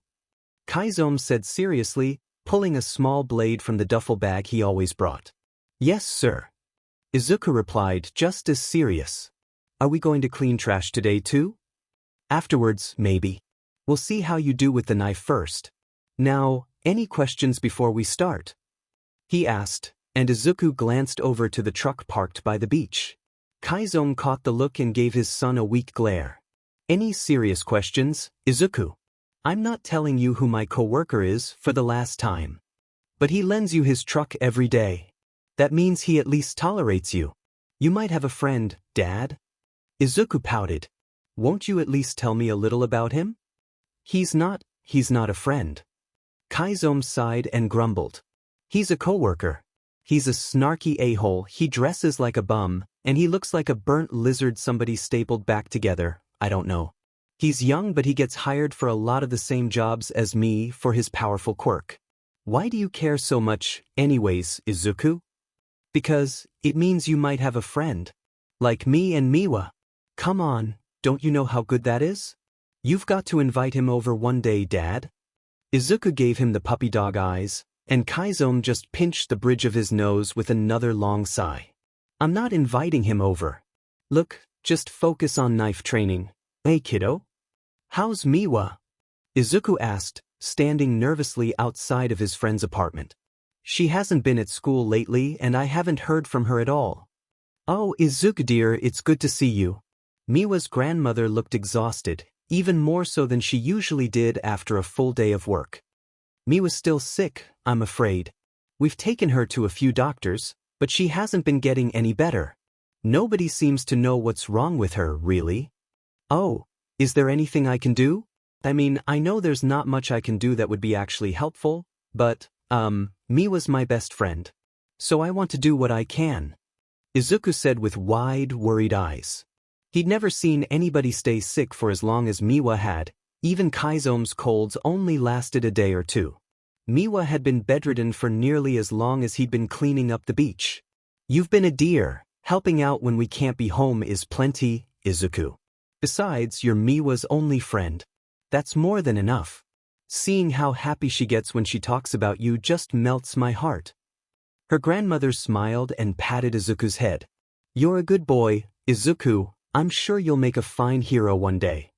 Kaiso said seriously, pulling a small blade from the duffel bag he always brought. Yes, sir. Izuku replied, just as serious. Are we going to clean trash today too? Afterwards, maybe. We'll see how you do with the knife first. Now, any questions before we start? He asked, and Izuku glanced over to the truck parked by the beach. Kaiso caught the look and gave his son a weak glare. Any serious questions, Izuku? I'm not telling you who my coworker is for the last time. But he lends you his truck every day. That means he at least tolerates you. You might have a friend, Dad. Izuku pouted. Won't you at least tell me a little about him? He's not a friend. Kaiso sighed and grumbled. He's a coworker. He's a snarky a-hole, he dresses like a bum, and he looks like a burnt lizard somebody stapled back together, I don't know. He's young but he gets hired for a lot of the same jobs as me for his powerful quirk. Why do you care so much, anyways, Izuku? Because it means you might have a friend. Like me and Miwa. Come on, don't you know how good that is? You've got to invite him over one day, Dad. Izuku gave him the puppy dog eyes, and Kaiso just pinched the bridge of his nose with another long sigh. I'm not inviting him over. Look, just focus on knife training. Hey, kiddo? How's Miwa? Izuku asked, standing nervously outside of his friend's apartment. She hasn't been at school lately and I haven't heard from her at all. Oh, Izuku dear, it's good to see you. Miwa's grandmother looked exhausted, even more so than she usually did after a full day of work. Miwa's still sick, I'm afraid. We've taken her to a few doctors, but she hasn't been getting any better. Nobody seems to know what's wrong with her, really. Oh, is there anything I can do? I mean, I know there's not much I can do that would be actually helpful, but, Miwa's my best friend. So I want to do what I can. Izuku said with wide, worried eyes. He'd never seen anybody stay sick for as long as Miwa had. Even Kaizome's colds only lasted a day or two. Miwa had been bedridden for nearly as long as he'd been cleaning up the beach. "You've been a dear. Helping out when we can't be home is plenty, Izuku. Besides, you're Miwa's only friend. That's more than enough. Seeing how happy she gets when she talks about you just melts my heart." Her grandmother smiled and patted Izuku's head. "You're a good boy, Izuku. I'm sure you'll make a fine hero one day."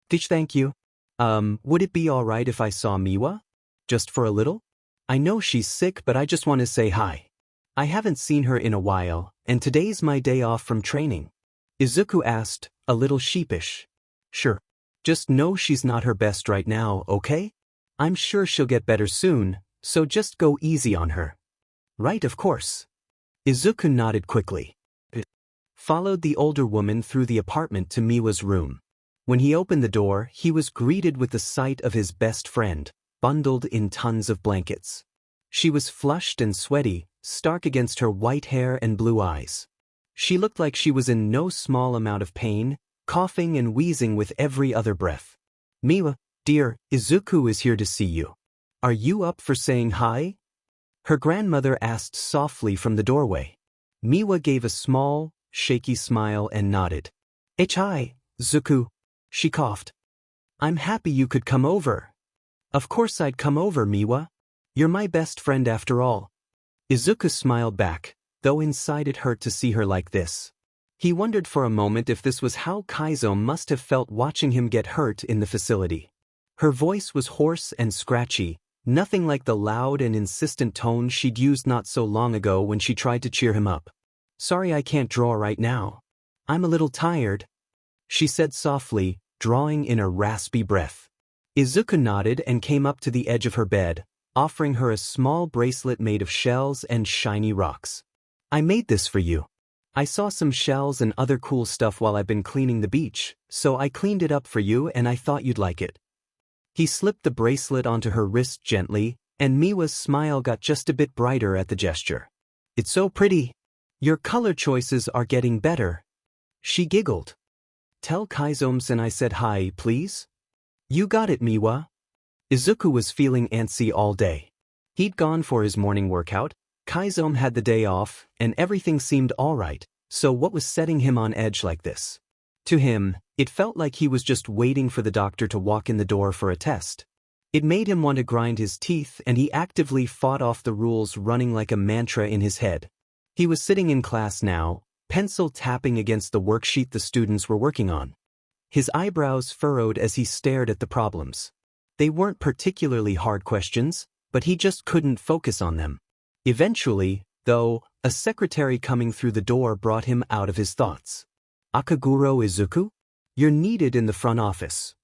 Thank you. Would it be alright if I saw Miwa? Just for a little? I know she's sick, but I just want to say hi. I haven't seen her in a while, and today's my day off from training." Izuku asked, a little sheepish. "Sure. Just know she's not her best right now, okay? I'm sure she'll get better soon, so just go easy on her." "Right, of course." Izuku nodded quickly. Followed the older woman through the apartment to Miwa's room. When he opened the door, he was greeted with the sight of his best friend, bundled in tons of blankets. She was flushed and sweaty, stark against her white hair and blue eyes. She looked like she was in no small amount of pain, coughing and wheezing with every other breath. "Miwa, dear, Izuku is here to see you. Are you up for saying hi?" her grandmother asked softly from the doorway. Miwa gave a small, shaky smile and nodded. "Hi, Zuku," she coughed. "I'm happy you could come over." "Of course I'd come over, Miwa. You're my best friend after all." Izuku smiled back, though inside it hurt to see her like this. He wondered for a moment if this was how Kaiso must have felt watching him get hurt in the facility. Her voice was hoarse and scratchy, nothing like the loud and insistent tone she'd used not so long ago when she tried to cheer him up. "Sorry I can't draw right now. I'm a little tired," she said softly, drawing in a raspy breath. Izuku nodded and came up to the edge of her bed, offering her a small bracelet made of shells and shiny rocks. "I made this for you. I saw some shells and other cool stuff while I've been cleaning the beach, so I cleaned it up for you and I thought you'd like it." He slipped the bracelet onto her wrist gently, and Miwa's smile got just a bit brighter at the gesture. "It's so pretty. Your color choices are getting better." She giggled. "Tell Kaizoms I said hi, please." "You got it, Miwa." Izuku was feeling antsy all day. He'd gone for his morning workout, Kaizome had the day off, and everything seemed alright, so what was setting him on edge like this? To him, it felt like he was just waiting for the doctor to walk in the door for a test. It made him want to grind his teeth, and he actively fought off the rules running like a mantra in his head. He was sitting in class now, pencil tapping against the worksheet the students were working on. His eyebrows furrowed as he stared at the problems. They weren't particularly hard questions, but he just couldn't focus on them. Eventually, though, a secretary coming through the door brought him out of his thoughts. "Akaguro Izuku? You're needed in the front office,"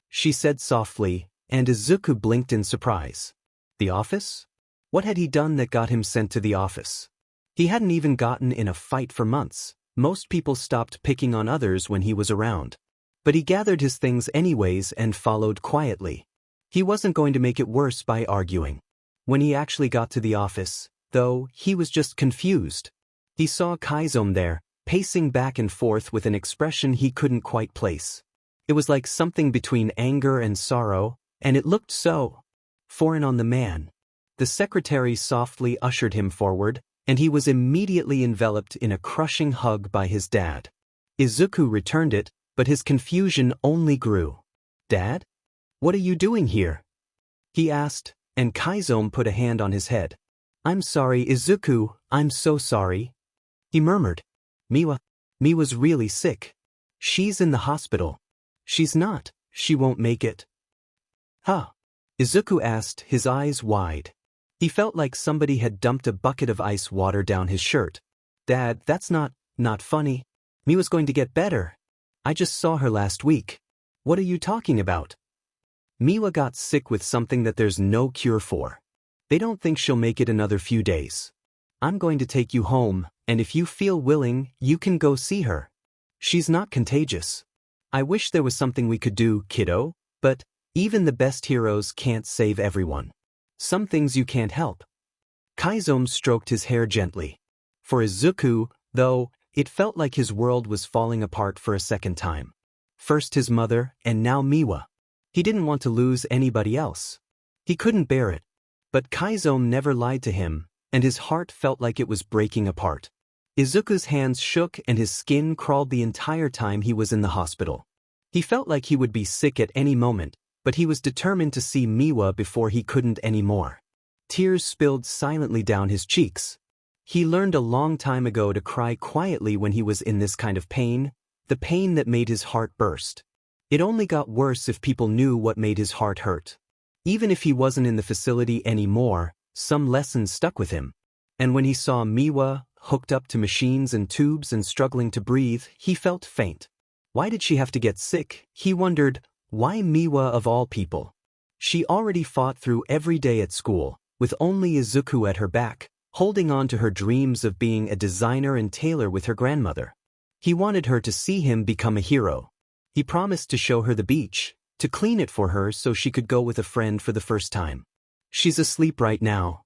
she said softly, and Izuku blinked in surprise. The office? What had he done that got him sent to the office? He hadn't even gotten in a fight for months. Most people stopped picking on others when he was around. But he gathered his things anyways and followed quietly. He wasn't going to make it worse by arguing. When he actually got to the office, though, he was just confused. He saw Kaizome there, pacing back and forth with an expression he couldn't quite place. It was like something between anger and sorrow, and it looked so foreign on the man. The secretary softly ushered him forward, and he was immediately enveloped in a crushing hug by his dad. Izuku returned it, but his confusion only grew. "Dad? What are you doing here?" he asked, and Kaizome put a hand on his head. "I'm sorry, Izuku, I'm so sorry," he murmured. Miwa's really sick. She's in the hospital." "She's not, she won't make it." "Huh?" Izuku asked, his eyes wide. He felt like somebody had dumped a bucket of ice water down his shirt. "Dad, that's not funny. Miwa's going to get better. I just saw her last week. What are you talking about?" "Miwa got sick with something that there's no cure for. They don't think she'll make it another few days. I'm going to take you home, and if you feel willing, you can go see her. She's not contagious. I wish there was something we could do, kiddo, but even the best heroes can't save everyone. Some things you can't help." Kaizome stroked his hair gently. For Izuku, though, it felt like his world was falling apart for a second time. First his mother, and now Miwa. He didn't want to lose anybody else. He couldn't bear it. But Kaiso never lied to him, and his heart felt like it was breaking apart. Izuku's hands shook and his skin crawled the entire time he was in the hospital. He felt like he would be sick at any moment, but he was determined to see Miwa before he couldn't anymore. Tears spilled silently down his cheeks. He learned a long time ago to cry quietly when he was in this kind of pain, the pain that made his heart burst. It only got worse if people knew what made his heart hurt. Even if he wasn't in the facility anymore, some lessons stuck with him. And when he saw Miwa, hooked up to machines and tubes and struggling to breathe, he felt faint. Why did she have to get sick? He wondered, why Miwa of all people? She already fought through every day at school, with only Izuku at her back, holding on to her dreams of being a designer and tailor with her grandmother. He wanted her to see him become a hero. He promised to show her the beach, to clean it for her so she could go with a friend for the first time. She's asleep right now.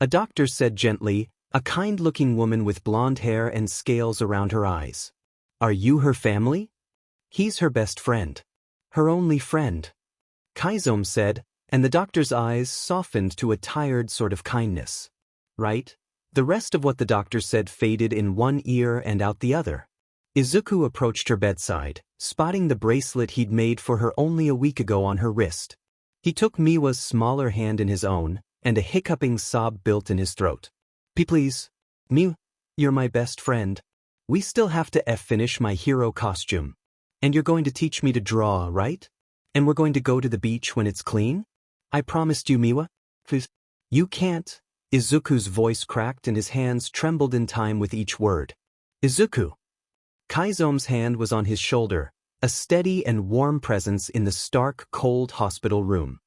A doctor said gently, a kind-looking woman with blonde hair and scales around her eyes. Are you her family? He's her best friend. Her only friend. Chizome said, and the doctor's eyes softened to a tired sort of kindness. Right? The rest of what the doctor said faded in one ear and out the other. Izuku approached her bedside, spotting the bracelet he'd made for her only a week ago on her wrist. He took Miwa's smaller hand in his own, and a hiccuping sob built in his throat. Please, Miwa, you're my best friend. We still have to finish my hero costume. And you're going to teach me to draw, right? And we're going to go to the beach when it's clean? I promised you, Miwa. Please. You can't. Izuku's voice cracked and his hands trembled in time with each word. Izuku. Kaizome's hand was on his shoulder, a steady and warm presence in the stark, cold hospital room.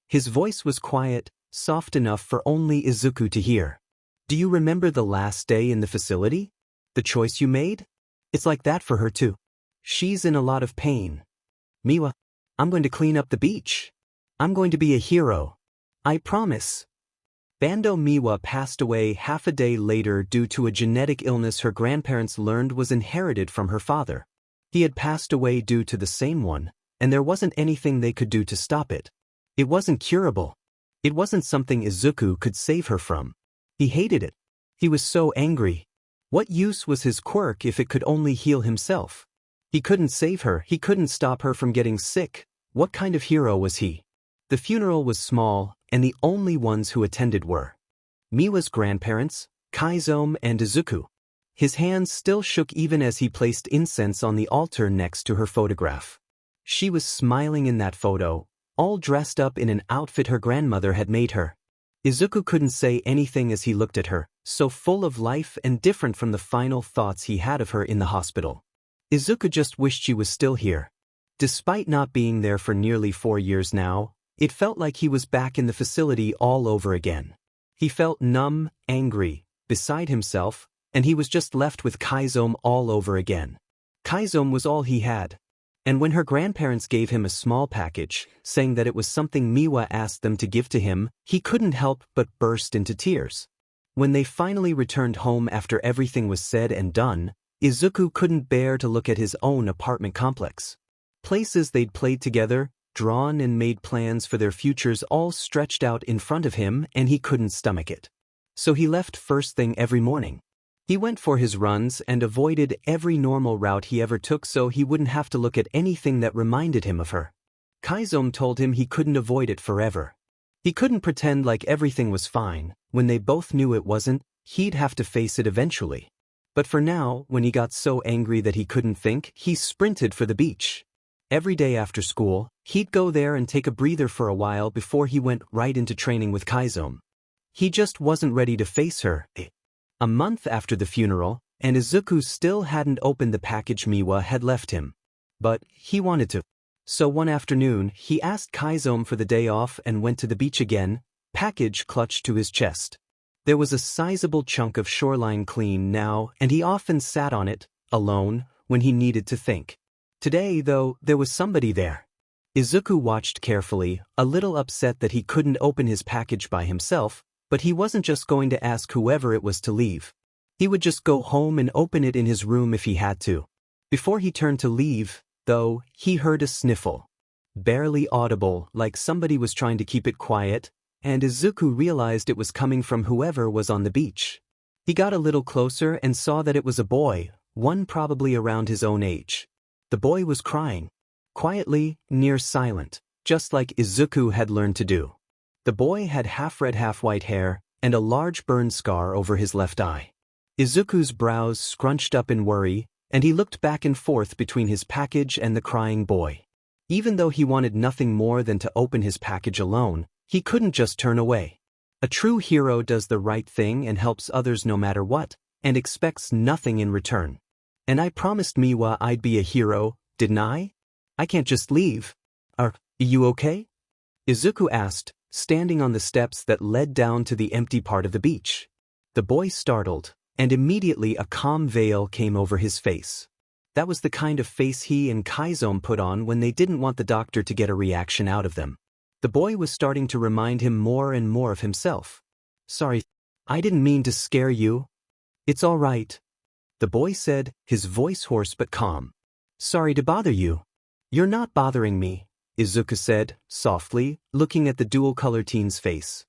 His voice was quiet, soft enough for only Izuku to hear. Do you remember the last day in the facility? The choice you made? It's like that for her too. She's in a lot of pain. Miwa, I'm going to clean up the beach. I'm going to be a hero. I promise. Bando Miwa passed away half a day later due to a genetic illness her grandparents learned was inherited from her father. He had passed away due to the same one, and there wasn't anything they could do to stop it. It wasn't curable. It wasn't something Izuku could save her from. He hated it. He was so angry. What use was his quirk if it could only heal himself? He couldn't save her, he couldn't stop her from getting sick. What kind of hero was he? The funeral was small, and the only ones who attended were Miwa's grandparents, Chizome and Izuku. His hands still shook even as he placed incense on the altar next to her photograph. She was smiling in that photo, all dressed up in an outfit her grandmother had made her. Izuku couldn't say anything as he looked at her, so full of life and different from the final thoughts he had of her in the hospital. Izuku just wished she was still here. Despite not being there for nearly 4 years now, it felt like he was back in the facility all over again. He felt numb, angry, beside himself, and he was just left with Chizome all over again. Chizome was all he had. And when her grandparents gave him a small package, saying that it was something Miwa asked them to give to him, he couldn't help but burst into tears. When they finally returned home after everything was said and done, Izuku couldn't bear to look at his own apartment complex. Places they'd played together, drawn and made plans for their futures all stretched out in front of him, and he couldn't stomach it. So he left first thing every morning. He went for his runs and avoided every normal route he ever took so he wouldn't have to look at anything that reminded him of her. Chizome told him he couldn't avoid it forever. He couldn't pretend like everything was fine. When they both knew it wasn't, he'd have to face it eventually. But for now, when he got so angry that he couldn't think, he sprinted for the beach. Every day after school, he'd go there and take a breather for a while before he went right into training with Chizome. He just wasn't ready to face her. A month after the funeral, and Izuku still hadn't opened the package Miwa had left him. But he wanted to. So one afternoon, he asked Chizome for the day off and went to the beach again, package clutched to his chest. There was a sizable chunk of shoreline clean now, and he often sat on it, alone, when he needed to think. Today, though, there was somebody there. Izuku watched carefully, a little upset that he couldn't open his package by himself, but he wasn't just going to ask whoever it was to leave. He would just go home and open it in his room if he had to. Before he turned to leave, though, he heard a sniffle. Barely audible, like somebody was trying to keep it quiet, and Izuku realized it was coming from whoever was on the beach. He got a little closer and saw that it was a boy, one probably around his own age. The boy was crying. Quietly, near silent, just like Izuku had learned to do. The boy had half-red half-white hair, and a large burn scar over his left eye. Izuku's brows scrunched up in worry, and he looked back and forth between his package and the crying boy. Even though he wanted nothing more than to open his package alone, he couldn't just turn away. A true hero does the right thing and helps others no matter what, and expects nothing in return. And I promised Miwa I'd be a hero, didn't I? I can't just leave. Are you okay? Izuku asked, standing on the steps that led down to the empty part of the beach. The boy startled, and immediately a calm veil came over his face. That was the kind of face he and Kaiso put on when they didn't want the doctor to get a reaction out of them. The boy was starting to remind him more and more of himself. Sorry, I didn't mean to scare you. It's all right, the boy said, his voice hoarse but calm. Sorry to bother you. You're not bothering me, Izuku said, softly, looking at the dual-color teen's face.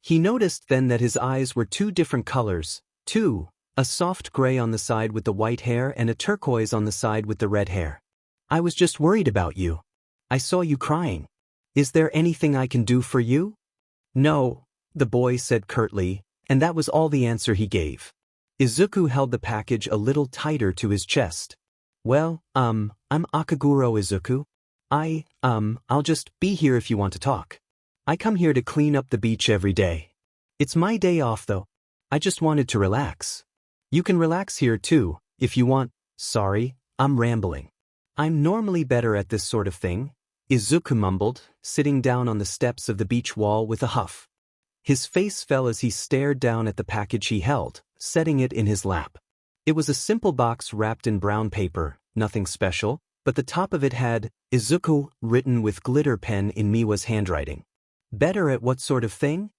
He noticed then that his eyes were two different colors, too, a soft gray on the side with the white hair and a turquoise on the side with the red hair. I was just worried about you. I saw you crying. Is there anything I can do for you? No, the boy said curtly, and that was all the answer he gave. Izuku held the package a little tighter to his chest. Well, I'm Akaguro Izuku. I'll just be here if you want to talk. I come here to clean up the beach every day. It's my day off though. I just wanted to relax. You can relax here too, if you want. Sorry, I'm rambling. I'm normally better at this sort of thing, Izuku mumbled, sitting down on the steps of the beach wall with a huff. His face fell as he stared down at the package he held, setting it in his lap. It was a simple box wrapped in brown paper, nothing special, but the top of it had, Izuku, written with glitter pen in Miwa's handwriting. Better at what sort of thing?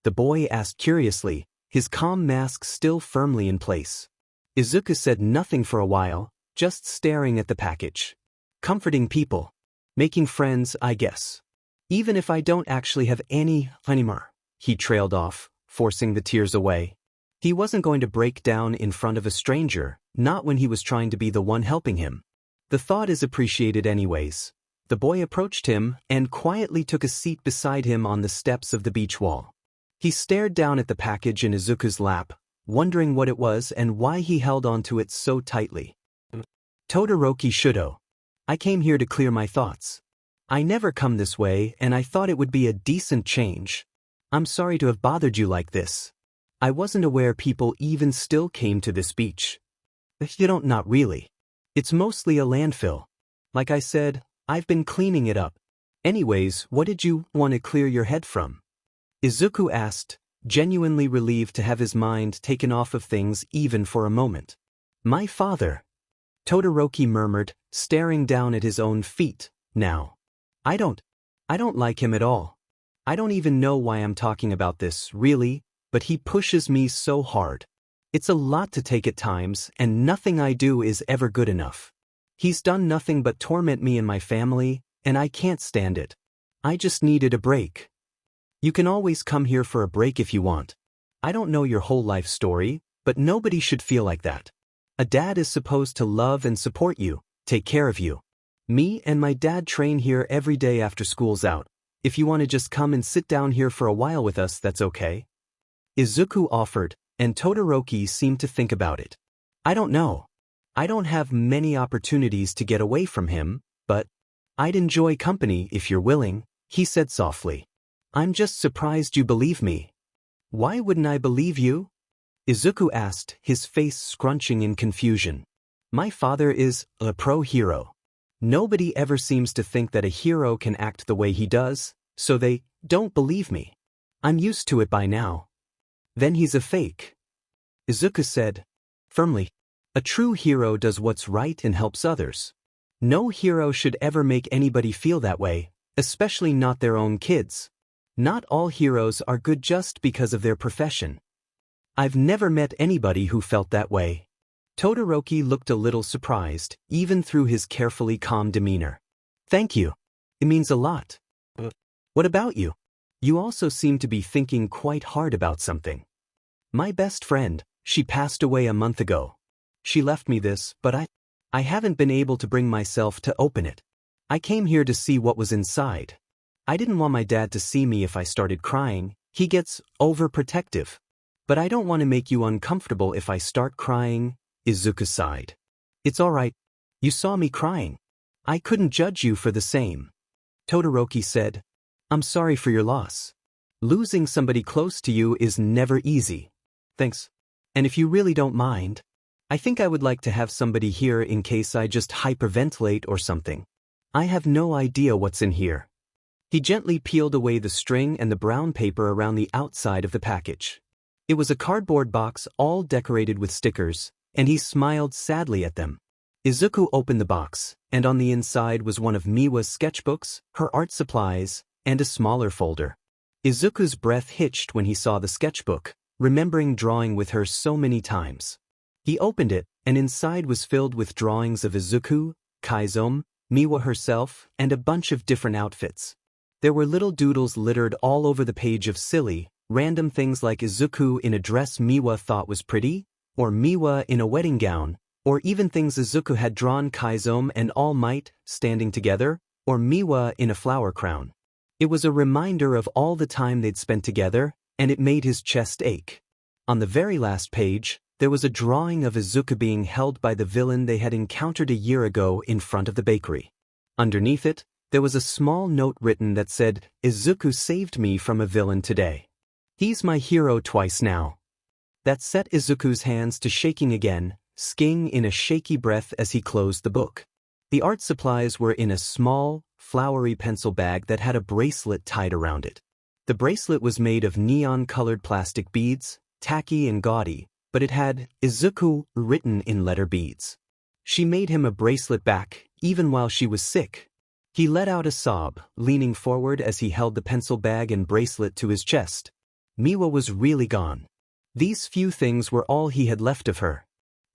The boy asked curiously, his calm mask still firmly in place. Izuku said nothing for a while, just staring at the package. Comforting people. Making friends, I guess. Even if I don't actually have any anymore, he trailed off, forcing the tears away. He wasn't going to break down in front of a stranger, not when he was trying to be the one helping him. The thought is appreciated anyways. The boy approached him and quietly took a seat beside him on the steps of the beach wall. He stared down at the package in Izuku's lap, wondering what it was and why he held onto it so tightly. Todoroki Shudo. I came here to clear my thoughts. I never come this way and I thought it would be a decent change. I'm sorry to have bothered you like this. I wasn't aware people even still came to this beach. You don't, not really. It's mostly a landfill. Like I said, I've been cleaning it up. Anyways, what did you want to clear your head from? Izuku asked, genuinely relieved to have his mind taken off of things even for a moment. My father. Todoroki murmured, staring down at his own feet, now. I don't like him at all. I don't even know why I'm talking about this, really, but he pushes me so hard. It's a lot to take at times, and nothing I do is ever good enough. He's done nothing but torment me and my family, and I can't stand it. I just needed a break. You can always come here for a break if you want. I don't know your whole life story, but nobody should feel like that. A dad is supposed to love and support you, take care of you. Me and my dad train here every day after school's out. If you want to just come and sit down here for a while with us, that's okay. Izuku offered, and Todoroki seemed to think about it. I don't know. I don't have many opportunities to get away from him, but I'd enjoy company if you're willing, he said softly. I'm just surprised you believe me. Why wouldn't I believe you? Izuku asked, his face scrunching in confusion. My father is a pro-hero. Nobody ever seems to think that a hero can act the way he does, so they don't believe me. I'm used to it by now. Then he's a fake. Izuku said, firmly. A true hero does what's right and helps others. No hero should ever make anybody feel that way, especially not their own kids. Not all heroes are good just because of their profession. I've never met anybody who felt that way. Todoroki looked a little surprised, even through his carefully calm demeanor. Thank you. It means a lot. What about you? You also seem to be thinking quite hard about something. My best friend, she passed away a month ago. She left me this, but I haven't been able to bring myself to open it. I came here to see what was inside. I didn't want my dad to see me if I started crying. He gets overprotective. But I don't want to make you uncomfortable if I start crying. Izuku sighed. It's alright. You saw me crying. I couldn't judge you for the same. Todoroki said, I'm sorry for your loss. Losing somebody close to you is never easy. Thanks. And if you really don't mind, I think I would like to have somebody here in case I just hyperventilate or something. I have no idea what's in here. He gently peeled away the string and the brown paper around the outside of the package. It was a cardboard box all decorated with stickers, and he smiled sadly at them. Izuku opened the box, and on the inside was one of Miwa's sketchbooks, her art supplies, and a smaller folder. Izuku's breath hitched when he saw the sketchbook, remembering drawing with her so many times. He opened it, and inside was filled with drawings of Izuku, Kaiso, Miwa herself, and a bunch of different outfits. There were little doodles littered all over the page of silly, random things like Izuku in a dress Miwa thought was pretty, or Miwa in a wedding gown, or even things Izuku had drawn Kaiso and All Might standing together, or Miwa in a flower crown. It was a reminder of all the time they'd spent together, and it made his chest ache. On the very last page, there was a drawing of Izuku being held by the villain they had encountered a year ago in front of the bakery. Underneath it, there was a small note written that said, Izuku saved me from a villain today. He's my hero twice now. That set Izuku's hands to shaking again, skiing in a shaky breath as he closed the book. The art supplies were in a small, flowery pencil bag that had a bracelet tied around it. The bracelet was made of neon-colored plastic beads, tacky and gaudy, but it had Izuku written in letter beads. She made him a bracelet back, even while she was sick. He let out a sob, leaning forward as he held the pencil bag and bracelet to his chest. Miwa was really gone. These few things were all he had left of her.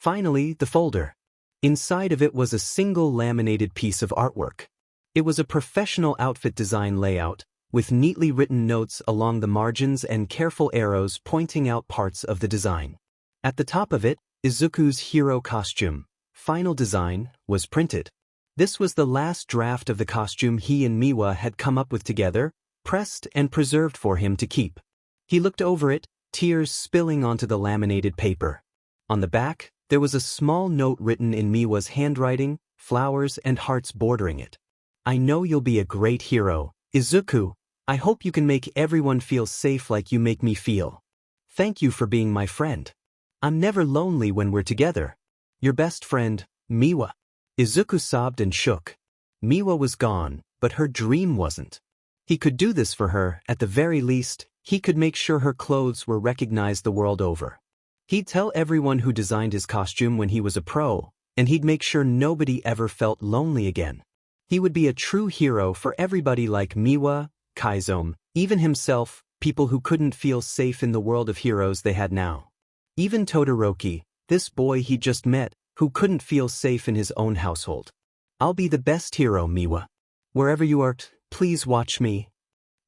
Finally, the folder. Inside of it was a single laminated piece of artwork. It was a professional outfit design layout, with neatly written notes along the margins and careful arrows pointing out parts of the design. At the top of it, Izuku's hero costume, final design, was printed. This was the last draft of the costume he and Miwa had come up with together, pressed and preserved for him to keep. He looked over it, tears spilling onto the laminated paper. On the back, there was a small note written in Miwa's handwriting, flowers and hearts bordering it. I know you'll be a great hero, Izuku. I hope you can make everyone feel safe like you make me feel. Thank you for being my friend. I'm never lonely when we're together. Your best friend, Miwa. Izuku sobbed and shook. Miwa was gone, but her dream wasn't. He could do this for her, at the very least. He could make sure her clothes were recognized the world over. He'd tell everyone who designed his costume when he was a pro, and he'd make sure nobody ever felt lonely again. He would be a true hero for everybody like Miwa, Kaiso, even himself, people who couldn't feel safe in the world of heroes they had now. Even Todoroki, this boy he just met, who couldn't feel safe in his own household. I'll be the best hero, Miwa. Wherever you are, please watch me.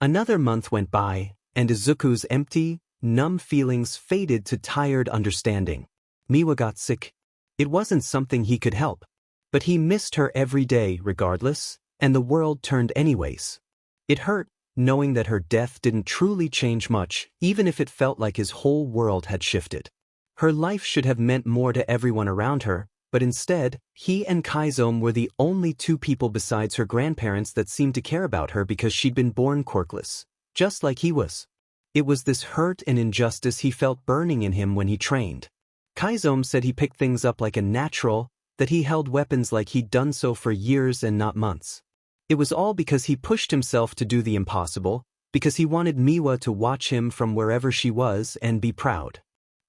Another month went by, and Izuku's empty, numb feelings faded to tired understanding. Miwa got sick. It wasn't something he could help. But he missed her every day regardless, and the world turned anyways. It hurt, knowing that her death didn't truly change much, even if it felt like his whole world had shifted. Her life should have meant more to everyone around her, but instead, he and Kaiso were the only two people besides her grandparents that seemed to care about her because she'd been born quirkless, just like he was. It was this hurt and injustice he felt burning in him when he trained. Kaiso said he picked things up like a natural, that he held weapons like he'd done so for years and not months. It was all because he pushed himself to do the impossible, because he wanted Miwa to watch him from wherever she was and be proud.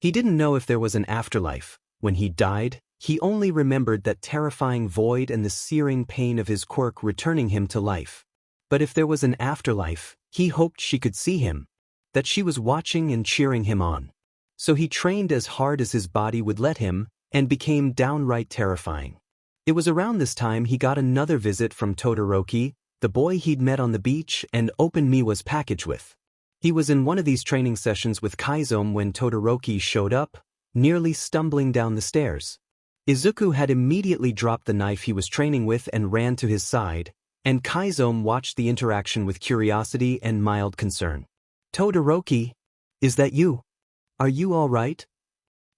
He didn't know if there was an afterlife. When he died, he only remembered that terrifying void and the searing pain of his quirk returning him to life. But if there was an afterlife, he hoped she could see him, that she was watching and cheering him on. So he trained as hard as his body would let him, and became downright terrifying. It was around this time he got another visit from Todoroki, the boy he'd met on the beach and opened Miwa's package with. He was in one of these training sessions with Chizome when Todoroki showed up, nearly stumbling down the stairs. Izuku had immediately dropped the knife he was training with and ran to his side, and Chizome watched the interaction with curiosity and mild concern. "Todoroki, is that you? Are you all right?"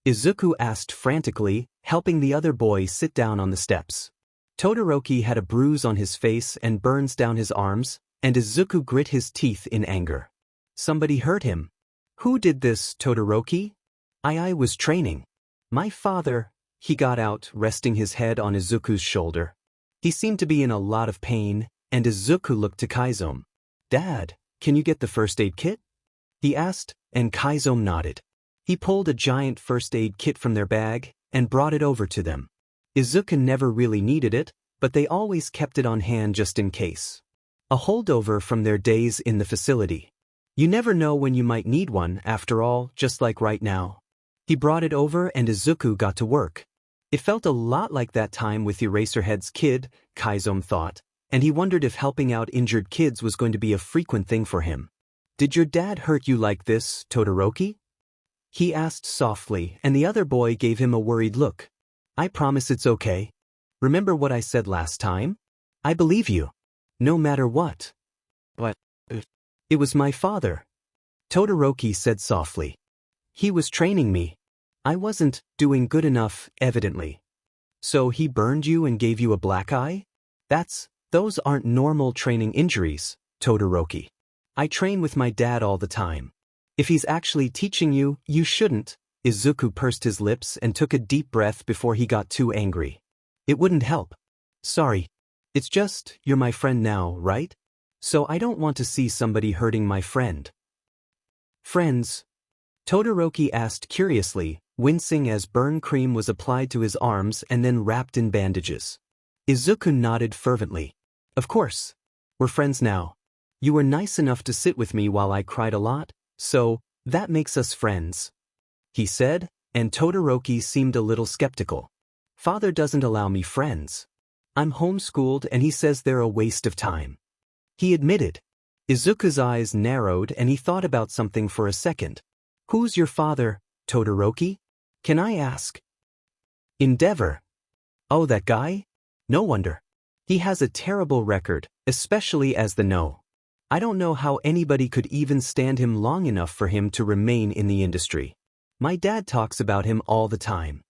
Izuku asked frantically, helping the other boy sit down on the steps. Todoroki had a bruise on his face and burns down his arms, and Izuku grit his teeth in anger. "Somebody hurt him." "Who did this, Todoroki?" I was training. "My father," he got out, resting his head on Izuku's shoulder. He seemed to be in a lot of pain, and Izuku looked to Chizome. "Dad, can you get the first aid kit?" he asked, and Chizome nodded. He pulled a giant first aid kit from their bag and brought it over to them. Izuku never really needed it, but they always kept it on hand just in case. A holdover from their days in the facility. You never know when you might need one, after all, just like right now. He brought it over and Izuku got to work. It felt a lot like that time with Eraserhead's kid, Chizome thought, and he wondered if helping out injured kids was going to be a frequent thing for him. "Did your dad hurt you like this, Todoroki?" he asked softly, and the other boy gave him a worried look. "I promise it's okay. Remember what I said last time? I believe you. No matter what." "But it was my father," Todoroki said softly. "He was training me. I wasn't doing good enough, evidently." "So he burned you and gave you a black eye? Those aren't normal training injuries, Todoroki. I train with my dad all the time. If he's actually teaching you, you shouldn't." Izuku pursed his lips and took a deep breath before he got too angry. "It wouldn't help. Sorry. It's just, you're my friend now, right? So I don't want to see somebody hurting my friend." "Friends?" Todoroki asked curiously, wincing as burn cream was applied to his arms and then wrapped in bandages. Izuku nodded fervently. "Of course. We're friends now. You were nice enough to sit with me while I cried a lot, so that makes us friends," he said, and Todoroki seemed a little skeptical. "Father doesn't allow me friends. I'm homeschooled and he says they're a waste of time," he admitted. Izuku's eyes narrowed and he thought about something for a second. "Who's your father, Todoroki? Can I ask?" "Endeavor." "Oh, that guy? No wonder. He has a terrible record, especially as the No. I don't know how anybody could even stand him long enough for him to remain in the industry. My dad talks about him all the time."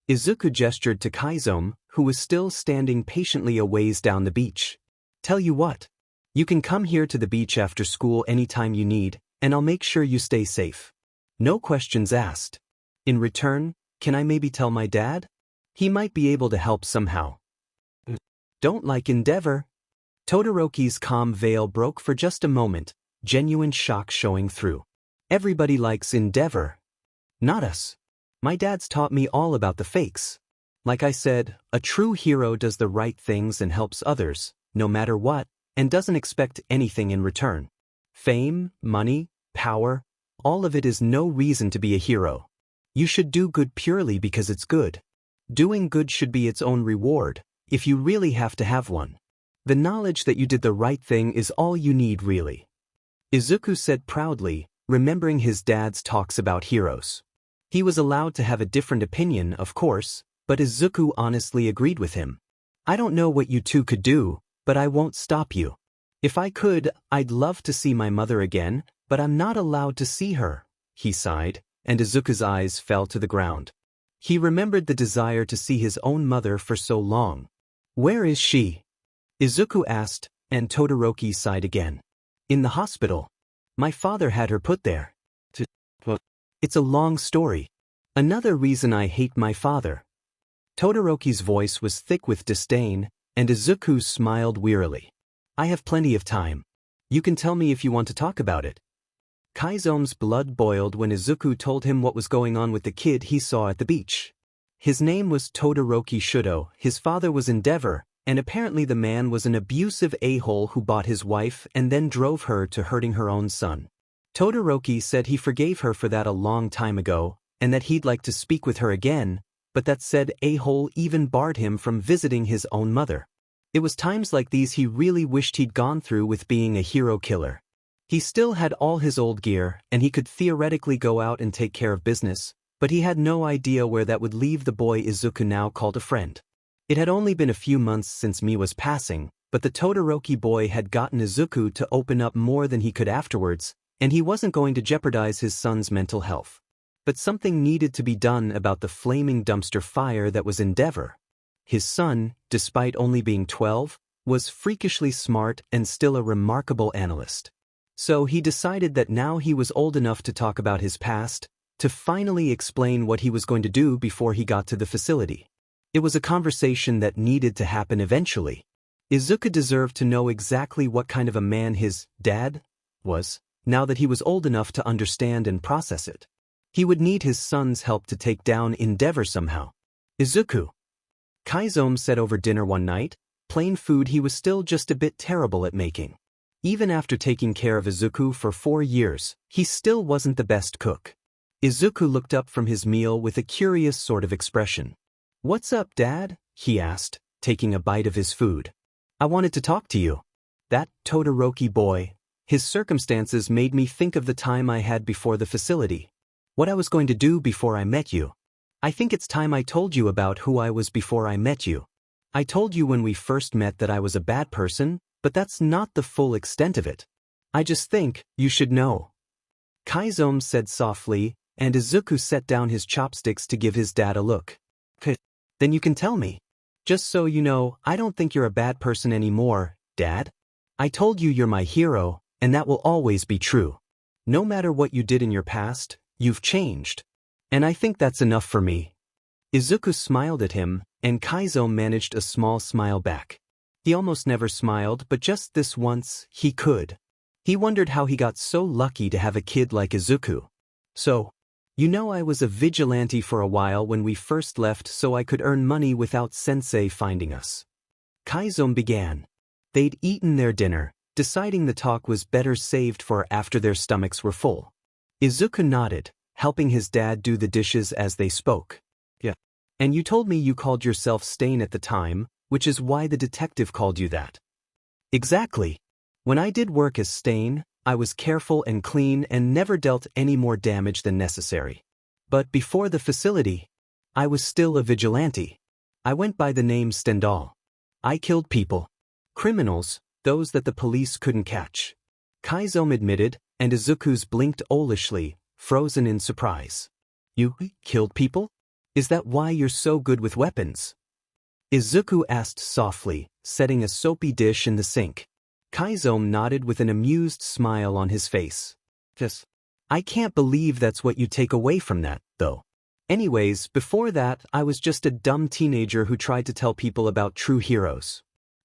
Izuku gestured to Chizome, who was still standing patiently a ways down the beach. "Tell you what. You can come here to the beach after school anytime you need, and I'll make sure you stay safe. No questions asked. In return, can I maybe tell my dad? He might be able to help somehow." "Don't like Endeavor?" Todoroki's calm veil broke for just a moment, genuine shock showing through. "Everybody likes Endeavor. Not us. My dad's taught me all about the fakes. Like I said, a true hero does the right things and helps others, no matter what, and doesn't expect anything in return. Fame, money, power, all of it is no reason to be a hero. You should do good purely because it's good. Doing good should be its own reward, if you really have to have one. The knowledge that you did the right thing is all you need, really," Izuku said proudly, remembering his dad's talks about heroes. He was allowed to have a different opinion, of course, but Izuku honestly agreed with him. "I don't know what you two could do, but I won't stop you. If I could, I'd love to see my mother again, but I'm not allowed to see her," he sighed, and Izuku's eyes fell to the ground. He remembered the desire to see his own mother for so long. "Where is she?" Izuku asked, and Todoroki sighed again. "In the hospital. My father had her put there." "It's a long story. Another reason I hate my father." Todoroki's voice was thick with disdain, and Izuku smiled wearily. "I have plenty of time. You can tell me if you want to talk about it." Kaizome's blood boiled when Izuku told him what was going on with the kid he saw at the beach. His name was Todoroki Shudo, his father was Endeavor, and apparently the man was an abusive a-hole who bought his wife and then drove her to hurting her own son. Todoroki said he forgave her for that a long time ago, and that he'd like to speak with her again, but that said a-hole even barred him from visiting his own mother. It was times like these he really wished he'd gone through with being a hero killer. He still had all his old gear, and he could theoretically go out and take care of business, but he had no idea where that would leave the boy Izuku now called a friend. It had only been a few months since Miwa's passing, but the Todoroki boy had gotten Izuku to open up more than he could afterwards, and he wasn't going to jeopardize his son's mental health. But something needed to be done about the flaming dumpster fire that was Endeavor. His son, despite only being 12, was freakishly smart and still a remarkable analyst. So he decided that now he was old enough to talk about his past, to finally explain what he was going to do before he got to the facility. It was a conversation that needed to happen eventually. Izuku deserved to know exactly what kind of a man his dad was, now that he was old enough to understand and process it. He would need his son's help to take down Endeavor somehow. Izuku, Chizome said over dinner one night, plain food he was still just a bit terrible at making. Even after taking care of Izuku for 4 years, he still wasn't the best cook. Izuku looked up from his meal with a curious sort of expression. "What's up, Dad?" he asked, taking a bite of his food. "I wanted to talk to you." That Todoroki boy. His circumstances made me think of the time I had before the facility. What I was going to do before I met you. I think it's time I told you about who I was before I met you. I told you when we first met that I was a bad person, but that's not the full extent of it. I just think you should know. Chizome said softly, and Izuku set down his chopsticks to give his dad a look. Then you can tell me. Just so you know, I don't think you're a bad person anymore, Dad. I told you you're my hero, and that will always be true. No matter what you did in your past, you've changed. And I think that's enough for me. Izuku smiled at him, and Kaiso managed a small smile back. He almost never smiled, but just this once, he could. He wondered how he got so lucky to have a kid like Izuku. So, you know, I was a vigilante for a while when we first left so I could earn money without Sensei finding us. Chizome began. They'd eaten their dinner, deciding the talk was better saved for after their stomachs were full. Izuku nodded, helping his dad do the dishes as they spoke. Yeah. And you told me you called yourself Stain at the time, which is why the detective called you that. Exactly. When I did work as Stain, I was careful and clean and never dealt any more damage than necessary. But before the facility, I was still a vigilante. I went by the name Stendhal. I killed people. Criminals, those that the police couldn't catch. Chizome admitted, and Izuku's blinked owlishly, frozen in surprise. You killed people? Is that why you're so good with weapons? Izuku asked softly, setting a soapy dish in the sink. Chizome nodded with an amused smile on his face. Yes. I can't believe that's what you take away from that, though. Anyways, before that, I was just a dumb teenager who tried to tell people about true heroes.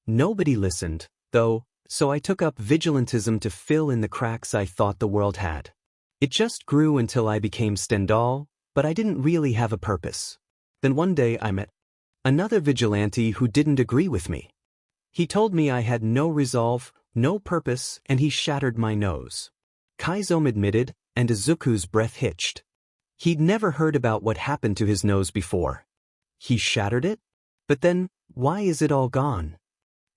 Nobody listened, though, so I took up vigilantism to fill in the cracks I thought the world had. It just grew until I became Stendhal, but I didn't really have a purpose. Then one day I met another vigilante who didn't agree with me. He told me I had no resolve, no purpose, and he shattered my nose. Chizome admitted, and Izuku's breath hitched. He'd never heard about what happened to his nose before. He shattered it? But then, why is it all gone?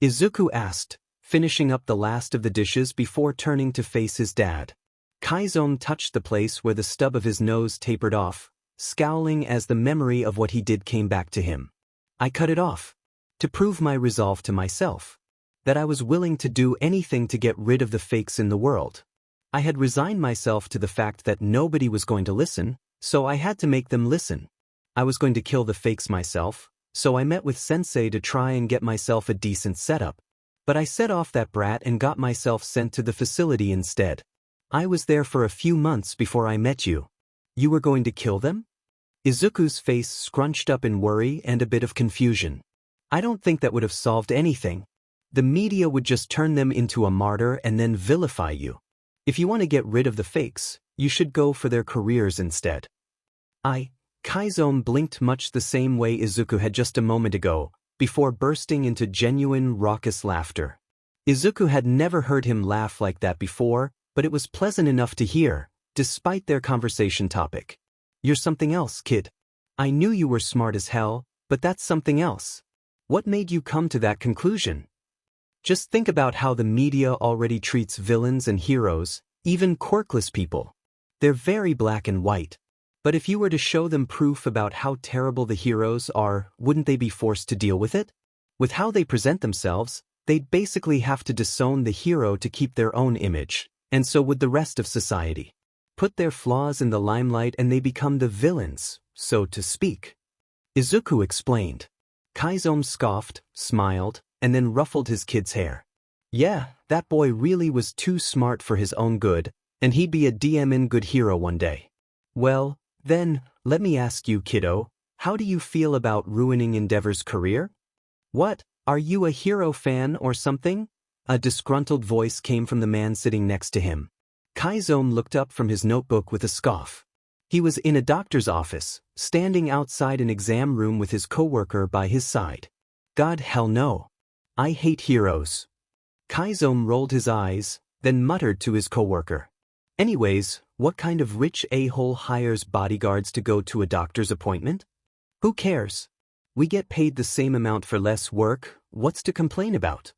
Izuku asked, finishing up the last of the dishes before turning to face his dad. Chizome touched the place where the stub of his nose tapered off, scowling as the memory of what he did came back to him. I cut it off. To prove my resolve to myself. That I was willing to do anything to get rid of the fakes in the world. I had resigned myself to the fact that nobody was going to listen, so I had to make them listen. I was going to kill the fakes myself, so I met with Sensei to try and get myself a decent setup. But I set off that brat and got myself sent to the facility instead. I was there for a few months before I met you. You were going to kill them? Izuku's face scrunched up in worry and a bit of confusion. I don't think that would have solved anything. The media would just turn them into a martyr and then vilify you. If you want to get rid of the fakes, you should go for their careers instead. Chizome blinked much the same way Izuku had just a moment ago, before bursting into genuine raucous laughter. Izuku had never heard him laugh like that before, but it was pleasant enough to hear, despite their conversation topic. You're something else, kid. I knew you were smart as hell, but that's something else. What made you come to that conclusion? Just think about how the media already treats villains and heroes, even quirkless people. They're very black and white. But if you were to show them proof about how terrible the heroes are, wouldn't they be forced to deal with it? With how they present themselves, they'd basically have to disown the hero to keep their own image, and so would the rest of society. Put their flaws in the limelight and they become the villains, so to speak. Izuku explained. Kaiso scoffed, smiled, and then ruffled his kid's hair. Yeah, that boy really was too smart for his own good, and he'd be a DMN good hero one day. Well, then, let me ask you, kiddo, how do you feel about ruining Endeavor's career? What, are you a hero fan or something? A disgruntled voice came from the man sitting next to him. Kaiso looked up from his notebook with a scoff. He was in a doctor's office, standing outside an exam room with his coworker by his side. God hell no. I hate heroes. Kaiso rolled his eyes, then muttered to his coworker. Anyways, what kind of rich a-hole hires bodyguards to go to a doctor's appointment? Who cares? We get paid the same amount for less work, what's to complain about?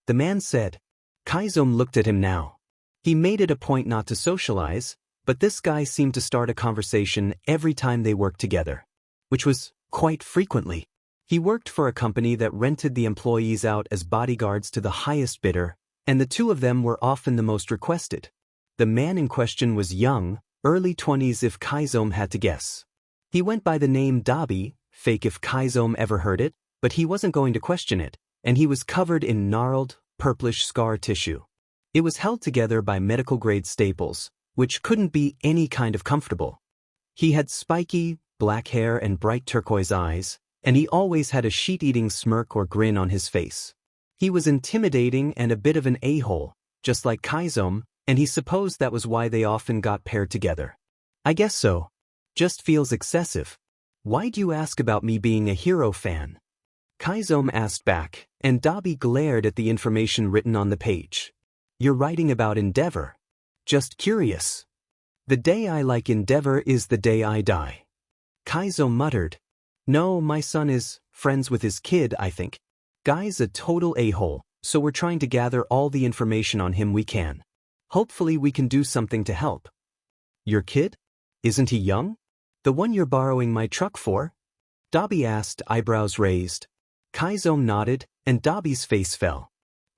The man said. Kaiso looked at him now. He made it a point not to socialize, but this guy seemed to start a conversation every time they worked together. Which was, quite frequently. He worked for a company that rented the employees out as bodyguards to the highest bidder, and the two of them were often the most requested. The man in question was young, early 20s if Kaiso had to guess. He went by the name Dabi, fake if Kaiso ever heard it, but he wasn't going to question it, and he was covered in gnarled, purplish scar tissue. It was held together by medical-grade staples, which couldn't be any kind of comfortable. He had spiky, black hair and bright turquoise eyes, and he always had a sheet-eating smirk or grin on his face. He was intimidating and a bit of an a-hole, just like Kaiso, and he supposed that was why they often got paired together. I guess so. Just feels excessive. Why'd you ask about me being a hero fan? Kaiso asked back, and Dabi glared at the information written on the page. You're writing about Endeavor. Just curious. The day I like Endeavor is the day I die. Kaiso muttered. No, my son is friends with his kid, I think. Guy's a total a-hole, so we're trying to gather all the information on him we can. Hopefully we can do something to help. Your kid? Isn't he young? The one you're borrowing my truck for? Dabi asked, eyebrows raised. Kaiso nodded, and Dabi's face fell.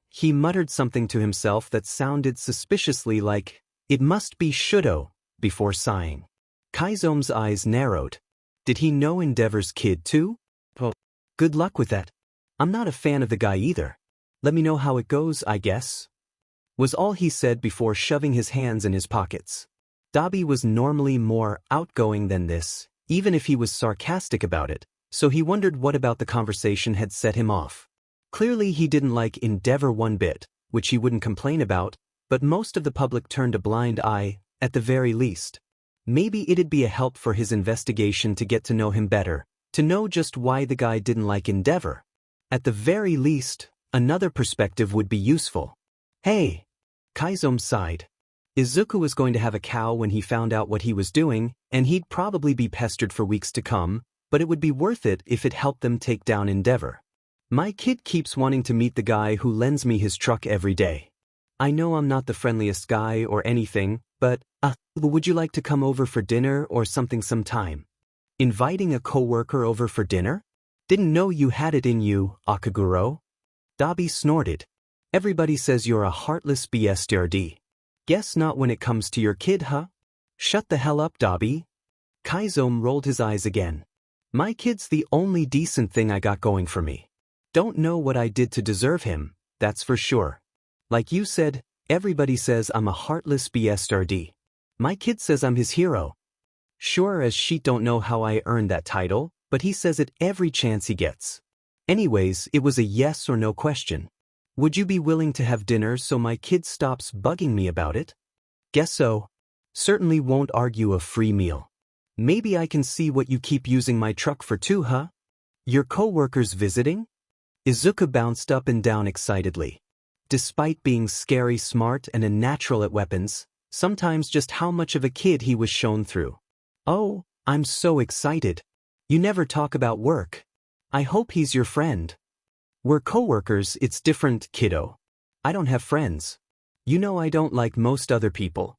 He muttered something to himself that sounded suspiciously like, it must be Shudo, before sighing. Kaiso's eyes narrowed. Did he know Endeavor's kid too? Well, good luck with that. I'm not a fan of the guy either. Let me know how it goes, I guess. Was all he said before shoving his hands in his pockets. Dabi was normally more outgoing than this, even if he was sarcastic about it, so he wondered what about the conversation had set him off. Clearly he didn't like Endeavor one bit, which he wouldn't complain about, but most of the public turned a blind eye, at the very least. Maybe it'd be a help for his investigation to get to know him better, to know just why the guy didn't like Endeavor. At the very least, another perspective would be useful. Hey! Kaiso sighed. Izuku was going to have a cow when he found out what he was doing, and he'd probably be pestered for weeks to come, but it would be worth it if it helped them take down Endeavor. My kid keeps wanting to meet the guy who lends me his truck every day. I know I'm not the friendliest guy or anything, but, would you like to come over for dinner or something sometime? Inviting a coworker over for dinner? Didn't know you had it in you, Akaguro. Dabi snorted. Everybody says you're a heartless bastard. Guess not when it comes to your kid, huh? Shut the hell up, Dabi. Kaiso rolled his eyes again. My kid's the only decent thing I got going for me. Don't know what I did to deserve him, that's for sure. Like you said, everybody says I'm a heartless bastard. My kid says I'm his hero. Sure as shit don't know how I earned that title, but he says it every chance he gets. Anyways, it was a yes or no question. Would you be willing to have dinner so my kid stops bugging me about it? Guess so. Certainly won't argue a free meal. Maybe I can see what you keep using my truck for too, huh? Your co-workers visiting? Izuku bounced up and down excitedly. Despite being scary smart and a natural at weapons, sometimes just how much of a kid he was shown through. Oh, I'm so excited. You never talk about work. I hope he's your friend. We're coworkers, it's different, kiddo. I don't have friends. You know I don't like most other people.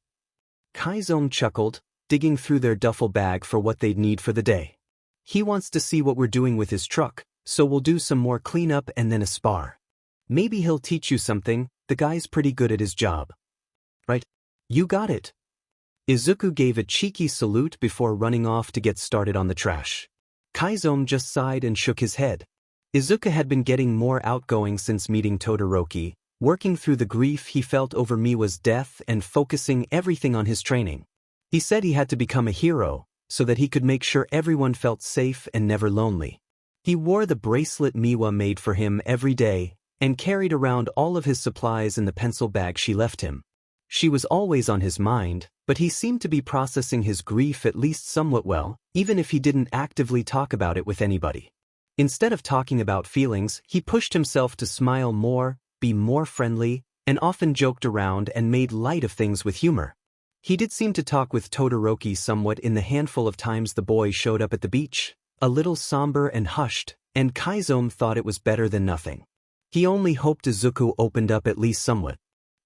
Kaiso chuckled, digging through their duffel bag for what they'd need for the day. He wants to see what we're doing with his truck, so we'll do some more cleanup and then a spar. Maybe he'll teach you something, the guy's pretty good at his job. Right? You got it. Izuku gave a cheeky salute before running off to get started on the trash. Kaiso just sighed and shook his head. Izuku had been getting more outgoing since meeting Todoroki, working through the grief he felt over Miwa's death and focusing everything on his training. He said he had to become a hero, so that he could make sure everyone felt safe and never lonely. He wore the bracelet Miwa made for him every day, and carried around all of his supplies in the pencil bag she left him. She was always on his mind, but he seemed to be processing his grief at least somewhat well, even if he didn't actively talk about it with anybody. Instead of talking about feelings, he pushed himself to smile more, be more friendly, and often joked around and made light of things with humor. He did seem to talk with Todoroki somewhat in the handful of times the boy showed up at the beach, a little somber and hushed, and Kaiso thought it was better than nothing. He only hoped Izuku opened up at least somewhat.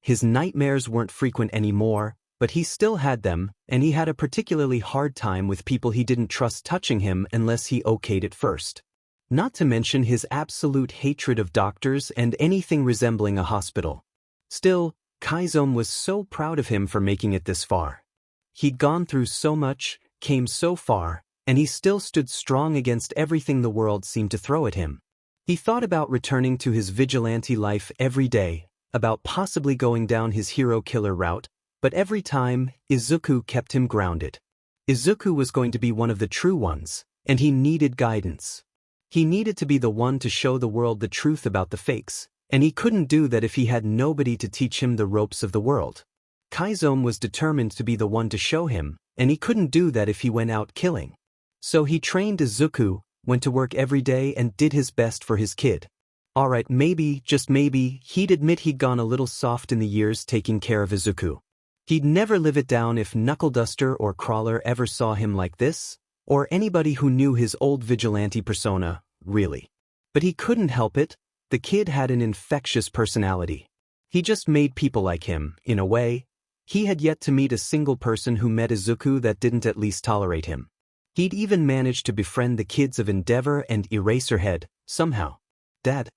His nightmares weren't frequent anymore, but he still had them, and he had a particularly hard time with people he didn't trust touching him unless he okayed it first. Not to mention his absolute hatred of doctors and anything resembling a hospital. Still, Kaiso was so proud of him for making it this far. He'd gone through so much, came so far, and he still stood strong against everything the world seemed to throw at him. He thought about returning to his vigilante life every day, about possibly going down his hero-killer route, but every time, Izuku kept him grounded. Izuku was going to be one of the true ones, and he needed guidance. He needed to be the one to show the world the truth about the fakes, and he couldn't do that if he had nobody to teach him the ropes of the world. Kaiso was determined to be the one to show him, and he couldn't do that if he went out killing. So he trained Izuku, went to work every day and did his best for his kid. Alright, maybe, just maybe, he'd admit he'd gone a little soft in the years taking care of Izuku. He'd never live it down if Knuckle Duster or Crawler ever saw him like this, or anybody who knew his old vigilante persona, really. But he couldn't help it, the kid had an infectious personality. He just made people like him, in a way. He had yet to meet a single person who met Izuku that didn't at least tolerate him. He'd even managed to befriend the kids of Endeavor and Eraserhead, somehow. Dad,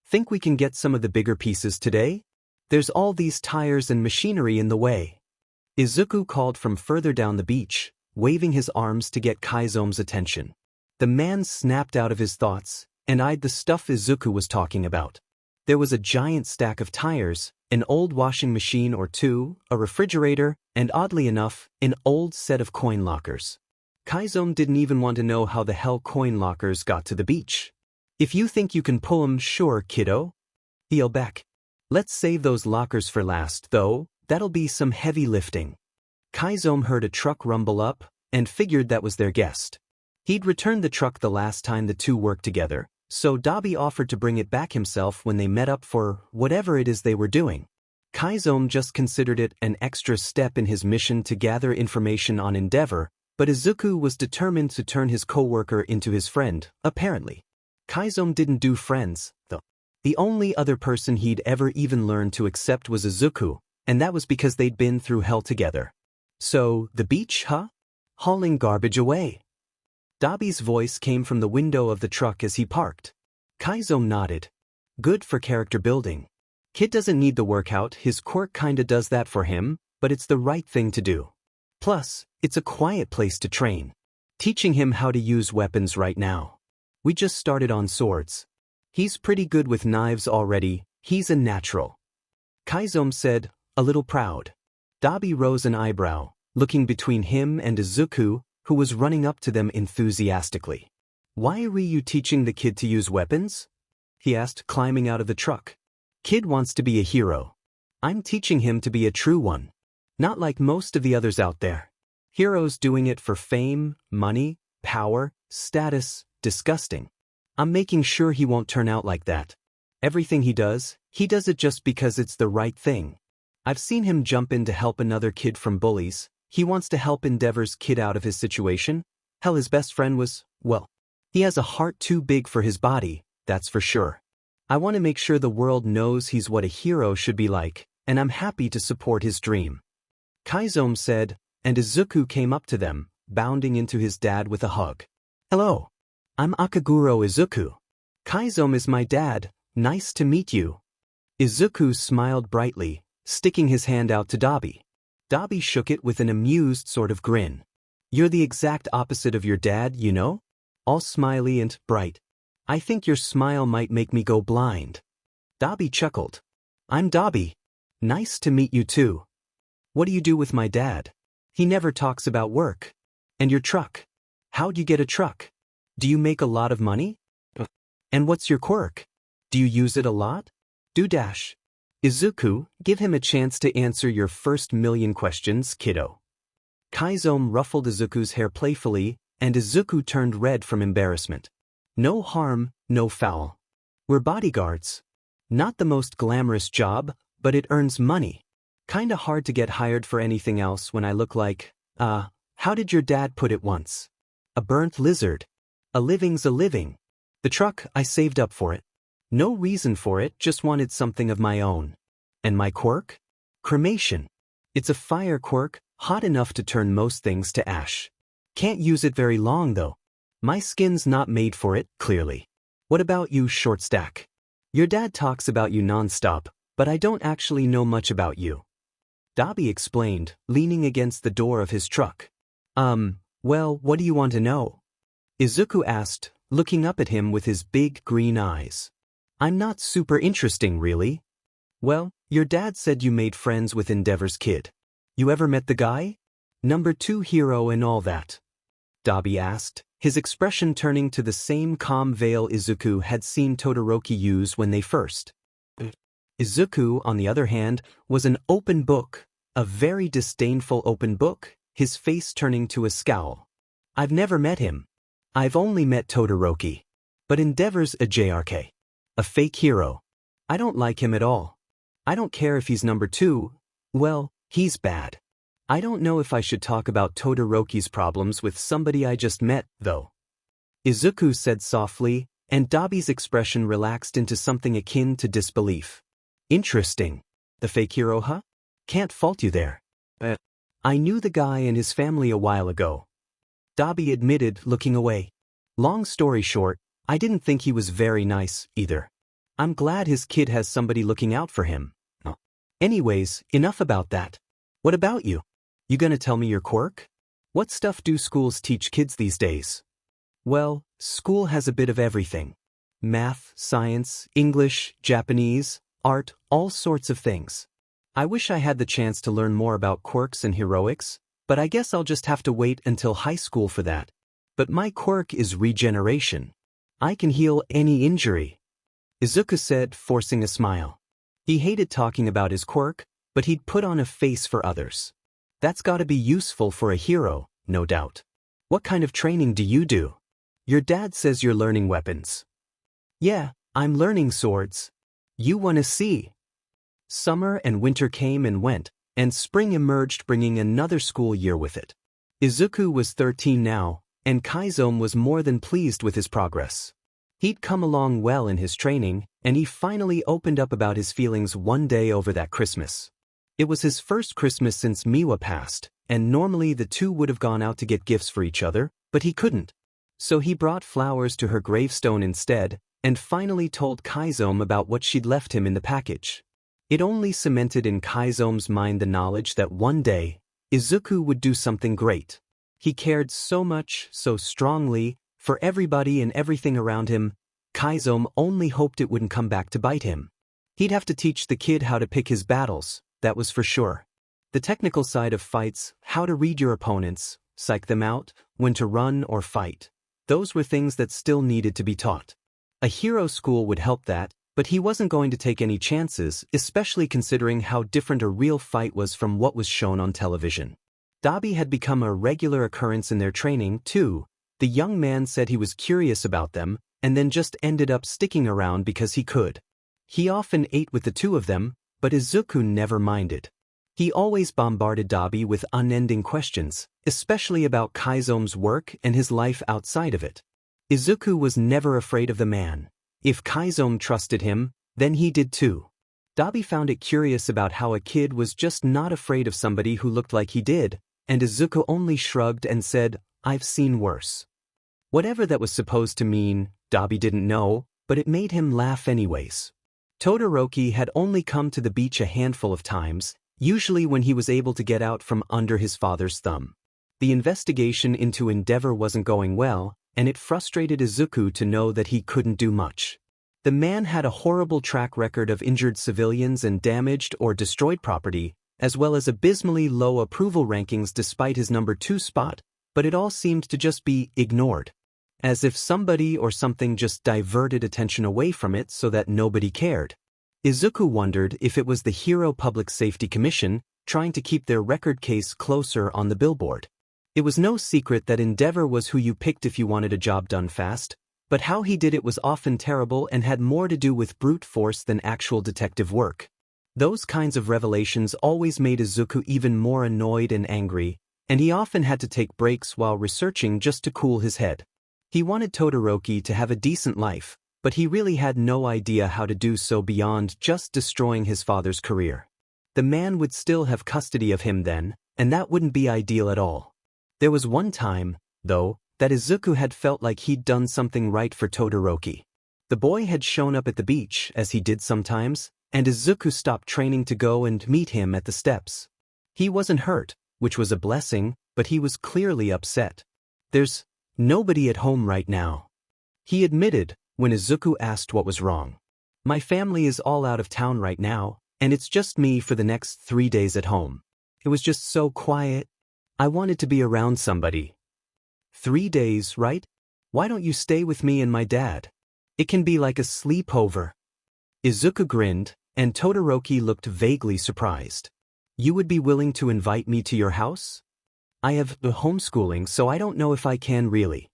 think we can get some of the bigger pieces today? There's all these tires and machinery in the way. Izuku called from further down the beach, waving his arms to get Kaizo's attention. The man snapped out of his thoughts and eyed the stuff Izuku was talking about. There was a giant stack of tires, an old washing machine or two, a refrigerator, and oddly enough, an old set of coin lockers. Kaiso didn't even want to know how the hell coin lockers got to the beach. If you think you can pull 'em, sure, kiddo. He yelled back. Let's save those lockers for last, though, that'll be some heavy lifting. Kaiso heard a truck rumble up, and figured that was their guest. He'd returned the truck the last time the two worked together, so Dabi offered to bring it back himself when they met up for whatever it is they were doing. Kaiso just considered it an extra step in his mission to gather information on Endeavor, but Izuku was determined to turn his co-worker into his friend, apparently. Kaiso didn't do friends, though. The only other person he'd ever even learned to accept was Izuku, and that was because they'd been through hell together. So, the beach, huh? Hauling garbage away. Dabi's voice came from the window of the truck as he parked. Kaiso nodded. Good for character building. Kid doesn't need the workout, his quirk kinda does that for him, but it's the right thing to do. Plus, it's a quiet place to train. Teaching him how to use weapons right now. We just started on swords. He's pretty good with knives already, he's a natural. Kaiso said, a little proud. Dabi rose an eyebrow, looking between him and Izuku, who was running up to them enthusiastically. Why are you teaching the kid to use weapons? He asked, climbing out of the truck. Kid wants to be a hero. I'm teaching him to be a true one. Not like most of the others out there. Heroes doing it for fame, money, power, status, disgusting. I'm making sure he won't turn out like that. Everything he does it just because it's the right thing. I've seen him jump in to help another kid from bullies. He wants to help Endeavor's kid out of his situation. Hell, his best friend was, well, he has a heart too big for his body, that's for sure. I want to make sure the world knows he's what a hero should be like, and I'm happy to support his dream. Chizome said, and Izuku came up to them, bounding into his dad with a hug. Hello. I'm Akaguro Izuku. Chizome is my dad, nice to meet you. Izuku smiled brightly, sticking his hand out to Dabi. Dabi shook it with an amused sort of grin. You're the exact opposite of your dad, you know? All smiley and bright. I think your smile might make me go blind. Dabi chuckled. I'm Dabi. Nice to meet you too. What do you do with my dad? He never talks about work. And your truck? How'd you get a truck? Do you make a lot of money? And what's your quirk? Do you use it a lot? Do dash. Izuku, give him a chance to answer your first million questions, kiddo. Chizome ruffled Izuku's hair playfully, and Izuku turned red from embarrassment. No harm, no foul. We're bodyguards. Not the most glamorous job, but it earns money. Kinda hard to get hired for anything else when I look like, how did your dad put it once? A burnt lizard. A living's a living. The truck, I saved up for it. No reason for it, just wanted something of my own. And my quirk? Cremation. It's a fire quirk, hot enough to turn most things to ash. Can't use it very long though. My skin's not made for it, clearly. What about you, short stack? Your dad talks about you nonstop, but I don't actually know much about you. Dabi explained, leaning against the door of his truck. Well, what do you want to know? Izuku asked, looking up at him with his big green eyes. I'm not super interesting, really. Well, your dad said you made friends with Endeavor's kid. You ever met the guy? Number 2 hero and all that? Dabi asked, his expression turning to the same calm veil Izuku had seen Todoroki use when they first. Izuku, on the other hand, was an open book, a very disdainful open book, his face turning to a scowl. I've never met him. I've only met Todoroki. But Endeavor's a JRK. A fake hero. I don't like him at all. I don't care if he's number 2. Well, he's bad. I don't know if I should talk about Todoroki's problems with somebody I just met, though. Izuku said softly, and Dabi's expression relaxed into something akin to disbelief. Interesting. The fake hero, huh? Can't fault you there. I knew the guy and his family a while ago. Dabi admitted, looking away. Long story short, I didn't think he was very nice, either. I'm glad his kid has somebody looking out for him. Anyways, enough about that. What about you? You gonna tell me your quirk? What stuff do schools teach kids these days? Well, school has a bit of everything. Math, science, English, Japanese, art, all sorts of things. I wish I had the chance to learn more about quirks and heroics, but I guess I'll just have to wait until high school for that. But my quirk is regeneration. I can heal any injury. Izuku said, forcing a smile. He hated talking about his quirk, but he'd put on a face for others. That's gotta be useful for a hero, no doubt. What kind of training do you do? Your dad says you're learning weapons. Yeah, I'm learning swords. You wanna see? Summer and winter came and went, and spring emerged bringing another school year with it. Izuku was 13 now, and Chizome was more than pleased with his progress. He'd come along well in his training, and he finally opened up about his feelings one day over that Christmas. It was his first Christmas since Miwa passed, and normally the two would have gone out to get gifts for each other, but he couldn't. So he brought flowers to her gravestone instead, and finally told Chizome about what she'd left him in the package. It only cemented in Chizome's mind the knowledge that one day, Izuku would do something great. He cared so much, so strongly, for everybody and everything around him. Chizome only hoped it wouldn't come back to bite him. He'd have to teach the kid how to pick his battles, that was for sure. The technical side of fights, how to read your opponents, psych them out, when to run or fight. Those were things that still needed to be taught. A hero school would help that, but he wasn't going to take any chances, especially considering how different a real fight was from what was shown on television. Dabi had become a regular occurrence in their training, too. The young man said he was curious about them, and then just ended up sticking around because he could. He often ate with the two of them, but Izuku never minded. He always bombarded Dabi with unending questions, especially about Kaizome's work and his life outside of it. Izuku was never afraid of the man. If Chizome trusted him, then he did too. Dabi found it curious about how a kid was just not afraid of somebody who looked like he did, and Izuku only shrugged and said, "I've seen worse." Whatever that was supposed to mean, Dabi didn't know, but it made him laugh anyways. Todoroki had only come to the beach a handful of times, usually when he was able to get out from under his father's thumb. The investigation into Endeavor wasn't going well, and it frustrated Izuku to know that he couldn't do much. The man had a horrible track record of injured civilians and damaged or destroyed property, as well as abysmally low approval rankings despite his number 2 spot, but it all seemed to just be ignored. As if somebody or something just diverted attention away from it so that nobody cared. Izuku wondered if it was the Hero Public Safety Commission trying to keep their record case closer on the billboard. It was no secret that Endeavor was who you picked if you wanted a job done fast, but how he did it was often terrible and had more to do with brute force than actual detective work. Those kinds of revelations always made Izuku even more annoyed and angry, and he often had to take breaks while researching just to cool his head. He wanted Todoroki to have a decent life, but he really had no idea how to do so beyond just destroying his father's career. The man would still have custody of him then, and that wouldn't be ideal at all. There was one time, though, that Izuku had felt like he'd done something right for Todoroki. The boy had shown up at the beach, as he did sometimes, and Izuku stopped training to go and meet him at the steps. He wasn't hurt, which was a blessing, but he was clearly upset. "There's nobody at home right now," he admitted when Izuku asked what was wrong. "My family is all out of town right now, and it's just me for the next 3 days at home. It was just so quiet. I wanted to be around somebody." 3 days, right? Why don't you stay with me and my dad? It can be like a sleepover." Izuku grinned, and Todoroki looked vaguely surprised. "You would be willing to invite me to your house?" "I have homeschooling, so I don't know if I can really,"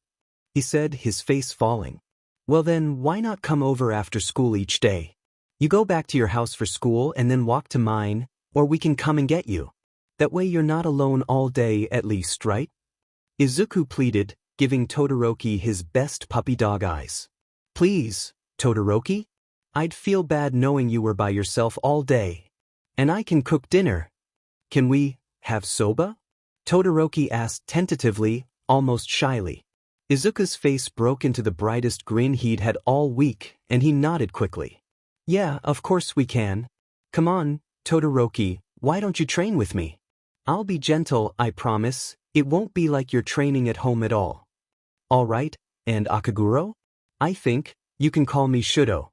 he said, his face falling. "Well then, why not come over after school each day? You go back to your house for school and then walk to mine, or we can come and get you. That way you're not alone all day at least, right?" Izuku pleaded, giving Todoroki his best puppy dog eyes. "Please, Todoroki? I'd feel bad knowing you were by yourself all day. And I can cook dinner. Can we have soba?" Todoroki asked tentatively, almost shyly. Izuku's face broke into the brightest grin he'd had all week, and he nodded quickly. "Yeah, of course we can. Come on, Todoroki, why don't you train with me? I'll be gentle, I promise. It won't be like you're training at home at all." "All right, and Akaguro? I think you can call me Shudo."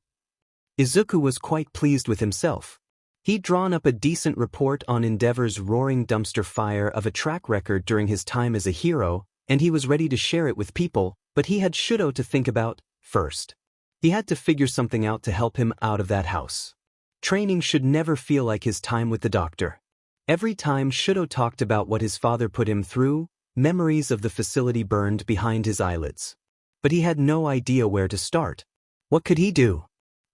Izuku was quite pleased with himself. He'd drawn up a decent report on Endeavor's roaring dumpster fire of a track record during his time as a hero, and he was ready to share it with people, but he had Shudo to think about first. He had to figure something out to help him out of that house. Training should never feel like his time with the doctor. Every time Shudo talked about what his father put him through, memories of the facility burned behind his eyelids. But he had no idea where to start. What could he do?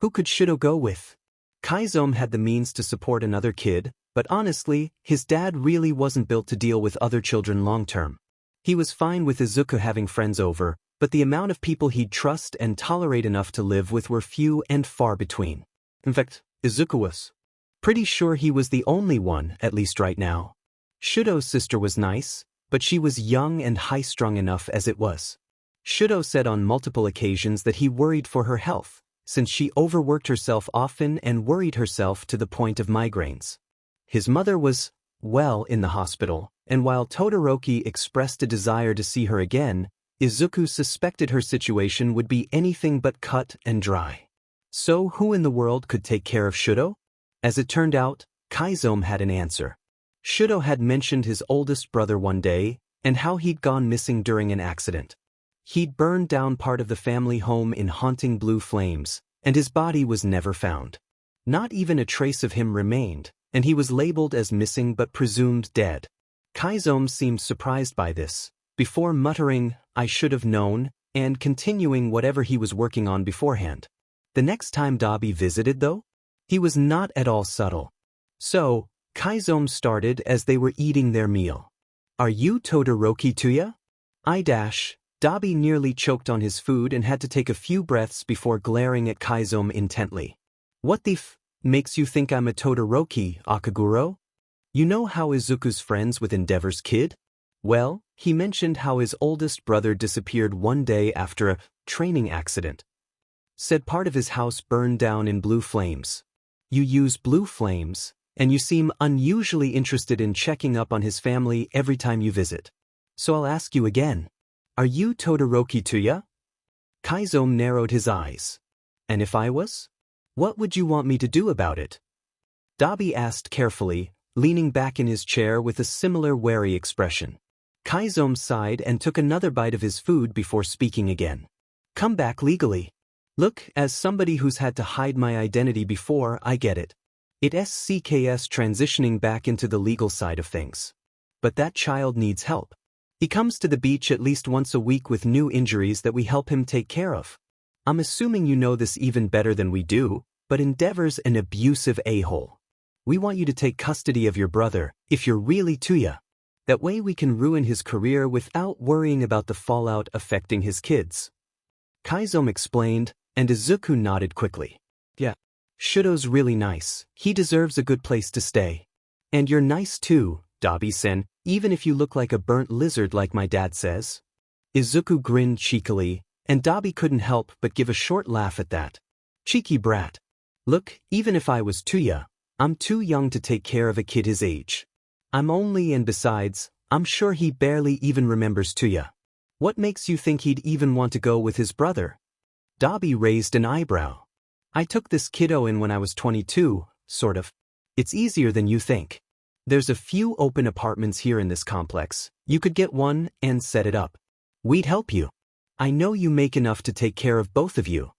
Who could Shudo go with? Chizome had the means to support another kid, but honestly, his dad really wasn't built to deal with other children long-term. He was fine with Izuku having friends over, but the amount of people he'd trust and tolerate enough to live with were few and far between. In fact, Izuku was pretty sure he was the only one, at least right now. Shudo's sister was nice, but she was young and high-strung enough as it was. Shudo said on multiple occasions that he worried for her health, since she overworked herself often and worried herself to the point of migraines. His mother was, well, in the hospital, and while Todoroki expressed a desire to see her again, Izuku suspected her situation would be anything but cut and dry. So who in the world could take care of Shudo? As it turned out, Chizome had an answer. Shudo had mentioned his oldest brother one day, and how he'd gone missing during an accident. He'd burned down part of the family home in haunting blue flames, and his body was never found. Not even a trace of him remained, and he was labeled as missing but presumed dead. Chizome seemed surprised by this, before muttering, "I should have known," and continuing whatever he was working on beforehand. The next time Dabi visited, though, he was not at all subtle. "So, Chizome started as they were eating their meal. Are you Todoroki Tuya? Dabi nearly choked on his food and had to take a few breaths before glaring at Chizome intently. What the makes you think I'm a Todoroki, Akaguro? You know how Izuku's friends with Endeavor's kid? Well, he mentioned how his oldest brother disappeared one day after a training accident. Said part of his house burned down in blue flames. You use blue flames, and you seem unusually interested in checking up on his family every time you visit. So I'll ask you again. Are you Todoroki Tuya? Chizome narrowed his eyes. And if I was? What would you want me to do about it? Dabi asked carefully, leaning back in his chair with a similar wary expression. Chizome sighed and took another bite of his food before speaking again. Come back legally. Look, as somebody who's had to hide my identity before, I get it. It's transitioning back into the legal side of things. But that child needs help. He comes to the beach at least once a week with new injuries that we help him take care of. I'm assuming you know this even better than we do, but Endeavor's an abusive a-hole. We want you to take custody of your brother, if you're really Tuya. That way we can ruin his career without worrying about the fallout affecting his kids. Chizome explained, and Izuku nodded quickly. Yeah. Shudo's really nice. He deserves a good place to stay. And you're nice too, Dabi-sen, even if you look like a burnt lizard like my dad says. Izuku grinned cheekily, and Dabi couldn't help but give a short laugh at that. Cheeky brat. Look, even if I was Tuya, I'm too young to take care of a kid his age. And besides, I'm sure he barely even remembers Tuya. What makes you think he'd even want to go with his brother? Dabi raised an eyebrow. I took this kiddo in when I was 22, sort of. It's easier than you think. There's a few open apartments here in this complex. You could get one and set it up. We'd help you. I know you make enough to take care of both of you.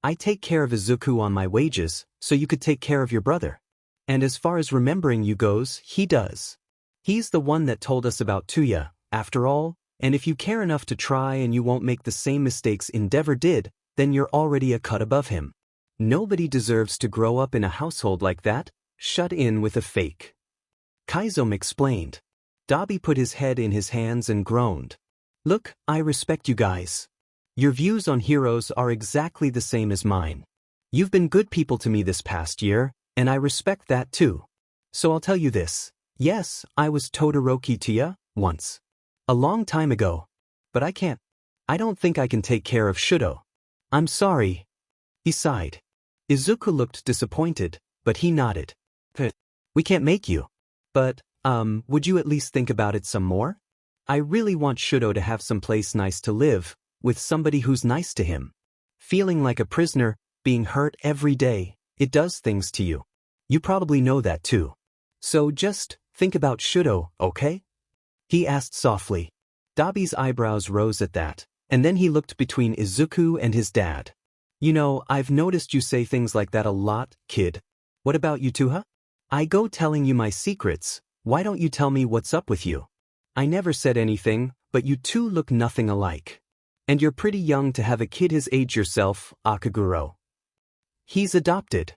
I take care of Izuku on my wages, so you could take care of your brother. And as far as remembering you goes, he does. He's the one that told us about Tuya, after all, and if you care enough to try and you won't make the same mistakes Endeavor did, then you're already a cut above him. Nobody deserves to grow up in a household like that, shut in with a fake. Chizome explained. Dabi put his head in his hands and groaned. Look, I respect you guys. Your views on heroes are exactly the same as mine. You've been good people to me this past year, and I respect that too. So I'll tell you this. Yes, I was Todoroki Tuya, once. A long time ago. But I don't think I can take care of Shudo. I'm sorry. He sighed. Izuku looked disappointed, but he nodded. We can't make you. But, would you at least think about it some more? I really want Shudo to have some place nice to live, with somebody who's nice to him. Feeling like a prisoner, being hurt every day, it does things to you. You probably know that too. So just think about Shudo, okay? He asked softly. Dabi's eyebrows rose at that, and then he looked between Izuku and his dad. You know, I've noticed you say things like that a lot, kid. What about you two, huh? I go telling you my secrets, why don't you tell me what's up with you? I never said anything, but you two look nothing alike. And you're pretty young to have a kid his age yourself, Akaguro. He's adopted.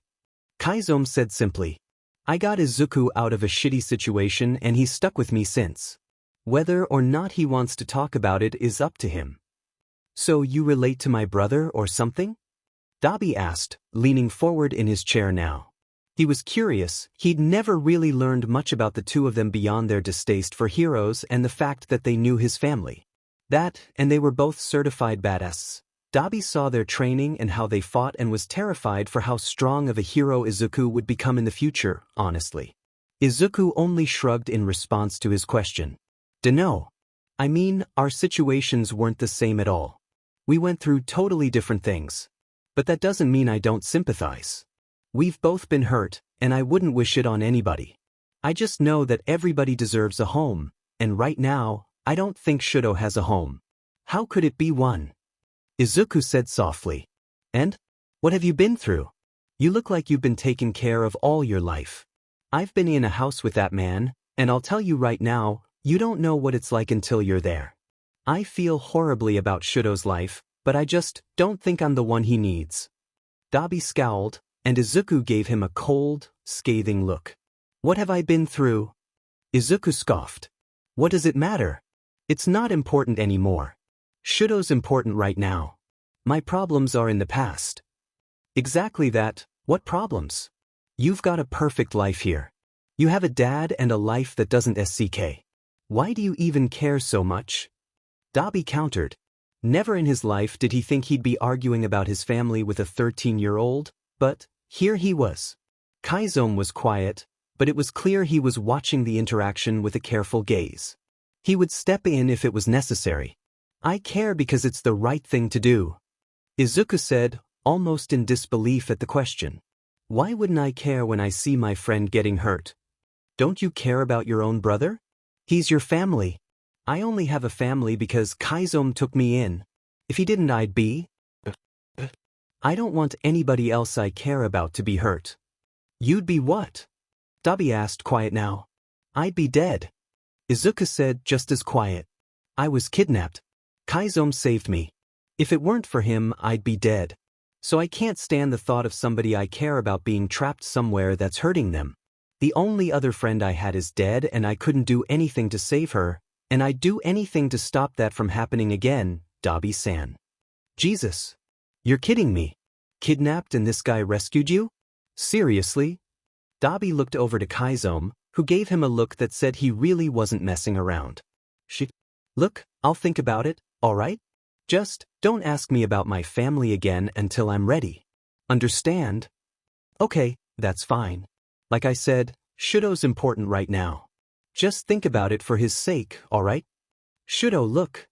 Chizome said simply. I got Izuku out of a shitty situation and he's stuck with me since. Whether or not he wants to talk about it is up to him. So you relate to my brother or something? Dabi asked, leaning forward in his chair now. He was curious. He'd never really learned much about the two of them beyond their distaste for heroes and the fact that they knew his family. That, and they were both certified badasses. Dabi saw their training and how they fought and was terrified for how strong of a hero Izuku would become in the future, honestly. Izuku only shrugged in response to his question. Dunno. I mean, our situations weren't the same at all. We went through totally different things. But that doesn't mean I don't sympathize. We've both been hurt, and I wouldn't wish it on anybody. I just know that everybody deserves a home, and right now, I don't think Shudo has a home. How could it be one? Izuku said softly. And? What have you been through? You look like you've been taken care of all your life. I've been in a house with that man, and I'll tell you right now, you don't know what it's like until you're there. I feel horribly about Shudo's life, but I just don't think I'm the one he needs. Dabi scowled, and Izuku gave him a cold, scathing look. What have I been through? Izuku scoffed. What does it matter? It's not important anymore. Shudo's important right now. My problems are in the past. Exactly that. What problems? You've got a perfect life here. You have a dad and a life that doesn't SCK. Why do you even care so much? Dabi countered. Never in his life did he think he'd be arguing about his family with a 13-year-old, but here he was. Kaiso was quiet, but it was clear he was watching the interaction with a careful gaze. He would step in if it was necessary. I care because it's the right thing to do. Izuku said, almost in disbelief at the question. Why wouldn't I care when I see my friend getting hurt? Don't you care about your own brother? He's your family. I only have a family because Kaiso took me in. If he didn't, I'd be. I don't want anybody else I care about to be hurt. You'd be what? Dabi asked, quiet now. I'd be dead. Izuku said, just as quiet. I was kidnapped. Kaiso saved me. If it weren't for him, I'd be dead. So I can't stand the thought of somebody I care about being trapped somewhere that's hurting them. The only other friend I had is dead and I couldn't do anything to save her, and I'd do anything to stop that from happening again, Dabi-san. Jesus. You're kidding me. Kidnapped and this guy rescued you? Seriously? Dabi looked over to Kaiso, who gave him a look that said he really wasn't messing around. Look, I'll think about it, alright? Just, don't ask me about my family again until I'm ready. Understand? Okay, that's fine. Like I said, Shudo's important right now. Just think about it for his sake, alright? Shudo, look.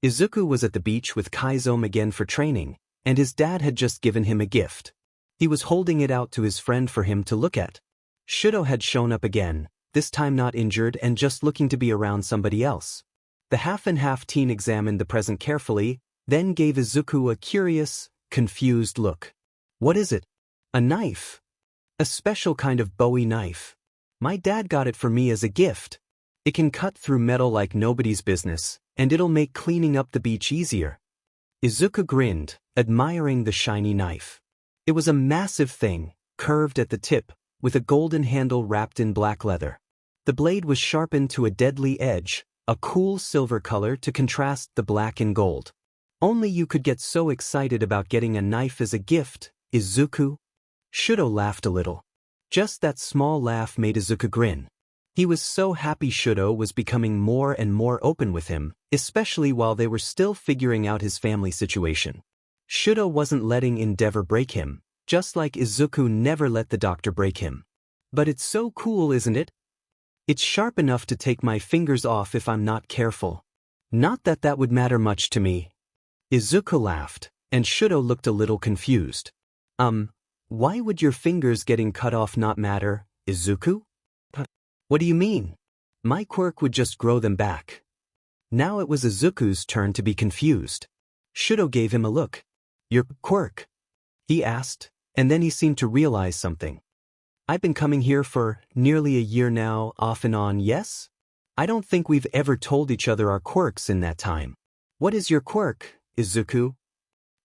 Izuku was at the beach with Kaiso again for training, and his dad had just given him a gift. He was holding it out to his friend for him to look at. Shudo had shown up again, this time not injured and just looking to be around somebody else. The half-and-half teen examined the present carefully, then gave Izuku a curious, confused look. What is it? A knife. A special kind of Bowie knife. My dad got it for me as a gift. It can cut through metal like nobody's business, and it'll make cleaning up the beach easier. Izuku grinned, admiring the shiny knife. It was a massive thing, curved at the tip, with a golden handle wrapped in black leather. The blade was sharpened to a deadly edge, a cool silver color to contrast the black and gold. Only you could get so excited about getting a knife as a gift, Izuku. Shudo laughed a little. Just that small laugh made Izuku grin. He was so happy Shudo was becoming more and more open with him, especially while they were still figuring out his family situation. Shudo wasn't letting Endeavor break him, just like Izuku never let the doctor break him. But it's so cool, isn't it? It's sharp enough to take my fingers off if I'm not careful. Not that that would matter much to me. Izuku laughed, and Shudo looked a little confused. Why would your fingers getting cut off not matter, Izuku? What do you mean? My quirk would just grow them back. Now it was Izuku's turn to be confused. Shudo gave him a look. Your quirk? He asked, and then he seemed to realize something. I've been coming here for nearly a year now, off and on, yes? I don't think we've ever told each other our quirks in that time. What is your quirk, Izuku?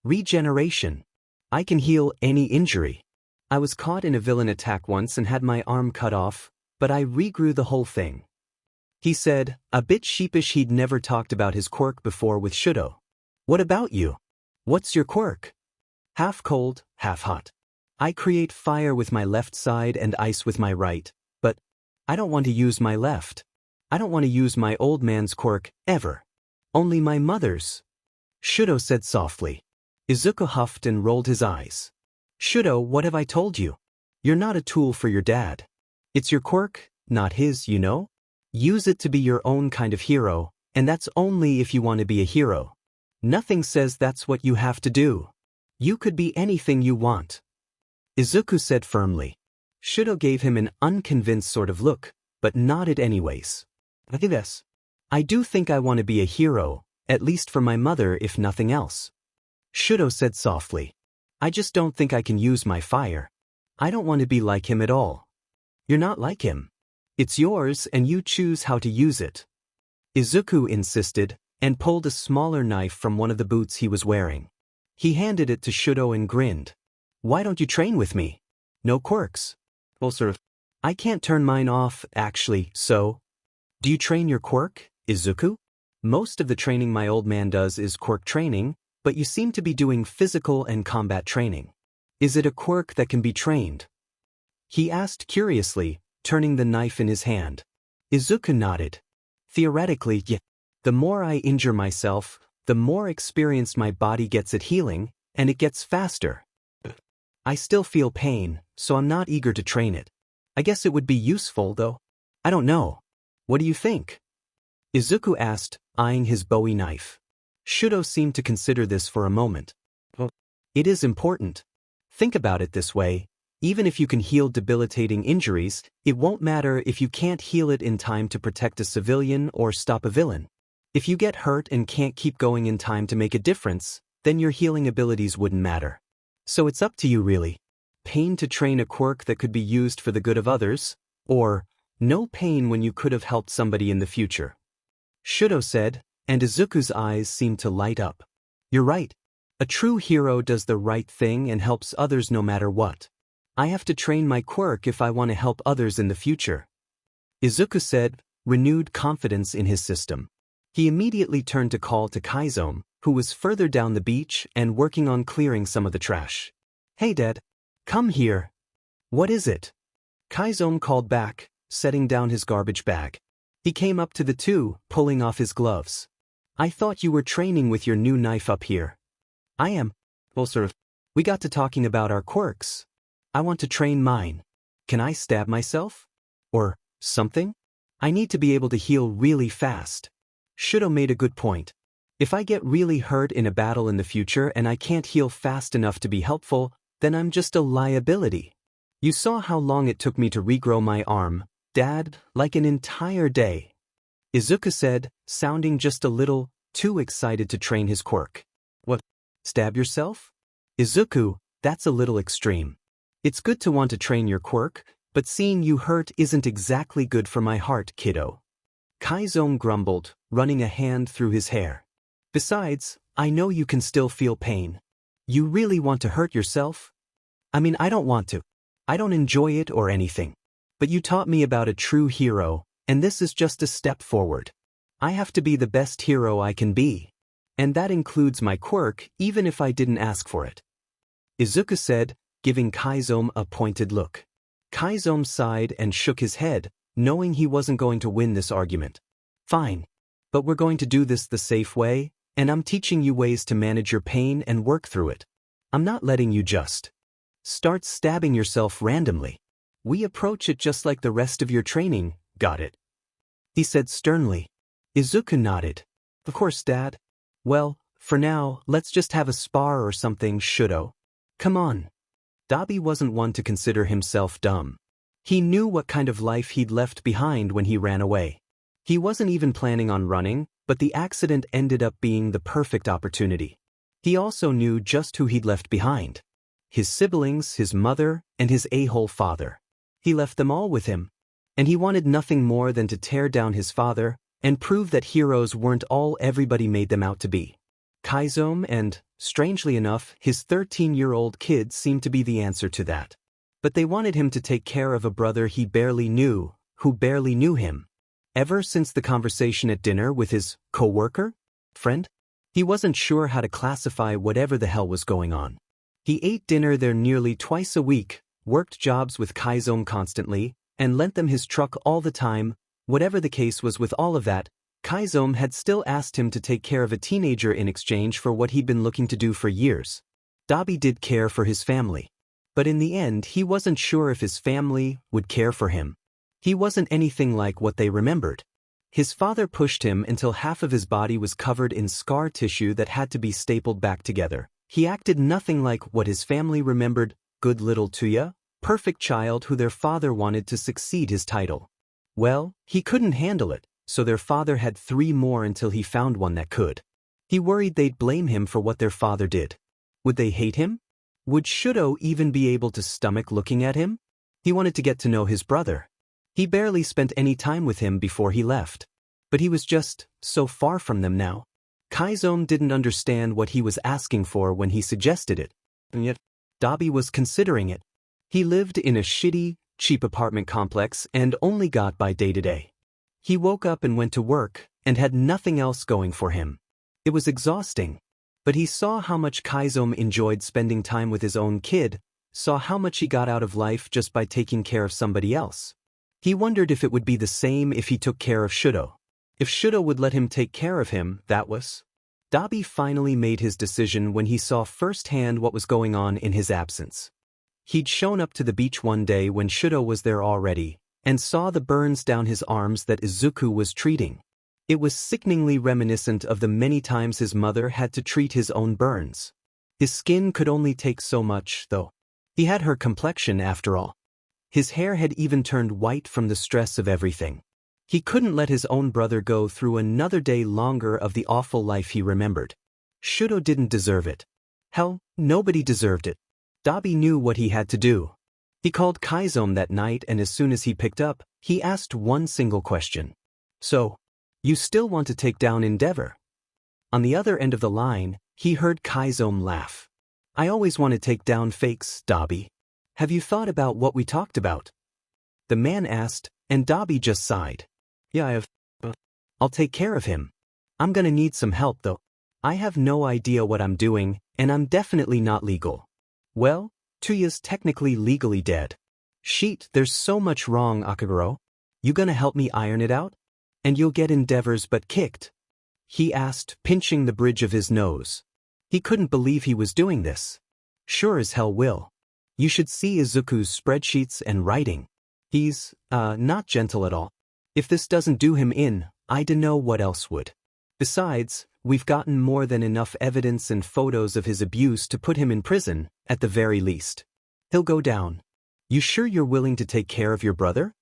Regeneration. I can heal any injury. I was caught in a villain attack once and had my arm cut off, but I regrew the whole thing. He said, a bit sheepish he'd never talked about his quirk before with Shudo. What about you? What's your quirk? Half cold, half hot. I create fire with my left side and ice with my right, but I don't want to use my left. I don't want to use my old man's quirk, ever. Only my mother's. Shudo said softly. Izuku huffed and rolled his eyes. Shudo, what have I told you? You're not a tool for your dad. It's your quirk, not his, you know? Use it to be your own kind of hero, and that's only if you want to be a hero. Nothing says that's what you have to do. You could be anything you want. Izuku said firmly. Shudo gave him an unconvinced sort of look, but nodded anyways. Yes. I do think I want to be a hero, at least for my mother if nothing else. Shudo said softly. I just don't think I can use my fire. I don't want to be like him at all. You're not like him. It's yours and you choose how to use it. Izuku insisted, and pulled a smaller knife from one of the boots he was wearing. He handed it to Shudo and grinned. Why don't you train with me? No quirks. Well, I can't turn mine off, actually, so. Do you train your quirk, Izuku? Most of the training my old man does is quirk training, but you seem to be doing physical and combat training. Is it a quirk that can be trained? He asked curiously, turning the knife in his hand. Izuku nodded. Theoretically, yeah. The more I injure myself, the more experienced my body gets at healing, and it gets faster. I still feel pain, so I'm not eager to train it. I guess it would be useful, though. I don't know. What do you think? Izuku asked, eyeing his Bowie knife. Shudo seemed to consider this for a moment. It is important. Think about it this way. Even if you can heal debilitating injuries, it won't matter if you can't heal it in time to protect a civilian or stop a villain. If you get hurt and can't keep going in time to make a difference, then your healing abilities wouldn't matter. So it's up to you really. Pain to train a quirk that could be used for the good of others, or no pain when you could have helped somebody in the future. Shudo said, and Izuku's eyes seemed to light up. You're right. A true hero does the right thing and helps others no matter what. I have to train my quirk if I want to help others in the future. Izuku said, renewed confidence in his system. He immediately turned to call to Kaiso, who was further down the beach and working on clearing some of the trash. Hey Dad. Come here. What is it? Kaiso called back, setting down his garbage bag. He came up to the two, pulling off his gloves. I thought you were training with your new knife up here. I am. Well, sort of. We got to talking about our quirks. I want to train mine. Can I stab myself? Or something? I need to be able to heal really fast. Shudo made a good point. If I get really hurt in a battle in the future and I can't heal fast enough to be helpful, then I'm just a liability. You saw how long it took me to regrow my arm, Dad, like an entire day. Izuku said, sounding just a little too excited to train his quirk. What? Stab yourself? Izuku, that's a little extreme. It's good to want to train your quirk, but seeing you hurt isn't exactly good for my heart, kiddo. Kaiso grumbled, running a hand through his hair. Besides, I know you can still feel pain. You really want to hurt yourself? I mean, I don't want to. I don't enjoy it or anything. But you taught me about a true hero, and this is just a step forward. I have to be the best hero I can be. And that includes my quirk, even if I didn't ask for it. Izuku said, giving Kaiso a pointed look. Kaiso sighed and shook his head, knowing he wasn't going to win this argument. Fine. But we're going to do this the safe way, and I'm teaching you ways to manage your pain and work through it. I'm not letting you just start stabbing yourself randomly. We approach it just like the rest of your training, got it? He said sternly. Izuku nodded. Of course, Dad. Well, for now, let's just have a spar or something, Shudo. Come on. Dabi wasn't one to consider himself dumb. He knew what kind of life he'd left behind when he ran away. He wasn't even planning on running, but the accident ended up being the perfect opportunity. He also knew just who he'd left behind. His siblings, his mother, and his a-hole father. He left them all with him. And he wanted nothing more than to tear down his father and prove that heroes weren't all everybody made them out to be. Chizome and, strangely enough, his 13-year-old kid seemed to be the answer to that. But they wanted him to take care of a brother he barely knew, who barely knew him. Ever since the conversation at dinner with his co-worker? Friend? He wasn't sure how to classify whatever the hell was going on. He ate dinner there nearly twice a week, worked jobs with Kaiso constantly, and lent them his truck all the time. Whatever the case was with all of that, Kaiso had still asked him to take care of a teenager in exchange for what he'd been looking to do for years. Dabi did care for his family. But in the end, he wasn't sure if his family would care for him. He wasn't anything like what they remembered. His father pushed him until half of his body was covered in scar tissue that had to be stapled back together. He acted nothing like what his family remembered, good little Tuya, perfect child who their father wanted to succeed his title. Well, he couldn't handle it, so their father had 3 more until he found one that could. He worried they'd blame him for what their father did. Would they hate him? Would Shudo even be able to stomach looking at him? He wanted to get to know his brother. He barely spent any time with him before he left. But he was just so far from them now. Chizome didn't understand what he was asking for when he suggested it. And yet, Dabi was considering it. He lived in a shitty, cheap apartment complex and only got by day to day. He woke up and went to work, and had nothing else going for him. It was exhausting. But he saw how much Chizome enjoyed spending time with his own kid, saw how much he got out of life just by taking care of somebody else. He wondered if it would be the same if he took care of Shudo. If Shudo would let him take care of him, that was. Dabi finally made his decision when he saw firsthand what was going on in his absence. He'd shown up to the beach one day when Shudo was there already, and saw the burns down his arms that Izuku was treating. It was sickeningly reminiscent of the many times his mother had to treat his own burns. His skin could only take so much, though. He had her complexion after all. His hair had even turned white from the stress of everything. He couldn't let his own brother go through another day longer of the awful life he remembered. Shudo didn't deserve it. Hell, nobody deserved it. Dabi knew what he had to do. He called Chizome that night, and as soon as he picked up, he asked one single question. So, you still want to take down Endeavor? On the other end of the line, he heard Chizome laugh. I always want to take down fakes, Dabi. Have you thought about what we talked about? The man asked, and Dabi just sighed. Yeah, I have. I'll take care of him. I'm gonna need some help though. I have no idea what I'm doing, and I'm definitely not legal. Well, Tuya's technically legally dead. Sheet, there's so much wrong, Akaguro. You gonna help me iron it out? And you'll get Endeavor's butt kicked? He asked, pinching the bridge of his nose. He couldn't believe he was doing this. Sure as hell will. You should see Izuku's spreadsheets and writing. He's, not gentle at all. If this doesn't do him in, I dunno what else would. Besides, we've gotten more than enough evidence and photos of his abuse to put him in prison, at the very least. He'll go down. You sure you're willing to take care of your brother?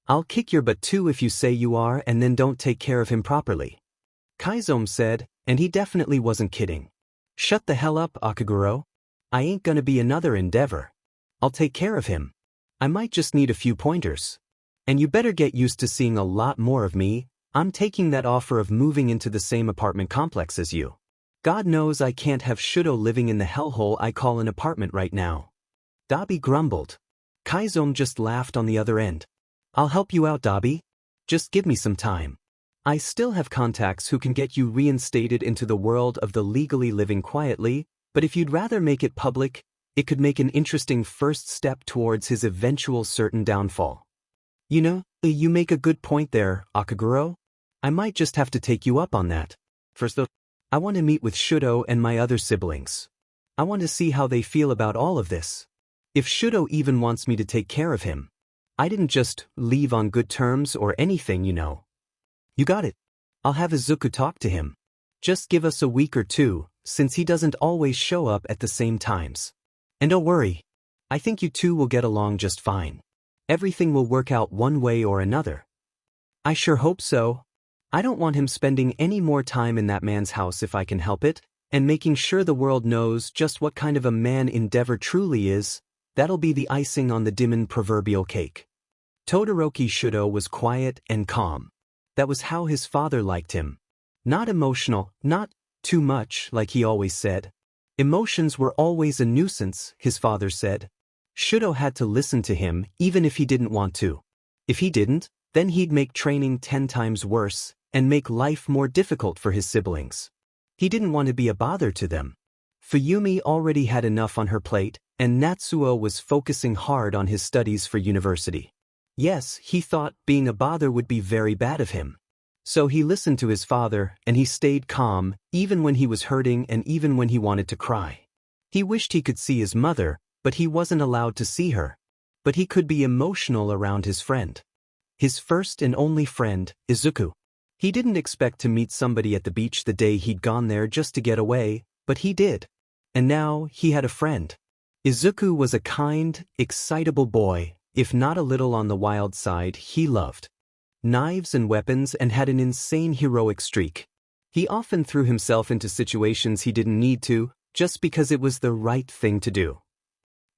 I'll kick your butt too if you say you are and then don't take care of him properly. Chizome said, and he definitely wasn't kidding. Shut the hell up, Akaguro. I ain't gonna be another Endeavor. I'll take care of him. I might just need a few pointers. And you better get used to seeing a lot more of me. I'm taking that offer of moving into the same apartment complex as you. God knows I can't have Shudo living in the hellhole I call an apartment right now. Dabi grumbled. Chizome just laughed on the other end. I'll help you out, Dabi. Just give me some time. I still have contacts who can get you reinstated into the world of the legally living quietly, but if you'd rather make it public, it could make an interesting first step towards his eventual certain downfall. You know, you make a good point there, Akaguro. I might just have to take you up on that. First though, I want to meet with Shudo and my other siblings. I want to see how they feel about all of this. If Shudo even wants me to take care of him. I didn't just leave on good terms or anything, you know. You got it. I'll have Izuku talk to him. Just give us a week or two, since he doesn't always show up at the same times. And don't worry. I think you two will get along just fine. Everything will work out one way or another. I sure hope so. I don't want him spending any more time in that man's house if I can help it, and making sure the world knows just what kind of a man Endeavor truly is. That'll be the icing on the Demon proverbial cake. Todoroki Shudo was quiet and calm. That was how his father liked him. Not emotional, not too much like he always said. Emotions were always a nuisance, his father said. Shudo had to listen to him even if he didn't want to. If he didn't, then he'd make training 10 times worse and make life more difficult for his siblings. He didn't want to be a bother to them. Fuyumi already had enough on her plate, and Natsuo was focusing hard on his studies for university. Yes, he thought being a bother would be very bad of him. So he listened to his father, and he stayed calm, even when he was hurting and even when he wanted to cry. He wished he could see his mother, but he wasn't allowed to see her. But he could be emotional around his friend. His first and only friend, Izuku. He didn't expect to meet somebody at the beach the day he'd gone there just to get away, but he did. And now he had a friend. Izuku was a kind, excitable boy, if not a little on the wild side. He loved knives and weapons and had an insane heroic streak. He often threw himself into situations he didn't need to, just because it was the right thing to do.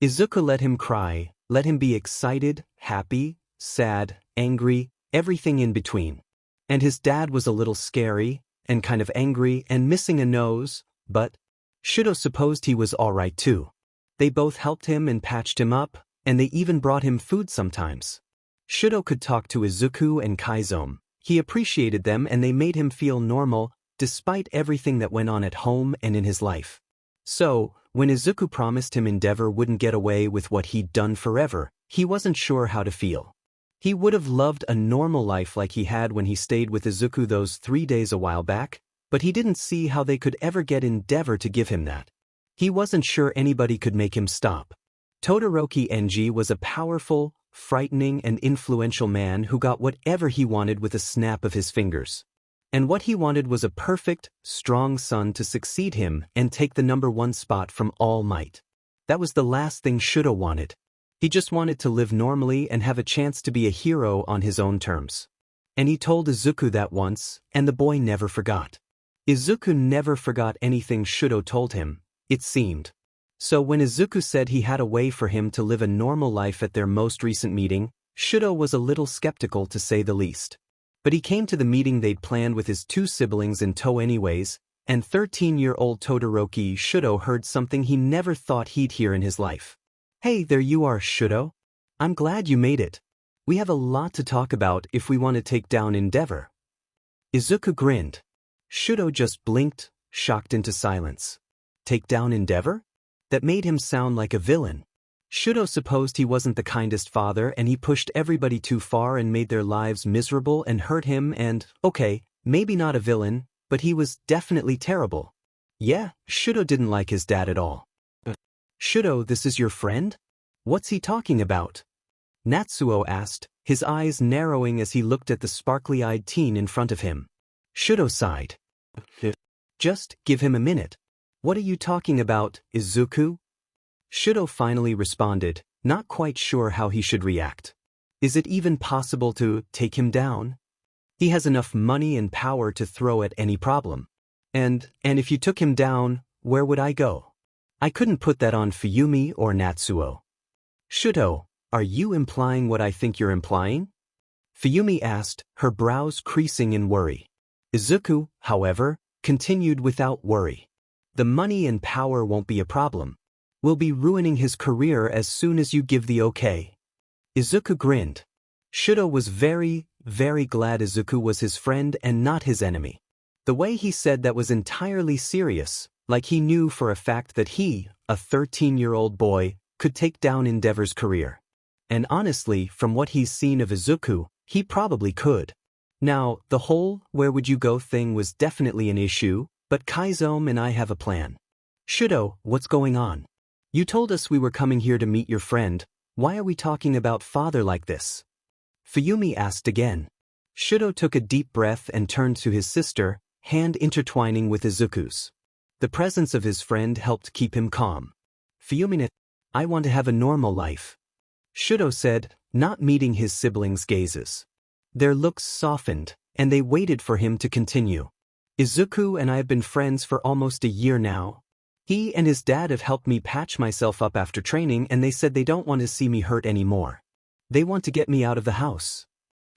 Izuku let him cry, let him be excited, happy, sad, angry, everything in between. And his dad was a little scary, and kind of angry and missing a nose, but Shudo supposed he was alright too. They both helped him and patched him up, and they even brought him food sometimes. Shudo could talk to Izuku and Kaiso. He appreciated them and they made him feel normal, despite everything that went on at home and in his life. So, when Izuku promised him Endeavor wouldn't get away with what he'd done forever, he wasn't sure how to feel. He would have loved a normal life like he had when he stayed with Izuku those 3 days a while back, but he didn't see how they could ever get Endeavor to give him that. He wasn't sure anybody could make him stop. Todoroki Enji was a powerful, frightening and influential man who got whatever he wanted with a snap of his fingers. And what he wanted was a perfect, strong son to succeed him and take the #1 spot from All Might. That was the last thing Shudo wanted. He just wanted to live normally and have a chance to be a hero on his own terms. And he told Izuku that once, and the boy never forgot. Izuku never forgot anything Shudo told him, it seemed. So when Izuku said he had a way for him to live a normal life at their most recent meeting, Shudo was a little skeptical to say the least. But he came to the meeting they'd planned with his 2 siblings in tow anyways, and 13-year-old Todoroki Shudo heard something he never thought he'd hear in his life. "Hey, there you are, Shudo. I'm glad you made it. We have a lot to talk about if we want to take down Endeavor." Izuku grinned. Shudo just blinked, shocked into silence. Take down Endeavor? That made him sound like a villain. Shudo supposed he wasn't the kindest father and he pushed everybody too far and made their lives miserable and hurt him and, okay, maybe not a villain, but he was definitely terrible. Yeah, Shudo didn't like his dad at all. "Shudo, this is your friend? What's he talking about?" Natsuo asked, his eyes narrowing as he looked at the sparkly-eyed teen in front of him. Shudo sighed. "Just give him a minute. What are you talking about, Izuku?" Shudo finally responded, not quite sure how he should react. Is it even possible to take him down? He has enough money and power to throw at any problem. And if you took him down, where would I go? I couldn't put that on Fuyumi or Natsuo. "Shudo, are you implying what I think you're implying?" Fuyumi asked, her brows creasing in worry. Izuku, however, continued without worry. "The money and power won't be a problem. We'll be ruining his career as soon as you give the okay." Izuku grinned. Shudo was very, very glad Izuku was his friend and not his enemy. The way he said that was entirely serious, like he knew for a fact that he, a 13-year-old boy, could take down Endeavor's career. And honestly, from what he's seen of Izuku, he probably could. Now, the whole "where would you go" thing was definitely an issue, but Kaiso and I have a plan. "Shudo, what's going on? You told us we were coming here to meet your friend. Why are we talking about father like this?" Fuyumi asked again. Shudo took a deep breath and turned to his sister, hand intertwining with Izuku's. The presence of his friend helped keep him calm. "Fuyumi, I want to have a normal life," Shudo said, not meeting his siblings' gazes. Their looks softened, and they waited for him to continue. "Izuku and I have been friends for almost a year now. He and his dad have helped me patch myself up after training and they said they don't want to see me hurt anymore. They want to get me out of the house.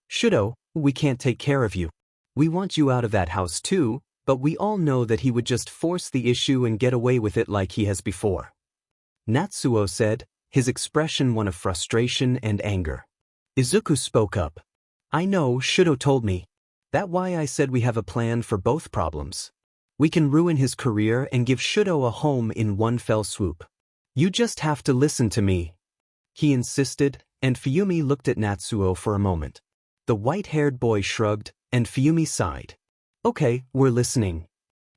Shudo, we can't take care of you. We want you out of that house too, but we all know that he would just force the issue and get away with it like he has before." Natsuo said, his expression one of frustration and anger. Izuku spoke up. "I know, Shudo told me. That's why I said we have a plan for both problems. We can ruin his career and give Shudo a home in one fell swoop. You just have to listen to me," he insisted, and Fuyumi looked at Natsuo for a moment. The white-haired boy shrugged, and Fuyumi sighed. "Okay, we're listening,"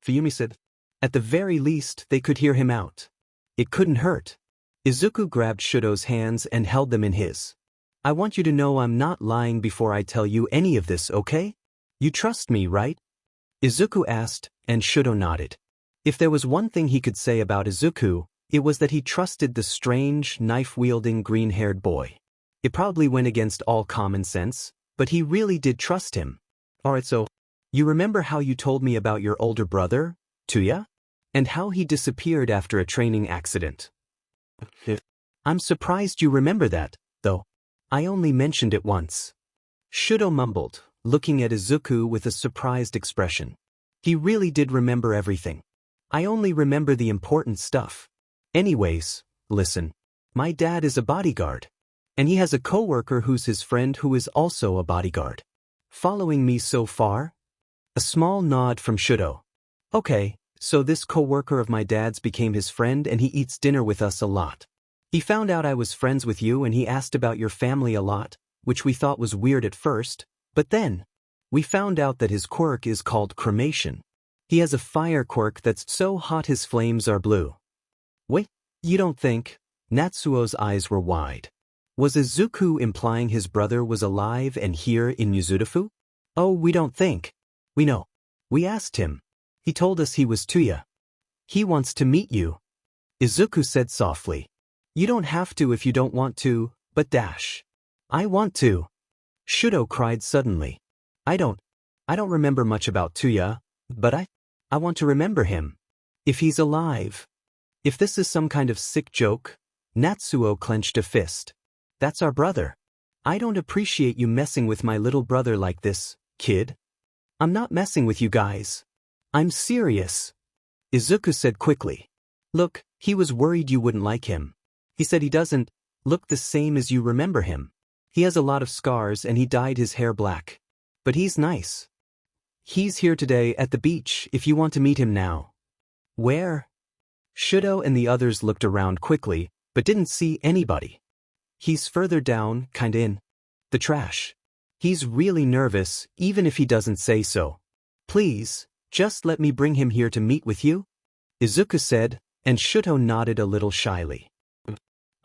Fuyumi said. At the very least, they could hear him out. It couldn't hurt. Izuku grabbed Shudo's hands and held them in his. "I want you to know I'm not lying before I tell you any of this, okay? You trust me, right?" Izuku asked, and Shudo nodded. If there was one thing he could say about Izuku, it was that he trusted the strange, knife-wielding green-haired boy. It probably went against all common sense, but he really did trust him. "Alright, so, you remember how you told me about your older brother, Tuya? And how he disappeared after a training accident?" "I'm surprised you remember that, though. I only mentioned it once." Shudo mumbled, looking at Izuku with a surprised expression. He really did remember everything. "I only remember the important stuff. Anyways, listen. My dad is a bodyguard. And he has a coworker who's his friend who is also a bodyguard. Following me so far? A small nod from Shudo. Okay, so this coworker of my dad's became his friend and he eats dinner with us a lot. He found out I was friends with you and he asked about your family a lot, which we thought was weird at first, but then we found out that his quirk is called cremation. He has a fire quirk that's so hot his flames are blue. Wait, you don't think? Natsuo's eyes were wide. Was Izuku implying his brother was alive and here in Yuzudafu? Oh, we don't think. We know. We asked him. He told us he was Tuya. He wants to meet you. Izuku said softly. You don't have to if you don't want to, but dash. I want to. Shudo cried suddenly. I don't remember much about Tuya, but I want to remember him. If he's alive. If this is some kind of sick joke, Natsuo clenched a fist. That's our brother. I don't appreciate you messing with my little brother like this, kid. I'm not messing with you guys. I'm serious. Izuku said quickly. Look, he was worried you wouldn't like him. He said he doesn't look the same as you remember him. He has a lot of scars and he dyed his hair black. But he's nice. He's here today at the beach if you want to meet him now. Where? Shudo and the others looked around quickly, but didn't see anybody. He's further down, kinda in the trash. He's really nervous, even if he doesn't say so. Please, just let me bring him here to meet with you? Izuku said, and Shudo nodded a little shyly.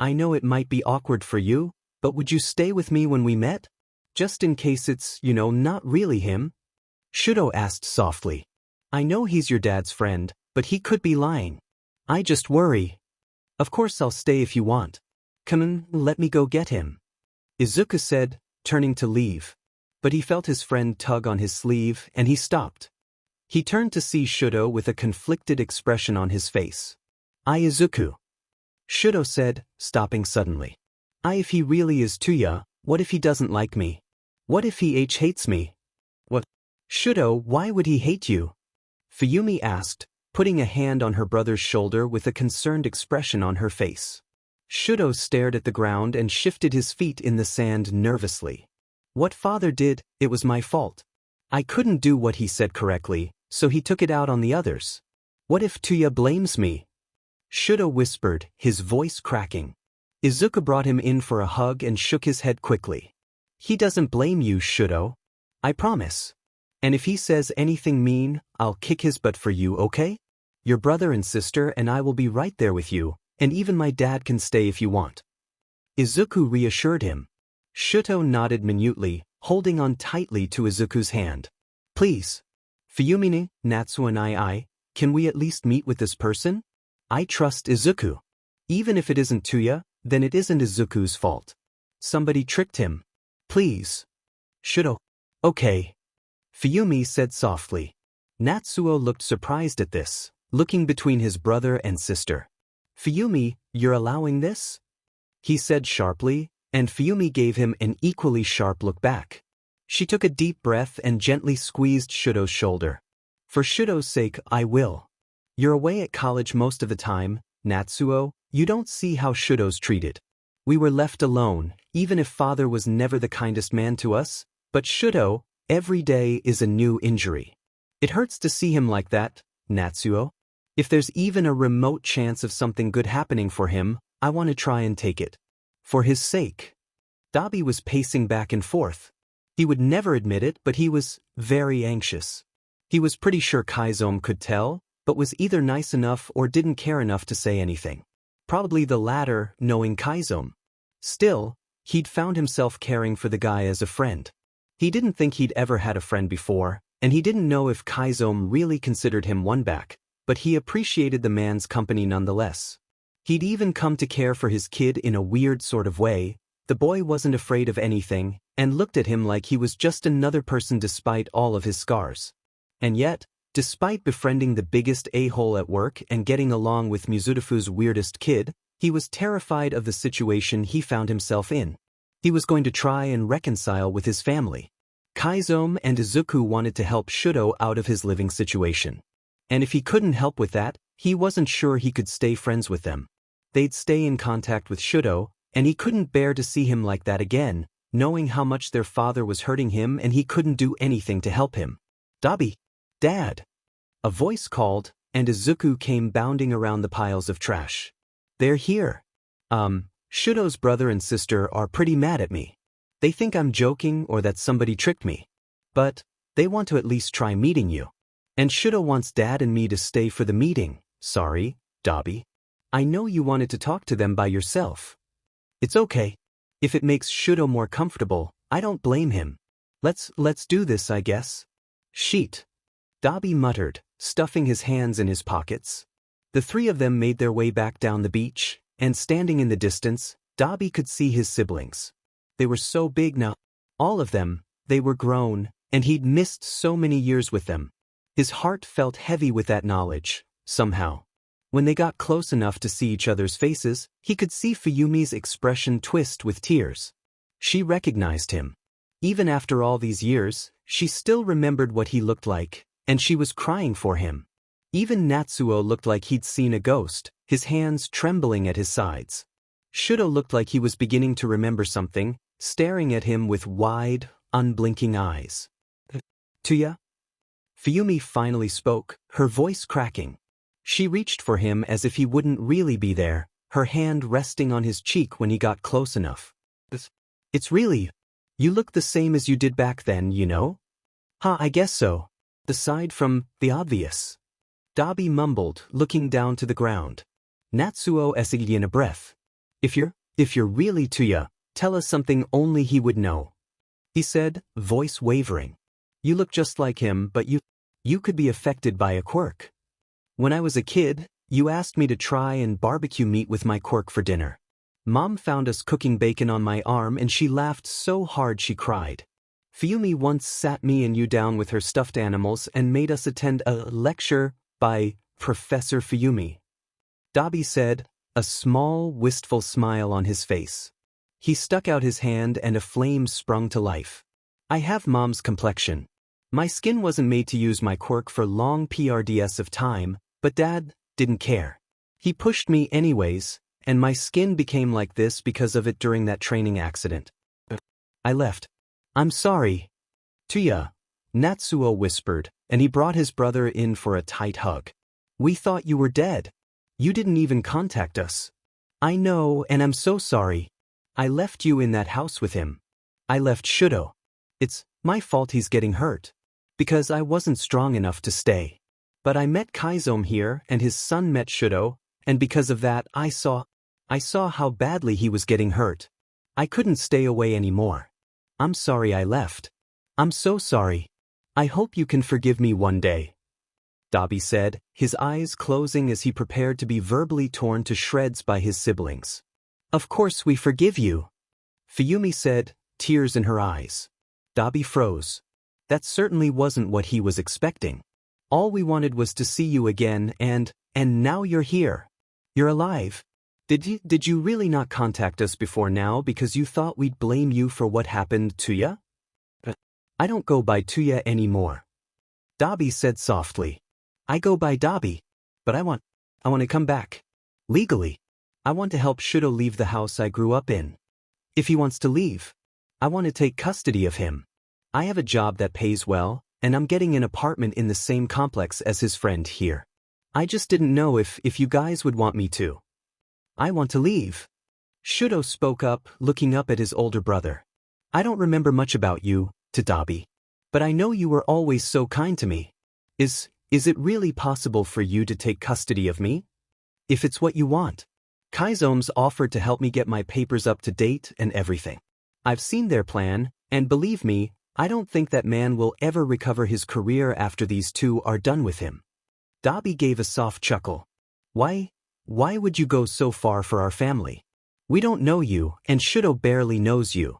I know it might be awkward for you, but would you stay with me when we met? Just in case it's, not really him? Shudo asked softly. I know he's your dad's friend, but he could be lying. I just worry. Of course I'll stay if you want. Come on, let me go get him. Izuku said, turning to leave. But he felt his friend tug on his sleeve and he stopped. He turned to see Shudo with a conflicted expression on his face. Izuku. Shudo said, stopping suddenly. If he really is Tuya, what if he doesn't like me? What if he hates me? What? Shudo, why would he hate you? Fuyumi asked, putting a hand on her brother's shoulder with a concerned expression on her face. Shudo stared at the ground and shifted his feet in the sand nervously. What father did, it was my fault. I couldn't do what he said correctly, so he took it out on the others. What if Tuya blames me? Shudo whispered, his voice cracking. Izuku brought him in for a hug and shook his head quickly. He doesn't blame you, Shudo. I promise. And if he says anything mean, I'll kick his butt for you, okay? Your brother and sister and I will be right there with you, and even my dad can stay if you want. Izuku reassured him. Shudo nodded minutely, holding on tightly to Izuku's hand. Please. Fuyumi, Natsuo and I, can we at least meet with this person? I trust Izuku. Even if it isn't Tuya, then it isn't Izuku's fault. Somebody tricked him. Please. Shudo. Okay. Fuyumi said softly. Natsuo looked surprised at this, looking between his brother and sister. Fuyumi, you're allowing this? He said sharply, and Fuyumi gave him an equally sharp look back. She took a deep breath and gently squeezed Shudo's shoulder. For Shudo's sake, I will. You're away at college most of the time, Natsuo, you don't see how Shudo's treated. We were left alone, even if father was never the kindest man to us, but Shudo, every day is a new injury. It hurts to see him like that, Natsuo. If there's even a remote chance of something good happening for him, I want to try and take it. For his sake. Dabi was pacing back and forth. He would never admit it, but he was very anxious. He was pretty sure Kaiso could tell, but was either nice enough or didn't care enough to say anything. Probably the latter, knowing Kaiso. Still, he'd found himself caring for the guy as a friend. He didn't think he'd ever had a friend before, and he didn't know if Kaiso really considered him one back, but he appreciated the man's company nonetheless. He'd even come to care for his kid in a weird sort of way. The boy wasn't afraid of anything, and looked at him like he was just another person despite all of his scars. And yet, despite befriending the biggest a-hole at work and getting along with Mizudafu's weirdest kid, he was terrified of the situation he found himself in. He was going to try and reconcile with his family. Kaiso and Izuku wanted to help Shudo out of his living situation. And if he couldn't help with that, he wasn't sure he could stay friends with them. They'd stay in contact with Shudo, and he couldn't bear to see him like that again, knowing how much their father was hurting him and he couldn't do anything to help him. Dabi! Dad! A voice called, and Izuku came bounding around the piles of trash. They're here. Shudo's brother and sister are pretty mad at me. They think I'm joking or that somebody tricked me. But they want to at least try meeting you. And Shudo wants Dad and me to stay for the meeting. Sorry, Dabi. I know you wanted to talk to them by yourself. It's okay. If it makes Shudo more comfortable, I don't blame him. Let's do this, I guess. Sheet. Dabi muttered, stuffing his hands in his pockets. The three of them made their way back down the beach, and standing in the distance, Dabi could see his siblings. They were so big now. All of them, they were grown, and he'd missed so many years with them. His heart felt heavy with that knowledge, somehow. When they got close enough to see each other's faces, he could see Fuyumi's expression twist with tears. She recognized him. Even after all these years, she still remembered what he looked like, and she was crying for him. Even Natsuo looked like he'd seen a ghost, his hands trembling at his sides. Shudo looked like he was beginning to remember something, staring at him with wide, unblinking eyes. Tuya? Fuyumi finally spoke, her voice cracking. She reached for him as if he wouldn't really be there, her hand resting on his cheek when he got close enough. It's really, you look the same as you did back then, you know? I guess so. Aside from the obvious. Dabi mumbled, looking down to the ground. Natsuo essayed in a breath. If you're really Tuya, tell us something only he would know. He said, voice wavering. You look just like him, but you could be affected by a quirk. When I was a kid, you asked me to try and barbecue meat with my quirk for dinner. Mom found us cooking bacon on my arm and she laughed so hard she cried. Fuyumi once sat me and you down with her stuffed animals and made us attend a lecture by Professor Fuyumi. Dabi said, a small, wistful smile on his face. He stuck out his hand and a flame sprung to life. I have Mom's complexion. My skin wasn't made to use my quirk for long PRDS of time, but Dad didn't care. He pushed me anyways, and my skin became like this because of it during that training accident. I left. I'm sorry. Tuya, Natsuo whispered, and he brought his brother in for a tight hug. We thought you were dead. You didn't even contact us. I know, and I'm so sorry. I left you in that house with him. I left Shudo. It's my fault he's getting hurt. Because I wasn't strong enough to stay. But I met Kaiso here and his son met Shudo, and because of that I saw how badly he was getting hurt. I couldn't stay away anymore. I'm sorry I left. I'm so sorry. I hope you can forgive me one day. Dabi said, his eyes closing as he prepared to be verbally torn to shreds by his siblings. Of course we forgive you. Fuyumi said, tears in her eyes. Dabi froze. That certainly wasn't what he was expecting. All we wanted was to see you again and now you're here. You're alive. Did you really not contact us before now because you thought we'd blame you for what happened, Tuya? I don't go by Tuya anymore. Dabi said softly. I go by Dabi, but I want to come back. Legally. I want to help Shudo leave the house I grew up in. If he wants to leave, I want to take custody of him. I have a job that pays well, and I'm getting an apartment in the same complex as his friend here. I just didn't know if you guys would want me to. I want to leave. Shudo spoke up, looking up at his older brother. I don't remember much about you, to Dabi. But I know you were always so kind to me. Is it really possible for you to take custody of me? If it's what you want. Kaizo's offered to help me get my papers up to date and everything. I've seen their plan, and believe me, I don't think that man will ever recover his career after these two are done with him. Dabi gave a soft chuckle. Why would you go so far for our family? We don't know you, and Shudo barely knows you.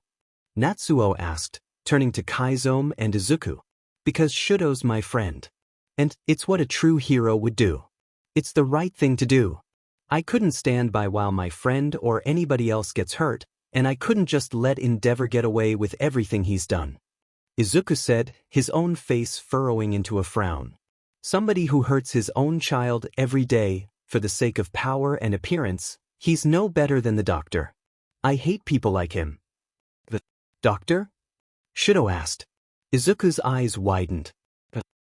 Natsuo asked, turning to Kaiso and Izuku. Because Shudo's my friend. And it's what a true hero would do. It's the right thing to do. I couldn't stand by while my friend or anybody else gets hurt, and I couldn't just let Endeavor get away with everything he's done. Izuku said, his own face furrowing into a frown. Somebody who hurts his own child every day, for the sake of power and appearance, He's no better than the doctor. I hate people like him. The doctor? Shudo asked. Izuku's eyes widened.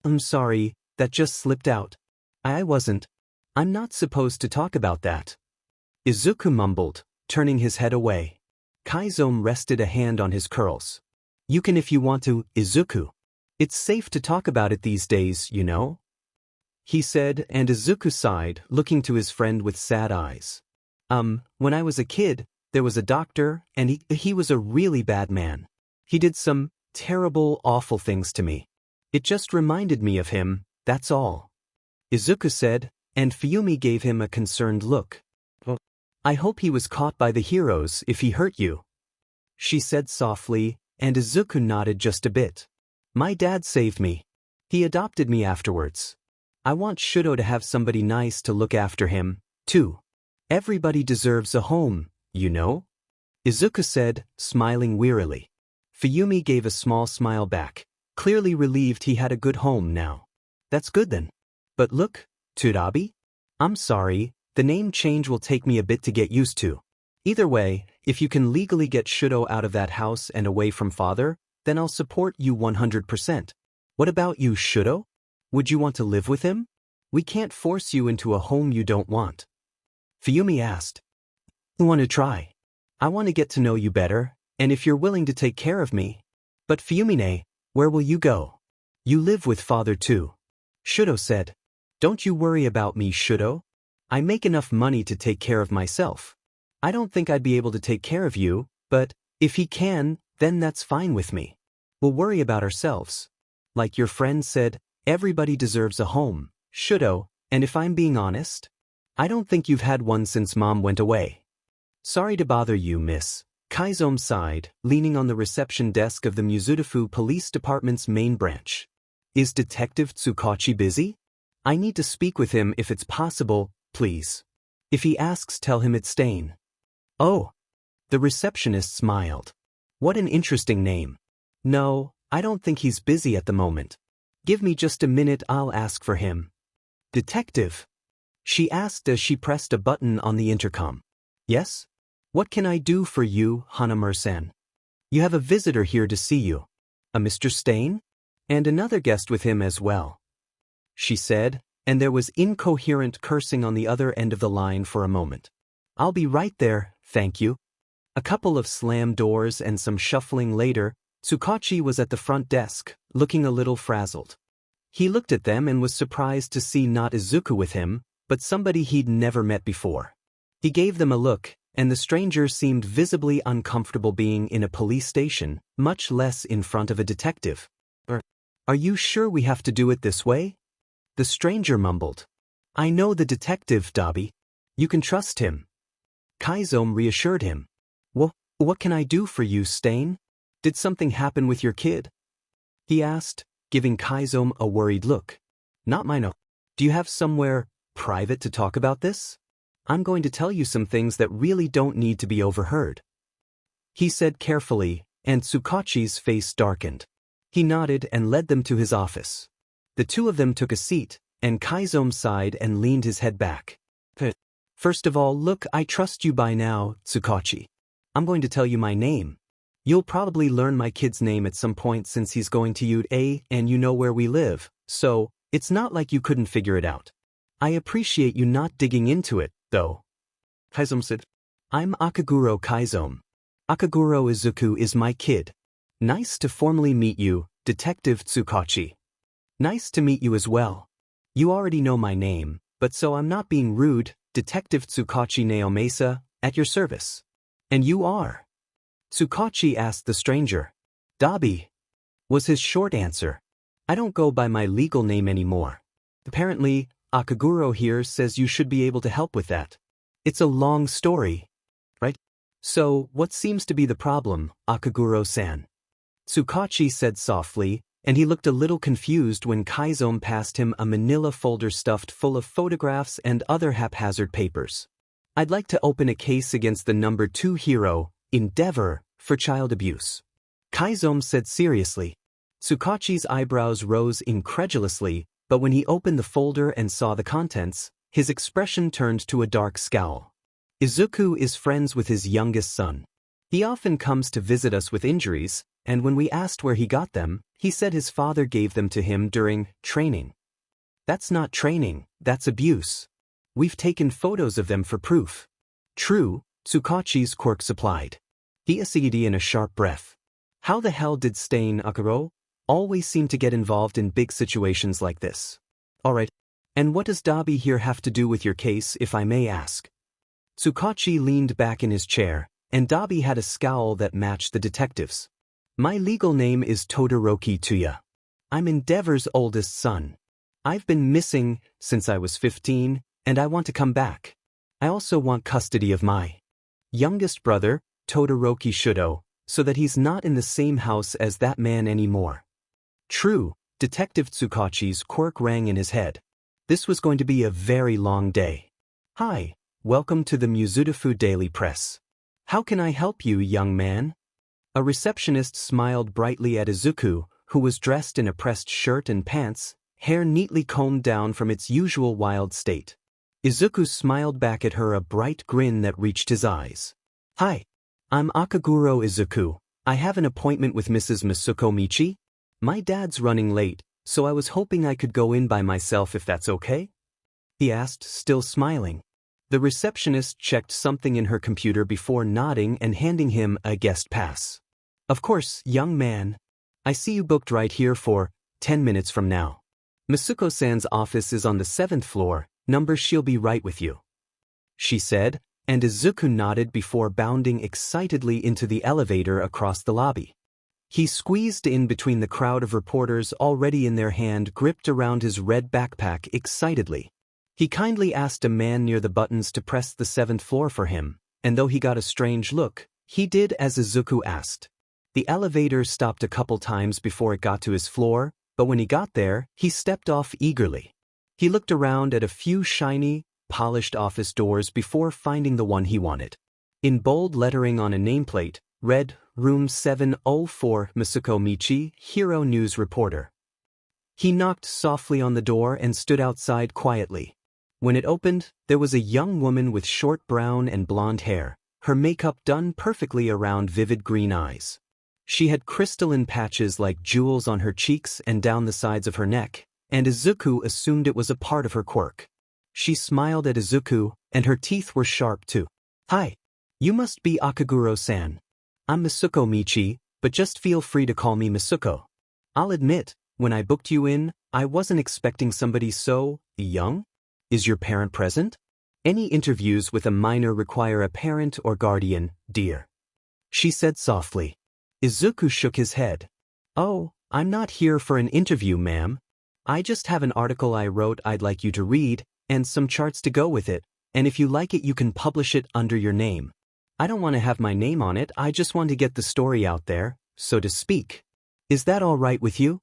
I'm sorry, that just slipped out. I wasn't. I'm not supposed to talk about that. Izuku mumbled, turning his head away. Kaiso rested a hand on his curls. You can if you want to, Izuku. It's safe to talk about it these days, you know? He said, and Izuku sighed, looking to his friend with sad eyes. When I was a kid, there was a doctor, and he was a really bad man. He did some terrible, awful things to me. It just reminded me of him, that's all. Izuku said, and Fuyumi gave him a concerned look. I hope he was caught by the heroes if he hurt you. She said softly, and Izuku nodded just a bit. My dad saved me. He adopted me afterwards. I want Shudo to have somebody nice to look after him, too. Everybody deserves a home, you know? Izuku said, smiling wearily. Fuyumi gave a small smile back, clearly relieved he had a good home now. That's good then. But look, Dabi? I'm sorry, the name change will take me a bit to get used to. Either way, if you can legally get Shudo out of that house and away from father, then I'll support you 100%. What about you, Shudo? Would you want to live with him? We can't force you into a home you don't want. Fuyumi asked. I want to try. I want to get to know you better, and if you're willing to take care of me. But Fuyumi-ne, where will you go? You live with father too. Shudo said. Don't you worry about me, Shudo. I make enough money to take care of myself. I don't think I'd be able to take care of you, but if he can, then that's fine with me. We'll worry about ourselves. Like your friend said, everybody deserves a home, Shudo, and if I'm being honest, I don't think you've had one since Mom went away. Sorry to bother you, miss. Kaiso sighed, leaning on the reception desk of the Mizudafu Police Department's main branch. Is Detective Tsukachi busy? I need to speak with him if it's possible, please. If he asks, tell him it's Stain. Oh. The receptionist smiled. What an interesting name. No, I don't think he's busy at the moment. Give me just a minute, I'll ask for him. Detective? She asked as she pressed a button on the intercom. Yes? What can I do for you, Hanamura-san? You have a visitor here to see you. A Mr. Stain? And another guest with him as well. She said, and there was incoherent cursing on the other end of the line for a moment. I'll be right there, thank you. A couple of slammed doors and some shuffling later, Tsukachi was at the front desk, looking a little frazzled. He looked at them and was surprised to see not Izuku with him, but somebody he'd never met before. He gave them a look, and the stranger seemed visibly uncomfortable being in a police station, much less in front of a detective. Are you sure we have to do it this way? The stranger mumbled. I know the detective, Dabi. You can trust him. Kaiso reassured him. What can I do for you, Stain? Did something happen with your kid? He asked, giving Kaiso a worried look. Not mine. Do you have somewhere private to talk about this? I'm going to tell you some things that really don't need to be overheard. He said carefully, and Tsukachi's face darkened. He nodded and led them to his office. The two of them took a seat, and Kaiso sighed and leaned his head back. First of all, look, I trust you by now, Tsukachi. I'm going to tell you my name. You'll probably learn my kid's name at some point since he's going to UA and you know where we live, so it's not like you couldn't figure it out. I appreciate you not digging into it, though. Kaiso said, I'm Akaguro Chizome. Akaguro Izuku is my kid. Nice to formally meet you, Detective Tsukachi. Nice to meet you as well. You already know my name, but so I'm not being rude, Detective Tsukachi Naomesa, at your service. And you are? Tsukachi asked the stranger. Dabi, was his short answer. I don't go by my legal name anymore. Apparently, Akaguro here says you should be able to help with that. It's a long story, right? So, what seems to be the problem, Akaguro-san? Tsukachi said softly, and he looked a little confused when Kaiso passed him a manila folder stuffed full of photographs and other haphazard papers. I'd like to open a case against the number 2 hero, Endeavor, for child abuse. Kaiso said seriously. Tsukachi's eyebrows rose incredulously, but when he opened the folder and saw the contents, his expression turned to a dark scowl. Izuku is friends with his youngest son. He often comes to visit us with injuries, and when we asked where he got them, he said his father gave them to him during training. That's not training, that's abuse. We've taken photos of them for proof. True, Tsukachi's Quirk supplied. He said in a sharp breath. How the hell did Stain Akuro always seem to get involved in big situations like this? Alright, and what does Dabi here have to do with your case, if I may ask? Tsukachi leaned back in his chair, and Dabi had a scowl that matched the detective's. My legal name is Todoroki Tuya. I'm Endeavor's oldest son. I've been missing since I was 15, and I want to come back. I also want custody of my youngest brother, Todoroki Shudo, so that he's not in the same house as that man anymore. True, Detective Tsukachi's Quirk rang in his head. This was going to be a very long day. Hi, welcome to the Mizudafu Daily Press. How can I help you, young man? A receptionist smiled brightly at Izuku, who was dressed in a pressed shirt and pants, hair neatly combed down from its usual wild state. Izuku smiled back at her, a bright grin that reached his eyes. Hi, I'm Akaguro Izuku. I have an appointment with Mrs. Masuko Michi. My dad's running late, so I was hoping I could go in by myself if that's okay? He asked, still smiling. The receptionist checked something in her computer before nodding and handing him a guest pass. Of course, young man. I see you booked right here for 10 minutes from now. Masuko-san's office is on the 7th floor, she'll be right with you. She said, and Izuku nodded before bounding excitedly into the elevator across the lobby. He squeezed in between the crowd of reporters already in their hand gripped around his red backpack excitedly. He kindly asked a man near the buttons to press the 7th floor for him, and though he got a strange look, he did as Izuku asked. The elevator stopped a couple times before it got to his floor, but when he got there, he stepped off eagerly. He looked around at a few shiny, polished office doors before finding the one he wanted. In bold lettering on a nameplate, read, Room 704, Masuko Michi, Hero News Reporter. He knocked softly on the door and stood outside quietly. When it opened, there was a young woman with short brown and blonde hair, her makeup done perfectly around vivid green eyes. She had crystalline patches like jewels on her cheeks and down the sides of her neck, and Izuku assumed it was a part of her quirk. She smiled at Izuku, and her teeth were sharp too. Hi. You must be Akaguro-san. I'm Masuko Michi, but just feel free to call me Masuko. I'll admit, when I booked you in, I wasn't expecting somebody so young. Is your parent present? Any interviews with a minor require a parent or guardian, dear. She said softly. Izuku shook his head. Oh, I'm not here for an interview, ma'am. I just have an article I wrote I'd like you to read, and some charts to go with it, and if you like it you can publish it under your name. I don't want to have my name on it, I just want to get the story out there, so to speak. Is that all right with you?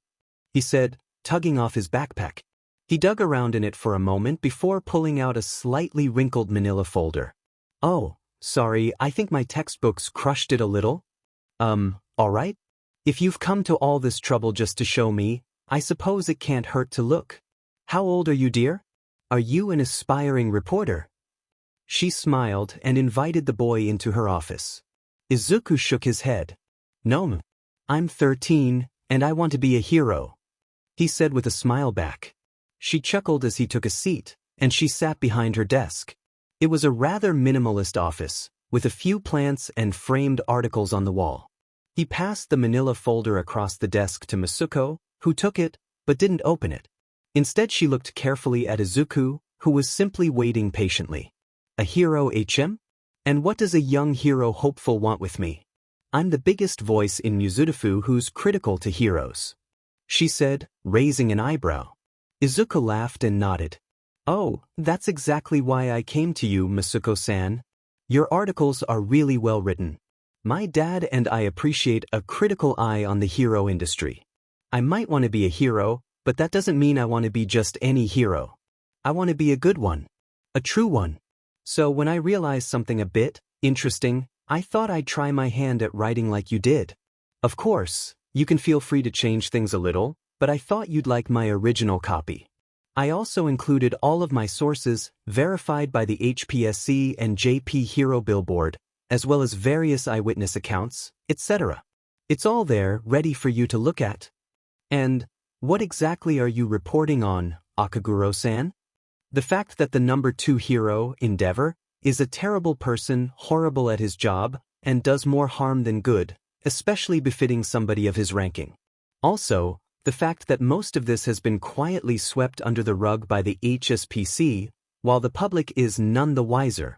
He said, tugging off his backpack. He dug around in it for a moment before pulling out a slightly wrinkled manila folder. Oh, sorry, I think my textbooks crushed it a little. All right? If you've come to all this trouble just to show me, I suppose it can't hurt to look. How old are you, dear? Are you an aspiring reporter? She smiled and invited the boy into her office. Izuku shook his head. No, I'm 13, and I want to be a hero, he said with a smile back. She chuckled as he took a seat, and she sat behind her desk. It was a rather minimalist office, with a few plants and framed articles on the wall. He passed the manila folder across the desk to Masuko, who took it, but didn't open it. Instead she looked carefully at Izuku, who was simply waiting patiently. A hero, HM? And what does a young hero hopeful want with me? I'm the biggest voice in Mizudafu who's critical to heroes, she said, raising an eyebrow. Izuku laughed and nodded. Oh, that's exactly why I came to you, Masuko-san. Your articles are really well written. My dad and I appreciate a critical eye on the hero industry. I might want to be a hero, but that doesn't mean I want to be just any hero. I want to be a good one. A true one. So when I realized something a bit interesting, I thought I'd try my hand at writing like you did. Of course, you can feel free to change things a little, but I thought you'd like my original copy. I also included all of my sources, verified by the HPSC and JP Hero Billboard, as well as various eyewitness accounts, etc. It's all there, ready for you to look at. And what exactly are you reporting on, Akaguro-san? The fact that the number 2 hero, Endeavor, is a terrible person, horrible at his job, and does more harm than good, especially befitting somebody of his ranking. Also, the fact that most of this has been quietly swept under the rug by the HSPC, while the public is none the wiser.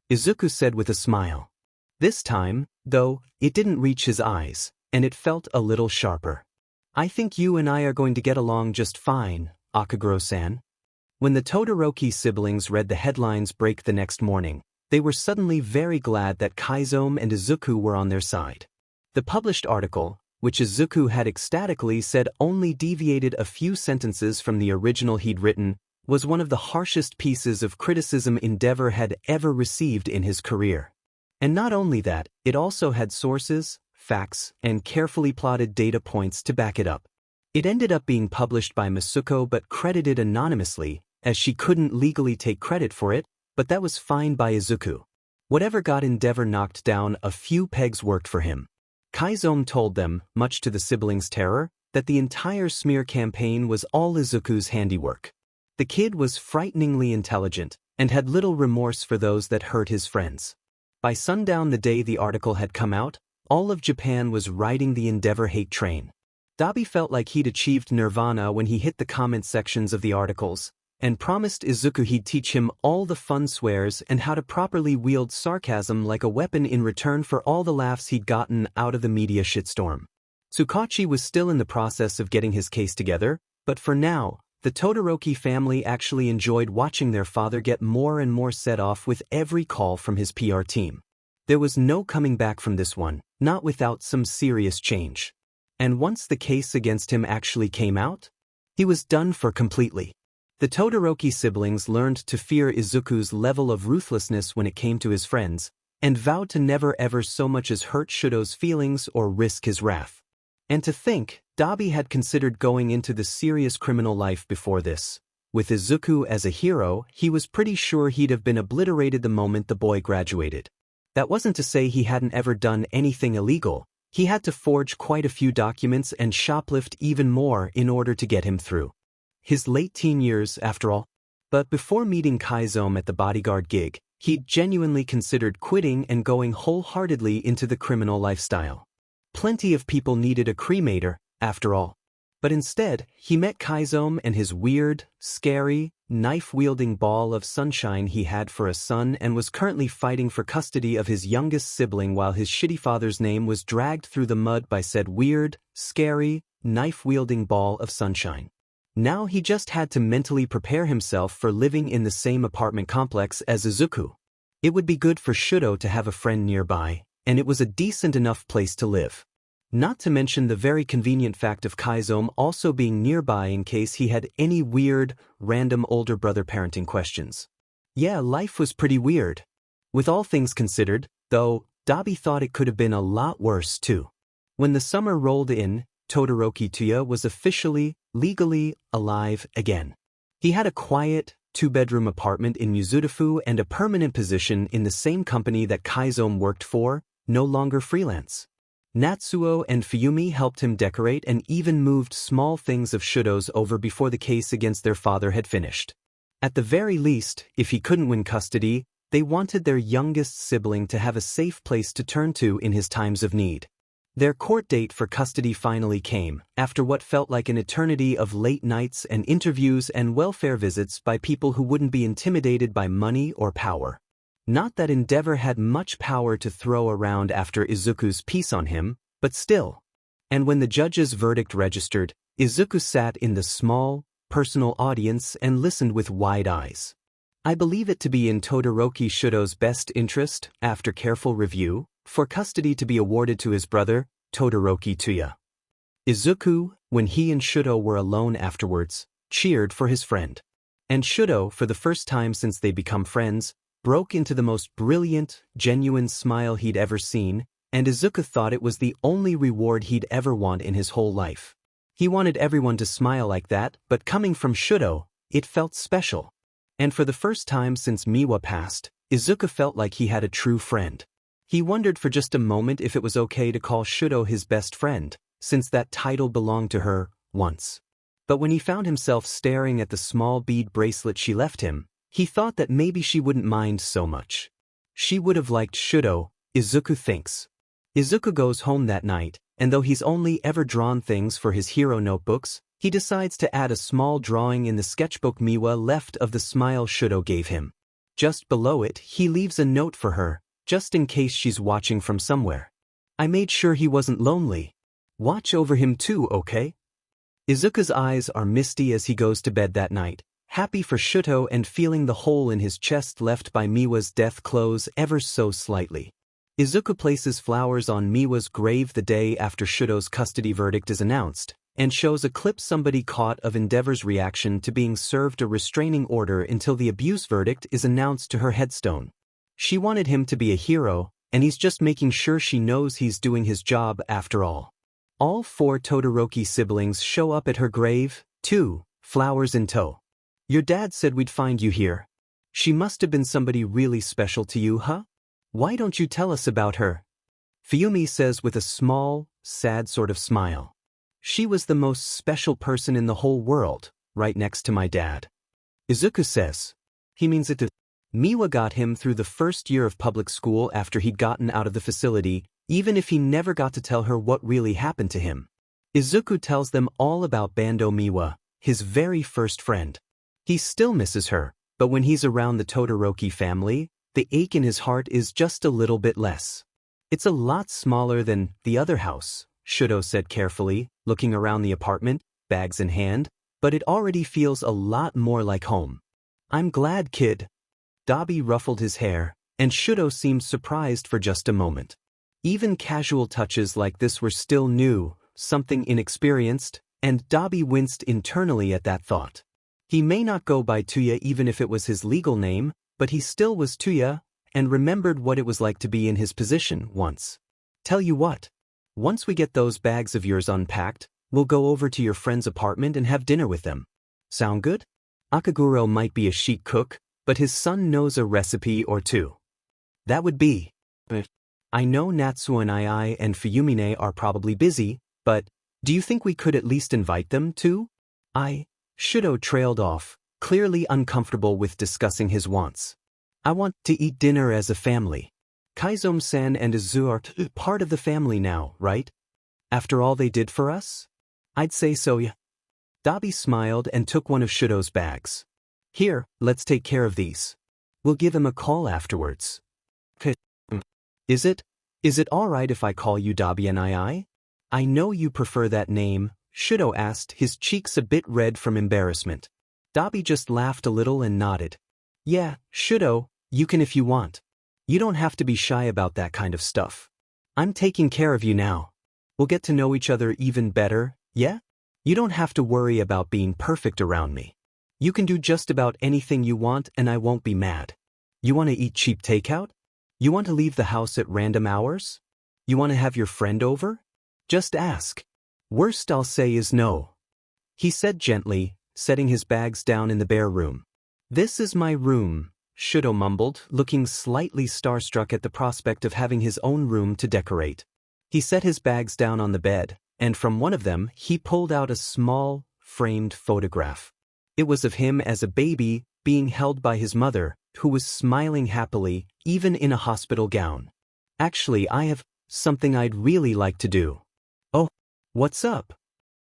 Izuku said with a smile. This time, though, it didn't reach his eyes, and it felt a little sharper. I think you and I are going to get along just fine, Akaguro-san. When the Todoroki siblings read the headlines break the next morning, they were suddenly very glad that Chizome and Izuku were on their side. The published article, which Izuku had ecstatically said only deviated a few sentences from the original he'd written, was one of the harshest pieces of criticism Endeavor had ever received in his career. And not only that, it also had sources, facts, and carefully plotted data points to back it up. It ended up being published by Masuko but credited anonymously, as she couldn't legally take credit for it, but that was fine by Izuku. Whatever got Endeavor knocked down, a few pegs worked for him. Chizome told them, much to the siblings' terror, that the entire smear campaign was all Izuku's handiwork. The kid was frighteningly intelligent, and had little remorse for those that hurt his friends. By sundown the day the article had come out, all of Japan was riding the Endeavor hate train. Dabi felt like he'd achieved nirvana when he hit the comment sections of the articles, and promised Izuku he'd teach him all the fun swears and how to properly wield sarcasm like a weapon in return for all the laughs he'd gotten out of the media shitstorm. Tsukachi was still in the process of getting his case together, but for now, the Todoroki family actually enjoyed watching their father get more and more set off with every call from his PR team. There was no coming back from this one, not without some serious change. And once the case against him actually came out, he was done for completely. The Todoroki siblings learned to fear Izuku's level of ruthlessness when it came to his friends, and vowed to never ever so much as hurt Shudo's feelings or risk his wrath. And to think, Dabi had considered going into the serious criminal life before this. With Izuku as a hero, he was pretty sure he'd have been obliterated the moment the boy graduated. That wasn't to say he hadn't ever done anything illegal. He had to forge quite a few documents and shoplift even more in order to get him through. His late teen years, after all. But before meeting Chizome at the bodyguard gig, he'd genuinely considered quitting and going wholeheartedly into the criminal lifestyle. Plenty of people needed a cremator, after all. But instead, he met Chizome and his weird, scary, knife-wielding ball of sunshine he had for a son and was currently fighting for custody of his youngest sibling while his shitty father's name was dragged through the mud by said weird, scary, knife-wielding ball of sunshine. Now he just had to mentally prepare himself for living in the same apartment complex as Izuku. It would be good for Shudo to have a friend nearby, and it was a decent enough place to live. Not to mention the very convenient fact of Chizome also being nearby in case he had any weird, random older brother parenting questions. Yeah, life was pretty weird. With all things considered, though, Dabi thought it could have been a lot worse too. When the summer rolled in, Todoroki Tuya was officially, legally, alive again. He had a quiet, 2-bedroom apartment in Mizudafu and a permanent position in the same company that Chizome worked for, no longer freelance. Natsuo and Fuyumi helped him decorate and even moved small things of Shudo's over before the case against their father had finished. At the very least, if he couldn't win custody, they wanted their youngest sibling to have a safe place to turn to in his times of need. Their court date for custody finally came, after what felt like an eternity of late nights and interviews and welfare visits by people who wouldn't be intimidated by money or power. Not that Endeavor had much power to throw around after Izuku's piece on him, but still. And when the judge's verdict registered, Izuku sat in the small, personal audience and listened with wide eyes. I believe it to be in Todoroki Shudo's best interest, after careful review, for custody to be awarded to his brother, Todoroki Tuya. Izuku, when he and Shudo were alone afterwards, cheered for his friend. And Shudo, for the first time since they become friends, broke into the most brilliant, genuine smile he'd ever seen, and Izuku thought it was the only reward he'd ever want in his whole life. He wanted everyone to smile like that, but coming from Shudo, It felt special. And for the first time since Miwa passed, Izuku felt like he had a true friend. He wondered for just a moment if it was okay to call Shudo his best friend, since that title belonged to her, once. But when he found himself staring at the small bead bracelet she left him, he thought that maybe she wouldn't mind so much. She would have liked Shudo, Izuku thinks. Izuku goes home that night, and though he's only ever drawn things for his hero notebooks, he decides to add a small drawing in the sketchbook Miwa left of the smile Shudo gave him. Just below it, he leaves a note for her, just in case she's watching from somewhere. I made sure he wasn't lonely. Watch over him too, okay? Izuku's eyes are misty as he goes to bed that night, happy for Shudo and feeling the hole in his chest left by Miwa's death close ever so slightly. Izuku places flowers on Miwa's grave the day after Shudo's custody verdict is announced, and shows a clip somebody caught of Endeavor's reaction to being served a restraining order until the abuse verdict is announced to her headstone. She wanted him to be a hero, and he's just making sure she knows he's doing his job after all. All 4 Todoroki siblings show up at her grave, too, flowers in tow. Your dad said we'd find you here. She must have been somebody really special to you, huh? Why don't you tell us about her? Fuyumi says with a small, sad sort of smile. She was the most special person in the whole world, right next to my dad. Izuku says. He means it to. Miwa got him through the first year of public school after he'd gotten out of the facility, even if he never got to tell her what really happened to him. Izuku tells them all about Bando Miwa, his very first friend. He still misses her, but when he's around the Todoroki family, the ache in his heart is just a little bit less. It's a lot smaller than the other house, Shudo said carefully, looking around the apartment, bags in hand, but it already feels a lot more like home. I'm glad, kid. Dabi ruffled his hair, and Shudo seemed surprised for just a moment. Even casual touches like this were still new, something inexperienced, and Dabi winced internally at that thought. He may not go by Tuya even if it was his legal name, but he still was Tuya, and remembered what it was like to be in his position once. Tell you what. Once we get those bags of yours unpacked, we'll go over to your friend's apartment and have dinner with them. Sound good? Akaguro might be a chic cook, but his son knows a recipe or two. That would be. I know Natsuo and I and Fuyumine are probably busy, but do you think we could at least invite them too? Shudo trailed off, clearly uncomfortable with discussing his wants. I want to eat dinner as a family. Kaiso-san and Izu are part of the family now, right? After all they did for us? I'd say so, yeah. Dabi smiled and took one of Shudo's bags. Here, let's take care of these. We'll give him a call afterwards. Is it alright if I call you Dabi and I know you prefer that name, Shudo asked, his cheeks a bit red from embarrassment. Dabi just laughed a little and nodded. Yeah, Shudo, you can if you want. You don't have to be shy about that kind of stuff. I'm taking care of you now. We'll get to know each other even better, yeah? You don't have to worry about being perfect around me. You can do just about anything you want and I won't be mad. You want to eat cheap takeout? You want to leave the house at random hours? You want to have your friend over? Just ask. Worst I'll say is no. He said gently, setting his bags down in the bare room. This is my room, Shudo mumbled, looking slightly starstruck at the prospect of having his own room to decorate. He set his bags down on the bed, and from one of them he pulled out a small, framed photograph. It was of him as a baby, being held by his mother, who was smiling happily, even in a hospital gown. Actually, I have something I'd really like to do. Oh, what's up?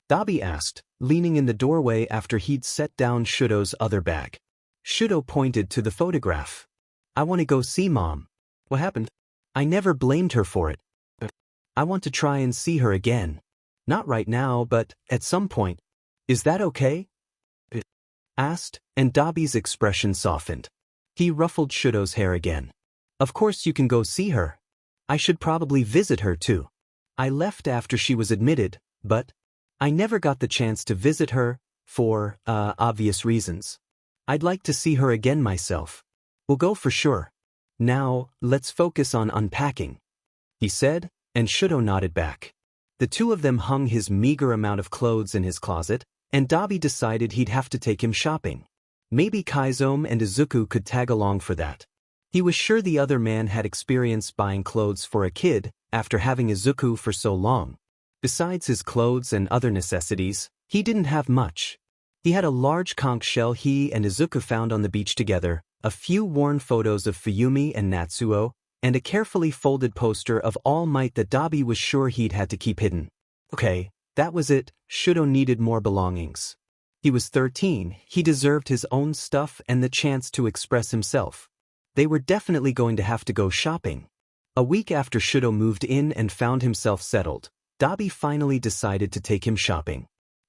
Dabi asked, leaning in the doorway after he'd set down Shudo's other bag. Shudo pointed to the photograph. I want to go see Mom. What happened? I never blamed her for it. I want to try and see her again. Not right now, but at some point. Is that okay? Asked, and Dabi's expression softened. He ruffled Shudo's hair again. Of course you can go see her. I should probably visit her too. I left after she was admitted, but I never got the chance to visit her, for, obvious reasons. I'd like to see her again myself. We'll go for sure. Now, let's focus on unpacking. He said, and Shudo nodded back. The two of them hung his meager amount of clothes in his closet, and Dabi decided he'd have to take him shopping. Maybe Chizome and Izuku could tag along for that. He was sure the other man had experience buying clothes for a kid after having Izuku for so long. Besides his clothes and other necessities, he didn't have much. He had a large conch shell he and Izuku found on the beach together, a few worn photos of Fuyumi and Natsuo, and a carefully folded poster of All Might that Dabi was sure he'd had to keep hidden. Okay, that was it. Shudo needed more belongings. He was 13, he deserved his own stuff and the chance to express himself. They were definitely going to have to go shopping. A week after Shudo moved in and found himself settled, Dabi finally decided to take him shopping.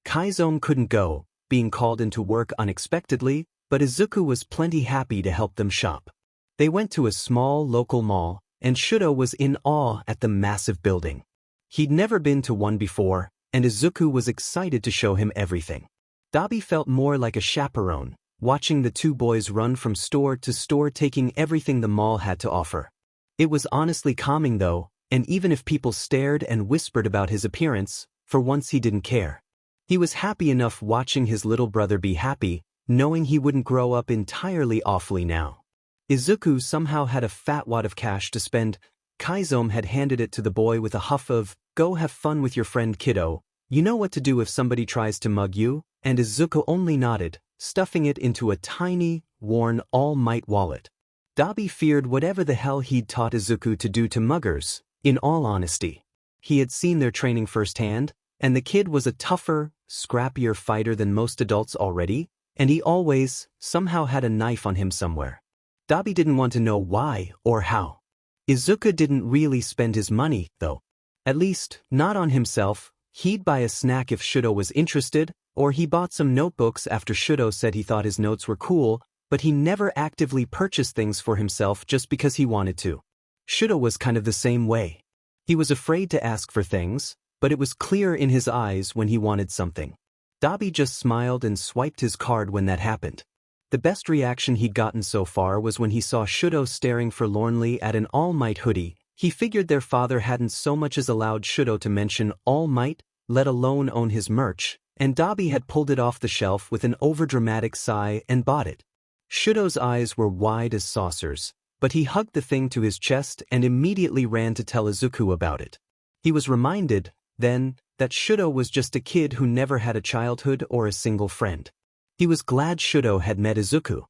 Chizome couldn't go, being called into work unexpectedly, but Izuku was plenty happy to help them shop. They went to a small local mall, and Shudo was in awe at the massive building. He'd never been to one before, and Izuku was excited to show him everything. Dabi felt more like a chaperone, watching the two boys run from store to store taking everything the mall had to offer. It was honestly calming though, and even if people stared and whispered about his appearance, for once he didn't care. He was happy enough watching his little brother be happy, knowing he wouldn't grow up entirely awfully now. Izuku somehow had a fat wad of cash to spend. Chizome had handed it to the boy with a huff of, "Go have fun with your friend kiddo, you know what to do if somebody tries to mug you," and Izuku only nodded, stuffing it into a tiny, worn All Might wallet. Dabi feared whatever the hell he'd taught Izuku to do to muggers, in all honesty. He had seen their training firsthand, and the kid was a tougher, scrappier fighter than most adults already, and he always, somehow had a knife on him somewhere. Dabi didn't want to know why or how. Izuku didn't really spend his money, though. At least, not on himself. He'd buy a snack if Shudo was interested, or he bought some notebooks after Shudo said he thought his notes were cool, but he never actively purchased things for himself just because he wanted to. Shudo was kind of the same way. He was afraid to ask for things, but it was clear in his eyes when he wanted something. Dabi just smiled and swiped his card when that happened. The best reaction he'd gotten so far was when he saw Shudo staring forlornly at an All Might hoodie. He figured their father hadn't so much as allowed Shudo to mention All Might, let alone own his merch, and Dabi had pulled it off the shelf with an overdramatic sigh and bought it. Shudo's eyes were wide as saucers, but he hugged the thing to his chest and immediately ran to tell Izuku about it. He was reminded, then, that Shudo was just a kid who never had a childhood or a single friend. He was glad Shudo had met Izuku.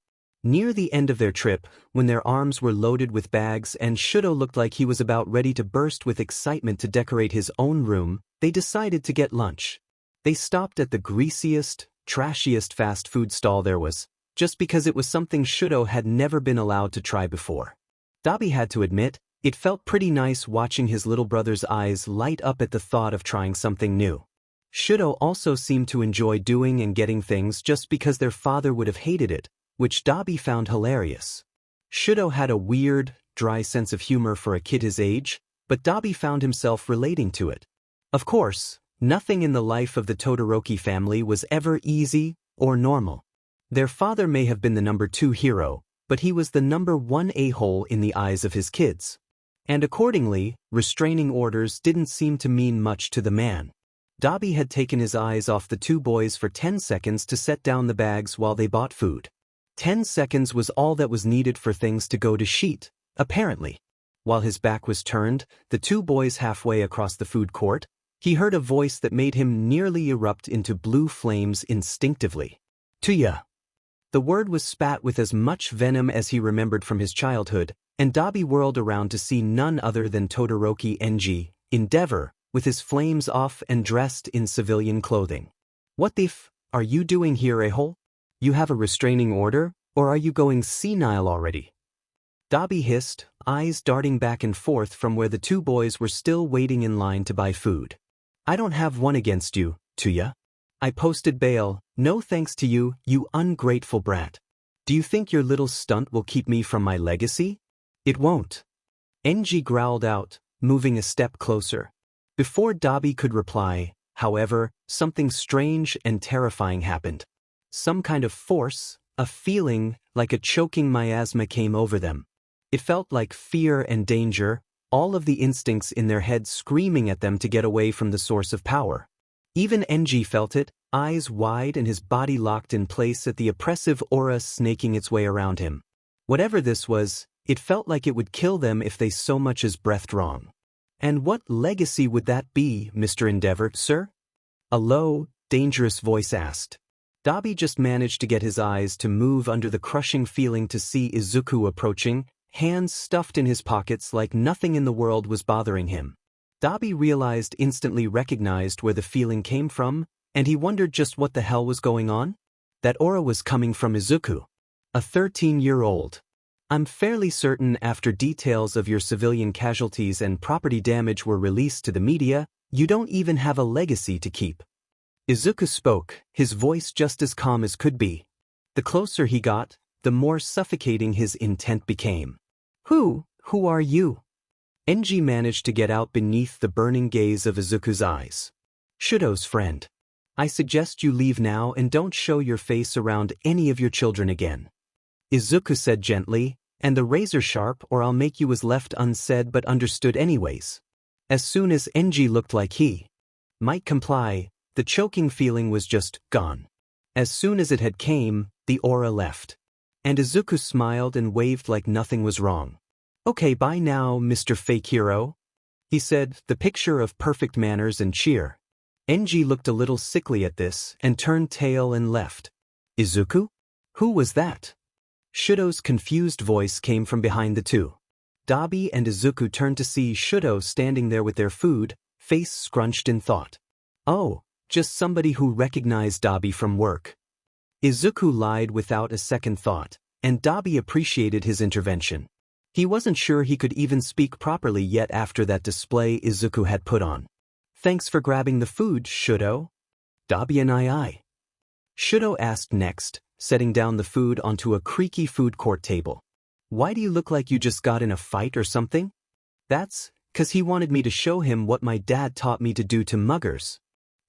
Near the end of their trip, when their arms were loaded with bags and Shudo looked like he was about ready to burst with excitement to decorate his own room, they decided to get lunch. They stopped at the greasiest, trashiest fast food stall there was, just because it was something Shudo had never been allowed to try before. Dabi had to admit, it felt pretty nice watching his little brother's eyes light up at the thought of trying something new. Shudo also seemed to enjoy doing and getting things just because their father would have hated it, which Dabi found hilarious. Shudo had a weird, dry sense of humor for a kid his age, but Dabi found himself relating to it. Of course, nothing in the life of the Todoroki family was ever easy or normal. Their father may have been the number 2 hero, but he was the number 1 a-hole in the eyes of his kids. And accordingly, restraining orders didn't seem to mean much to the man. Dabi had taken his eyes off the two boys for 10 seconds to set down the bags while they bought food. 10 seconds was all that was needed for things to go to shit, apparently. While his back was turned, the two boys halfway across the food court, he heard a voice that made him nearly erupt into blue flames instinctively. "Tuya." The word was spat with as much venom as he remembered from his childhood, and Dabi whirled around to see none other than Todoroki Enji, Endeavor, with his flames off and dressed in civilian clothing. "What the f are you doing here, a-hole? You have a restraining order, or are you going senile already?" Dabi hissed, eyes darting back and forth from where the two boys were still waiting in line to buy food. "I don't have one against you, Tuya. I posted bail, no thanks to you, you ungrateful brat. Do you think your little stunt will keep me from my legacy? It won't." Enji growled out, moving a step closer. Before Dabi could reply, however, something strange and terrifying happened. Some kind of force, a feeling like a choking miasma came over them. It felt like fear and danger, all of the instincts in their heads screaming at them to get away from the source of power. Even Enji felt it, eyes wide and his body locked in place at the oppressive aura snaking its way around him. Whatever this was, it felt like it would kill them if they so much as breathed wrong. And what legacy would that be, Mr. Endeavor, sir? A low, dangerous voice asked. Dabi just managed to get his eyes to move under the crushing feeling to see Izuku approaching, hands stuffed in his pockets like nothing in the world was bothering him. Dabi instantly recognized where the feeling came from, and he wondered just what the hell was going on. That aura was coming from Izuku, a 13-year-old. I'm fairly certain after details of your civilian casualties and property damage were released to the media, you don't even have a legacy to keep. Izuku spoke, his voice just as calm as could be. The closer he got, the more suffocating his intent became. Who are you? Enji managed to get out beneath the burning gaze of Izuku's eyes. Shudo's friend. I suggest you leave now and don't show your face around any of your children again. Izuku said gently, and the razor sharp or I'll make you was left unsaid but understood anyways. As soon as Enji looked like he might comply, the choking feeling was just gone. As soon as it had came, the aura left. And Izuku smiled and waved like nothing was wrong. Okay, bye now, Mr. Fake Hero, he said, the picture of perfect manners and cheer. Enji looked a little sickly at this and turned tail and left. Izuku? Who was that? Shudo's confused voice came from behind the two. Dabi and Izuku turned to see Shudo standing there with their food, face scrunched in thought. Oh, just somebody who recognized Dabi from work. Izuku lied without a second thought, and Dabi appreciated his intervention. He wasn't sure he could even speak properly yet after that display Izuku had put on. Thanks for grabbing the food, Shudo. Dabi and I. Shudo asked next, setting down the food onto a creaky food court table. Why do you look like you just got in a fight or something? That's 'cause he wanted me to show him what my dad taught me to do to muggers.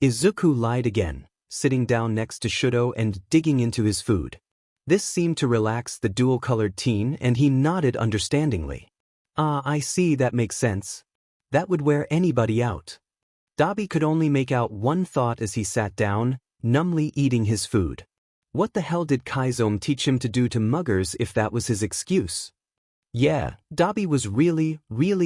Izuku lied again, sitting down next to Shudo and digging into his food. This seemed to relax the dual-colored teen and he nodded understandingly. I see, that makes sense. That would wear anybody out. Dabi could only make out one thought as he sat down, numbly eating his food. What the hell did Kaiso teach him to do to muggers if that was his excuse? Yeah, Dabi was really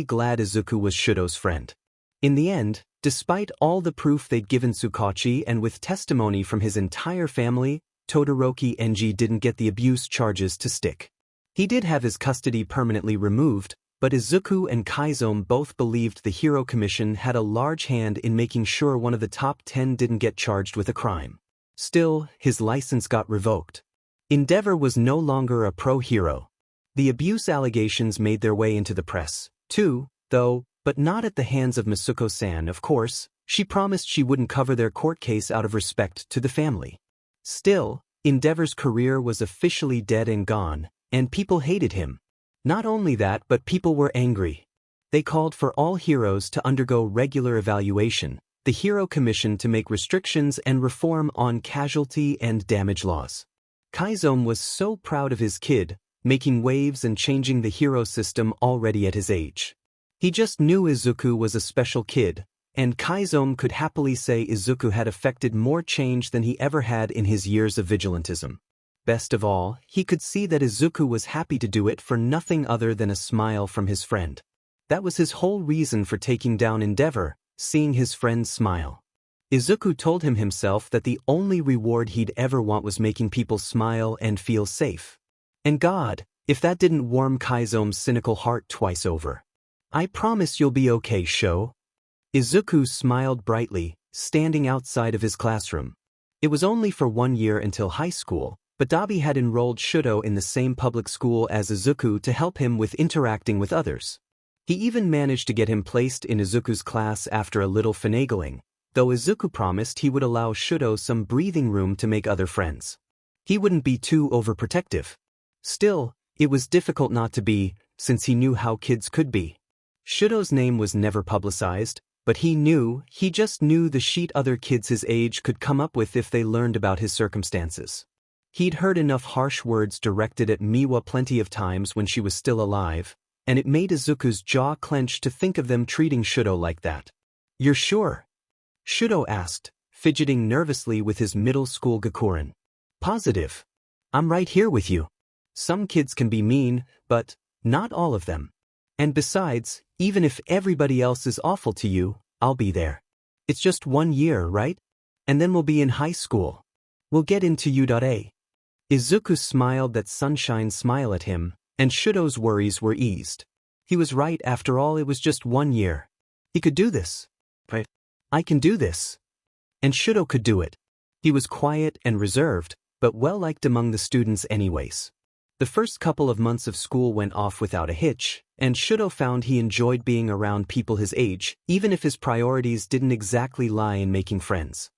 glad Izuku was Shudo's friend. In the end, despite all the proof they'd given Tsukachi and with testimony from his entire family, Todoroki Enji didn't get the abuse charges to stick. He did have his custody permanently removed, but Izuku and Kaiso both believed the Hero Commission had a large hand in making sure one of the top 10 didn't get charged with a crime. Still, his license got revoked. Endeavor was no longer a pro-hero. The abuse allegations made their way into the press, too, though, but not at the hands of Masuko-san, of course. She promised she wouldn't cover their court case out of respect to the family. Still, Endeavor's career was officially dead and gone, and people hated him. Not only that, but people were angry. They called for all heroes to undergo regular evaluation, the Hero Commission to make restrictions and reform on casualty and damage laws. Kaiso was so proud of his kid, making waves and changing the hero system already at his age. He just knew Izuku was a special kid, and Kaiso could happily say Izuku had effected more change than he ever had in his years of vigilantism. Best of all, he could see that Izuku was happy to do it for nothing other than a smile from his friend. That was his whole reason for taking down Endeavor, seeing his friend smile. Izuku told himself that the only reward he'd ever want was making people smile and feel safe. And God, if that didn't warm Kaizo's cynical heart twice over. I promise you'll be okay, Sho. Izuku smiled brightly, standing outside of his classroom. It was only for 1 year until high school, but Dabi had enrolled Shudo in the same public school as Izuku to help him with interacting with others. He even managed to get him placed in Izuku's class after a little finagling, though Izuku promised he would allow Shudo some breathing room to make other friends. He wouldn't be too overprotective. Still, it was difficult not to be, since he knew how kids could be. Shudo's name was never publicized, but he just knew the shit other kids his age could come up with if they learned about his circumstances. He'd heard enough harsh words directed at Miwa plenty of times when she was still alive, and it made Izuku's jaw clench to think of them treating Shudo like that. You're sure? Shudo asked, fidgeting nervously with his middle school gakuren. Positive. I'm right here with you. Some kids can be mean, but not all of them. And besides, even if everybody else is awful to you, I'll be there. It's just 1 year, right? And then we'll be in high school. We'll get into U.A. Izuku smiled that sunshine smile at him, and Shudo's worries were eased. He was right, after all, it was just 1 year. He could do this. Right? I can do this. And Shudo could do it. He was quiet and reserved, but well-liked among the students anyways. The first couple of months of school went off without a hitch, and Shudo found he enjoyed being around people his age, even if his priorities didn't exactly lie in making friends.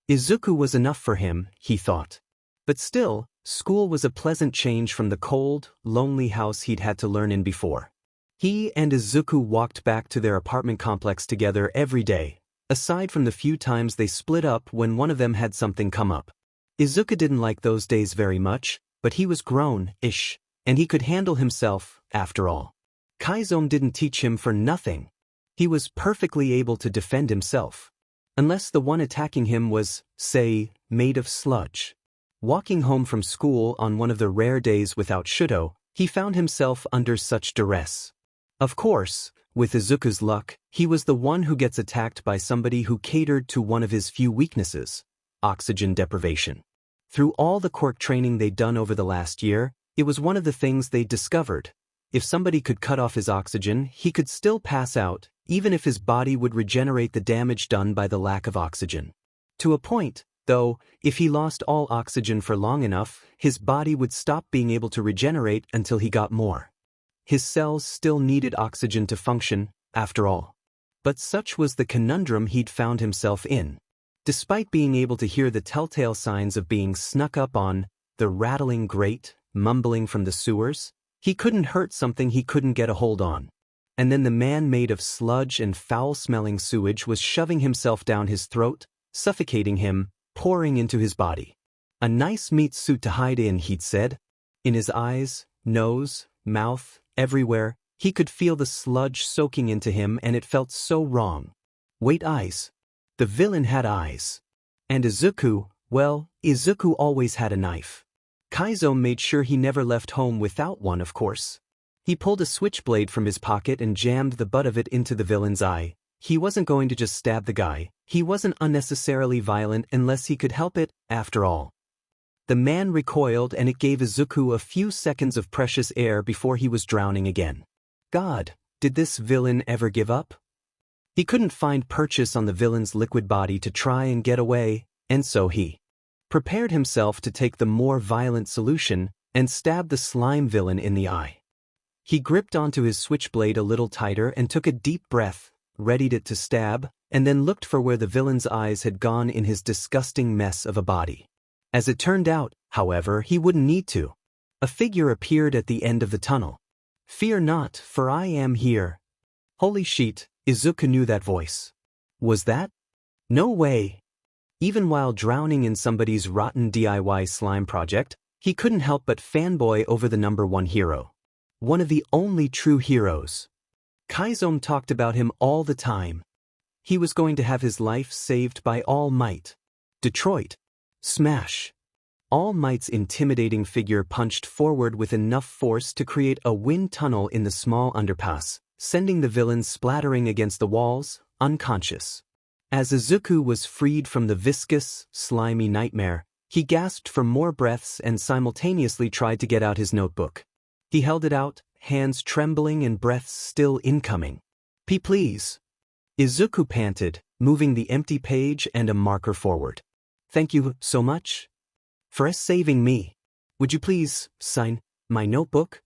Izuku was enough for him, he thought. But still, school was a pleasant change from the cold, lonely house he'd had to learn in before. He and Izuku walked back to their apartment complex together every day, aside from the few times they split up when one of them had something come up. Izuku didn't like those days very much, but he was grown-ish, and he could handle himself, after all. Kaiso didn't teach him for nothing. He was perfectly able to defend himself. Unless the one attacking him was, say, made of sludge. Walking home from school on one of the rare days without Shudo, he found himself under such duress. Of course, with Izuku's luck, he was the one who gets attacked by somebody who catered to one of his few weaknesses, oxygen deprivation. Through all the Quirk training they'd done over the last year, it was one of the things they'd discovered. If somebody could cut off his oxygen, he could still pass out, even if his body would regenerate the damage done by the lack of oxygen. To a point, though, if he lost all oxygen for long enough, his body would stop being able to regenerate until he got more. His cells still needed oxygen to function, after all. But such was the conundrum he'd found himself in. Despite being able to hear the telltale signs of being snuck up on, the rattling grate, mumbling from the sewers, he couldn't hurt something he couldn't get a hold on. And then the man made of sludge and foul-smelling sewage was shoving himself down his throat, suffocating him, pouring into his body. A nice meat suit to hide in, he'd said. In his eyes, nose, mouth, everywhere, he could feel the sludge soaking into him, and it felt so wrong. Wait, eyes. The villain had eyes. And Izuku, well, Izuku always had a knife. Kaiso made sure he never left home without one, of course. He pulled a switchblade from his pocket and jammed the butt of it into the villain's eye. He wasn't going to just stab the guy. He wasn't unnecessarily violent unless he could help it, after all. The man recoiled, and it gave Izuku a few seconds of precious air before he was drowning again. God, did this villain ever give up? He couldn't find purchase on the villain's liquid body to try and get away, and so he prepared himself to take the more violent solution and stab the slime villain in the eye. He gripped onto his switchblade a little tighter and took a deep breath, readied it to stab, and then looked for where the villain's eyes had gone in his disgusting mess of a body. As it turned out, however, he wouldn't need to. A figure appeared at the end of the tunnel. Fear not, for I am here. Holy shit, Izuku knew that voice. Was that? No way. Even while drowning in somebody's rotten DIY slime project, he couldn't help but fanboy over the #1 hero. One of the only true heroes. Kaiso talked about him all the time. He was going to have his life saved by All Might. Detroit. Smash. All Might's intimidating figure punched forward with enough force to create a wind tunnel in the small underpass, sending the villain splattering against the walls, unconscious. As Izuku was freed from the viscous, slimy nightmare, he gasped for more breaths and simultaneously tried to get out his notebook. He held it out, hands trembling and breaths still incoming. Please. Izuku panted, moving the empty page and a marker forward. Thank you so much for saving me. Would you please sign my notebook?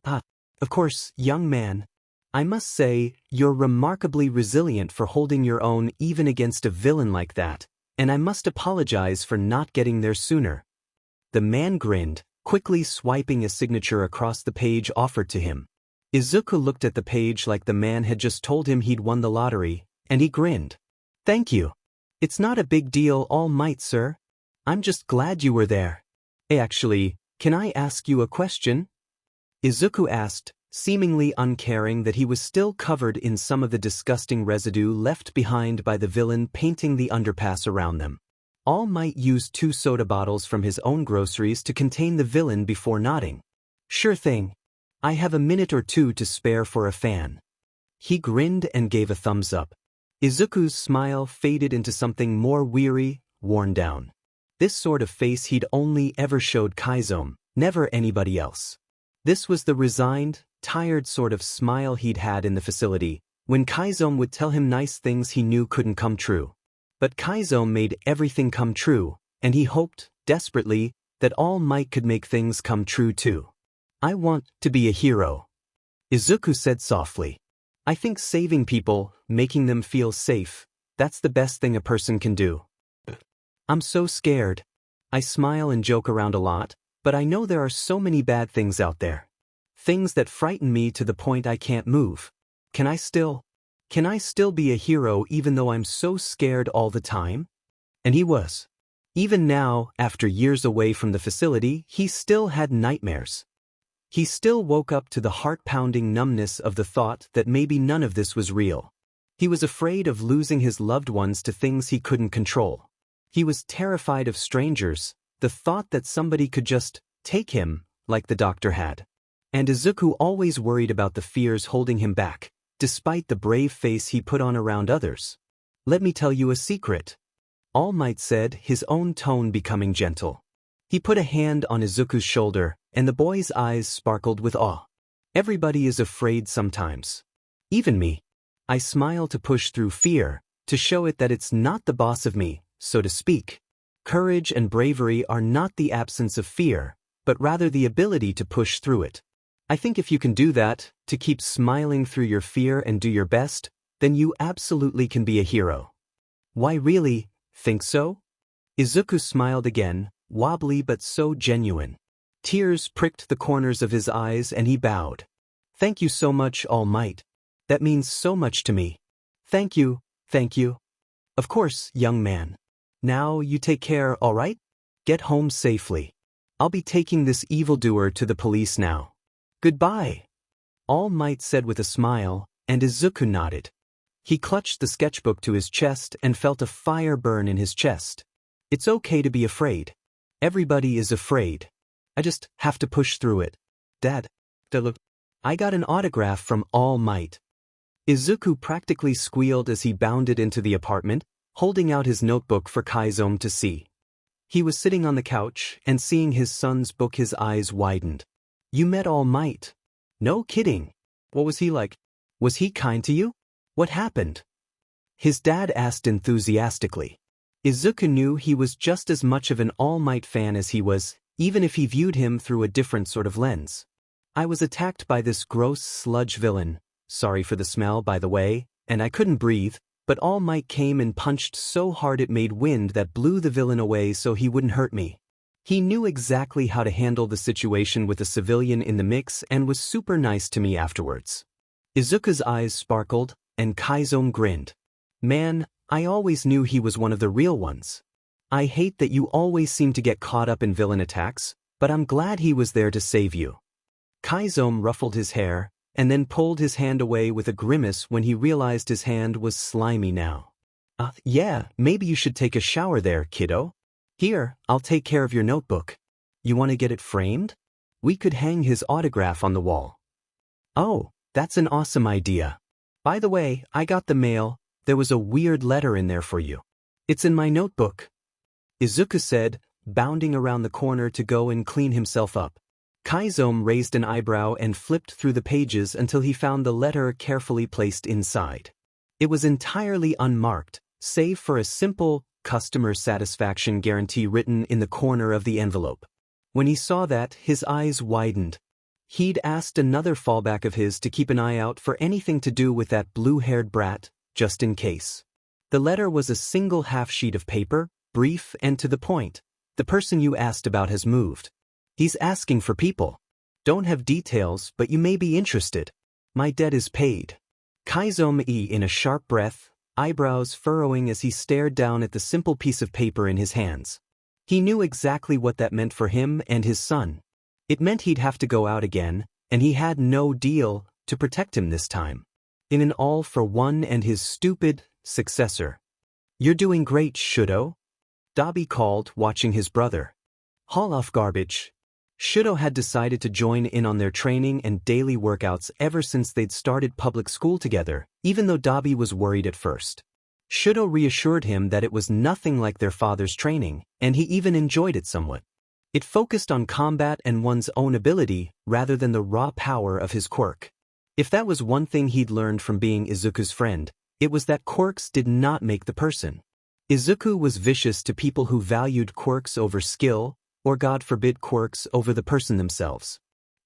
Of course, young man. I must say, you're remarkably resilient for holding your own even against a villain like that, and I must apologize for not getting there sooner. The man grinned, quickly swiping a signature across the page offered to him. Izuku looked at the page like the man had just told him he'd won the lottery, and he grinned. Thank you. It's not a big deal, All Might, sir. I'm just glad you were there. Actually, can I ask you a question? Izuku asked, seemingly uncaring that he was still covered in some of the disgusting residue left behind by the villain painting the underpass around them. All Might used 2 soda bottles from his own groceries to contain the villain before nodding. Sure thing. I have a minute or two to spare for a fan. He grinned and gave a thumbs up. Izuku's smile faded into something more weary, worn down. This sort of face he'd only ever showed Chizome, never anybody else. This was the resigned, tired sort of smile he'd had in the facility, when Chizome would tell him nice things he knew couldn't come true. But Kaiso made everything come true, and he hoped, desperately, that All Might could make things come true too. I want to be a hero, Izuku said softly. I think saving people, making them feel safe, that's the best thing a person can do. I'm so scared. I smile and joke around a lot, but I know there are so many bad things out there. Things that frighten me to the point I can't move. Can I still be a hero even though I'm so scared all the time? And he was. Even now, after years away from the facility, he still had nightmares. He still woke up to the heart-pounding numbness of the thought that maybe none of this was real. He was afraid of losing his loved ones to things he couldn't control. He was terrified of strangers, the thought that somebody could just take him, like the doctor had. And Izuku always worried about the fears holding him back, despite the brave face he put on around others. Let me tell you a secret, All Might said, his own tone becoming gentle. He put a hand on Izuku's shoulder, and the boy's eyes sparkled with awe. Everybody is afraid sometimes. Even me. I smile to push through fear, to show it that it's not the boss of me, so to speak. Courage and bravery are not the absence of fear, but rather the ability to push through it. I think if you can do that, to keep smiling through your fear and do your best, then you absolutely can be a hero. Why really, think so? Izuku smiled again, wobbly but so genuine. Tears pricked the corners of his eyes and he bowed. Thank you so much, All Might. That means so much to me. Thank you, thank you. Of course, young man. Now you take care, all right? Get home safely. I'll be taking this evildoer to the police now. Goodbye, All Might said with a smile, and Izuku nodded. He clutched the sketchbook to his chest and felt a fire burn in his chest. It's okay to be afraid. Everybody is afraid. I just have to push through it. Dad, look, I got an autograph from All Might. Izuku practically squealed as he bounded into the apartment, holding out his notebook for Chizome to see. He was sitting on the couch, and seeing his son's book his eyes widened. You met All Might. No kidding. What was he like? Was he kind to you? What happened? His dad asked enthusiastically. Izuku knew he was just as much of an All Might fan as he was, even if he viewed him through a different sort of lens. I was attacked by this gross sludge villain, sorry for the smell by the way, and I couldn't breathe, but All Might came and punched so hard it made wind that blew the villain away so he wouldn't hurt me. He knew exactly how to handle the situation with a civilian in the mix and was super nice to me afterwards. Izuku's eyes sparkled, and Chizome grinned. Man, I always knew he was one of the real ones. I hate that you always seem to get caught up in villain attacks, but I'm glad he was there to save you. Chizome ruffled his hair, and then pulled his hand away with a grimace when he realized his hand was slimy now. Yeah, maybe you should take a shower there, kiddo. Here, I'll take care of your notebook. You want to get it framed? We could hang his autograph on the wall. Oh, that's an awesome idea. By the way, I got the mail. There was a weird letter in there for you. It's in my notebook, Izuku said, bounding around the corner to go and clean himself up. Chizome raised an eyebrow and flipped through the pages until he found the letter carefully placed inside. It was entirely unmarked, save for a simple, customer satisfaction guarantee written in the corner of the envelope. When he saw that, his eyes widened. He'd asked another fallback of his to keep an eye out for anything to do with that blue-haired brat, just in case. The letter was a single half-sheet of paper, brief and to the point. The person you asked about has moved. He's asking for people. Don't have details, but you may be interested. My debt is paid. Chizome in a sharp breath, eyebrows furrowing as he stared down at the simple piece of paper in his hands. He knew exactly what that meant for him and his son. It meant he'd have to go out again, and he had no deal to protect him this time. In an all-for-one and his stupid successor. "You're doing great, Shudo," Dabi called, watching his brother. "Haul off garbage." Shudo had decided to join in on their training and daily workouts ever since they'd started public school together, even though Dabi was worried at first. Shudo reassured him that it was nothing like their father's training, and he even enjoyed it somewhat. It focused on combat and one's own ability rather than the raw power of his quirk. If that was one thing he'd learned from being Izuku's friend, it was that quirks did not make the person. Izuku was vicious to people who valued quirks over skill, or God forbid quirks over the person themselves.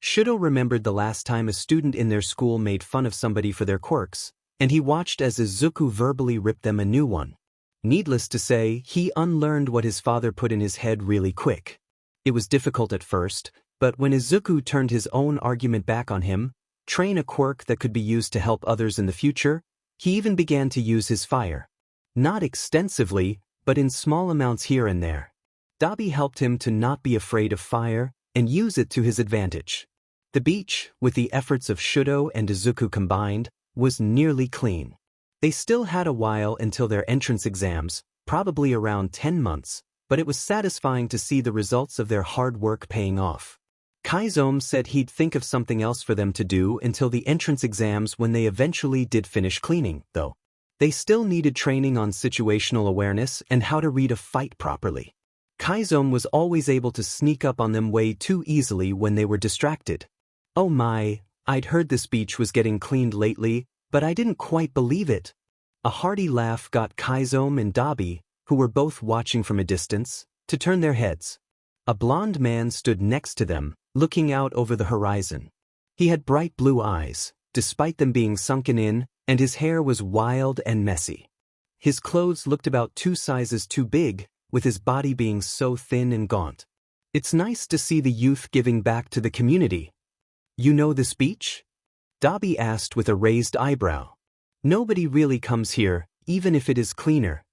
Shudo remembered the last time a student in their school made fun of somebody for their quirks, and he watched as Izuku verbally ripped them a new one. Needless to say, he unlearned what his father put in his head really quick. It was difficult at first, but when Izuku turned his own argument back on him, train a quirk that could be used to help others in the future, he even began to use his fire. Not extensively, but in small amounts here and there. Dabi helped him to not be afraid of fire and use it to his advantage. The beach, with the efforts of Shudo and Izuku combined, was nearly clean. They still had a while until their entrance exams, probably around 10 months, but it was satisfying to see the results of their hard work paying off. Kaiso said he'd think of something else for them to do until the entrance exams when they eventually did finish cleaning, though. They still needed training on situational awareness and how to read a fight properly. Kaiso was always able to sneak up on them way too easily when they were distracted. "Oh my, I'd heard this beach was getting cleaned lately, but I didn't quite believe it." A hearty laugh got Kaiso and Dabi, who were both watching from a distance, to turn their heads. A blond man stood next to them, looking out over the horizon. He had bright blue eyes, despite them being sunken in, and his hair was wild and messy. His clothes looked about 2 sizes too big, with his body being so thin and gaunt. "It's nice to see the youth giving back to the community." "You know this beach?" Dabi asked with a raised eyebrow. "Nobody really comes here, even if it is cleaner."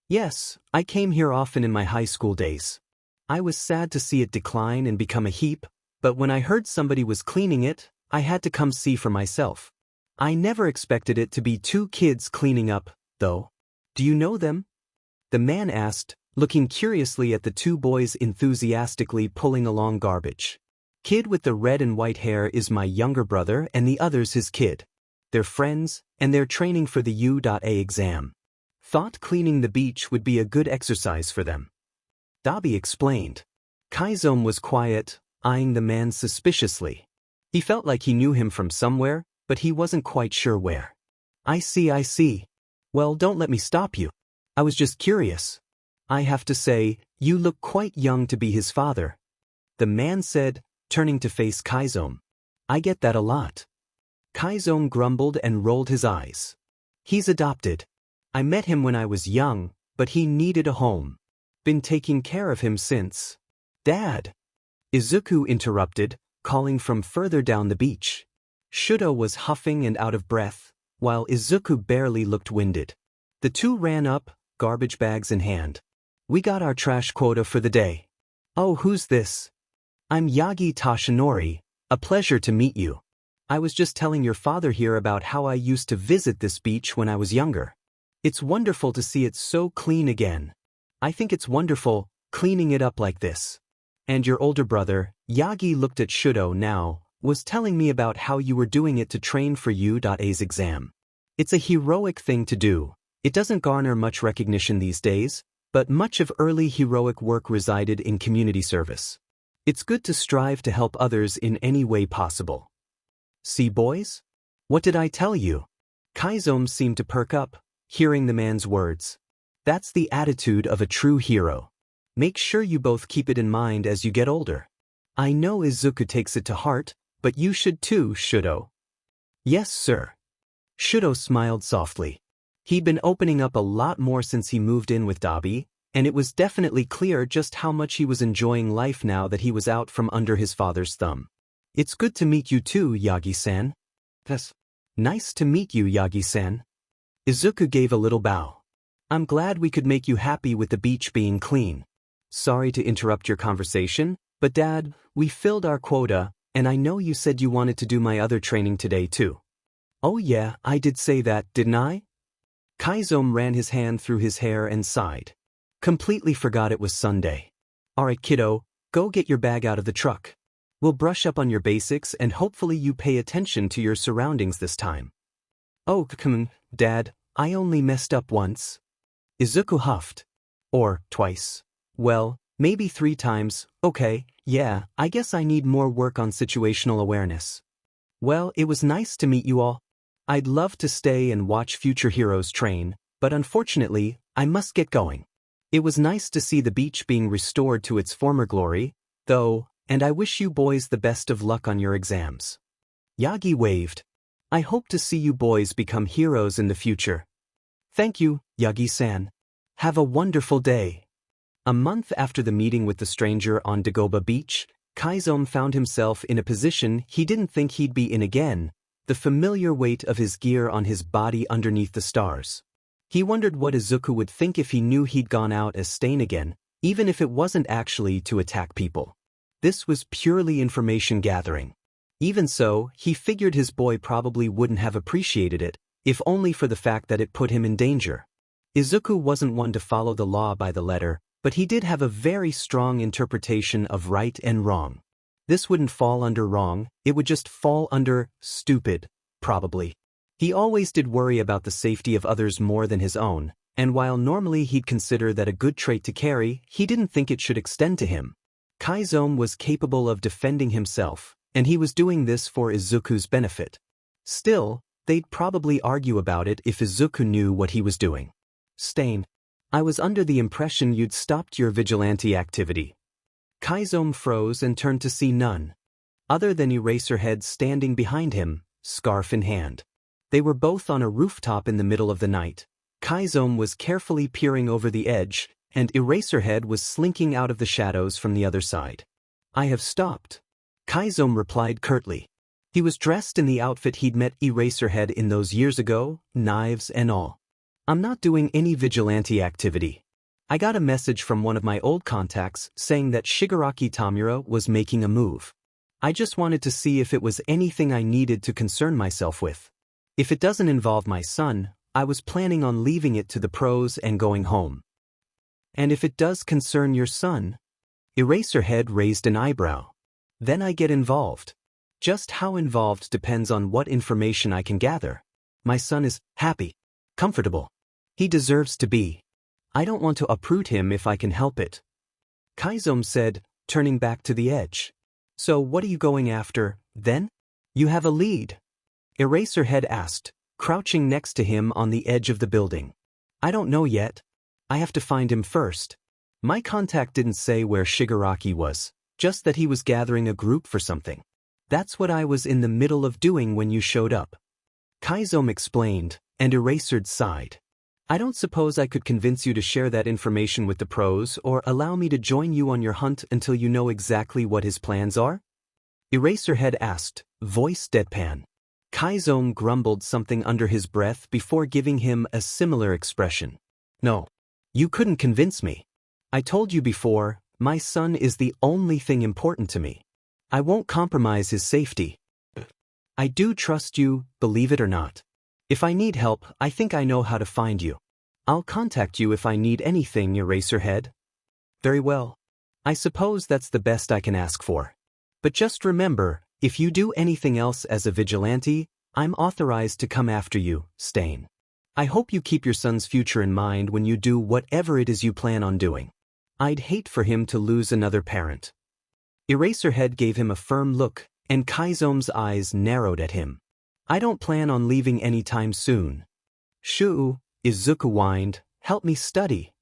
"Yes, I came here often in my high school days. I was sad to see it decline and become a heap, but when I heard somebody was cleaning it, I had to come see for myself. I never expected it to be 2 kids cleaning up, though." "Do you know them?" the man asked, looking curiously at the 2 boys enthusiastically pulling along garbage. "Kid with the red and white hair is my younger brother and the other's his kid. They're friends, and they're training for the U.A exam. Thought cleaning the beach would be a good exercise for them." Dabi explained. Kaiso was quiet, eyeing the man suspiciously. He felt like he knew him from somewhere, but he wasn't quite sure where. I see. Well, don't let me stop you. I was just curious. I have to say, you look quite young to be his father," the man said, turning to face Kaiso. "I get that a lot." Kaiso grumbled and rolled his eyes. "He's adopted. I met him when I was young, but he needed a home. Been taking care of him since." "Dad!" Izuku interrupted, calling from further down the beach. Shudo was huffing and out of breath, while Izuku barely looked winded. The 2 ran up, garbage bags in hand. "We got our trash quota for the day." "Oh, who's this?" "I'm Yagi Tashinori, a pleasure to meet you. I was just telling your father here about how I used to visit this beach when I was younger. It's wonderful to see it so clean again. I think it's wonderful, cleaning it up like this. And your older brother," Yagi looked at Shudo now, "was telling me about how you were doing it to train for U.A's exam. It's a heroic thing to do. It doesn't garner much recognition these days, but much of early heroic work resided in community service. It's good to strive to help others in any way possible. See, boys? What did I tell you?" Kaiso seemed to perk up, hearing the man's words. "That's the attitude of a true hero. Make sure you both keep it in mind as you get older. I know Izuku takes it to heart, but you should too, Shudo." "Yes, sir." Shudo smiled softly. He'd been opening up a lot more since he moved in with Dabi, and it was definitely clear just how much he was enjoying life now that he was out from under his father's thumb. "It's good to meet you too, Yagi-san." "Yes. Nice to meet you, Yagi-san." Izuku gave a little bow. "I'm glad we could make you happy with the beach being clean. Sorry to interrupt your conversation, but Dad, we filled our quota, And I know you said you wanted to do my other training today too. Oh yeah, I did say that, didn't I? Chizome ran his hand through his hair and sighed. Completely forgot it was Sunday. Alright kiddo, go get your bag out of the truck. We'll brush up on your basics and hopefully you pay attention to your surroundings this time. Oh, come on, Dad, I only messed up once. Izuku huffed. Or, twice. Well, maybe 3 times, okay, yeah, I guess I need more work on situational awareness. Well, it was nice to meet you all. I'd love to stay and watch future heroes train, but unfortunately, I must get going. It was nice to see the beach being restored to its former glory, though, and I wish you boys the best of luck on your exams. Yagi waved. I hope to see you boys become heroes in the future. Thank you, Yagi-san. Have a wonderful day. A month after the meeting with the stranger on Dagoba Beach, Chizome found himself in a position he didn't think he'd be in again, the familiar weight of his gear on his body underneath the stars. He wondered what Izuku would think if he knew he'd gone out as Stain again, even if it wasn't actually to attack people. This was purely information gathering. Even so, he figured his boy probably wouldn't have appreciated it, if only for the fact that it put him in danger. Izuku wasn't one to follow the law by the letter, but he did have a very strong interpretation of right and wrong. This wouldn't fall under wrong, it would just fall under stupid, probably. He always did worry about the safety of others more than his own, and while normally he'd consider that a good trait to carry, he didn't think it should extend to him. Chizome was capable of defending himself, and he was doing this for Izuku's benefit. Still, they'd probably argue about it if Izuku knew what he was doing. Stain, I was under the impression you'd stopped your vigilante activity. Chizome froze and turned to see none, other than Eraserhead standing behind him, scarf in hand. They were both on a rooftop in the middle of the night. Chizome was carefully peering over the edge, and Eraserhead was slinking out of the shadows from the other side. I have stopped. Chizome replied curtly. He was dressed in the outfit he'd met Eraserhead in those years ago, knives and all. I'm not doing any vigilante activity. I got a message from one of my old contacts saying that Shigaraki Tomura was making a move. I just wanted to see if it was anything I needed to concern myself with. If it doesn't involve my son, I was planning on leaving it to the pros and going home. And if it does concern your son? Eraserhead raised an eyebrow. Then I get involved. Just how involved depends on what information I can gather. My son is happy, comfortable. He deserves to be. I don't want to uproot him if I can help it. Chizome said, turning back to the edge. So what are you going after, then? You have a lead. Eraserhead asked, crouching next to him on the edge of the building. I don't know yet. I have to find him first. My contact didn't say where Shigaraki was, just that he was gathering a group for something. That's what I was in the middle of doing when you showed up. Chizome explained, and Eraserhead sighed. I don't suppose I could convince you to share that information with the pros or allow me to join you on your hunt until you know exactly what his plans are? Eraserhead asked, voice deadpan. Chizome grumbled something under his breath before giving him a similar expression. No. You couldn't convince me. I told you before, my son is the only thing important to me. I won't compromise his safety. I do trust you, believe it or not. If I need help, I think I know how to find you. I'll contact you if I need anything, Eraserhead. Very well. I suppose that's the best I can ask for. But just remember, if you do anything else as a vigilante, I'm authorized to come after you, Stain. I hope you keep your son's future in mind when you do whatever it is you plan on doing. I'd hate for him to lose another parent. Eraserhead gave him a firm look, and Chizome's eyes narrowed at him. I don't plan on leaving anytime soon. Shoo, Izuku whined, help me study.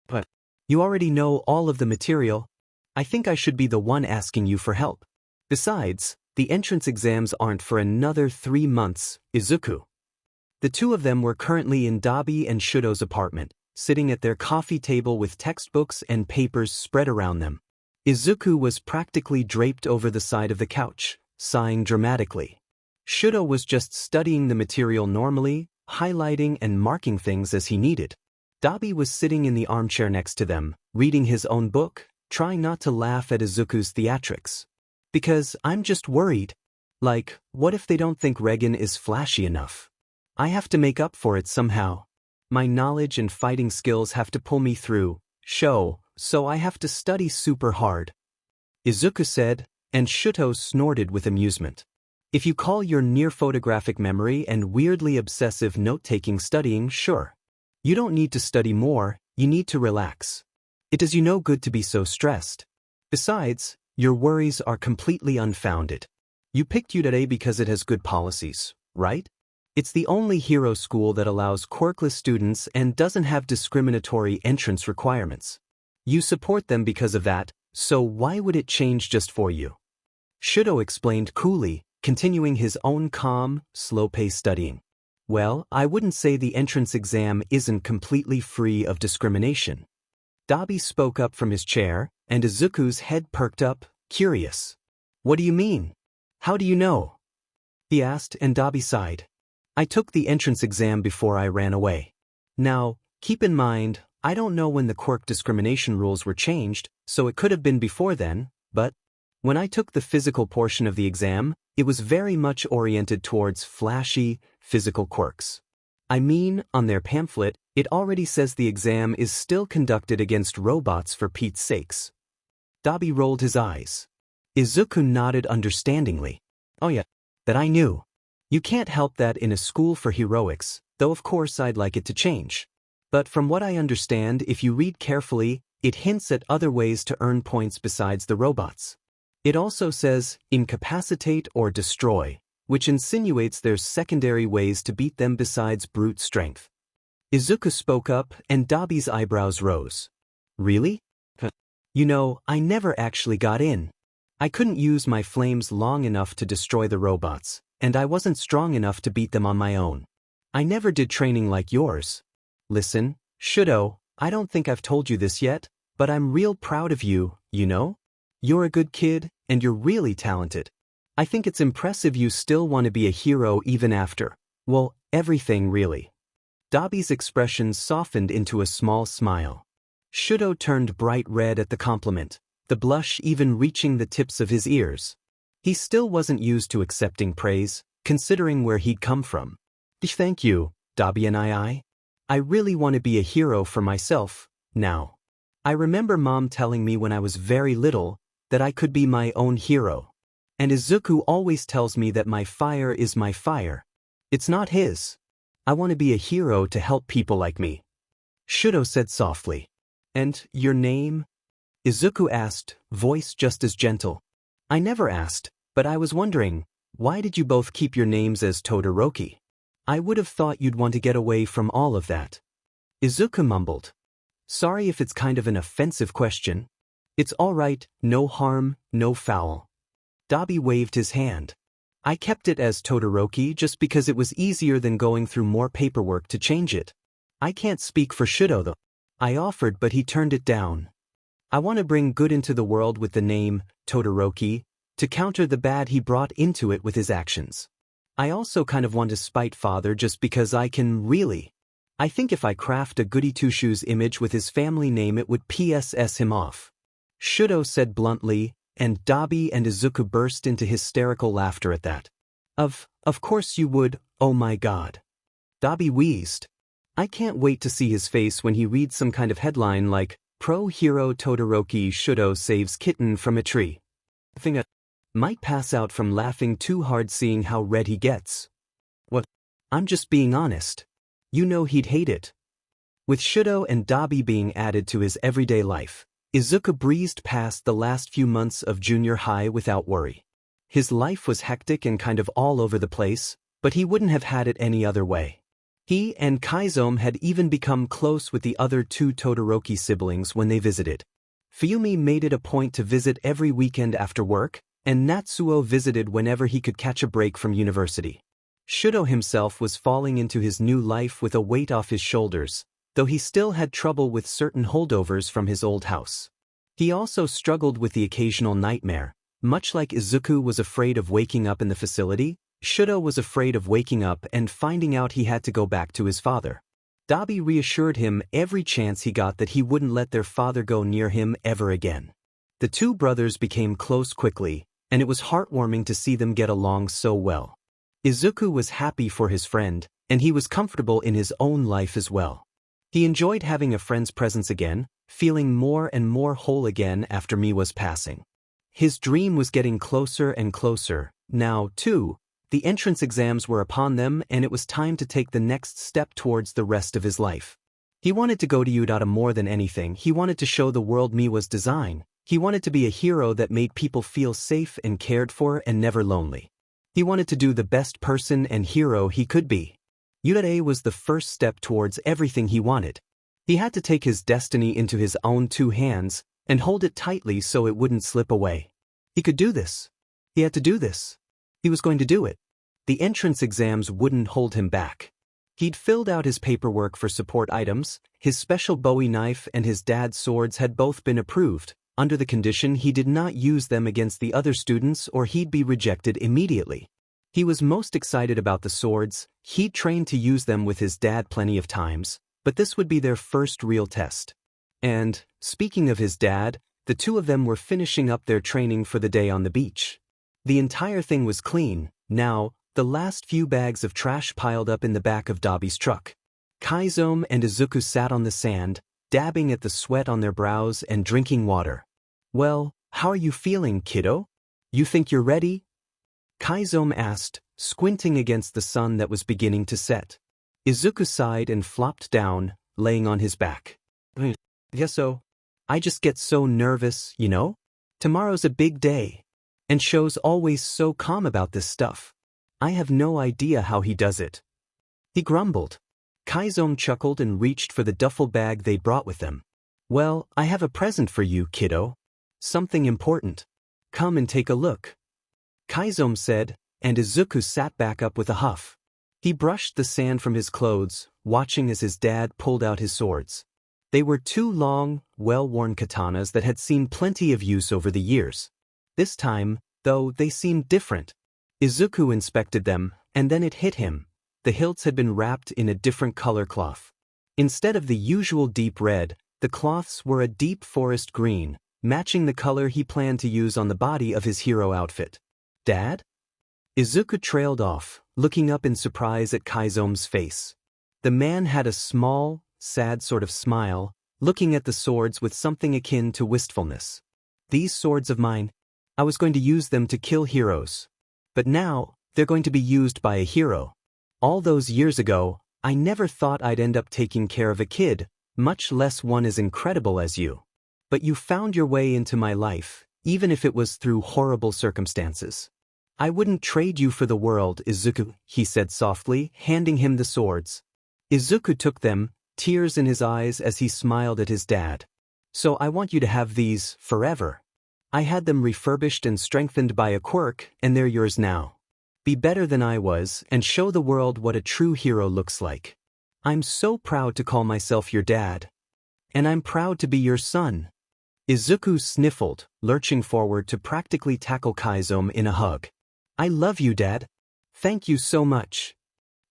But you already know all of the material. I think I should be the one asking you for help. Besides, the entrance exams aren't for another 3 months, Izuku. The two of them were currently in Dabi and Shudo's apartment, sitting at their coffee table with textbooks and papers spread around them. Izuku was practically draped over the side of the couch, sighing dramatically. Shudo was just studying the material normally, highlighting and marking things as he needed. Dabi was sitting in the armchair next to them, reading his own book, trying not to laugh at Izuku's theatrics. Because I'm just worried. Like, what if they don't think Regan is flashy enough? I have to make up for it somehow. My knowledge and fighting skills have to pull me through, so I have to study super hard. Izuku said, and Shuto snorted with amusement. If you call your near-photographic memory and weirdly obsessive note-taking studying, sure. You don't need to study more, you need to relax. It does you no good to be so stressed. Besides, your worries are completely unfounded. You picked UDA because it has good policies, right? It's the only hero school that allows quirkless students and doesn't have discriminatory entrance requirements. You support them because of that, so why would it change just for you? Shuto explained coolly, continuing his own calm, slow-paced studying. Well, I wouldn't say the entrance exam isn't completely free of discrimination. Dabi spoke up from his chair, and Izuku's head perked up, curious. What do you mean? How do you know? He asked, and Dabi sighed. I took the entrance exam before I ran away. Now, keep in mind, I don't know when the quirk discrimination rules were changed, so it could have been before then, but when I took the physical portion of the exam, it was very much oriented towards flashy, physical quirks. I mean, on their pamphlet, it already says the exam is still conducted against robots for Pete's sakes. Dabi rolled his eyes. Izuku nodded understandingly. Oh yeah, that I knew. You can't help that in a school for heroics, though of course I'd like it to change. But from what I understand, if you read carefully, it hints at other ways to earn points besides the robots. It also says, incapacitate or destroy, which insinuates there's secondary ways to beat them besides brute strength. Izuku spoke up, and Dabi's eyebrows rose. Really? You know, I never actually got in. I couldn't use my flames long enough to destroy the robots, and I wasn't strong enough to beat them on my own. I never did training like yours. Listen, Shuto, I don't think I've told you this yet, but I'm real proud of you, you know? You're a good kid, and you're really talented. I think it's impressive you still want to be a hero even after, well, everything really. Dabi's expression softened into a small smile. Shuto turned bright red at the compliment, the blush even reaching the tips of his ears. He still wasn't used to accepting praise, considering where he'd come from. Thank you, Dabi and I really want to be a hero for myself, now. I remember Mom telling me when I was very little that I could be my own hero. And Izuku always tells me that my fire is my fire. It's not his. I want to be a hero to help people like me. Shuto said softly. And your name? Izuku asked, voice just as gentle. I never asked, but I was wondering, why did you both keep your names as Todoroki? I would have thought you'd want to get away from all of that. Izuku mumbled. Sorry if it's kind of an offensive question. It's all right, no harm, no foul. Dabi waved his hand. I kept it as Todoroki just because it was easier than going through more paperwork to change it. I can't speak for Shuto though. I offered but he turned it down. I want to bring good into the world with the name, Todoroki, to counter the bad he brought into it with his actions. I also kind of want to spite father just because I can really. I think if I craft a goody two-shoes image with his family name it would PSS him off. Shuto said bluntly, and Dabi and Izuku burst into hysterical laughter at that. Of course you would, oh my god. Dabi wheezed. I can't wait to see his face when he reads some kind of headline like, Pro Hero Todoroki Shuto Saves Kitten from a Tree. Might pass out from laughing too hard seeing how red he gets. What? I'm just being honest. You know he'd hate it. With Shuto and Dabi being added to his everyday life, Izuku breezed past the last few months of junior high without worry. His life was hectic and kind of all over the place, but he wouldn't have had it any other way. He and Kaiso had even become close with the other two Todoroki siblings when they visited. Fuyumi made it a point to visit every weekend after work, and Natsuo visited whenever he could catch a break from university. Shuto himself was falling into his new life with a weight off his shoulders, though he still had trouble with certain holdovers from his old house. He also struggled with the occasional nightmare. Much like Izuku was afraid of waking up in the facility, Shuto was afraid of waking up and finding out he had to go back to his father. Dabi reassured him every chance he got that he wouldn't let their father go near him ever again. The two brothers became close quickly, and it was heartwarming to see them get along so well. Izuku was happy for his friend, and he was comfortable in his own life as well. He enjoyed having a friend's presence again, feeling more and more whole again after Miwa's passing. His dream was getting closer and closer. Now, too, the entrance exams were upon them and it was time to take the next step towards the rest of his life. He wanted to go to Udata more than anything. He wanted to show the world Miwa's design. He wanted to be a hero that made people feel safe and cared for and never lonely. He wanted to do the best person and hero he could be. Udata was the first step towards everything he wanted. He had to take his destiny into his own two hands and hold it tightly so it wouldn't slip away. He could do this. He had to do this. He was going to do it. The entrance exams wouldn't hold him back. He'd filled out his paperwork for support items, his special Bowie knife and his dad's swords had both been approved, under the condition he did not use them against the other students or he'd be rejected immediately. He was most excited about the swords. He'd trained to use them with his dad plenty of times, but this would be their first real test. And, speaking of his dad, the two of them were finishing up their training for the day on the beach. The entire thing was clean. Now, the last few bags of trash piled up in the back of Dabi's truck. Chizome and Izuku sat on the sand, dabbing at the sweat on their brows and drinking water. "Well, how are you feeling, kiddo? You think you're ready?" Chizome asked, squinting against the sun that was beginning to set. Izuku sighed and flopped down, laying on his back. "Yes, so. I just get so nervous, you know? Tomorrow's a big day. And Sho's always so calm about this stuff. I have no idea how he does it." He grumbled. Chizome chuckled and reached for the duffel bag they brought with them. "Well, I have a present for you, kiddo. Something important. Come and take a look," Chizome said, and Izuku sat back up with a huff. He brushed the sand from his clothes, watching as his dad pulled out his swords. They were two long, well-worn katanas that had seen plenty of use over the years. This time, though, they seemed different. Izuku inspected them, and then it hit him. The hilts had been wrapped in a different color cloth. Instead of the usual deep red, the cloths were a deep forest green, matching the color he planned to use on the body of his hero outfit. "Dad?" Izuku trailed off, looking up in surprise at Kaizome's face. The man had a small, sad sort of smile, looking at the swords with something akin to wistfulness. "These swords of mine, I was going to use them to kill heroes. But now, they're going to be used by a hero. All those years ago, I never thought I'd end up taking care of a kid, much less one as incredible as you. But you found your way into my life, even if it was through horrible circumstances. I wouldn't trade you for the world, Izuku," he said softly, handing him the swords. Izuku took them, tears in his eyes as he smiled at his dad. "So I want you to have these forever. I had them refurbished and strengthened by a Quirk, and they're yours now. Be better than I was and show the world what a true hero looks like. I'm so proud to call myself your dad. And I'm proud to be your son." Izuku sniffled, lurching forward to practically tackle Chizome in a hug. "I love you, Dad. Thank you so much.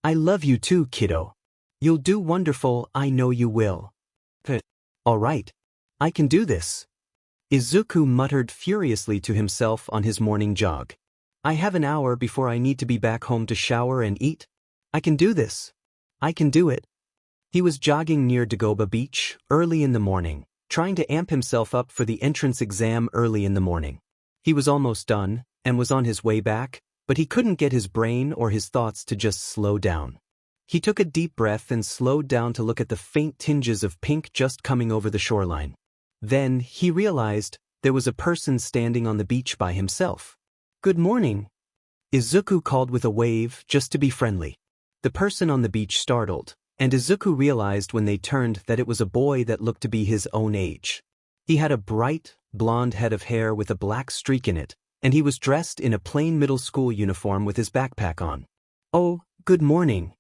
I love you too, kiddo. You'll do wonderful, I know you will." "All right. I can do this." Izuku muttered furiously to himself on his morning jog. "I have an hour before I need to be back home to shower and eat. I can do this. I can do it." He was jogging near Dagoba Beach early in the morning, trying to amp himself up for the entrance exam early in the morning. He was almost done, and was on his way back, but he couldn't get his brain or his thoughts to just slow down. He took a deep breath and slowed down to look at the faint tinges of pink just coming over the shoreline. Then, he realized there was a person standing on the beach by himself. "Good morning," Izuku called with a wave, just to be friendly. The person on the beach startled, and Izuku realized when they turned that it was a boy that looked to be his own age. He had a bright, blonde head of hair with a black streak in it, and he was dressed in a plain middle school uniform with his backpack on. "Oh, good morning."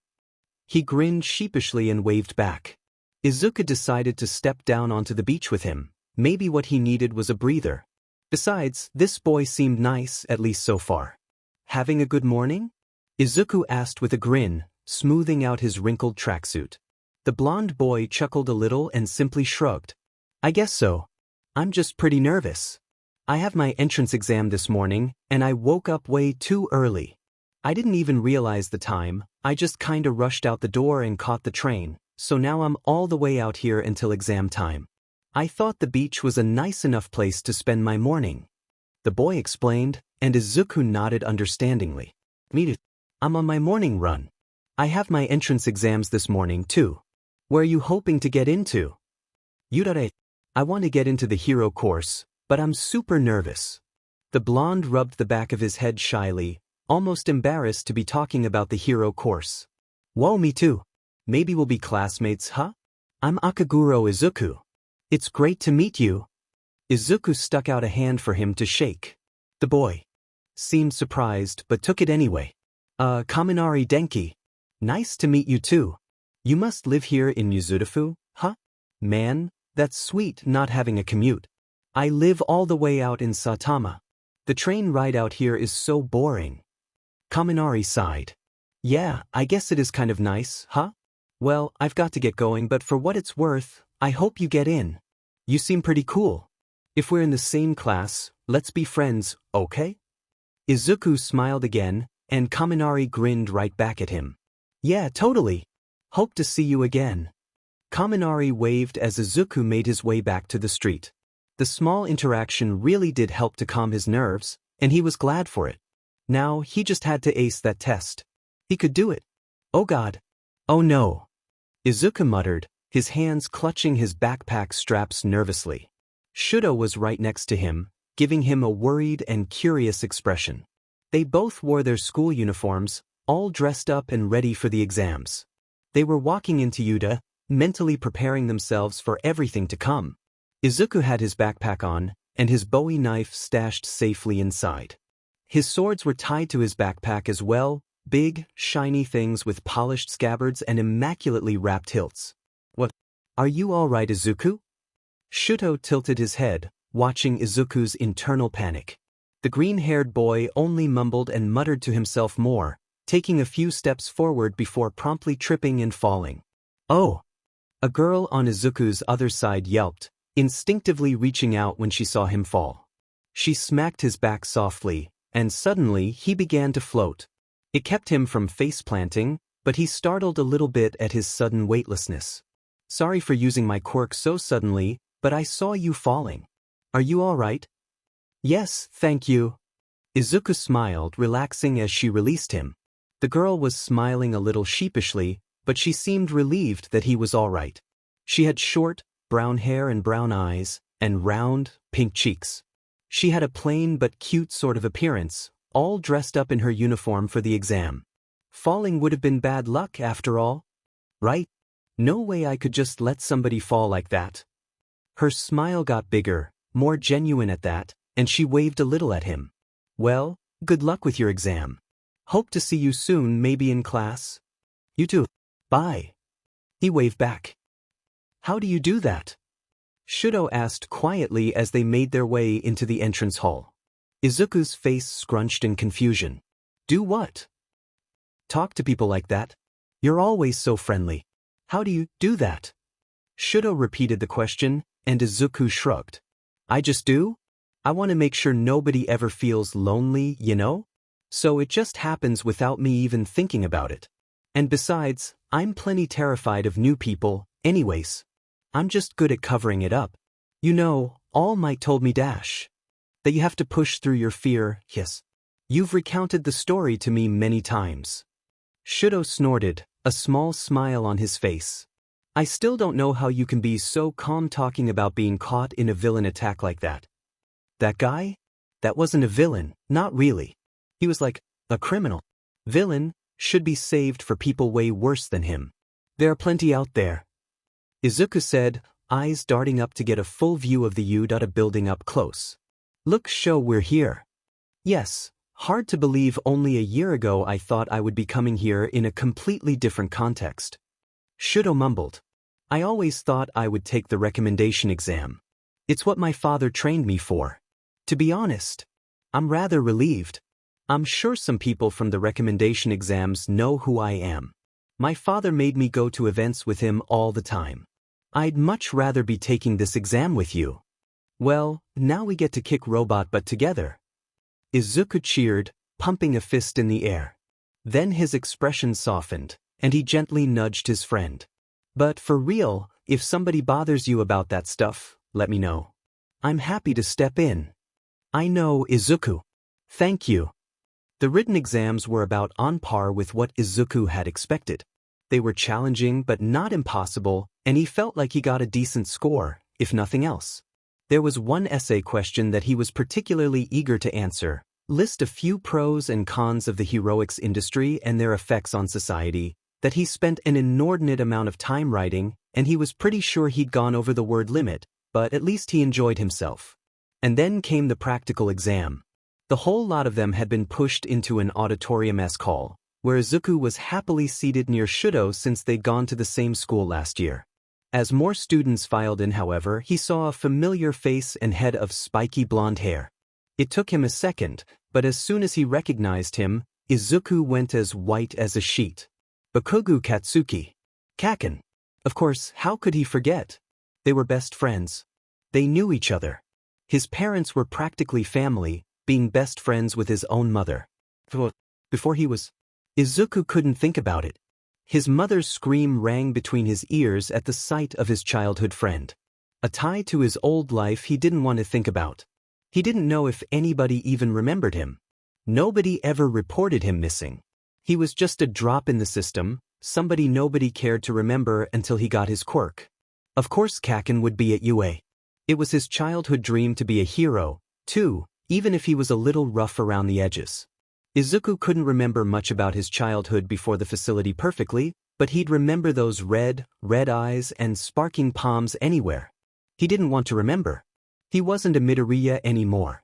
He grinned sheepishly and waved back. Izuku decided to step down onto the beach with him. Maybe what he needed was a breather. Besides, this boy seemed nice, at least so far. "Having a good morning?" Izuku asked with a grin, smoothing out his wrinkled tracksuit. The blonde boy chuckled a little and simply shrugged. "I guess so. I'm just pretty nervous." I have my entrance exam this morning, and I woke up way too early. I didn't even realize the time, I just kinda rushed out the door and caught the train, so now I'm all the way out here until exam time. I thought the beach was a nice enough place to spend my morning. The boy explained, and Izuku nodded understandingly. Me too. I'm on my morning run. I have my entrance exams this morning too. Where are you hoping to get into? Yudare. I want to get into the hero course, but I'm super nervous. The blonde rubbed the back of his head shyly, almost embarrassed to be talking about the hero course. Whoa, me too. Maybe we'll be classmates, huh? I'm Akaguro Izuku. It's great to meet you. Izuku stuck out a hand for him to shake. The boy seemed surprised but took it anyway. Kaminari Denki. Nice to meet you too. You must live here in Yuzurifu, huh? Man, that's sweet not having a commute. I live all the way out in Saitama. The train ride out here is so boring. Kaminari sighed. Yeah, I guess it is kind of nice, huh? Well, I've got to get going, but for what it's worth, I hope you get in. You seem pretty cool. If we're in the same class, let's be friends, okay? Izuku smiled again, and Kaminari grinned right back at him. Yeah, totally. Hope to see you again. Kaminari waved as Izuku made his way back to the street. The small interaction really did help to calm his nerves, and he was glad for it. Now, he just had to ace that test. He could do it. Oh God. Oh no. Izuku muttered, his hands clutching his backpack straps nervously. Shudo was right next to him, giving him a worried and curious expression. They both wore their school uniforms, all dressed up and ready for the exams. They were walking into Yuta, mentally preparing themselves for everything to come. Izuku had his backpack on, and his bowie knife stashed safely inside. His swords were tied to his backpack as well, big, shiny things with polished scabbards and immaculately wrapped hilts. What? Are you all right, Izuku? Shuto tilted his head, watching Izuku's internal panic. The green-haired boy only mumbled and muttered to himself more, taking a few steps forward before promptly tripping and falling. Oh! A girl on Izuku's other side yelped, instinctively reaching out when she saw him fall. She smacked his back softly, and suddenly he began to float. It kept him from face-planting, but he startled a little bit at his sudden weightlessness. Sorry for using my quirk so suddenly, but I saw you falling. Are you all right? Yes, thank you. Izuku smiled, relaxing as she released him. The girl was smiling a little sheepishly, but she seemed relieved that he was all right. She had short, brown hair and brown eyes, and round, pink cheeks. She had a plain but cute sort of appearance, all dressed up in her uniform for the exam. Falling would have been bad luck after all. Right? No way I could just let somebody fall like that. Her smile got bigger, more genuine at that, and she waved a little at him. Well, good luck with your exam. Hope to see you soon, maybe in class. You too. Bye. He waved back. How do you do that? Shudo asked quietly as they made their way into the entrance hall. Izuku's face scrunched in confusion. Do what? Talk to people like that? You're always so friendly. How do you do that? Shudo repeated the question, and Izuku shrugged. I just do? I want to make sure nobody ever feels lonely, you know? So it just happens without me even thinking about it. And besides, I'm plenty terrified of new people, anyways. I'm just good at covering it up. You know, All Might told me that you have to push through your fear, yes. You've recounted the story to me many times. Shudo snorted, a small smile on his face. I still don't know how you can be so calm talking about being caught in a villain attack like that. That guy? That wasn't a villain, not really. He was like a criminal. Villain should be saved for people way worse than him. There are plenty out there. Izuku said, eyes darting up to get a full view of the Yuta building up close. Look, show we're here. Yes, hard to believe only a year ago I thought I would be coming here in a completely different context. Shudo mumbled. I always thought I would take the recommendation exam. It's what my father trained me for. To be honest, I'm rather relieved. I'm sure some people from the recommendation exams know who I am. My father made me go to events with him all the time. I'd much rather be taking this exam with you. Well, now we get to kick robot butt together. Izuku cheered, pumping a fist in the air. Then his expression softened, and he gently nudged his friend. But for real, if somebody bothers you about that stuff, let me know. I'm happy to step in. I know, Izuku. Thank you. The written exams were about on par with what Izuku had expected. They were challenging but not impossible, and he felt like he got a decent score, if nothing else. There was one essay question that he was particularly eager to answer. List a few pros and cons of the heroics industry and their effects on society, that he spent an inordinate amount of time writing, and he was pretty sure he'd gone over the word limit, but at least he enjoyed himself. And then came the practical exam. The whole lot of them had been pushed into an auditorium-esque hall, where Izuku was happily seated near Shudo since they'd gone to the same school last year. As more students filed in, however, he saw a familiar face and head of spiky blonde hair. It took him a second, but as soon as he recognized him, Izuku went as white as a sheet. Bakugo Katsuki. Kaken. Of course, how could he forget? They were best friends. They knew each other. His parents were practically family, being best friends with his own mother. Before he was... Izuku couldn't think about it. His mother's scream rang between his ears at the sight of his childhood friend. A tie to his old life he didn't want to think about. He didn't know if anybody even remembered him. Nobody ever reported him missing. He was just a drop in the system, somebody nobody cared to remember until he got his quirk. Of course Kaken would be at UA. It was his childhood dream to be a hero, too, even if he was a little rough around the edges. Izuku couldn't remember much about his childhood before the facility perfectly, but he'd remember those red eyes and sparking palms anywhere. He didn't want to remember. He wasn't a Midoriya anymore.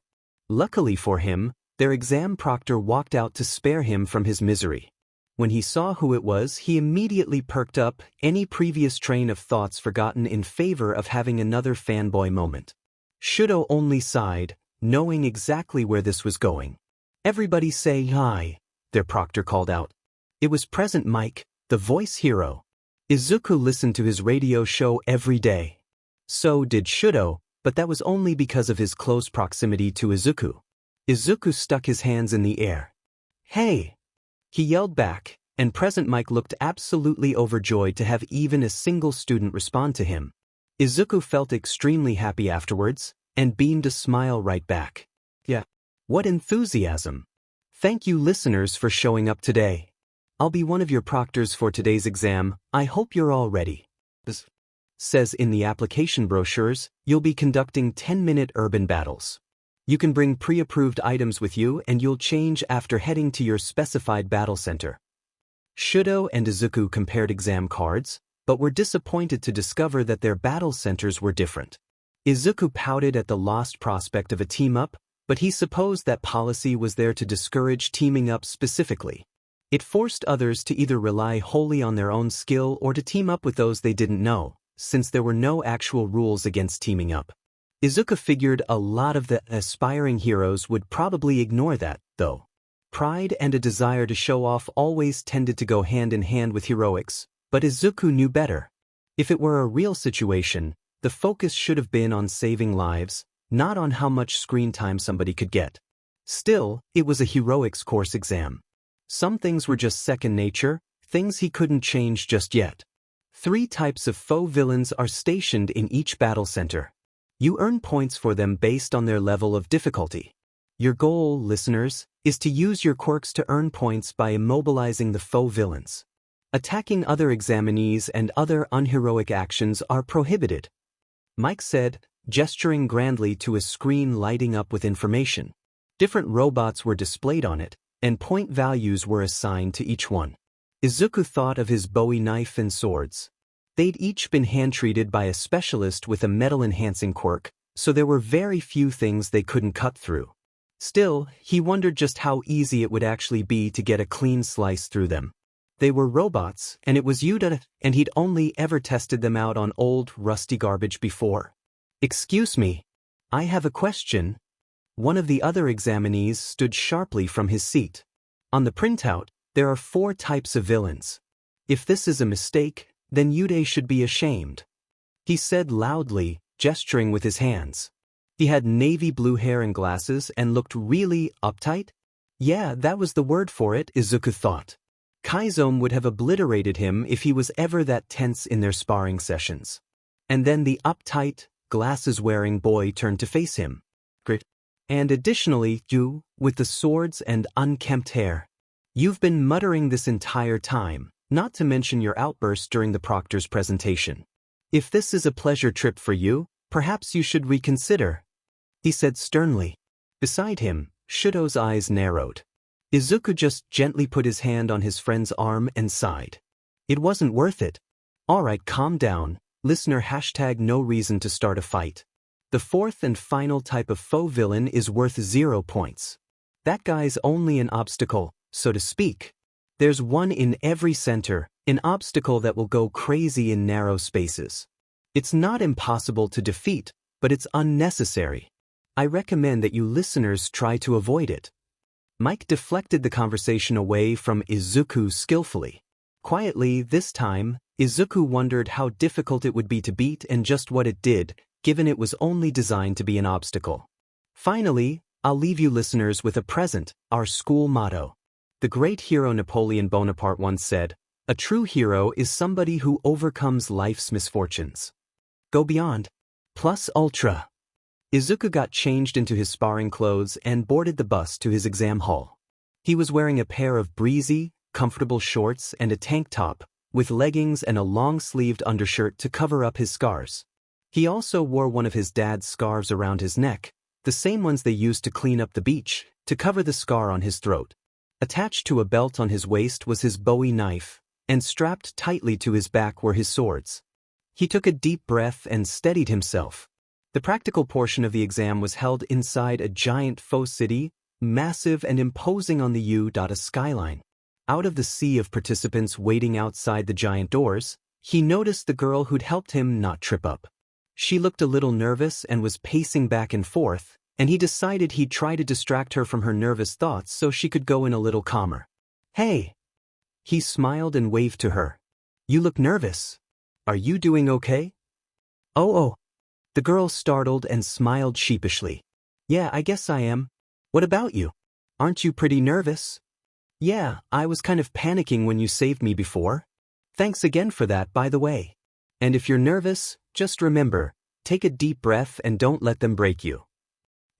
Luckily for him, their exam proctor walked out to spare him from his misery. When he saw who it was, he immediately perked up, any previous train of thoughts forgotten in favor of having another fanboy moment. Shudo only sighed, knowing exactly where this was going. Everybody say hi, their proctor called out. It was Present Mike, the voice hero. Izuku listened to his radio show every day. So did Shudo, but that was only because of his close proximity to Izuku. Izuku stuck his hands in the air. Hey! He yelled back, and Present Mike looked absolutely overjoyed to have even a single student respond to him. Izuku felt extremely happy afterwards, and beamed a smile right back. Yeah. What enthusiasm! Thank you listeners for showing up today. I'll be one of your proctors for today's exam. I hope you're all ready. Says in the application brochures, you'll be conducting 10-minute urban battles. You can bring pre-approved items with you and you'll change after heading to your specified battle center. Shudo and Izuku compared exam cards, but were disappointed to discover that their battle centers were different. Izuku pouted at the lost prospect of a team-up, but he supposed that policy was there to discourage teaming up specifically. It forced others to either rely wholly on their own skill or to team up with those they didn't know, since there were no actual rules against teaming up. Izuku figured a lot of the aspiring heroes would probably ignore that, though. Pride and a desire to show off always tended to go hand in hand with heroics, but Izuku knew better. If it were a real situation, the focus should have been on saving lives, not on how much screen time somebody could get. Still, it was a heroics course exam. Some things were just second nature, things he couldn't change just yet. 3 types of faux villains are stationed in each battle center. You earn points for them based on their level of difficulty. Your goal, listeners, is to use your quirks to earn points by immobilizing the faux villains. Attacking other examinees and other unheroic actions are prohibited. Mike said, gesturing grandly to a screen lighting up with information. Different robots were displayed on it, and point values were assigned to each one. Izuku thought of his Bowie knife and swords. They'd each been hand-treated by a specialist with a metal-enhancing quirk, so there were very few things they couldn't cut through. Still, he wondered just how easy it would actually be to get a clean slice through them. They were robots, and it was Yuda, and he'd only ever tested them out on old, rusty garbage before. Excuse me, I have a question. One of the other examinees stood sharply from his seat. On the printout, there are 4 types of villains. If this is a mistake, then Yude should be ashamed. He said loudly, gesturing with his hands. He had navy blue hair and glasses and looked really uptight? Yeah, that was the word for it, Izuku thought. Chizome would have obliterated him if he was ever that tense in their sparring sessions. And then the uptight, glasses-wearing boy turned to face him. Grit. And additionally, you, with the swords and unkempt hair. You've been muttering this entire time, not to mention your outburst during the proctor's presentation. If this is a pleasure trip for you, perhaps you should reconsider, he said sternly. Beside him, Shudo's eyes narrowed. Izuku just gently put his hand on his friend's arm and sighed. It wasn't worth it. Alright, calm down, listener #no reason to start a fight. The fourth and final type of faux villain is worth 0 points. That guy's only an obstacle, so to speak. There's one in every center, an obstacle that will go crazy in narrow spaces. It's not impossible to defeat, but it's unnecessary. I recommend that you listeners try to avoid it. Mike deflected the conversation away from Izuku skillfully. Quietly, this time, Izuku wondered how difficult it would be to beat and just what it did, given it was only designed to be an obstacle. Finally, I'll leave you listeners with a present, our school motto. The great hero Napoleon Bonaparte once said, "A true hero is somebody who overcomes life's misfortunes." Go beyond. Plus ultra. Izuku got changed into his sparring clothes and boarded the bus to his exam hall. He was wearing a pair of breezy, comfortable shorts and a tank top, with leggings and a long-sleeved undershirt to cover up his scars. He also wore one of his dad's scarves around his neck, the same ones they used to clean up the beach, to cover the scar on his throat. Attached to a belt on his waist was his Bowie knife, and strapped tightly to his back were his swords. He took a deep breath and steadied himself. The practical portion of the exam was held inside a giant faux city, massive and imposing on the U.A skyline. Out of the sea of participants waiting outside the giant doors, he noticed the girl who'd helped him not trip up. She looked a little nervous and was pacing back and forth, and he decided he'd try to distract her from her nervous thoughts so she could go in a little calmer. Hey! He smiled and waved to her. You look nervous. Are you doing okay? Oh. The girl startled and smiled sheepishly. Yeah, I guess I am. What about you? Aren't you pretty nervous? Yeah, I was kind of panicking when you saved me before. Thanks again for that, by the way. And if you're nervous, just remember, take a deep breath and don't let them break you.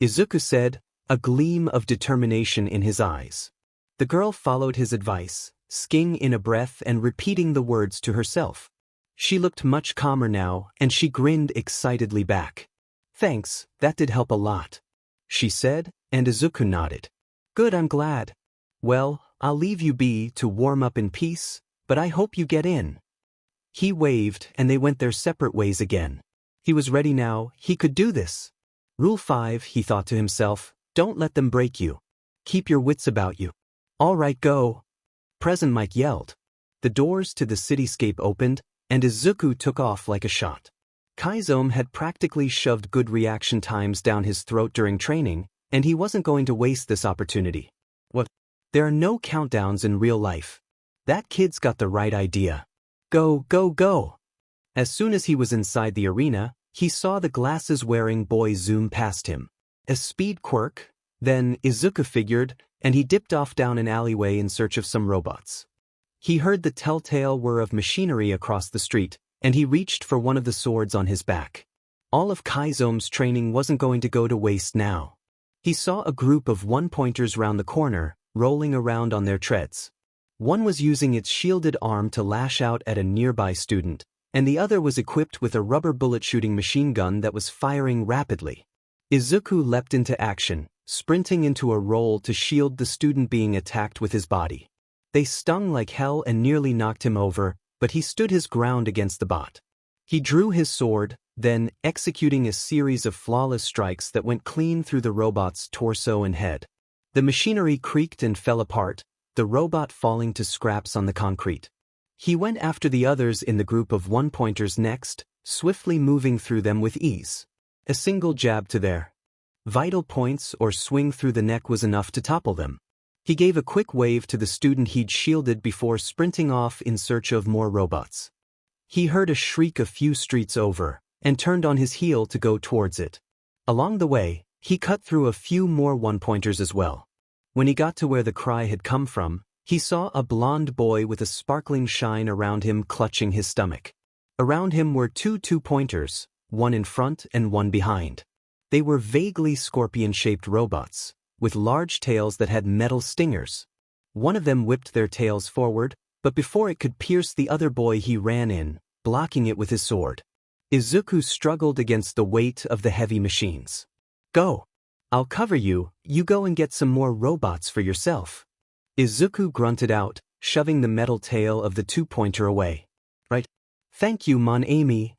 Izuku said, a gleam of determination in his eyes. The girl followed his advice, sking in a breath and repeating the words to herself. She looked much calmer now, and she grinned excitedly back. Thanks, that did help a lot, she said, and Izuku nodded. Good, I'm glad. Well, I'll leave you be to warm up in peace, but I hope you get in. He waved, and they went their separate ways again. He was ready now, he could do this. Rule 5, he thought to himself, don't let them break you. Keep your wits about you. All right, go. President Mike yelled. The doors to the cityscape opened, and Izuku took off like a shot. Chizome had practically shoved good reaction times down his throat during training, and he wasn't going to waste this opportunity. What? There are no countdowns in real life. That kid's got the right idea. Go, go, go. As soon as he was inside the arena, he saw the glasses-wearing boy zoom past him. A speed quirk, then Izuku figured, and he dipped off down an alleyway in search of some robots. He heard the telltale whir of machinery across the street, and he reached for one of the swords on his back. All of Chizome's training wasn't going to go to waste now. He saw a group of one-pointers round the corner, rolling around on their treads. One was using its shielded arm to lash out at a nearby student, and the other was equipped with a rubber bullet-shooting machine gun that was firing rapidly. Izuku leapt into action, sprinting into a roll to shield the student being attacked with his body. They stung like hell and nearly knocked him over, but he stood his ground against the bot. He drew his sword, then, executing a series of flawless strikes that went clean through the robot's torso and head. The machinery creaked and fell apart, the robot falling to scraps on the concrete. He went after the others in the group of one-pointers next, swiftly moving through them with ease. A single jab to their vital points or swing through the neck was enough to topple them. He gave a quick wave to the student he'd shielded before sprinting off in search of more robots. He heard a shriek a few streets over, and turned on his heel to go towards it. Along the way, he cut through a few more one-pointers as well. When he got to where the cry had come from, he saw a blond boy with a sparkling shine around him clutching his stomach. Around him were two two-pointers, one in front and one behind. They were vaguely scorpion-shaped robots, with large tails that had metal stingers. One of them whipped their tails forward, but before it could pierce the other boy he ran in, blocking it with his sword. Izuku struggled against the weight of the heavy machines. "Go! I'll cover you, you go and get some more robots for yourself." Izuku grunted out, shoving the metal tail of the two-pointer away. "Right. Thank you, mon ami."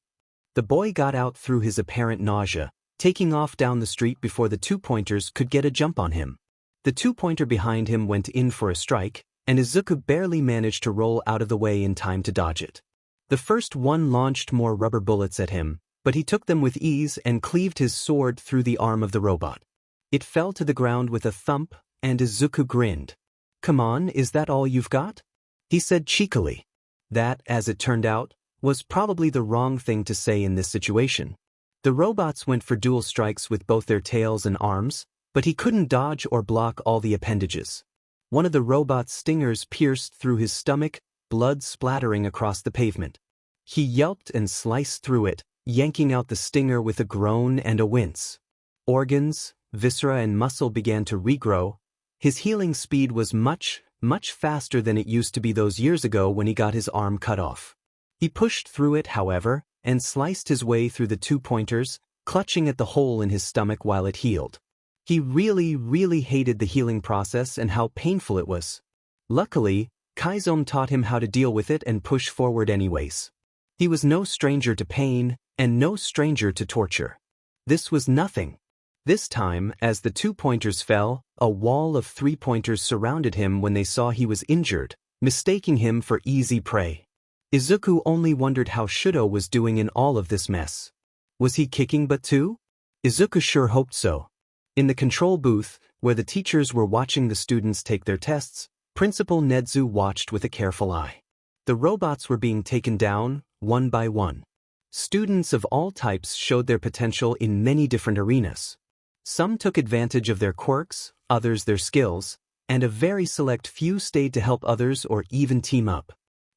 The boy got out through his apparent nausea, taking off down the street before the two-pointers could get a jump on him. The two-pointer behind him went in for a strike, and Izuku barely managed to roll out of the way in time to dodge it. The first one launched more rubber bullets at him, but he took them with ease and cleaved his sword through the arm of the robot. It fell to the ground with a thump, and Izuku grinned. "Come on, is that all you've got?" he said cheekily. That, as it turned out, was probably the wrong thing to say in this situation. The robots went for dual strikes with both their tails and arms, but he couldn't dodge or block all the appendages. One of the robot's stingers pierced through his stomach, blood splattering across the pavement. He yelped and sliced through it, yanking out the stinger with a groan and a wince. Organs, viscera and muscle began to regrow. His healing speed was much faster than it used to be those years ago when he got his arm cut off. He pushed through it, however, and sliced his way through the two-pointers, clutching at the hole in his stomach while it healed. He really hated the healing process and how painful it was. Luckily, Kaiso taught him how to deal with it and push forward anyways. He was no stranger to pain, and no stranger to torture. This was nothing. This time, as the two-pointers fell, a wall of three-pointers surrounded him when they saw he was injured, mistaking him for easy prey. Izuku only wondered how Shudo was doing in all of this mess. Was he kicking butt too? Izuku sure hoped so. In the control booth, where the teachers were watching the students take their tests, Principal Nedzu watched with a careful eye. The robots were being taken down, one by one. Students of all types showed their potential in many different arenas. Some took advantage of their quirks, others their skills, and a very select few stayed to help others or even team up.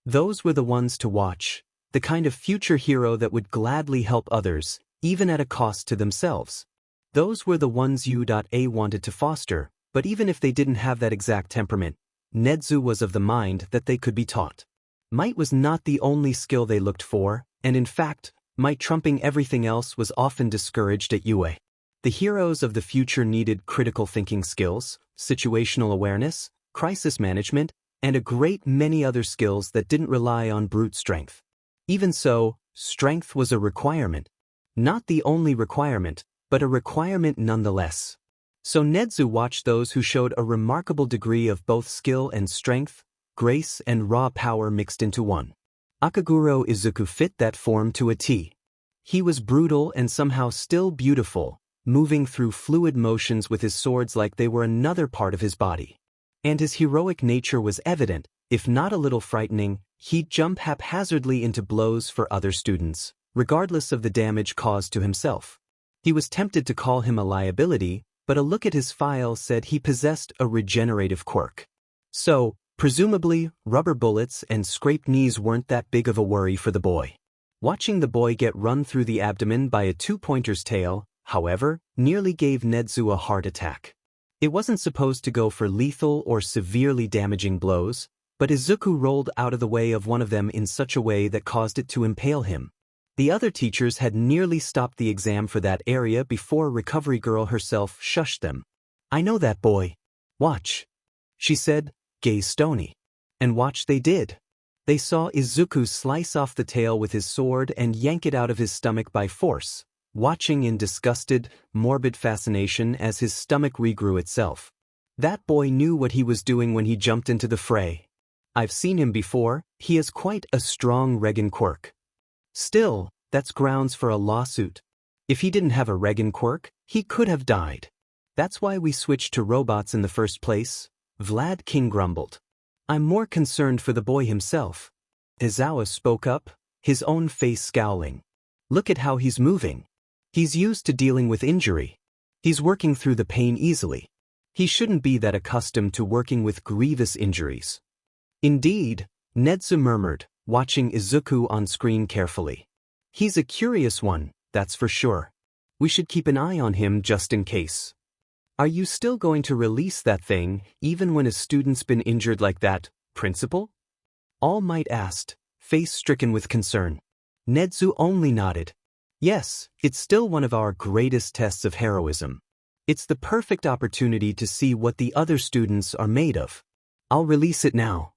Those were the ones to watch, the kind of future hero that would gladly help others, even at a cost to themselves. Those were the ones U.A wanted to foster, but even if they didn't have that exact temperament, Nedzu was of the mind that they could be taught. Might was not the only skill they looked for, and in fact, might trumping everything else was often discouraged at UA. The heroes of the future needed critical thinking skills, situational awareness, crisis management, and a great many other skills that didn't rely on brute strength. Even so, strength was a requirement. Not the only requirement, but a requirement nonetheless. So Nedzu watched those who showed a remarkable degree of both skill and strength, grace and raw power mixed into one. Akaguro Izuku fit that form to a T. He was brutal and somehow still beautiful, moving through fluid motions with his swords like they were another part of his body. And his heroic nature was evident. If not a little frightening, he'd jump haphazardly into blows for other students, regardless of the damage caused to himself. He was tempted to call him a liability, but a look at his file said he possessed a regenerative quirk. So, presumably, rubber bullets and scraped knees weren't that big of a worry for the boy. Watching the boy get run through the abdomen by a two-pointer's tail, however, nearly gave Nedzu a heart attack. It wasn't supposed to go for lethal or severely damaging blows, but Izuku rolled out of the way of one of them in such a way that caused it to impale him. The other teachers had nearly stopped the exam for that area before Recovery Girl herself shushed them. "I know that boy. Watch," she said, gaze stony. And watch they did. They saw Izuku slice off the tail with his sword and yank it out of his stomach by force, watching in disgusted, morbid fascination as his stomach regrew itself. That boy knew what he was doing when he jumped into the fray. I've seen him before, he has quite a strong Regan quirk. Still, that's grounds for a lawsuit. If he didn't have a Regan quirk, he could have died. That's why we switched to robots in the first place, Vlad King grumbled. I'm more concerned for the boy himself. Izawa spoke up, his own face scowling. Look at how he's moving. He's used to dealing with injury. He's working through the pain easily. He shouldn't be that accustomed to working with grievous injuries. Indeed, Nedzu murmured, watching Izuku on screen carefully. He's a curious one, that's for sure. We should keep an eye on him just in case. Are you still going to release that thing, even when a student's been injured like that, Principal? All Might asked, face stricken with concern. Nedzu only nodded. Yes, it's still one of our greatest tests of heroism. It's the perfect opportunity to see what the other students are made of. I'll release it now.